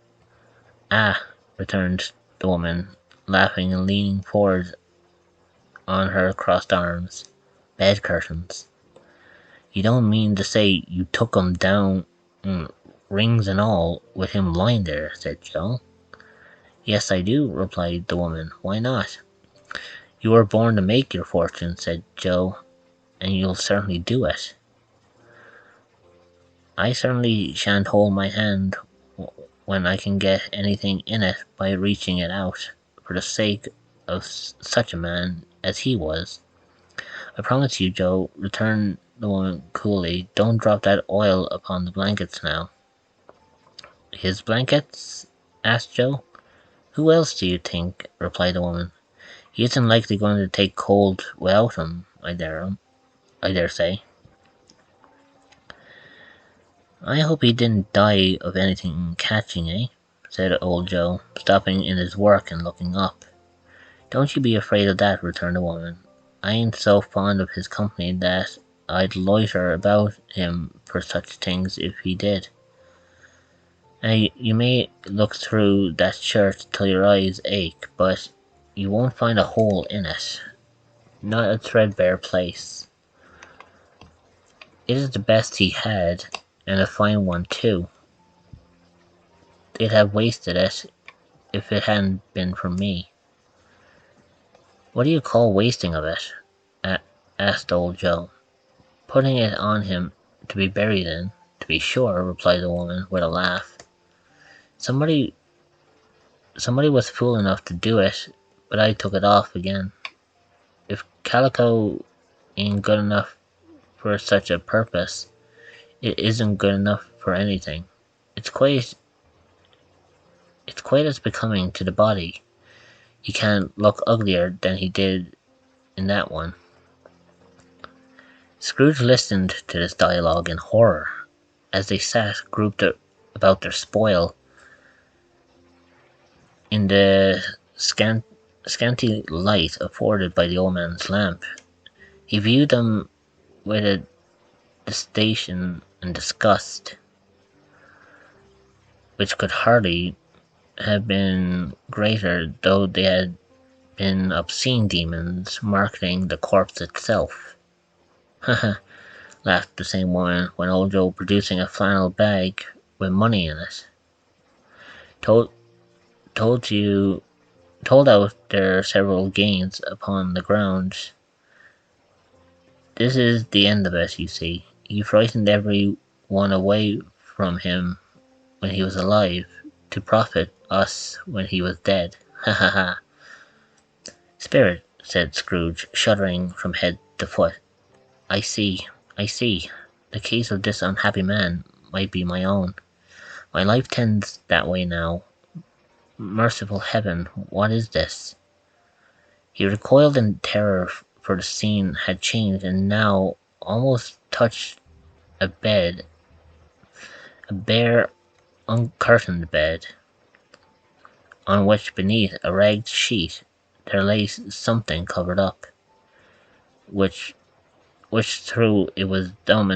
Ah, returned the woman, laughing and leaning forward on her crossed arms. Bed curtains. You don't mean to say you took 'em down, rings and all, with him lying there, said Joe. Yes, I do, replied the woman. Why not? You were born to make your fortune, said Joe, and you'll certainly do it. I certainly shan't hold my hand when I can get anything in it by reaching it out, for the sake of such a man as he was. I promise you, Joe, returned the woman coolly. Don't drop that oil upon the blankets now. His blankets? Asked Joe. Who else do you think? Replied the woman. He isn't likely going to take cold without 'em, I dare say. I hope he didn't die of anything catching, eh? Said old Joe, stopping in his work and looking up. Don't you be afraid of that, returned the woman. I ain't so fond of his company that I'd loiter about him for such things if he did. Now, you may look through that shirt till your eyes ache, but you won't find a hole in it. Not a threadbare place. It is the best he had, and a fine one too. They'd have wasted it if it hadn't been for me. What do you call wasting of it? Asked old Joe. Putting it on him to be buried in, to be sure, replied the woman with a laugh. Somebody was fool enough to do it, but I took it off again. If calico ain't good enough for such a purpose, it isn't good enough for anything. It's quite as becoming to the body. He can't look uglier than he did in that one. Scrooge listened to this dialogue in horror, as they sat grouped about their spoil in the scanty light afforded by the old man's lamp. He viewed them with a disdain and disgust which could hardly have been greater though they had been obscene demons marketing the corpse itself. Ha ha, laughed the same woman when old Joe, producing a flannel bag with money in it, told out their several gains upon the ground. This is the end of it, you see. He frightened every one away from him when he was alive, to profit us when he was dead. Ha ha ha. Spirit, said Scrooge, shuddering from head to foot. I see. The case of this unhappy man might be my own. My life tends that way now. Merciful heaven, what is this? He recoiled in terror, for the scene had changed and now almost touched a bed, a bare, uncurtained bed, on which beneath a ragged sheet there lay something covered up, which through it was dumb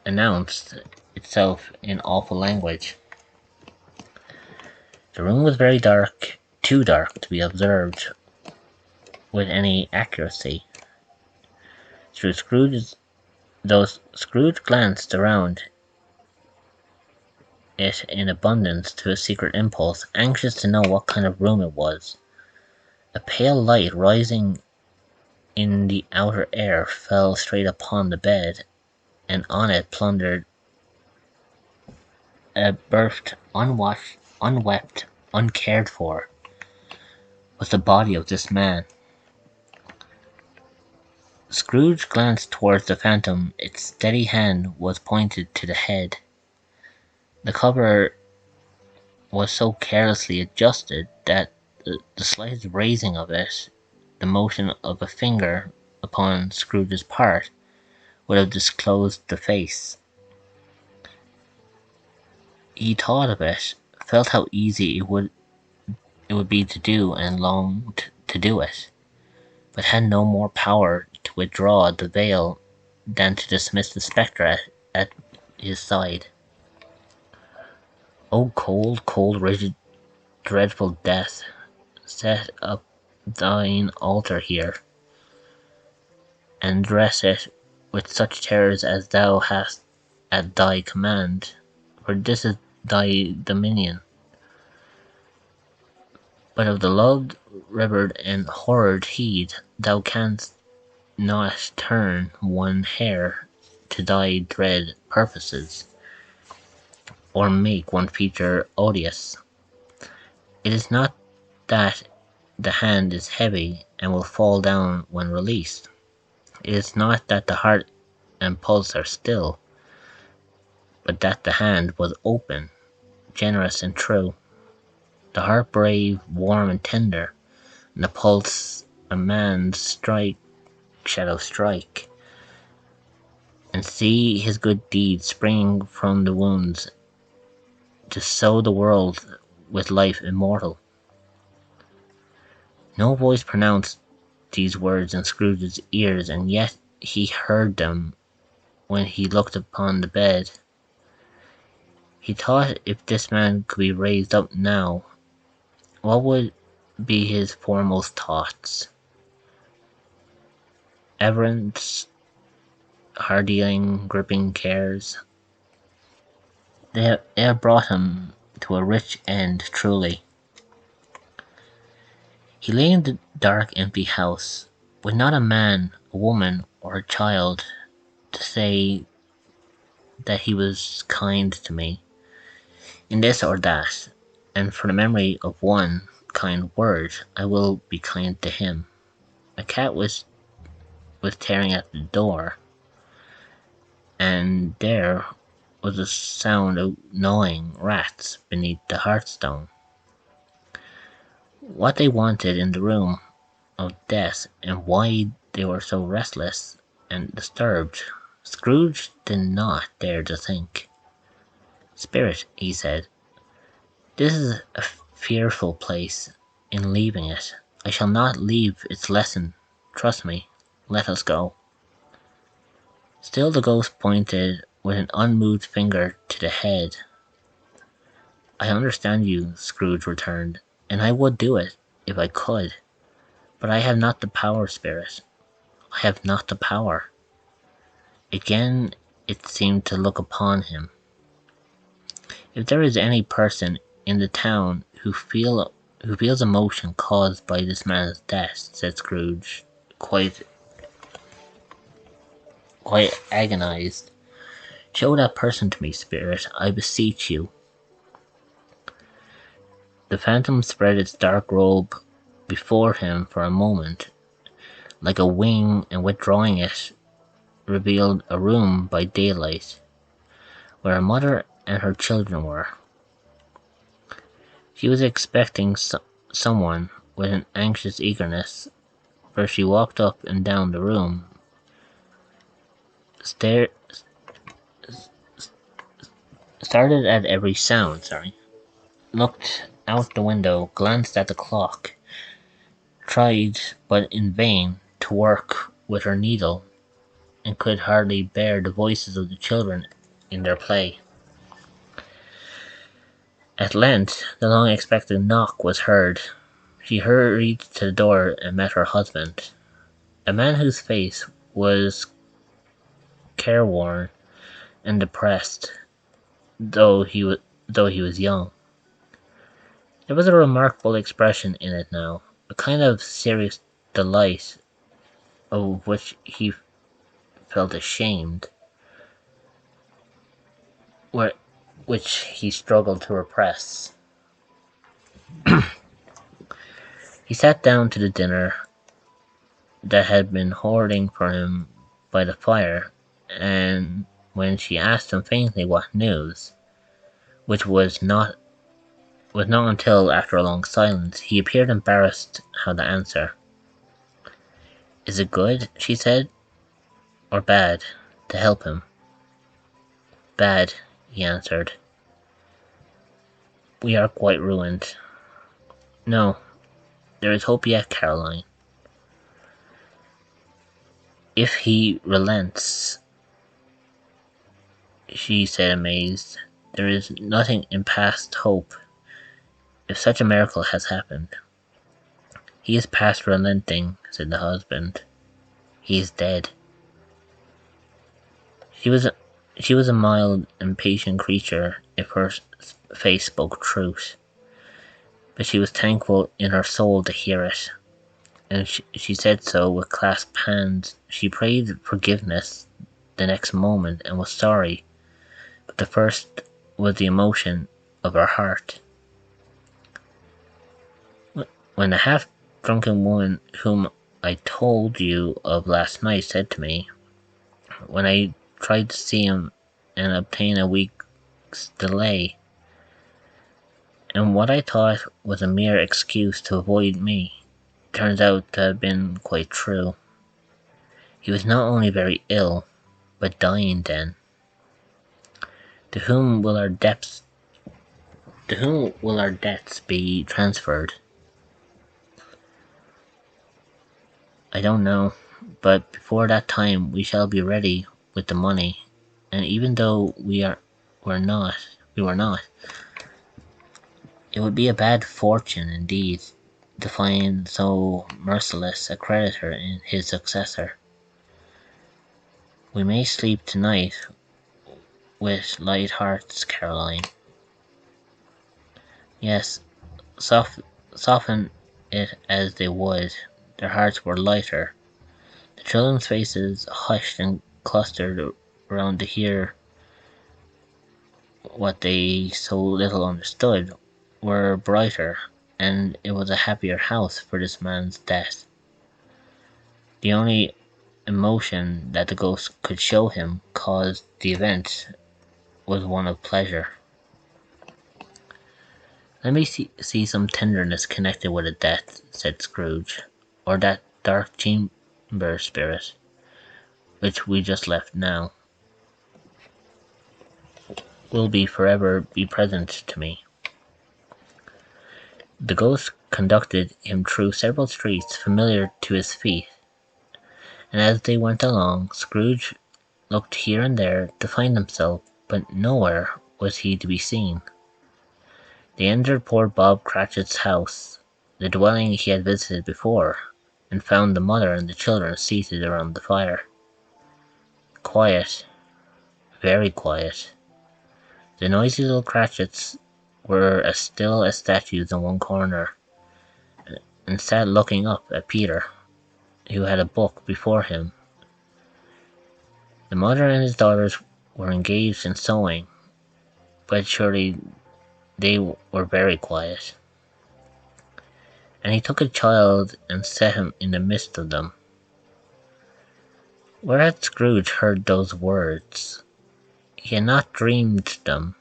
announced itself in awful language. The room was very dark, too dark to be observed with any accuracy. Through Scrooge's Though Scrooge glanced around it in abundance to a secret impulse, anxious to know what kind of room it was. A pale light rising in the outer air fell straight upon the bed, and on it plundered, berthed, unwashed, unwept, uncared for, was the body of this man. Scrooge glanced towards the phantom. Its steady hand was pointed to the head. The cover was so carelessly adjusted that the slightest raising of it, the motion of a finger upon Scrooge's part, would have disclosed the face. He thought of it, felt how easy it would be to do, and longed to do it, but had no more power to withdraw the veil than to dismiss the spectre at his side. O cold, cold, rigid, dreadful death, set up thine altar here, and dress it with such terrors as thou hast at thy command, for this is thy dominion. But of the loved, revered, and horrored heed, thou canst not turn one hair to thy dread purposes, or make one feature odious. It is not that the hand is heavy and will fall down when released. It is not that the heart and pulse are still, but that the hand was open, generous and true, the heart brave, warm and tender, and the pulse a man's shadow strike, and see his good deeds springing from the wounds to sow the world with life immortal. No voice pronounced these words in Scrooge's ears, and yet he heard them when he looked upon the bed. He thought if this man could be raised up now, what would be his foremost thoughts? Everence, hard-dealing, gripping cares. They have brought him to a rich end, truly. He lay in the dark, empty house, with not a man, a woman, or a child to say that he was kind to me, in this or that, and for the memory of one kind word, I will be kind to him. A cat was tearing at the door, and there was a sound of gnawing rats beneath the hearthstone. What they wanted in the room of death, and why they were so restless and disturbed, Scrooge did not dare to think. "Spirit," he said, "this is a fearful place. In leaving it, I shall not leave its lesson. Trust me. Let us go." Still the ghost pointed with an unmoved finger to the head. "I understand you," Scrooge returned, "and I would do it, if I could. But I have not the power, Spirit. I have not the power." Again it seemed to look upon him. "If there is any person in the town who feels emotion caused by this man's death," said Scrooge, quite agonized, "show that person to me, Spirit, I beseech you." The phantom spread its dark robe before him for a moment, like a wing, and withdrawing it, revealed a room by daylight, where a mother and her children were. She was expecting someone with an anxious eagerness, for she walked up and down the room, started at every sound, looked out the window, glanced at the clock, tried, but in vain, to work with her needle, and could hardly bear the voices of the children in their play. At length the long-expected knock was heard. She hurried to the door and met her husband, a man whose face was careworn and depressed, though he was young. There was a remarkable expression in it now, a kind of serious delight of which he felt ashamed, which he struggled to repress. He sat down to the dinner that had been hoarding for him by the fire, and when she asked him faintly what news, which was not until after a long silence, he appeared embarrassed how to answer. "Is it good," she said, "or bad, to help him?" "Bad," he answered. "We are quite ruined." "No, there is hope yet, Caroline. If he relents," she said, amazed. "There is nothing in past hope, if such a miracle has happened." "He is past relenting," said the husband. "He is dead." She was a mild and patient creature if her face spoke truth, but she was thankful in her soul to hear it, and she said so with clasped hands. She prayed forgiveness the next moment and was sorry, but the first was the emotion of her heart. When the half-drunken woman whom I told you of last night said to me, when I tried to see him and obtain a week's delay, and what I thought was a mere excuse to avoid me, turns out to have been quite true. He was not only very ill, but dying then. To whom will our debts be transferred? I don't know, but before that time we shall be ready with the money, and even though we were not, it would be a bad fortune indeed to find so merciless a creditor in his successor. We may sleep tonight with light hearts, Caroline. Yes, soften it as they would, their hearts were lighter. The children's faces, hushed and clustered around to hear what they so little understood, were brighter, and it was a happier house for this man's death. The only emotion that the ghost could show him caused the event was one of pleasure. "Let me see some tenderness connected with a death," said Scrooge, "or that dark chamber spirit, which we just left now, will forever be present to me." The ghost conducted him through several streets familiar to his feet, and as they went along, Scrooge looked here and there to find himself, but nowhere was he to be seen. They entered poor Bob Cratchit's house, the dwelling he had visited before, and found the mother and the children seated around the fire. Quiet, very quiet. The noisy little Cratchits were as still as statues in one corner, and sat looking up at Peter, who had a book before him. The mother and his daughters were engaged in sewing, but surely they were very quiet. And he took a child and set him in the midst of them. Where had Scrooge heard those words? He had not dreamed them.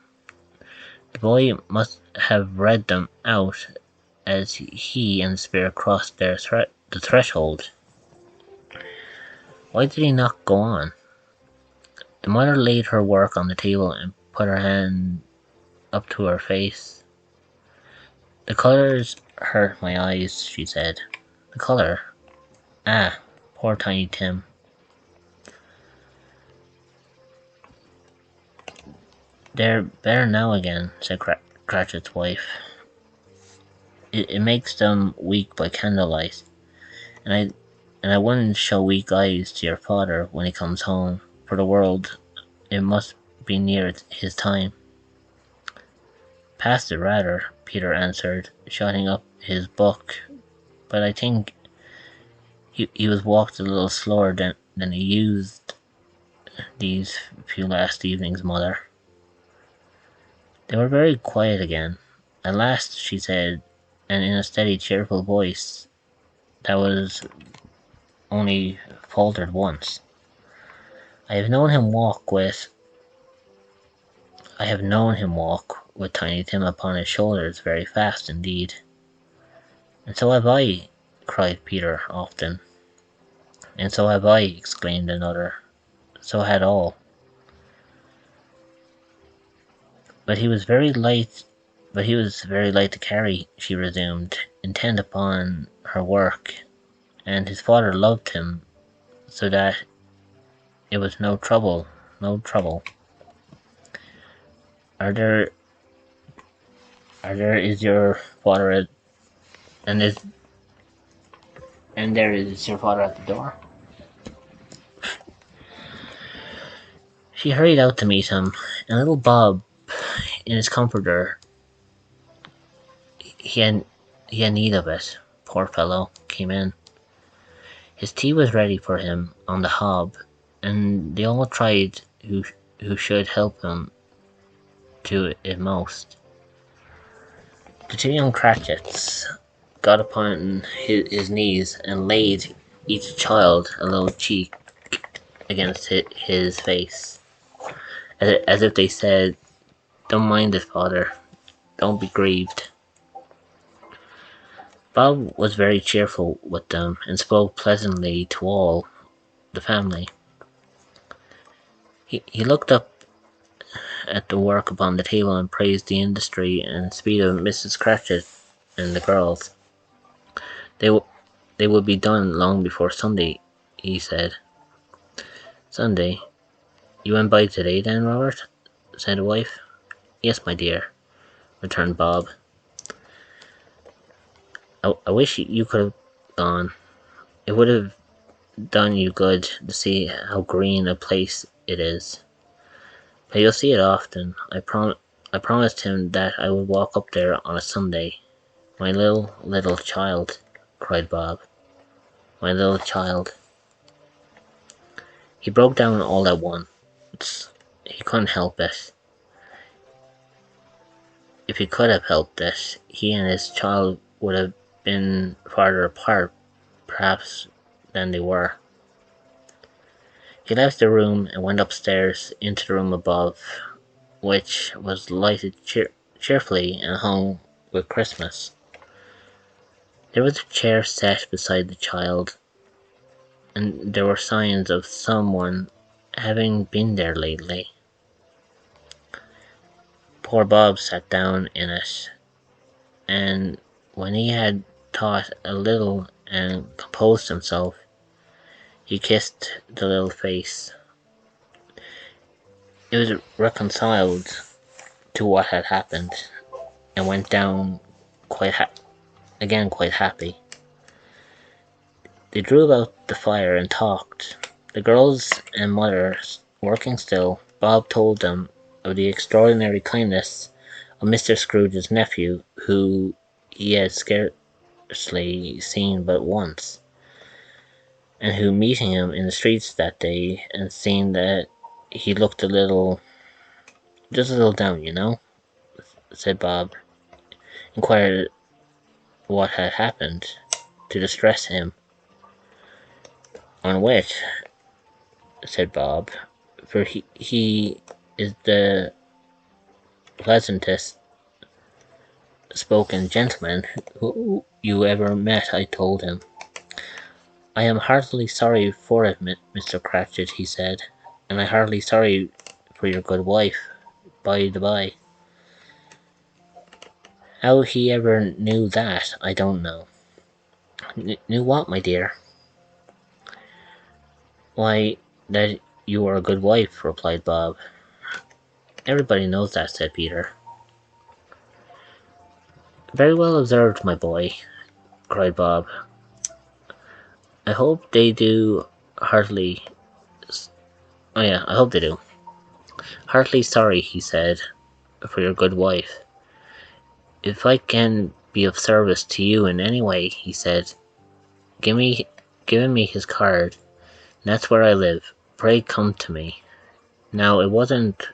The boy must have read them out as he and the spirit crossed the threshold. Why did he not go on? The mother laid her work on the table and put her hand up to her face. "The colours hurt my eyes," she said. "The colour? Ah, poor Tiny Tim." "They're better now again," said Cratchit's wife. It makes them weak by candlelight, and I wouldn't show weak eyes to your father when he comes home, for the world, it must be near his time. Past it rather, Peter answered, shutting up his book, but I think he was walked a little slower than he used these few last evenings, mother. They were very quiet again. At last she said, and in a steady, cheerful voice that was only faltered once, I have known him walk with Tiny Tim upon his shoulders very fast indeed. And so have I, cried Peter often. And so have I, exclaimed another. So had all. But he was very light to carry, she resumed, intent upon her work, and his father loved him so that it was no trouble. Are there is your father at, and there is your father at the door? She hurried out to meet him, and little Bob, in his comforter, he had need of it, poor fellow, came in. His tea was ready for him on the hob, and they all tried who should help him to it most. The two young Cratchits got upon his knees and laid each child a little cheek against his face, as if they said, "Don't mind it, father, don't be grieved." Bob was very cheerful with them and spoke pleasantly to all the family. He looked up at the work upon the table and praised the industry and speed of Mrs. Cratchit and the girls. They would be done long before Sunday, he said. Sunday? You went by today then, Robert? Said the wife. Yes, my dear, returned Bob. I wish you could have gone. It would have done you good to see how green a place it is. But you'll see it often. I promised him that I would walk up there on a Sunday. My little child, cried Bob. My little child. He broke down all at once. He couldn't help it. If he could have helped it, he and his child would have been farther apart, perhaps, than they were. He left the room and went upstairs into the room above, which was lighted cheerfully and hung with Christmas. There was a chair set beside the child, and there were signs of someone having been there lately. Poor Bob sat down in it, and when he had thought a little and composed himself, he kissed the little face. It was reconciled to what had happened, and went down quite happy. They drew about the fire and talked. The girls and mother working still, Bob told them of the extraordinary kindness of Mr. Scrooge's nephew, who he had scarcely seen but once, and who, meeting him in the streets that day, and seeing that he looked just a little down, said Bob, inquired what had happened to distress him. On which, said Bob, for he is the pleasantest spoken gentleman who you ever met, I told him. I am heartily sorry for it, Mr. Cratchit, he said, and I'm heartily sorry for your good wife, by the by. How he ever knew that, I don't know. Knew what, my dear? Why, that you are a good wife, replied Bob. Everybody knows that, said Peter. Very well observed, my boy, cried Bob. I hope they do heartily Oh yeah, I hope they do. Heartily sorry, he said, for your good wife. If I can be of service to you in any way, he said, giving me his card. That's where I live. Pray come to me. Now it wasn't,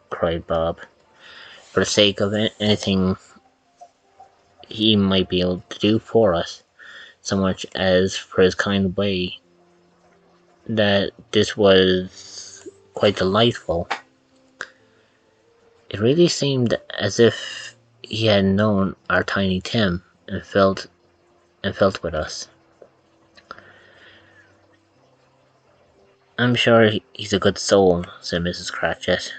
cried Bob, for the sake of anything he might be able to do for us, so much as for his kind way, that this was quite delightful. It really seemed as if he had known our Tiny Tim and felt with us. I'm sure he's a good soul, said Mrs. Cratchit.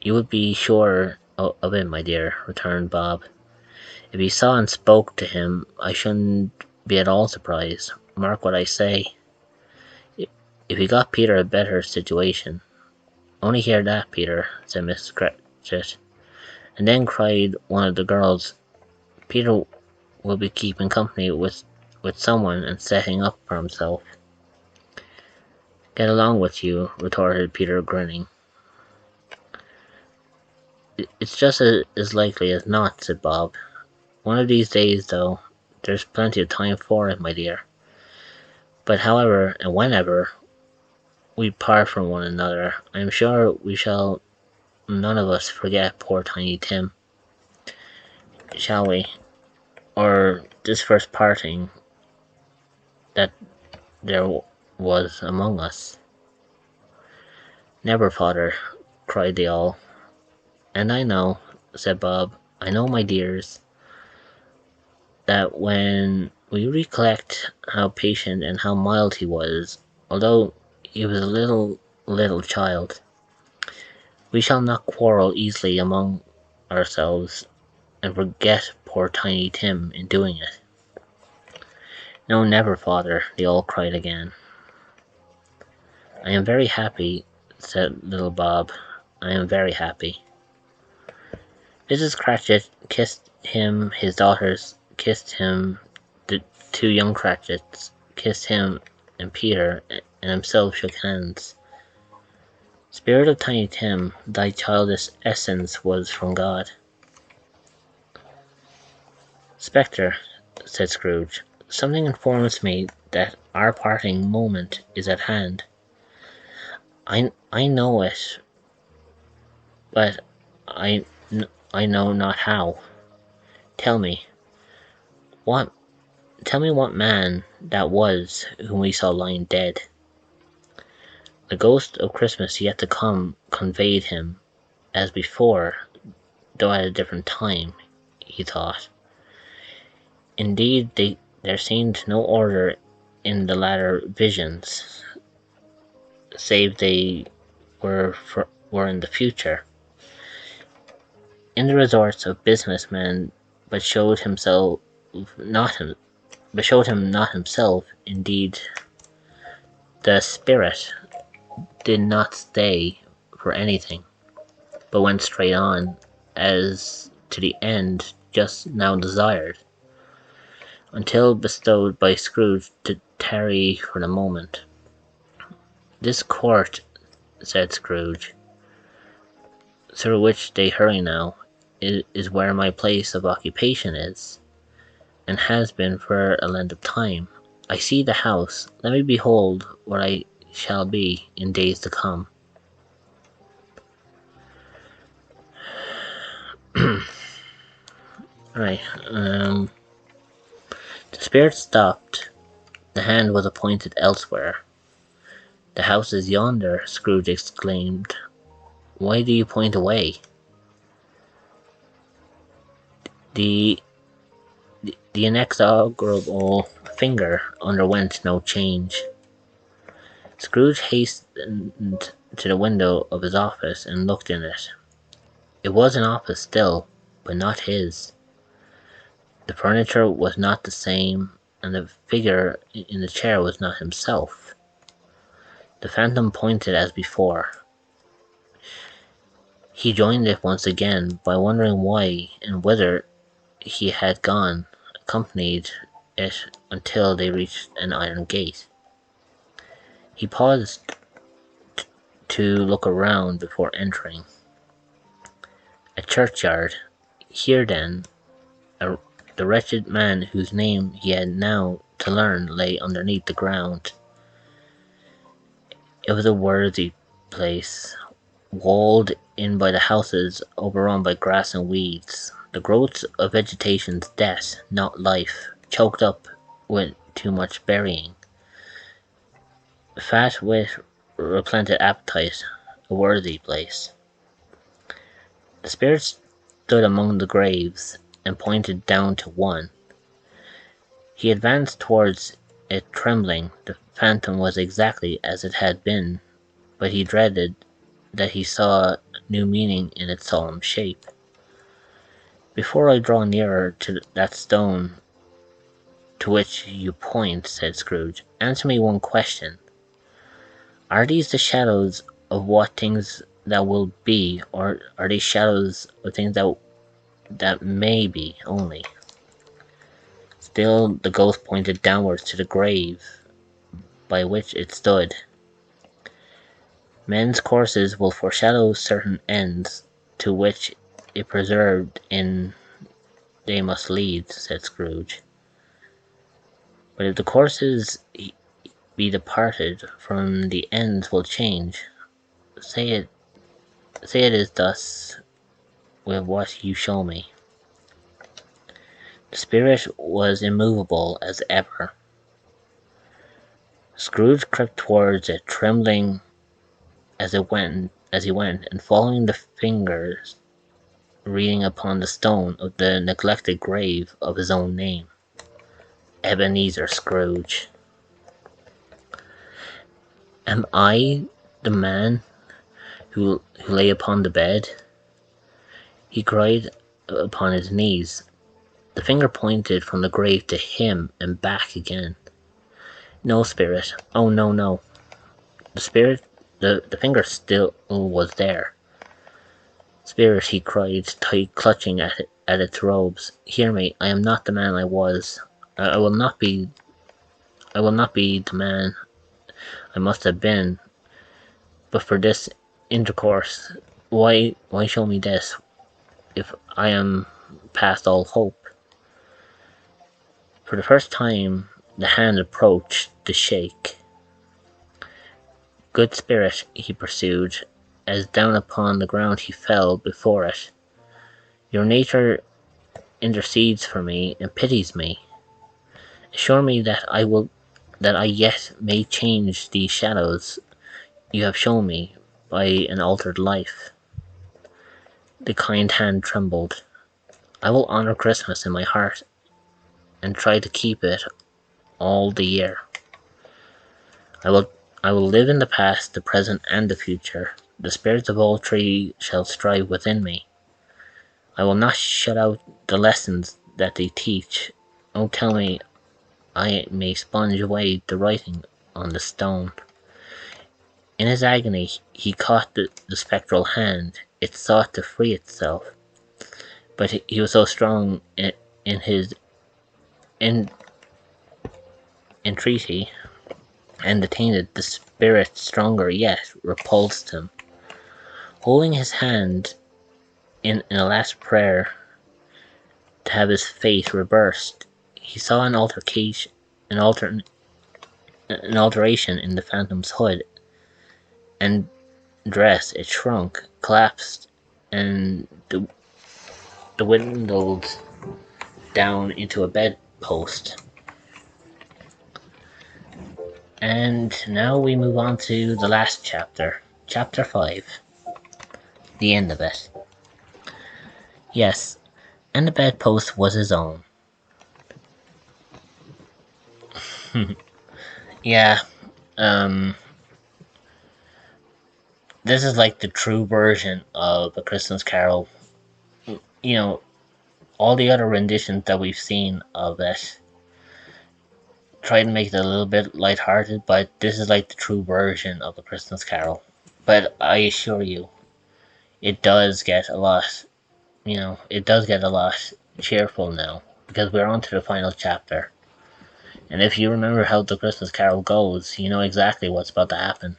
You would be sure of it, my dear, returned Bob. If you saw and spoke to him, I shouldn't be at all surprised. Mark what I say. If you got Peter a better situation. Only hear that, Peter, said Mrs. Cratchit. And then cried one of the girls, Peter will be keeping company with someone and setting up for himself. Get along with you, retorted Peter, grinning. It's just as likely as not, said Bob. One of these days, though, there's plenty of time for it, my dear. But however and whenever we part from one another, I am sure we shall none of us forget poor Tiny Tim. Shall we? Or this first parting that there was among us. Never, father, cried they all. And I know, said Bob, I know, my dears, that when we recollect how patient and how mild he was, although he was a little child, we shall not quarrel easily among ourselves and forget poor Tiny Tim in doing it. No, never, father, they all cried again. I am very happy, said little Bob. I am very happy. Mrs. Cratchit kissed him, his daughters kissed him, the two young Cratchits kissed him, and Peter and himself shook hands. Spirit of Tiny Tim, thy childish essence was from God. Spectre, said Scrooge, something informs me that our parting moment is at hand. I know it, but I know not how. Tell me what man that was whom we saw lying dead. The ghost of Christmas yet to come conveyed him, as before, though at a different time, he thought. Indeed, there seemed no order in the latter visions, save they were in the future. In the resorts of business men, but showed him not himself. Indeed, the spirit did not stay for anything, but went straight on, as to the end just now desired, until bestowed by Scrooge to tarry for the moment. This court, said Scrooge, through which they hurry now, is where my place of occupation is, and has been for a length of time. I see the house. Let me behold what I shall be in days to come. Alright, the spirit stopped. The hand was appointed elsewhere. The house is yonder, Scrooge exclaimed. Why do you point away? The inexorable finger underwent no change. Scrooge hastened to the window of his office and looked in it. It was an office still, but not his. The furniture was not the same, and the figure in the chair was not himself. The phantom pointed as before. He joined it once again by wondering why and whither he had gone, accompanied it until they reached an iron gate. He paused to look around before entering. A churchyard. Here then, the wretched man whose name he had now to learn lay underneath the ground. It was a worthy place, walled in by the houses, overrun by grass and weeds, the growths of vegetation's death, not life, choked up with too much burying. Fat with replented appetite, a worthy place. The spirit stood among the graves, and pointed down to one. He advanced towards it trembling. The phantom was exactly as it had been, but he dreaded that he saw new meaning in its solemn shape. Before I draw nearer to that stone to which you point, said Scrooge, answer me one question. Are these the shadows of what things that will be, or are they shadows of things that may be only? Still the ghost pointed downwards to the grave by which it stood. Men's courses will foreshadow certain ends, to which, if persevered in, they must lead, said Scrooge. But if the courses be departed from, the ends will change. Say it is thus with what you show me. The spirit was immovable as ever. Scrooge crept towards it, trembling as he went, and following the fingers reading upon the stone of the neglected grave of his own name, Ebenezer Scrooge. Am I the man who lay upon the bed? He cried upon his knees. The finger pointed from the grave to him and back again. No, spirit. Oh, no, no. The spirit, the finger still was there. Spirit, he cried, tight clutching at its robes. Hear me, I am not the man I was. I will not be the man I must have been. But for this intercourse, why show me this, if I am past all hope? For the first time, the hand approached to shake. Good spirit, he pursued, as down upon the ground he fell before it. Your nature intercedes for me and pities me. Assure me that I yet may change these shadows you have shown me by an altered life. The kind hand trembled. I will honor Christmas in my heart and try to keep it all the year. I will live in the past, the present, and the future. The spirits of all three shall strive within me. I will not shut out the lessons that they teach. Oh, tell me I may sponge away the writing on the stone. In his agony, he caught the spectral hand. It sought to free itself, but he was so strong in his entreaty and detained it. The spirit, stronger yet, repulsed him. Holding his hand in a last prayer to have his fate reversed, he saw an alteration in the phantom's hood and dress. It shrunk, collapsed, and dwindled down into a bedpost. And now we move on to the last chapter, chapter 5, the end of it. Yes, and the bedpost was his own. Yeah, this is like the true version of A Christmas Carol. You know, all the other renditions that we've seen of it try to make it a little bit lighthearted, but this is like the true version of A Christmas Carol. But I assure you, it does get a lot, cheerful now, because we're on to the final chapter. And if you remember how the Christmas Carol goes, you know exactly what's about to happen.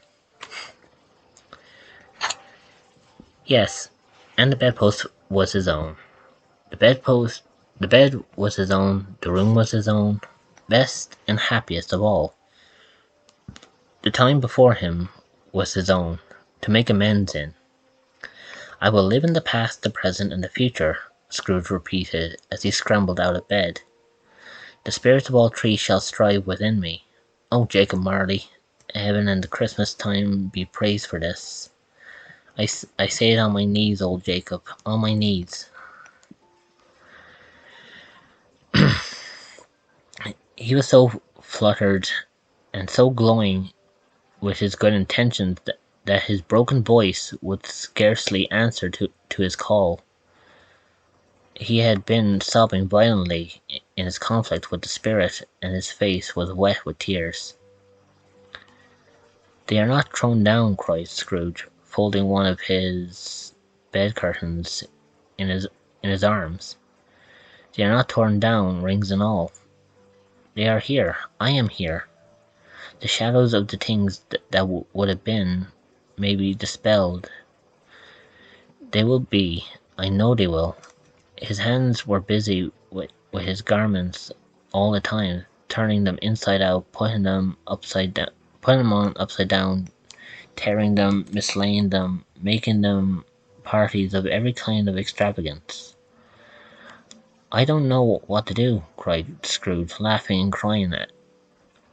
Yes, and the bedpost was his own. The bed was his own, the room was his own, best and happiest of all. The time before him was his own, to make amends in. I will live in the past, the present, and the future, Scrooge repeated as he scrambled out of bed. The spirits of all three shall strive within me. Oh, Jacob Marley, heaven and the Christmas time be praised for this. I say it on my knees, old Jacob, on my knees. He was so fluttered and so glowing with his good intentions that his broken voice would scarcely answer to his call. He had been sobbing violently in his conflict with the spirit, and his face was wet with tears. "They are not thrown down," cried Scrooge, folding one of his bed curtains in his arms. "They are not torn down, rings and all. They are here. I am here. The shadows of the things that would have been may be dispelled. They will be. I know they will." His hands were busy with his garments all the time, turning them inside out, putting them on upside down, tearing them, mislaying them, making them parties of every kind of extravagance. "I don't know what to do," cried Scrooge, laughing and crying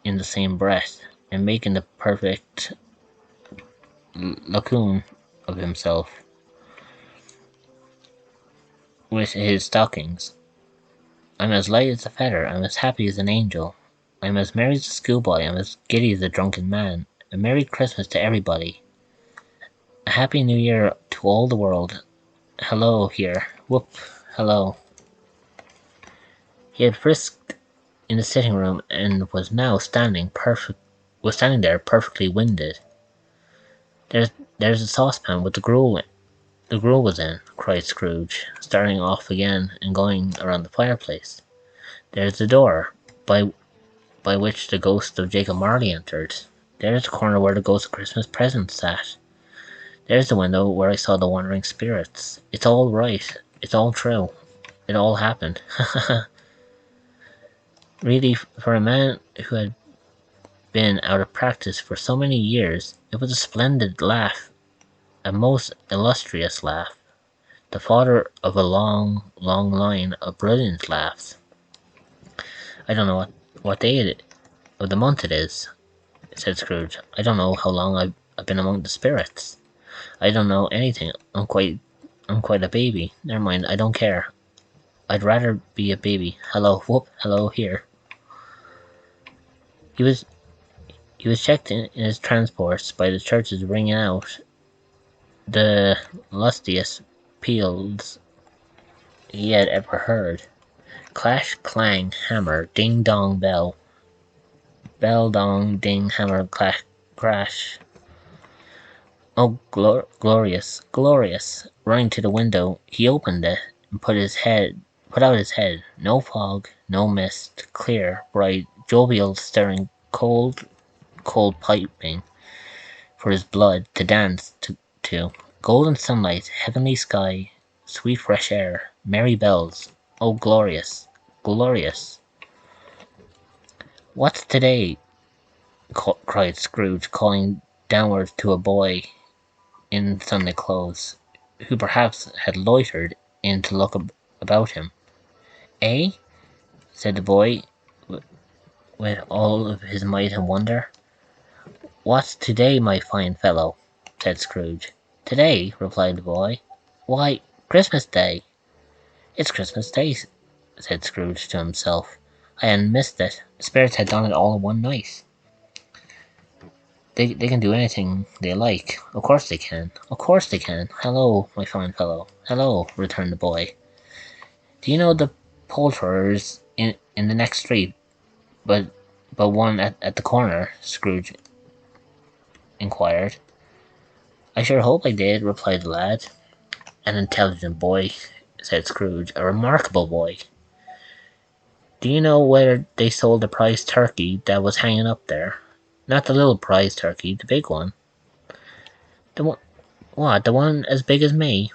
in the same breath, and making the perfect lacoon of himself with his stockings. "I'm as light as a feather, I'm as happy as an angel. I'm as merry as a schoolboy, I'm as giddy as a drunken man. A Merry Christmas to everybody. A Happy New Year to all the world. Hello here. Whoop, hello." He had frisked in the sitting room and was now standing there perfectly winded. There's a saucepan with the gruel was in," cried Scrooge, starting off again and going around the fireplace. "There's the door by which the ghost of Jacob Marley entered. There's the corner where the ghost of Christmas present sat. There's the window where I saw the wandering spirits. It's all right. It's all true. It all happened. Really, for a man who had been out of practice for so many years, it was a splendid laugh, a most illustrious laugh, the father of a long, long line of brilliant laughs. "I don't know what day of the month it is," said Scrooge. "I don't know how long I've been among the spirits. I don't know anything. I'm quite a baby. Never mind, I don't care. I'd rather be a baby. Hello, whoop, hello here." He was checked in his transports by the churches ringing out the lustiest peals he had ever heard. Clash, clang, hammer, ding dong bell. Bell dong ding hammer clash crash. Oh, glorious, glorious! Running to the window, he opened it and put out his head. No fog, no mist, clear, bright, jovial, stirring, cold piping for his blood to dance to. Golden sunlight, heavenly sky, sweet fresh air, merry bells. Oh, glorious, glorious! "What's today?" cried Scrooge, calling downwards to a boy in Sunday clothes, who perhaps had loitered in to look about him. "Eh?" said the boy, with all of his might and wonder. "What's to-day, my fine fellow?" said Scrooge. "To-day?" replied the boy. "Why, Christmas Day." "It's Christmas Day," said Scrooge to himself. "I hadn't missed it. The spirits had done it all in one night. They can do anything they like. Of course they can. Of course they can. Hello, my fine fellow. Hello," returned the boy. "Do you know the poulterers in the next street, but one at the corner?" Scrooge inquired. "I sure hope I did," replied the lad. "An intelligent boy," said Scrooge. "A remarkable boy. Do you know where they sold the prize turkey that was hanging up there? Not the little prize turkey, the big one. The one What, the one as big as me?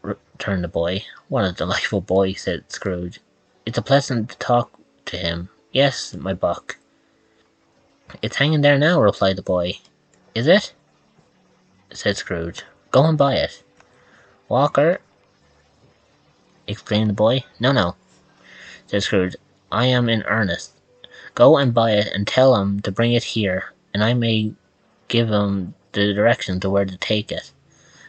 Returned the boy. What a delightful boy, said Scrooge. It's a pleasant to talk to him. Yes, my buck. It's hanging there now, replied the boy. Is it? Said Scrooge. Go and buy it. Walker, exclaimed the boy. No, no, said Scrooge. I am in earnest. Go and buy it and tell him to bring it here, and I may give him the directions to where to take it.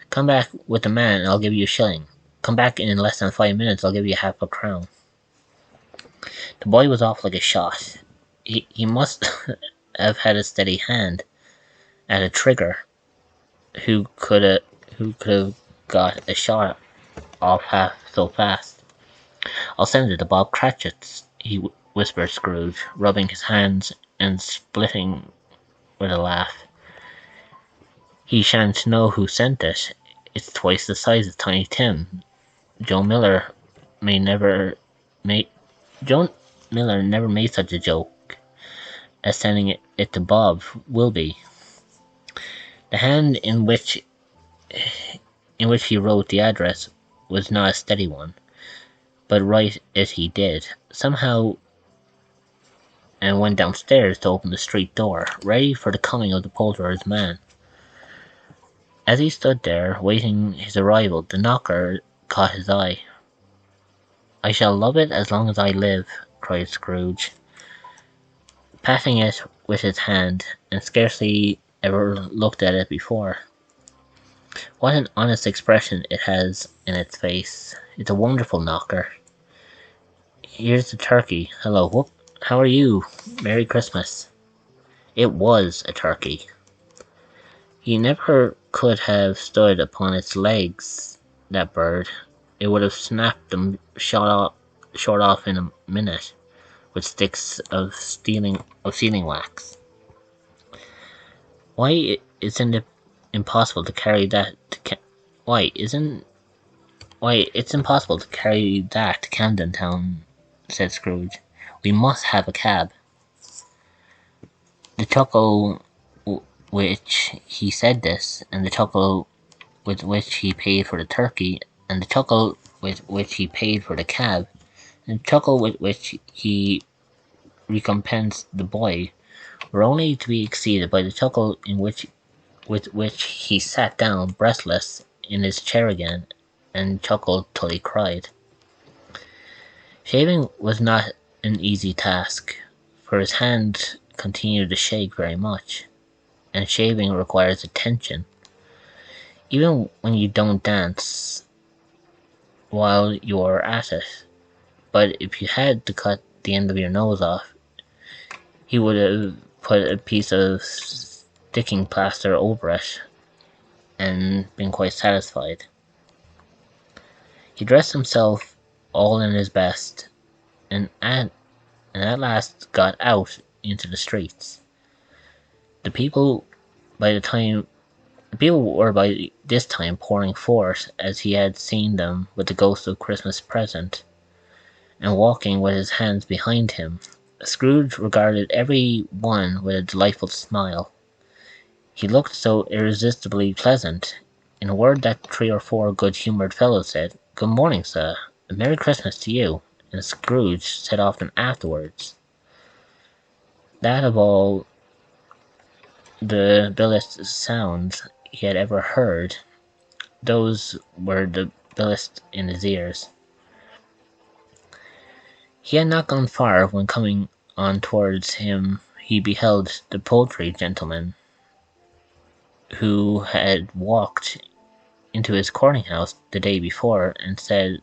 Come back with the man and I'll give you a shilling. Come back in less than 5 minutes, I'll give you half a crown. The boy was off like a shot. He must have had a steady hand at a trigger who could have got a shot off half so fast. I'll send it to Bob Cratchit's, he whispered Scrooge, rubbing his hands and splitting with a laugh. He shan't know who sent it. It's twice the size of Tiny Tim. Joe Miller never made such a joke as sending it to Bob Wilby. The hand in which he wrote the address was not a steady one, but write it he did, somehow, and went downstairs to open the street door, ready for the coming of the poulterer's man. As he stood there, waiting his arrival, the knocker caught his eye. I shall love it as long as I live, cried Scrooge, patting it with his hand, and scarcely ever looked at it before. What an honest expression it has in its face. It's a wonderful knocker. Here's the turkey. Hello, whoop. How are you? Merry Christmas. It was a turkey. He never could have stood upon its legs, that bird. It would have snapped them short off in a minute, with sticks of sealing wax. Why isn't it impossible to carry that to it's impossible to carry that to Camden Town, said Scrooge. We must have a cab. The chuckle which he said this, and the chuckle with which he paid for the turkey, and the chuckle with which he paid for the cab, and the chuckle with which he recompensed the boy, were only to be exceeded by the chuckle with which he sat down breathless in his chair again, and chuckled till he cried. Shaving was not an easy task, for his hand continued to shake very much, and shaving requires attention. Even when you don't dance while you are at it. But if you had to cut the end of your nose off, he would have put a piece of sticking plaster over it and been quite satisfied. He dressed himself all in his best, and at last got out into the streets. The people were by this time pouring forth, as he had seen them with the ghost of Christmas present, and walking with his hands behind him. Scrooge regarded every one with a delightful smile. He looked so irresistibly pleasant. In a word, that 3 or 4 good-humoured fellows said, "Good morning, sir, and Merry Christmas to you," and Scrooge said often afterwards that of all the billest sounds he had ever heard, those were the billest in his ears. He had not gone far when, coming on towards him, he beheld the poultry gentleman, who had walked into his courting-house the day before, and said,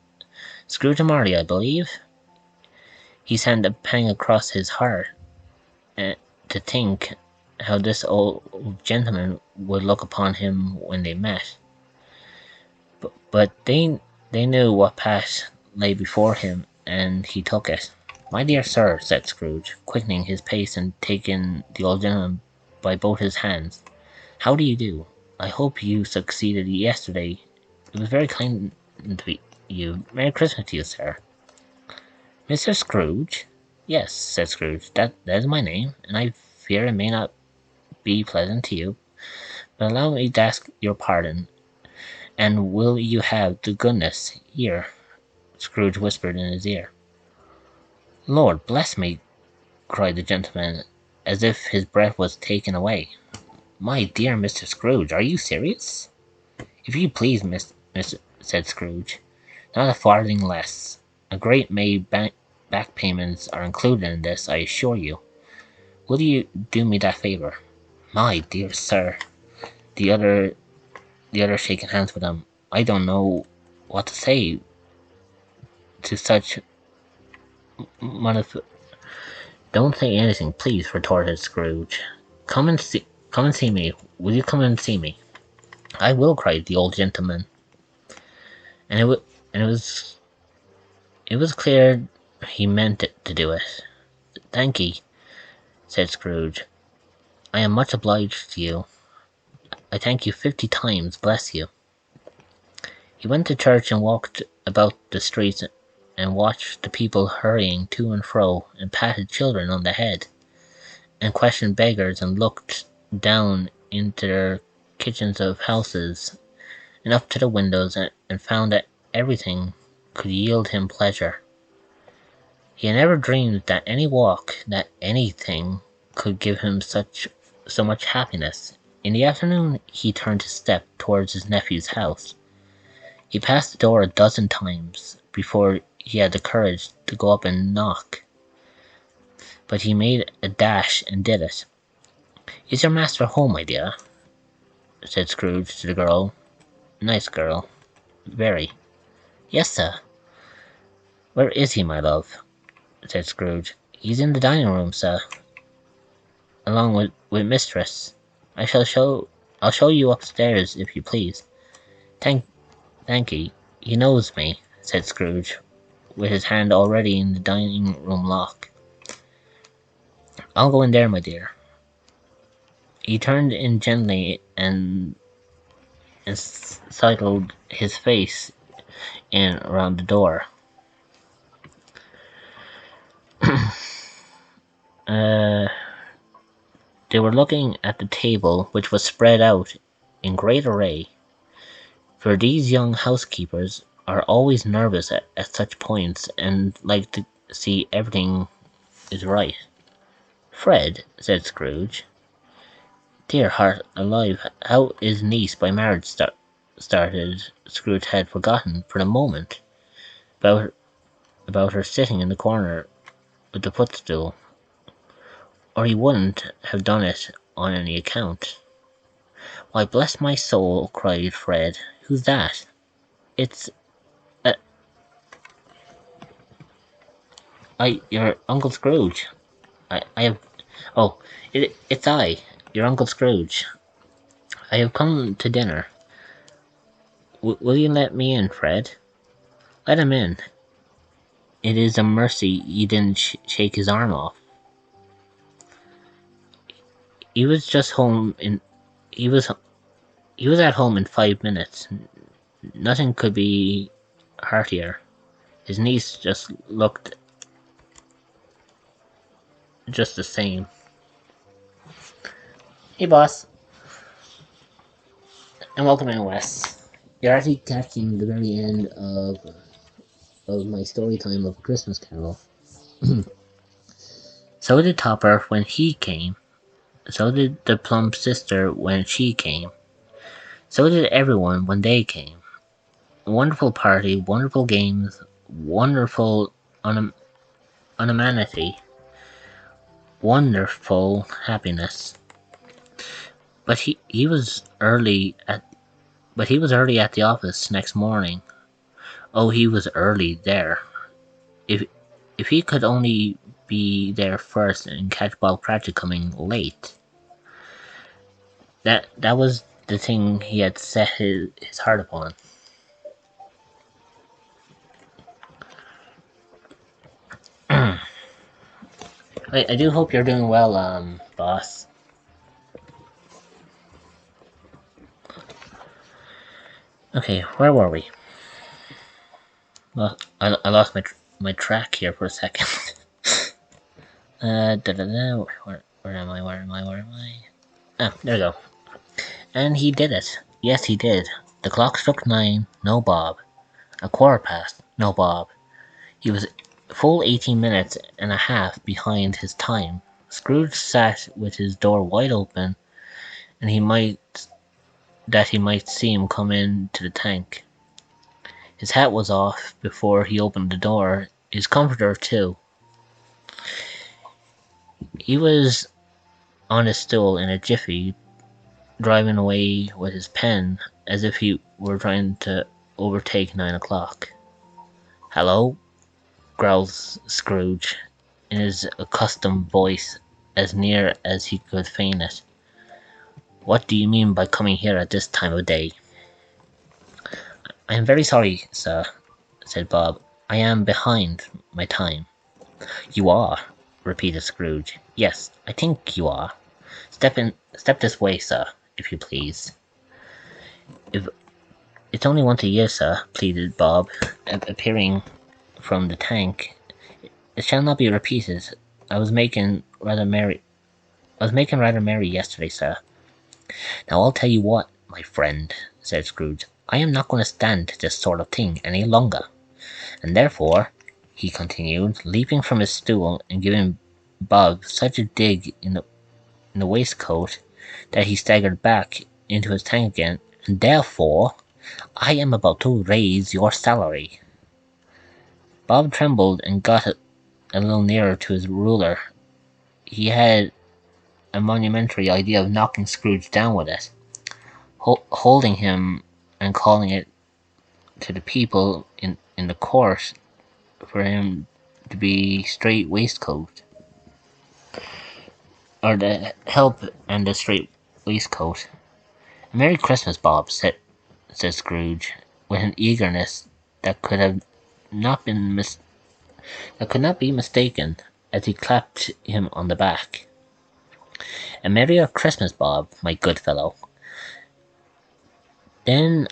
"Scrooge and Marley, I believe?" He sent a pang across his heart to think how this old gentleman would look upon him when they met. But they knew what path lay before him, and he took it. "My dear sir," said Scrooge, quickening his pace and taking the old gentleman by both his hands, "how do you do? I hope you succeeded yesterday. It was very kind to you. Merry Christmas to you, sir." "Mr. Scrooge?" "Yes," said Scrooge, that is my name, and I fear it may not be pleasant to you, but allow me to ask your pardon. And will you have the goodness here? Scrooge whispered in his ear. Lord bless me! Cried the gentleman, as if his breath was taken away. My dear Mr. Scrooge, are you serious? If you please, Miss, said Scrooge, not a farthing less. A great many back payments are included in this, I assure you. Will you do me that favor? My dear sir, the other shaking hands with him. I don't know what to say to such Don't say anything, please, retorted Scrooge. Come and see me. Will you come and see me? I will, cried the old gentleman, and it was clear he meant to do it. Thank ye, said Scrooge. I am much obliged to you. I thank you 50 times, bless you. He went to church and walked about the streets and watched the people hurrying to and fro, and patted children on the head, and questioned beggars, and looked down into their kitchens of houses, and up to the windows, and found that everything could yield him pleasure. He had never dreamed that any walk, that anything, could give him so much happiness. In the afternoon he turned his step towards his nephew's house. He passed the door a dozen times before he had the courage to go up and knock, but he made a dash and did it. Is your master home, my dear? Said Scrooge to the girl. Nice girl. Very. Yes, sir. Where is he, my love? Said Scrooge. He's in the dining room, sir, along with mistress. I'll show you upstairs, if you please. Thank ye. He knows me, said Scrooge, with his hand already in the dining room lock. I'll go in there, my dear. He turned in gently and sidled his face in around the door. They were looking at the table, which was spread out in great array, for these young housekeepers are always nervous at such points, and like to see everything is right. Fred, said Scrooge, dear heart alive, how is niece by marriage started? Scrooge had forgotten for the moment about her sitting in the corner with the footstool, or he wouldn't have done it on any account. Why, bless my soul, cried Fred, who's that? It's your Uncle Scrooge. I have. Oh, it's I, your Uncle Scrooge. I have come to dinner. Will you let me in, Fred? Let him in. It is a mercy you didn't shake his arm off. He was just home in. He was at home in 5 minutes. Nothing could be heartier. His niece just looked just the same. Hey, boss. And welcome in, Wes. You're actually catching the very end of my story time of A Christmas Carol. So did Topper when he came. So did the plump sister when she came. So did everyone when they came. Wonderful party, wonderful games, wonderful unanimity, wonderful happiness. But he was early at the office next morning. Oh, he was early there. If he could only be there first and catch Bob Cratchit coming late. That was the thing he had set his heart upon. I do hope you're doing well, boss. Okay, where were we? Well, I lost my track here for a second. Where am I? Ah, there we go. And he did it. Yes, he did. The clock struck 9, no Bob. A quarter past, no Bob. He was full 18 minutes and a half behind his time. Scrooge sat with his door wide open, and he might see him come into the tank. His hat was off before he opened the door, his comforter too. He was on his stool in a jiffy, driving away with his pen as if he were trying to overtake 9 o'clock. "Hello?" growls Scrooge, in his accustomed voice, as near as he could feign it. "What do you mean by coming here at this time of day?" "I am very sorry, sir," said Bob. "I am behind my time." "You are?" repeated Scrooge. "Yes, I think you are. Step this way, sir, if you please." "It's only once a year, sir," pleaded Bob, appearing from the tank. "It shall not be repeated. I was making rather merry yesterday, sir." "Now I'll tell you what, my friend," said Scrooge. "I am not going to stand this sort of thing any longer. And therefore," he continued, leaping from his stool and giving Bob such a dig in the waistcoat that he staggered back into his tank again, "and therefore I am about to raise your salary." Bob trembled and got a little nearer to his ruler. He had a momentary idea of knocking Scrooge down with it, holding him and calling it to the people in the court for him to be straight waistcoat, or the help and the straight waistcoat. "Merry Christmas, Bob," said Scrooge, with an eagerness that could not be mistaken, as he clapped him on the back. "A merrier Christmas, Bob, my good fellow. Then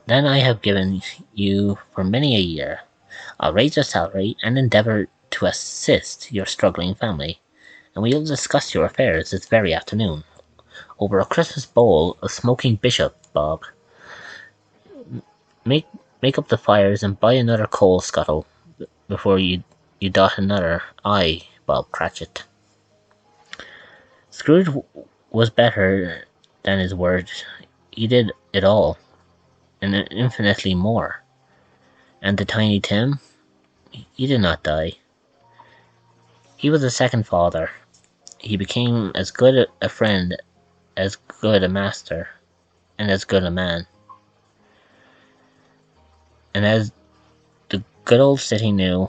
I have given you for many a year. I'll raise your salary and endeavour to assist your struggling family, and we'll discuss your affairs this very afternoon, over a Christmas bowl of smoking bishop, Bob. Make up the fires and buy another coal scuttle before you dot another I, Bob Cratchit." Scrooge was better than his word. He did it all, and infinitely more. And to Tiny Tim, he did not die. He was a second father. He became as good a friend, as good a master, and as good a man. And as the good old city knew,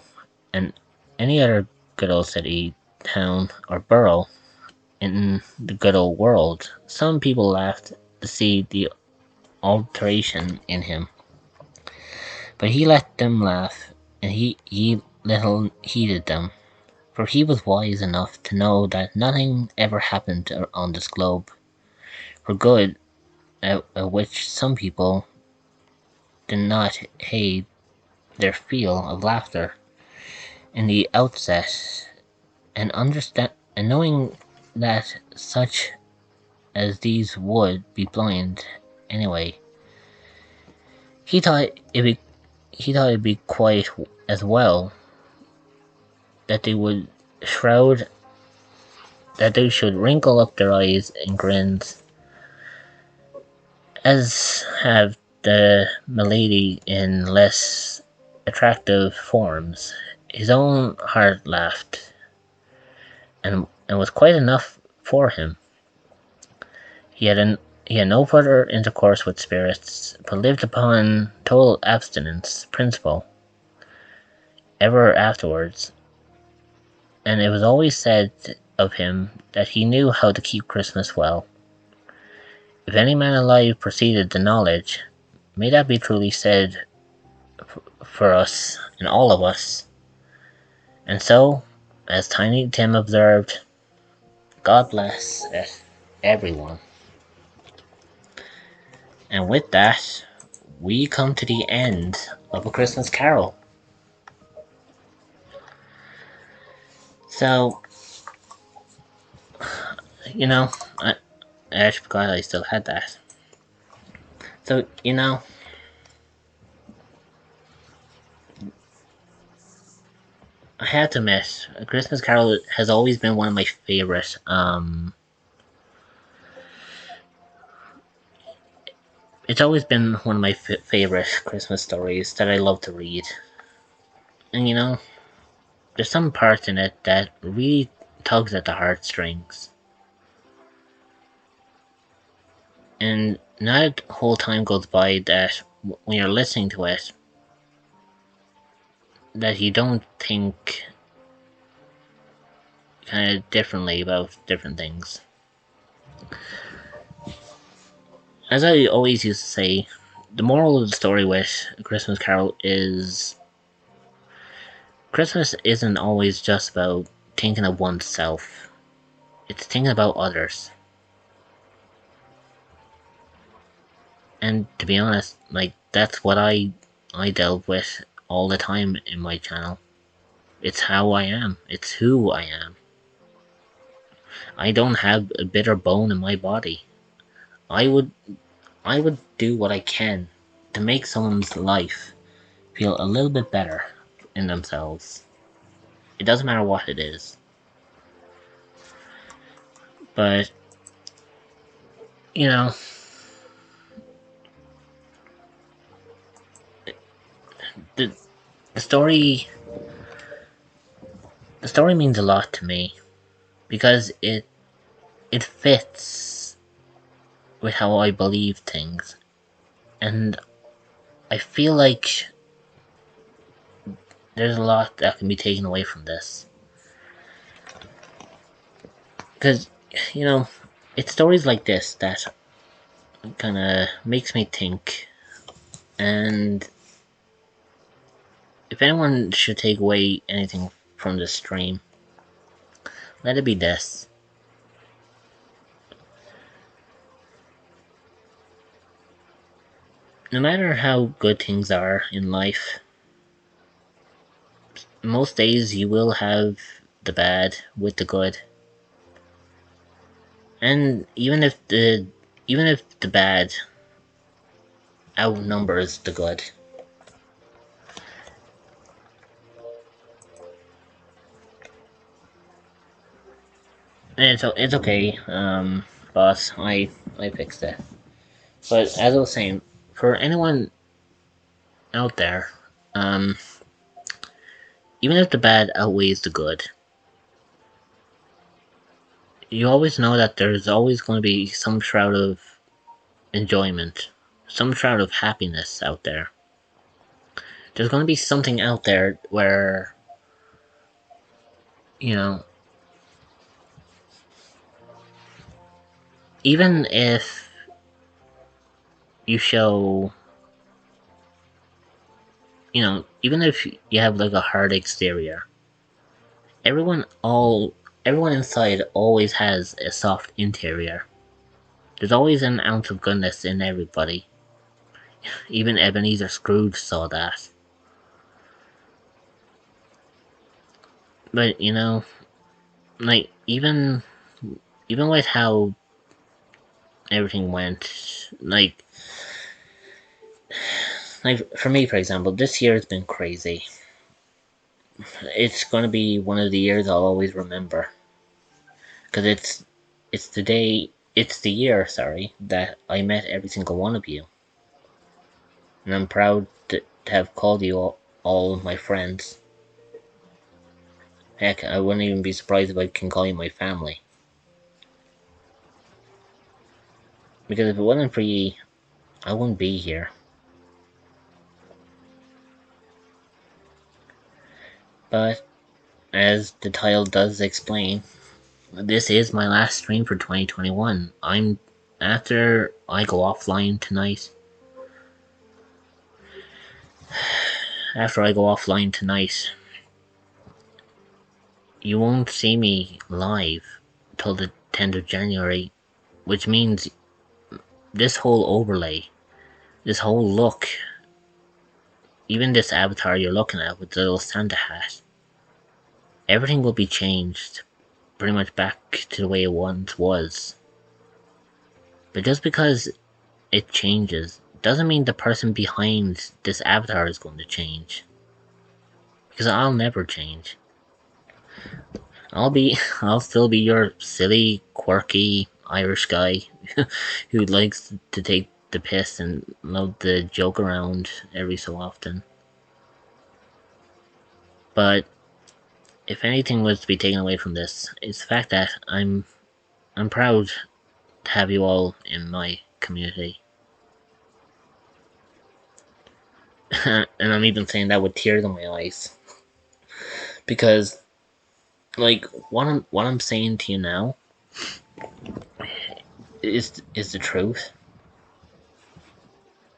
and any other good old city, town, or borough in the good old world, some people laughed to see the alteration in him. But he let them laugh, and he little heeded them, for he was wise enough to know that nothing ever happened on this globe for good at which some people did not heed their feel of laughter in the outset, and knowing that such as these would be blind anyway, he thought it'd be quite as well that they should wrinkle up their eyes in grins, as have the milady in less attractive forms. His own heart laughed, and was quite enough for him. He had no further intercourse with spirits, but lived upon total abstinence principle ever afterwards, and it was always said of him that he knew how to keep Christmas well. If any man alive proceeded to knowledge, may that be truly said for us and all of us. And so, as Tiny Tim observed, God bless it, everyone. And with that, we come to the end of A Christmas Carol. So, I actually forgot I still had that. So, I have to admit, A Christmas Carol has always been one of my favorite. It's always been one of my favorite Christmas stories that I love to read. And there's some parts in it that really tugs at the heartstrings. And not a whole time goes by that when you're listening to it, that you don't think kind of differently about different things. As I always used to say, the moral of the story with A Christmas Carol is Christmas isn't always just about thinking of oneself. It's thinking about others. And to be honest, that's what I delve with all the time in my channel. It's how I am. It's who I am. I don't have a bitter bone in my body. I would do what I can to make someone's life feel a little bit better in themselves. It doesn't matter what it is. But you know, the the story the story means a lot to me because it fits with how I believe things. And I feel like there's a lot that can be taken away from this. Because, it's stories like this that kind of makes me think. And if anyone should take away anything from this stream, let it be this. No matter how good things are in life, most days you will have the bad with the good. And even if the bad outnumbers the good, and it's okay, boss. I fixed it. But as I was saying, for anyone out there, um, even if the bad outweighs the good, you always know that there's always going to be some shroud of enjoyment, some shroud of happiness out there. There's going to be something out there where, even if you show, even if you have like a hard exterior, everyone inside always has a soft interior. There's always an ounce of goodness in everybody. Even Ebenezer Scrooge saw that. But even with how everything went, for me, for example, this year has been crazy. It's gonna be one of the years I'll always remember, because it's the year, sorry, that I met every single one of you, and I'm proud to have called you all my friends. Heck, I wouldn't even be surprised if I can call you my family. Because if it wasn't for you, I wouldn't be here. But, as the title does explain, this is my last stream for 2021. After I go offline tonight, you won't see me live till the 10th of January, which means this whole overlay, this whole look, even this avatar you're looking at with the little Santa hat, everything will be changed pretty much back to the way it once was. But just because it changes doesn't mean the person behind this avatar is going to change. Because I'll never change. I'll still be your silly, quirky Irish guy who likes to take the piss and love to joke around every so often. But if anything was to be taken away from this, it's the fact that I'm proud to have you all in my community. And I'm even saying that with tears in my eyes. Because like what I'm saying to you now is the truth.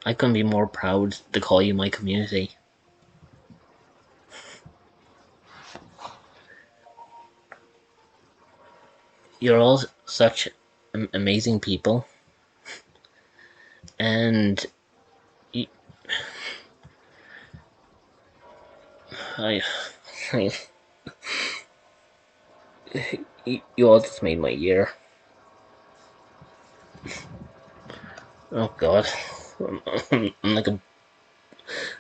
I couldn't be more proud to call you my community. You're all such amazing people, and you, I, I, you all just made my year. Oh God, I'm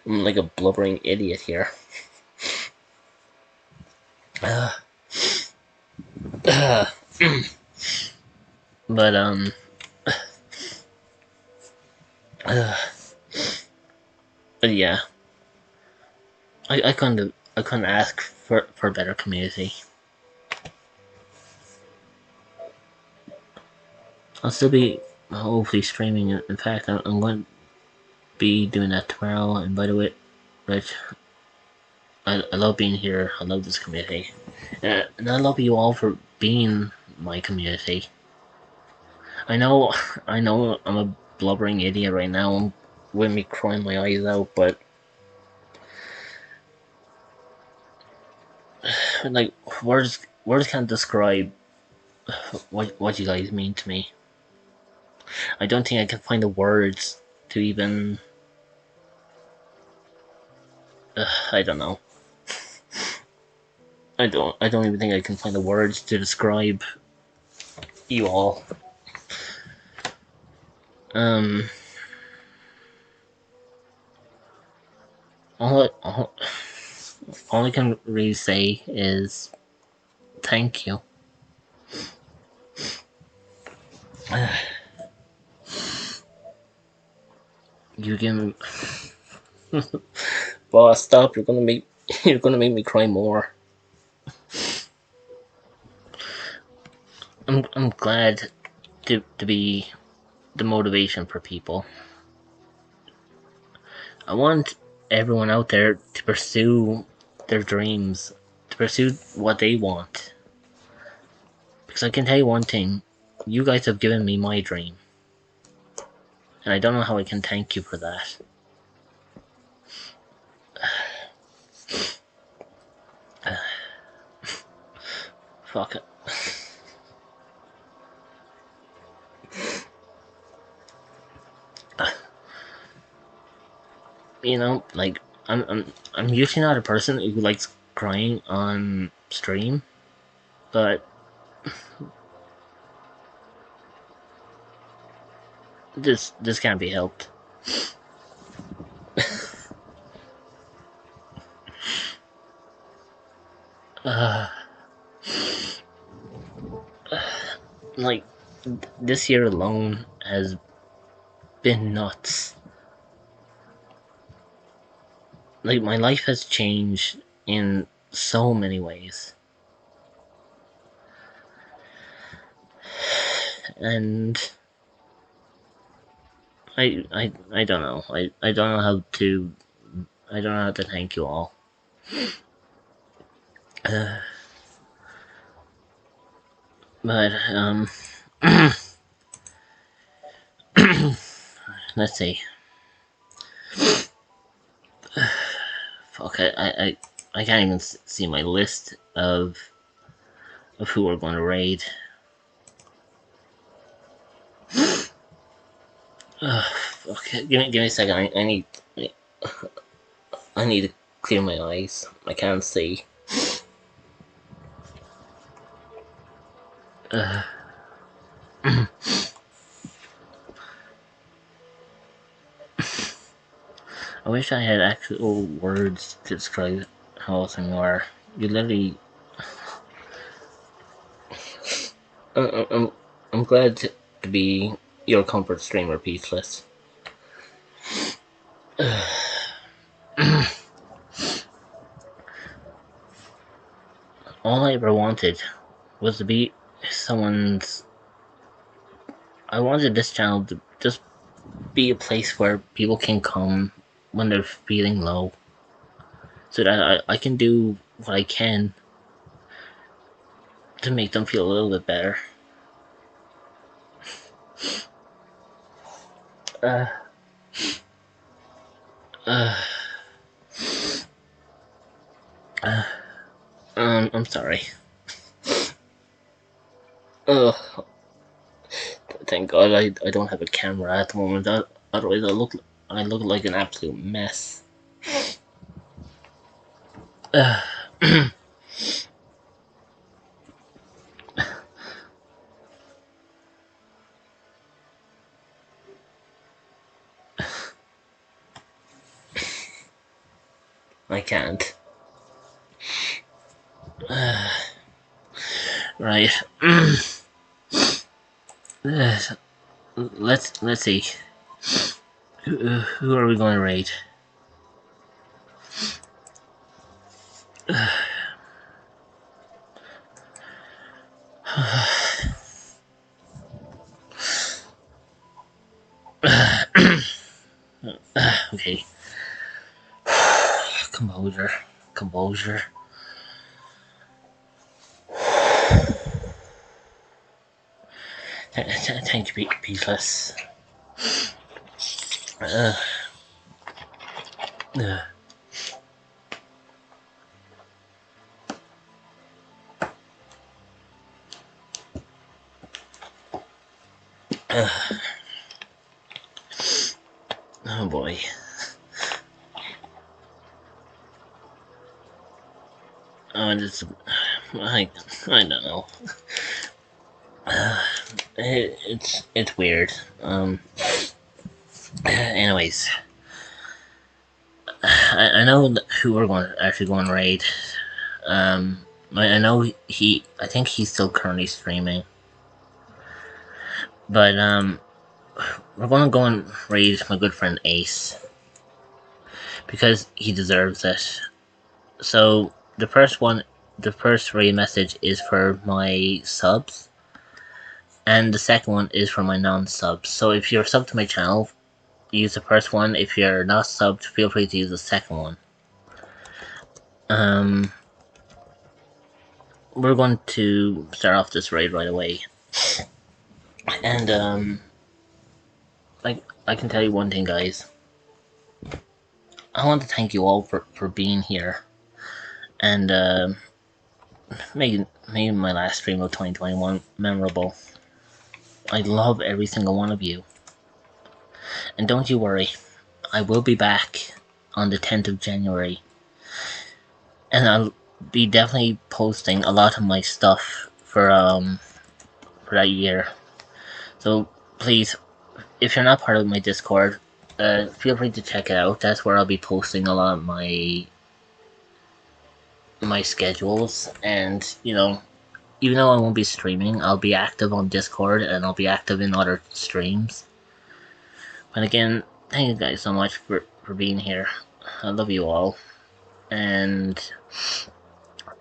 like a blubbering idiot here. Uh, uh, but uh, but yeah, I couldn't ask for a better community. I'll still be hopefully streaming. In fact, I'm going to be doing that tomorrow. And by the way, Rich, I love being here. I love this community, and I love you all for being my community. I know, I know, I'm a blubbering idiot right now. I'm with me crying my eyes out, but like words can't describe what you guys mean to me. I don't think I can find the words to even. I don't know. I don't even think I can find the words to describe you all. Um. All I can really say is thank you. You give me. Boss, stop! You're gonna make me cry more. I'm glad to be the motivation for people. I want everyone out there to pursue their dreams, to pursue what they want. Because I can tell you one thing, you guys have given me my dream. And I don't know how I can thank you for that. Fuck it. You know, like I'm usually not a person who likes crying on stream, but this can't be helped. Uh, like this year alone has been nuts. Like my life has changed in so many ways. And I don't know. I don't know how to I don't know how to thank you all. But let's see. Fuck, I can't even see my list of who we're going to raid. Okay, give me a second. I need to clear my eyes. I can't see. wish I had actual words to describe how awesome you are. You literally. I'm glad to be your comfort streamer, Peaceless. All I ever wanted was to be someone's. I wanted this channel to just be a place where people can come when they're feeling low, so that I can do what I can to make them feel a little bit better. I'm sorry. Thank God I don't have a camera at the moment. Otherwise I look like an absolute mess. I can't. Right. Let's see. Who are we going to rate? Okay. Composure. Composure. Thank you, Peaceless. Oh boy. I don't know. It's weird. Anyways, I know who we're actually going to raid. I know I think he's still currently streaming, but we're going to go and raid my good friend Ace because he deserves it. So the first raid message is for my subs, and the second one is for my non-subs. So if you're subbed to my channel, use the first one. If you're not subbed, feel free to use the second one. We're going to start off this raid right away. And I can tell you one thing, guys. I want to thank you all for being here and making my last stream of 2021 memorable. I love every single one of you. And don't you worry, I will be back on the 10th of January. And I'll be definitely posting a lot of my stuff for that year. So please, if you're not part of my Discord, feel free to check it out. That's where I'll be posting a lot of my schedules, and you know, even though I won't be streaming, I'll be active on Discord and I'll be active in other streams. But again, thank you guys so much for being here. I love you all, and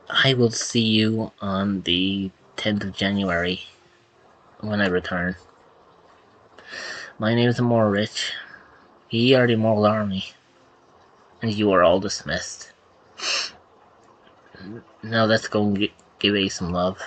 I will see you on the 10th of January when I return. My name is Immortal Rich. Ye are the Immortal Army, and you are all dismissed. Now let's go and give Ace some love.